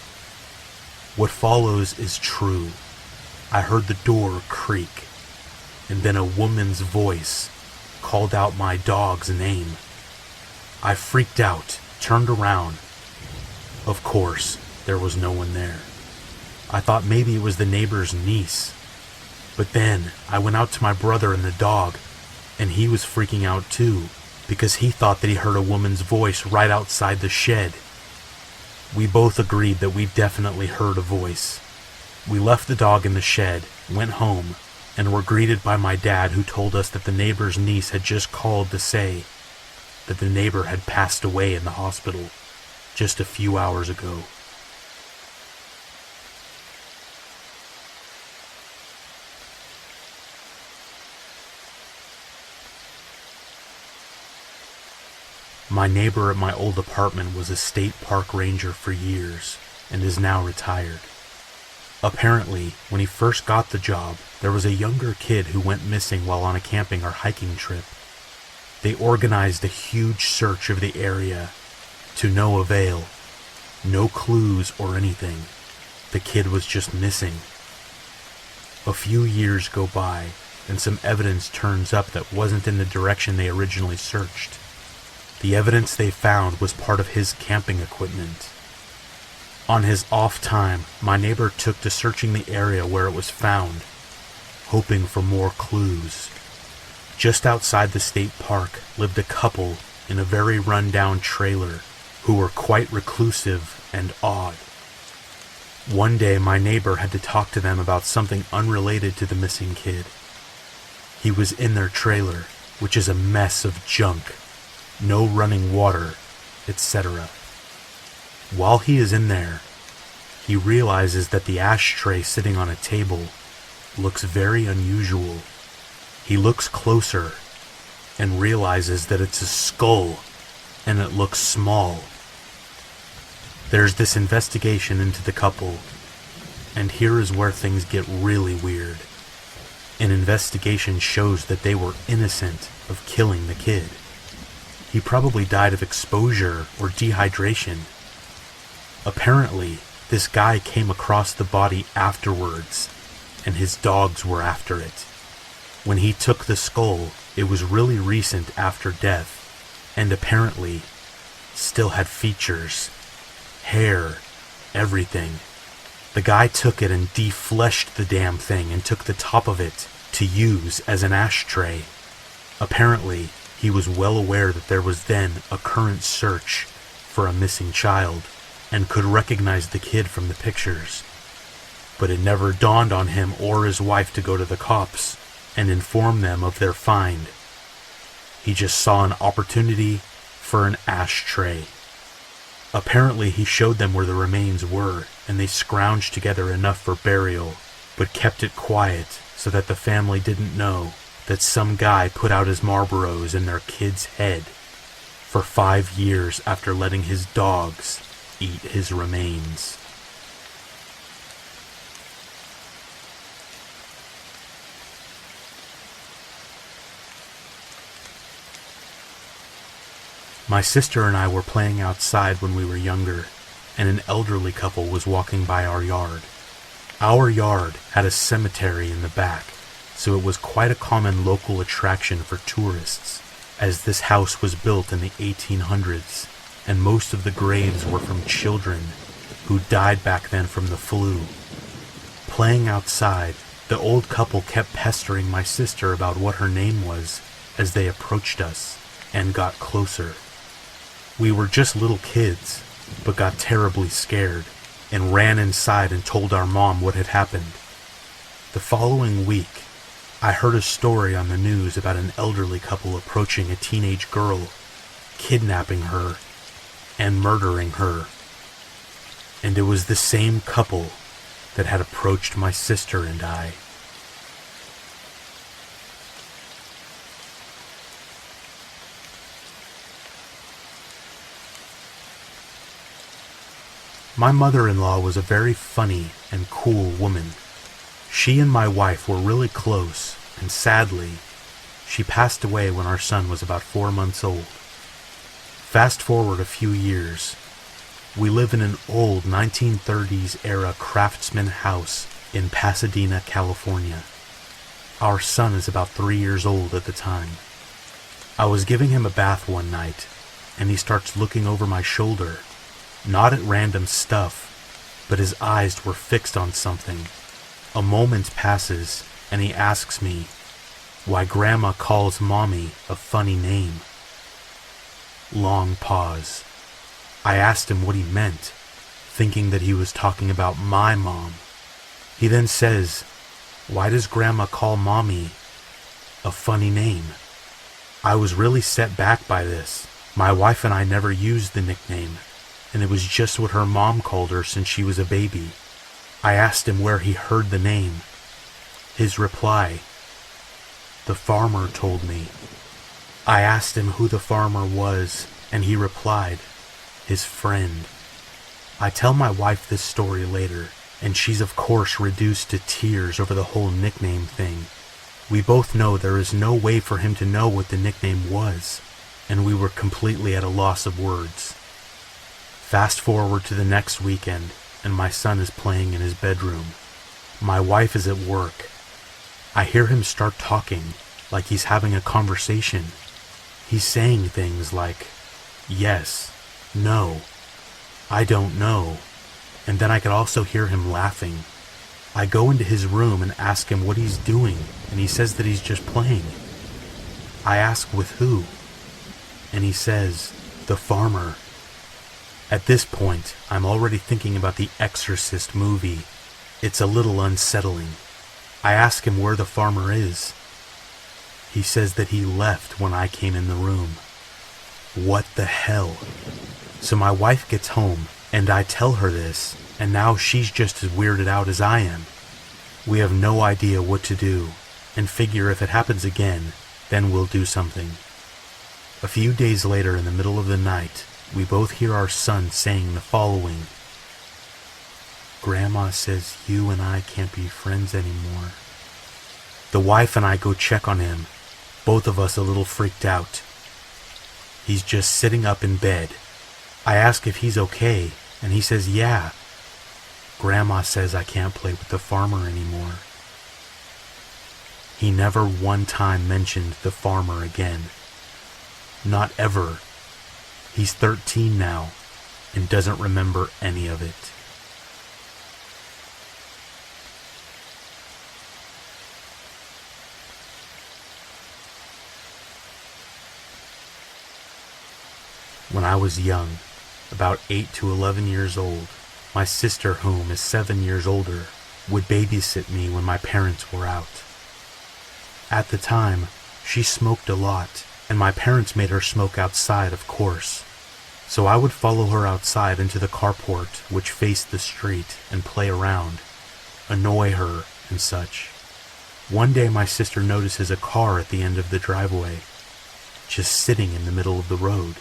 What follows is true. I heard the door creak, and then a woman's voice called out my dog's name. I freaked out, turned around. Of course, there was no one there. I thought maybe it was the neighbor's niece. But then I went out to my brother and the dog, and he was freaking out too, because he thought that he heard a woman's voice right outside the shed. We both agreed that we definitely heard a voice. We left the dog in the shed, went home, and were greeted by my dad, who told us that the neighbor's niece had just called to say that the neighbor had passed away in the hospital just a few hours ago. My neighbor at my old apartment was a state park ranger for years and is now retired. Apparently, when he first got the job, there was a younger kid who went missing while on a camping or hiking trip. They organized a huge search of the area, to no avail. No clues or anything. The kid was just missing. A few years go by, and some evidence turns up that wasn't in the direction they originally searched. The evidence they found was part of his camping equipment. On his off time, my neighbor took to searching the area where it was found, hoping for more clues. Just outside the state park lived a couple in a very run-down trailer who were quite reclusive and odd. One day, my neighbor had to talk to them about something unrelated to the missing kid. He was in their trailer, which is a mess of junk, no running water, etc. While he is in there, he realizes that the ashtray sitting on a table looks very unusual. He looks closer and realizes that it's a skull, and it looks small. There's this investigation into the couple, and here is where things get really weird. An investigation shows that they were innocent of killing the kid. He probably died of exposure or dehydration. Apparently, this guy came across the body afterwards, and his dogs were after it. When he took the skull, it was really recent after death, and apparently still had features, hair, everything. The guy took it and defleshed the damn thing and took the top of it to use as an ashtray. Apparently, he was well aware that there was then a current search for a missing child, and could recognize the kid from the pictures. But it never dawned on him or his wife to go to the cops and inform them of their find. He just saw an opportunity for an ashtray. Apparently he showed them where the remains were, and they scrounged together enough for burial, but kept it quiet so that the family didn't know that some guy put out his Marlboros in their kid's head for 5 years after letting his dogs eat his remains. My sister and I were playing outside when we were younger, and an elderly couple was walking by our yard. Our yard had a cemetery in the back, so it was quite a common local attraction for tourists, as this house was built in the 1800s, and most of the graves were from children who died back then from the flu. Playing outside, the old couple kept pestering my sister about what her name was as they approached us and got closer. We were just little kids, but got terribly scared and ran inside and told our mom what had happened. The following week, I heard a story on the news about an elderly couple approaching a teenage girl, kidnapping her and murdering her. And it was the same couple that had approached my sister and I. My mother-in-law was a very funny and cool woman. She and my wife were really close, and sadly, she passed away when our son was about 4 months old. Fast forward a few years, we live in an old 1930s era craftsman house in Pasadena, California. Our son is about 3 years old at the time. I was giving him a bath one night, and he starts looking over my shoulder, not at random stuff, but his eyes were fixed on something. A moment passes, and he asks me why Grandma calls Mommy a funny name. Long pause. I asked him what he meant, thinking that he was talking about my mom. He then says, "Why does Grandma call Mommy a funny name?" I was really set back by this. My wife and I never used the nickname, and it was just what her mom called her since she was a baby. I asked him where he heard the name. His reply, "The farmer told me." I asked him who the farmer was, and he replied, "His friend." I tell my wife this story later, and she's of course reduced to tears over the whole nickname thing. We both know there is no way for him to know what the nickname was, and we were completely at a loss of words. Fast forward to the next weekend, and my son is playing in his bedroom. My wife is at work. I hear him start talking, like he's having a conversation. He's saying things like, "Yes, no, I don't know," and then I could also hear him laughing. I go into his room and ask him what he's doing, and he says that he's just playing. I ask with who, and he says, "The farmer." At this point, I'm already thinking about the Exorcist movie. It's a little unsettling. I ask him where the farmer is. He says that he left when I came in the room. What the hell? So my wife gets home, and I tell her this, and now she's just as weirded out as I am. We have no idea what to do, and figure if it happens again, then we'll do something. A few days later, in the middle of the night, we both hear our son saying the following: "Grandma says you and I can't be friends anymore." The wife and I go check on him, both of us a little freaked out. He's just sitting up in bed. I ask if he's okay, and he says yeah. Grandma says I can't play with the farmer anymore. He never one time mentioned the farmer again. Not ever. He's 13 now, and doesn't remember any of it. When I was young, about 8 to 11 years old, my sister, whom is 7 years older, would babysit me when my parents were out. At the time, she smoked a lot, and my parents made her smoke outside, of course. So I would follow her outside into the carport, which faced the street, and play around, annoy her, and such. One day my sister notices a car at the end of the driveway, just sitting in the middle of the road.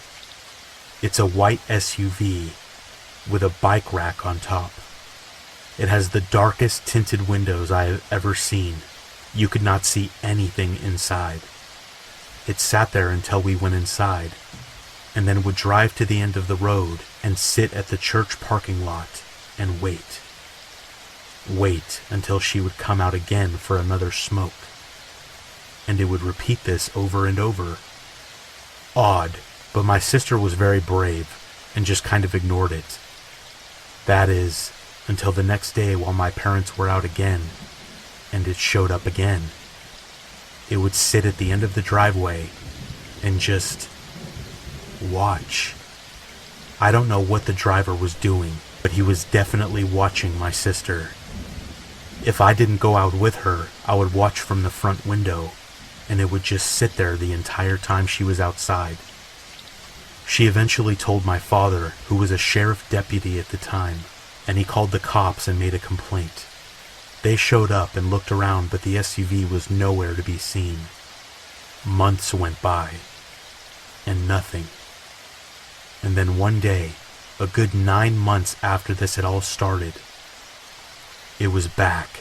It's a white SUV with a bike rack on top. It has the darkest tinted windows I have ever seen. You could not see anything inside. It sat there until we went inside. and then would drive to the end of the road and sit at the church parking lot and wait. Wait until she would come out again for another smoke. And it would repeat this over and over. Odd, but my sister was very brave and just kind of ignored it. That is, until the next day while my parents were out again, and it showed up again. It would sit at the end of the driveway and just watch. I don't know what the driver was doing, but he was definitely watching my sister. If I didn't go out with her, I would watch from the front window, and it would just sit there the entire time she was outside. She eventually told my father, who was a sheriff deputy at the time, and he called the cops and made a complaint. They showed up and looked around, but the SUV was nowhere to be seen. Months went by, and nothing. And then one day, a good 9 months after this had all started, it was back.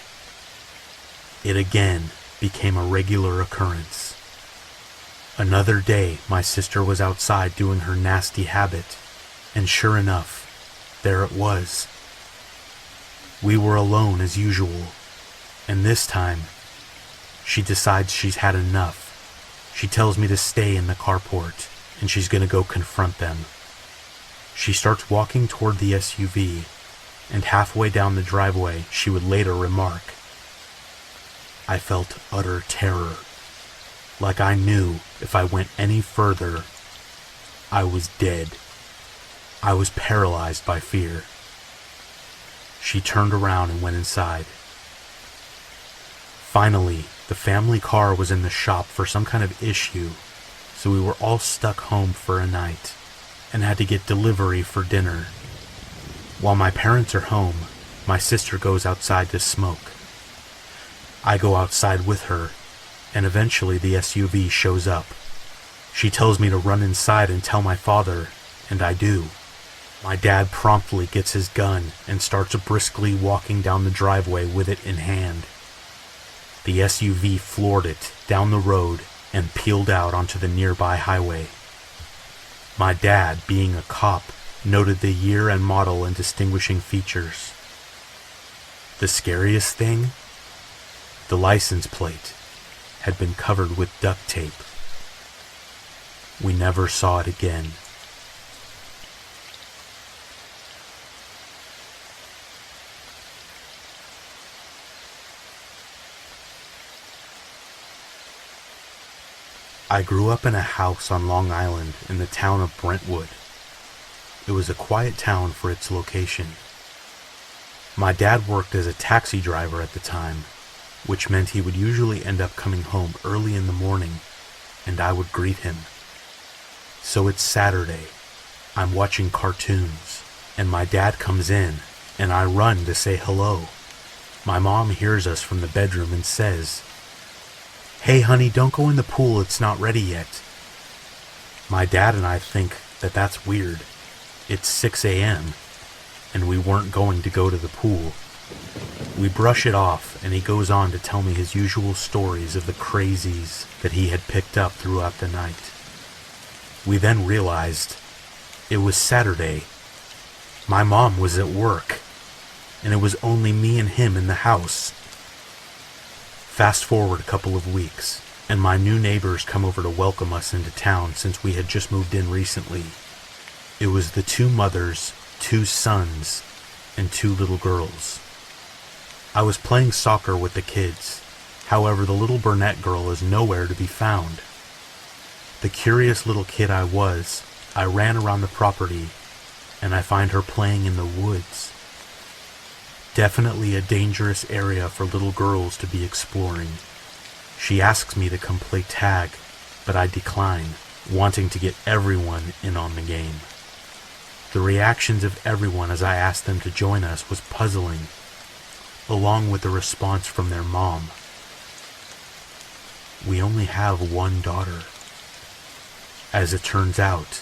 It again became a regular occurrence. Another day, my sister was outside doing her nasty habit, and sure enough, there it was. We were alone as usual, and this time, she decides she's had enough. She tells me to stay in the carport, and she's gonna go confront them. She starts walking toward the SUV, and halfway down the driveway, she would later remark, I felt utter terror, like I knew if I went any further, I was dead. I was paralyzed by fear. She turned around and went inside. Finally, the family car was in the shop for some kind of issue, so we were all stuck home for a night and had to get delivery for dinner. While my parents are home, my sister goes outside to smoke. I go outside with her, and eventually the SUV shows up. She tells me to run inside and tell my father, and I do. My dad promptly gets his gun and starts briskly walking down the driveway with it in hand. The SUV floored it down the road and peeled out onto the nearby highway. My dad, being a cop, noted the year and model and distinguishing features. The scariest thing? The license plate had been covered with duct tape. We never saw it again. I grew up in a house on Long Island in the town of Brentwood. It was a quiet town for its location. My dad worked as a taxi driver at the time, which meant he would usually end up coming home early in the morning, and I would greet him. So it's Saturday. I'm watching cartoons, and my dad comes in, and I run to say hello. My mom hears us from the bedroom and says, "Hey honey, don't go in the pool, it's not ready yet." My dad and I think that that's weird. It's 6 a.m., and we weren't going to go to the pool. We brush it off, and he goes on to tell me his usual stories of the crazies that he had picked up throughout the night. We then realized it was Saturday. My mom was at work, and it was only me and him in the house. Fast forward a couple of weeks, and my new neighbors come over to welcome us into town since we had just moved in recently. It was the 2 mothers, 2 sons, and 2 little girls. I was playing soccer with the kids. However, the little brunette girl is nowhere to be found. The curious little kid I was, I ran around the property, and I find her playing in the woods. Definitely a dangerous area for little girls to be exploring. She asks me to come play tag, but I decline, wanting to get everyone in on the game. The reactions of everyone as I asked them to join us was puzzling, along with the response from their mom. We only have 1 daughter. As it turns out,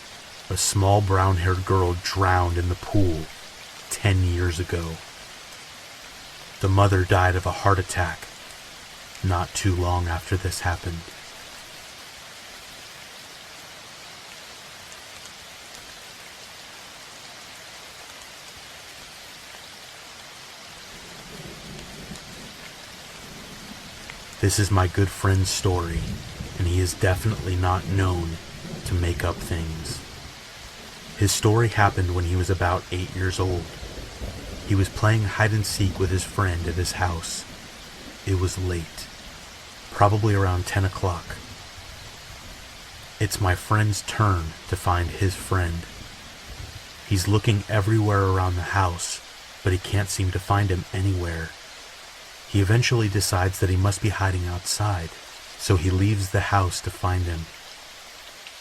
a small brown-haired girl drowned in the pool 10 years ago. The mother died of a heart attack not too long after this happened. This is my good friend's story, and he is definitely not known to make up things. His story happened when he was about 8 years old. He was playing hide and seek with his friend at his house. It was late, probably around 10 o'clock. It's my friend's turn to find his friend. He's looking everywhere around the house, but he can't seem to find him anywhere. He eventually decides that he must be hiding outside, so he leaves the house to find him.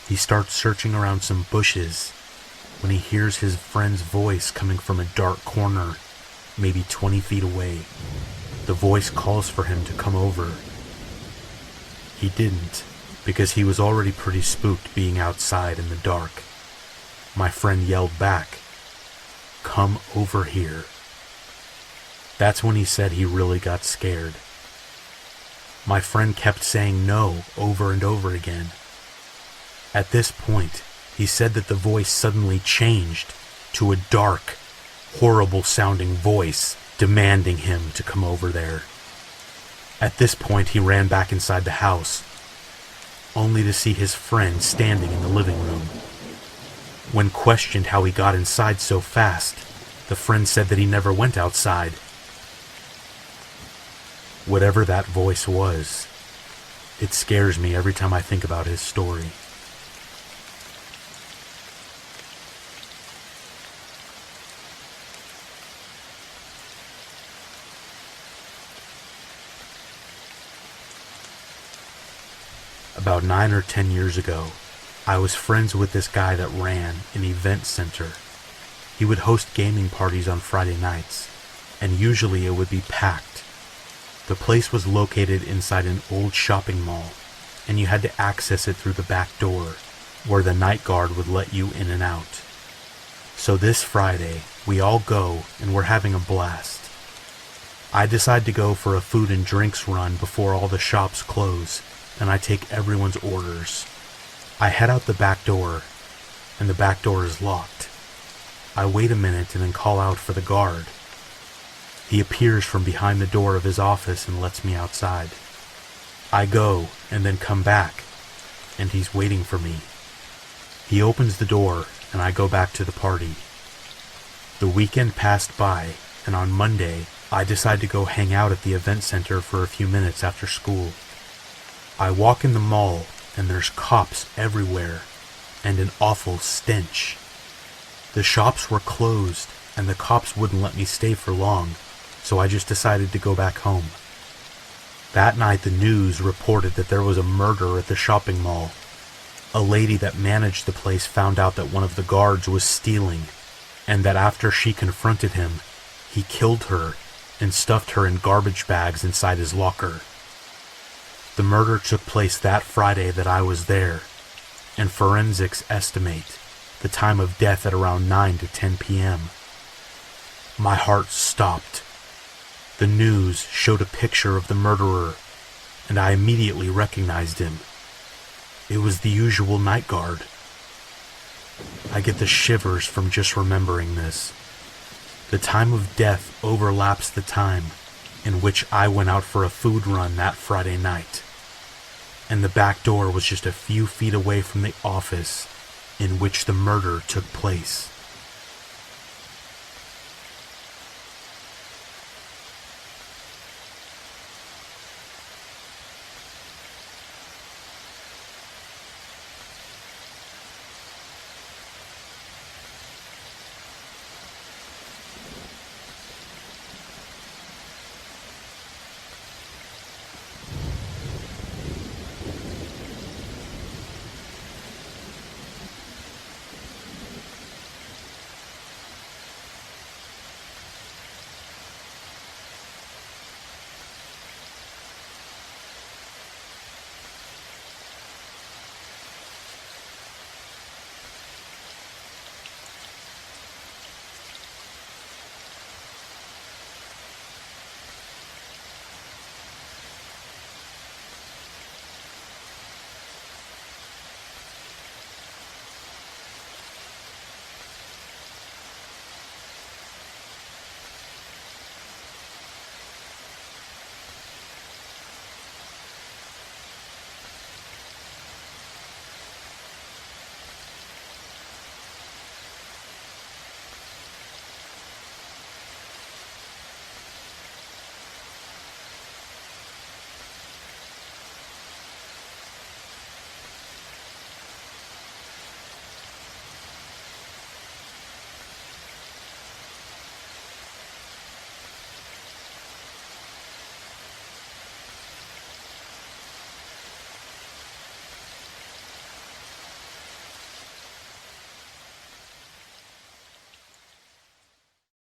He starts searching around some bushes when he hears his friend's voice coming from a dark corner, maybe 20 feet away. The voice calls for him to come over. He didn't, because he was already pretty spooked being outside in the dark. My friend yelled back, "Come over here." That's when he said he really got scared. My friend kept saying no over and over again. At this point, he said that the voice suddenly changed to a dark, horrible-sounding voice demanding him to come over there. At this point, he ran back inside the house, only to see his friend standing in the living room. When questioned how he got inside so fast, the friend said that he never went outside. Whatever that voice was, it scares me every time I think about his story. About 9 or 10 years ago, I was friends with this guy that ran an event center. He would host gaming parties on Friday nights, and usually it would be packed. The place was located inside an old shopping mall, and you had to access it through the back door, where the night guard would let you in and out. So this Friday, we all go, and we're having a blast. I decide to go for a food and drinks run before all the shops close, and I take everyone's orders. I head out the back door, and the back door is locked. I wait a minute and then call out for the guard. He appears from behind the door of his office and lets me outside. I go and then come back, and he's waiting for me. He opens the door, and I go back to the party. The weekend passed by, and on Monday, I decide to go hang out at the event center for a few minutes after school. I walk in the mall, and there's cops everywhere, and an awful stench. The shops were closed, and the cops wouldn't let me stay for long, so I just decided to go back home. That night the news reported that there was a murder at the shopping mall. A lady that managed the place found out that one of the guards was stealing, and that after she confronted him, he killed her and stuffed her in garbage bags inside his locker. The murder took place that Friday that I was there, and forensics estimate the time of death at around 9 to 10 p.m. My heart stopped. The news showed a picture of the murderer, and I immediately recognized him. It was the usual night guard. I get the shivers from just remembering this. The time of death overlaps the time in which I went out for a food run that Friday night, and the back door was just a few feet away from the office in which the murder took place.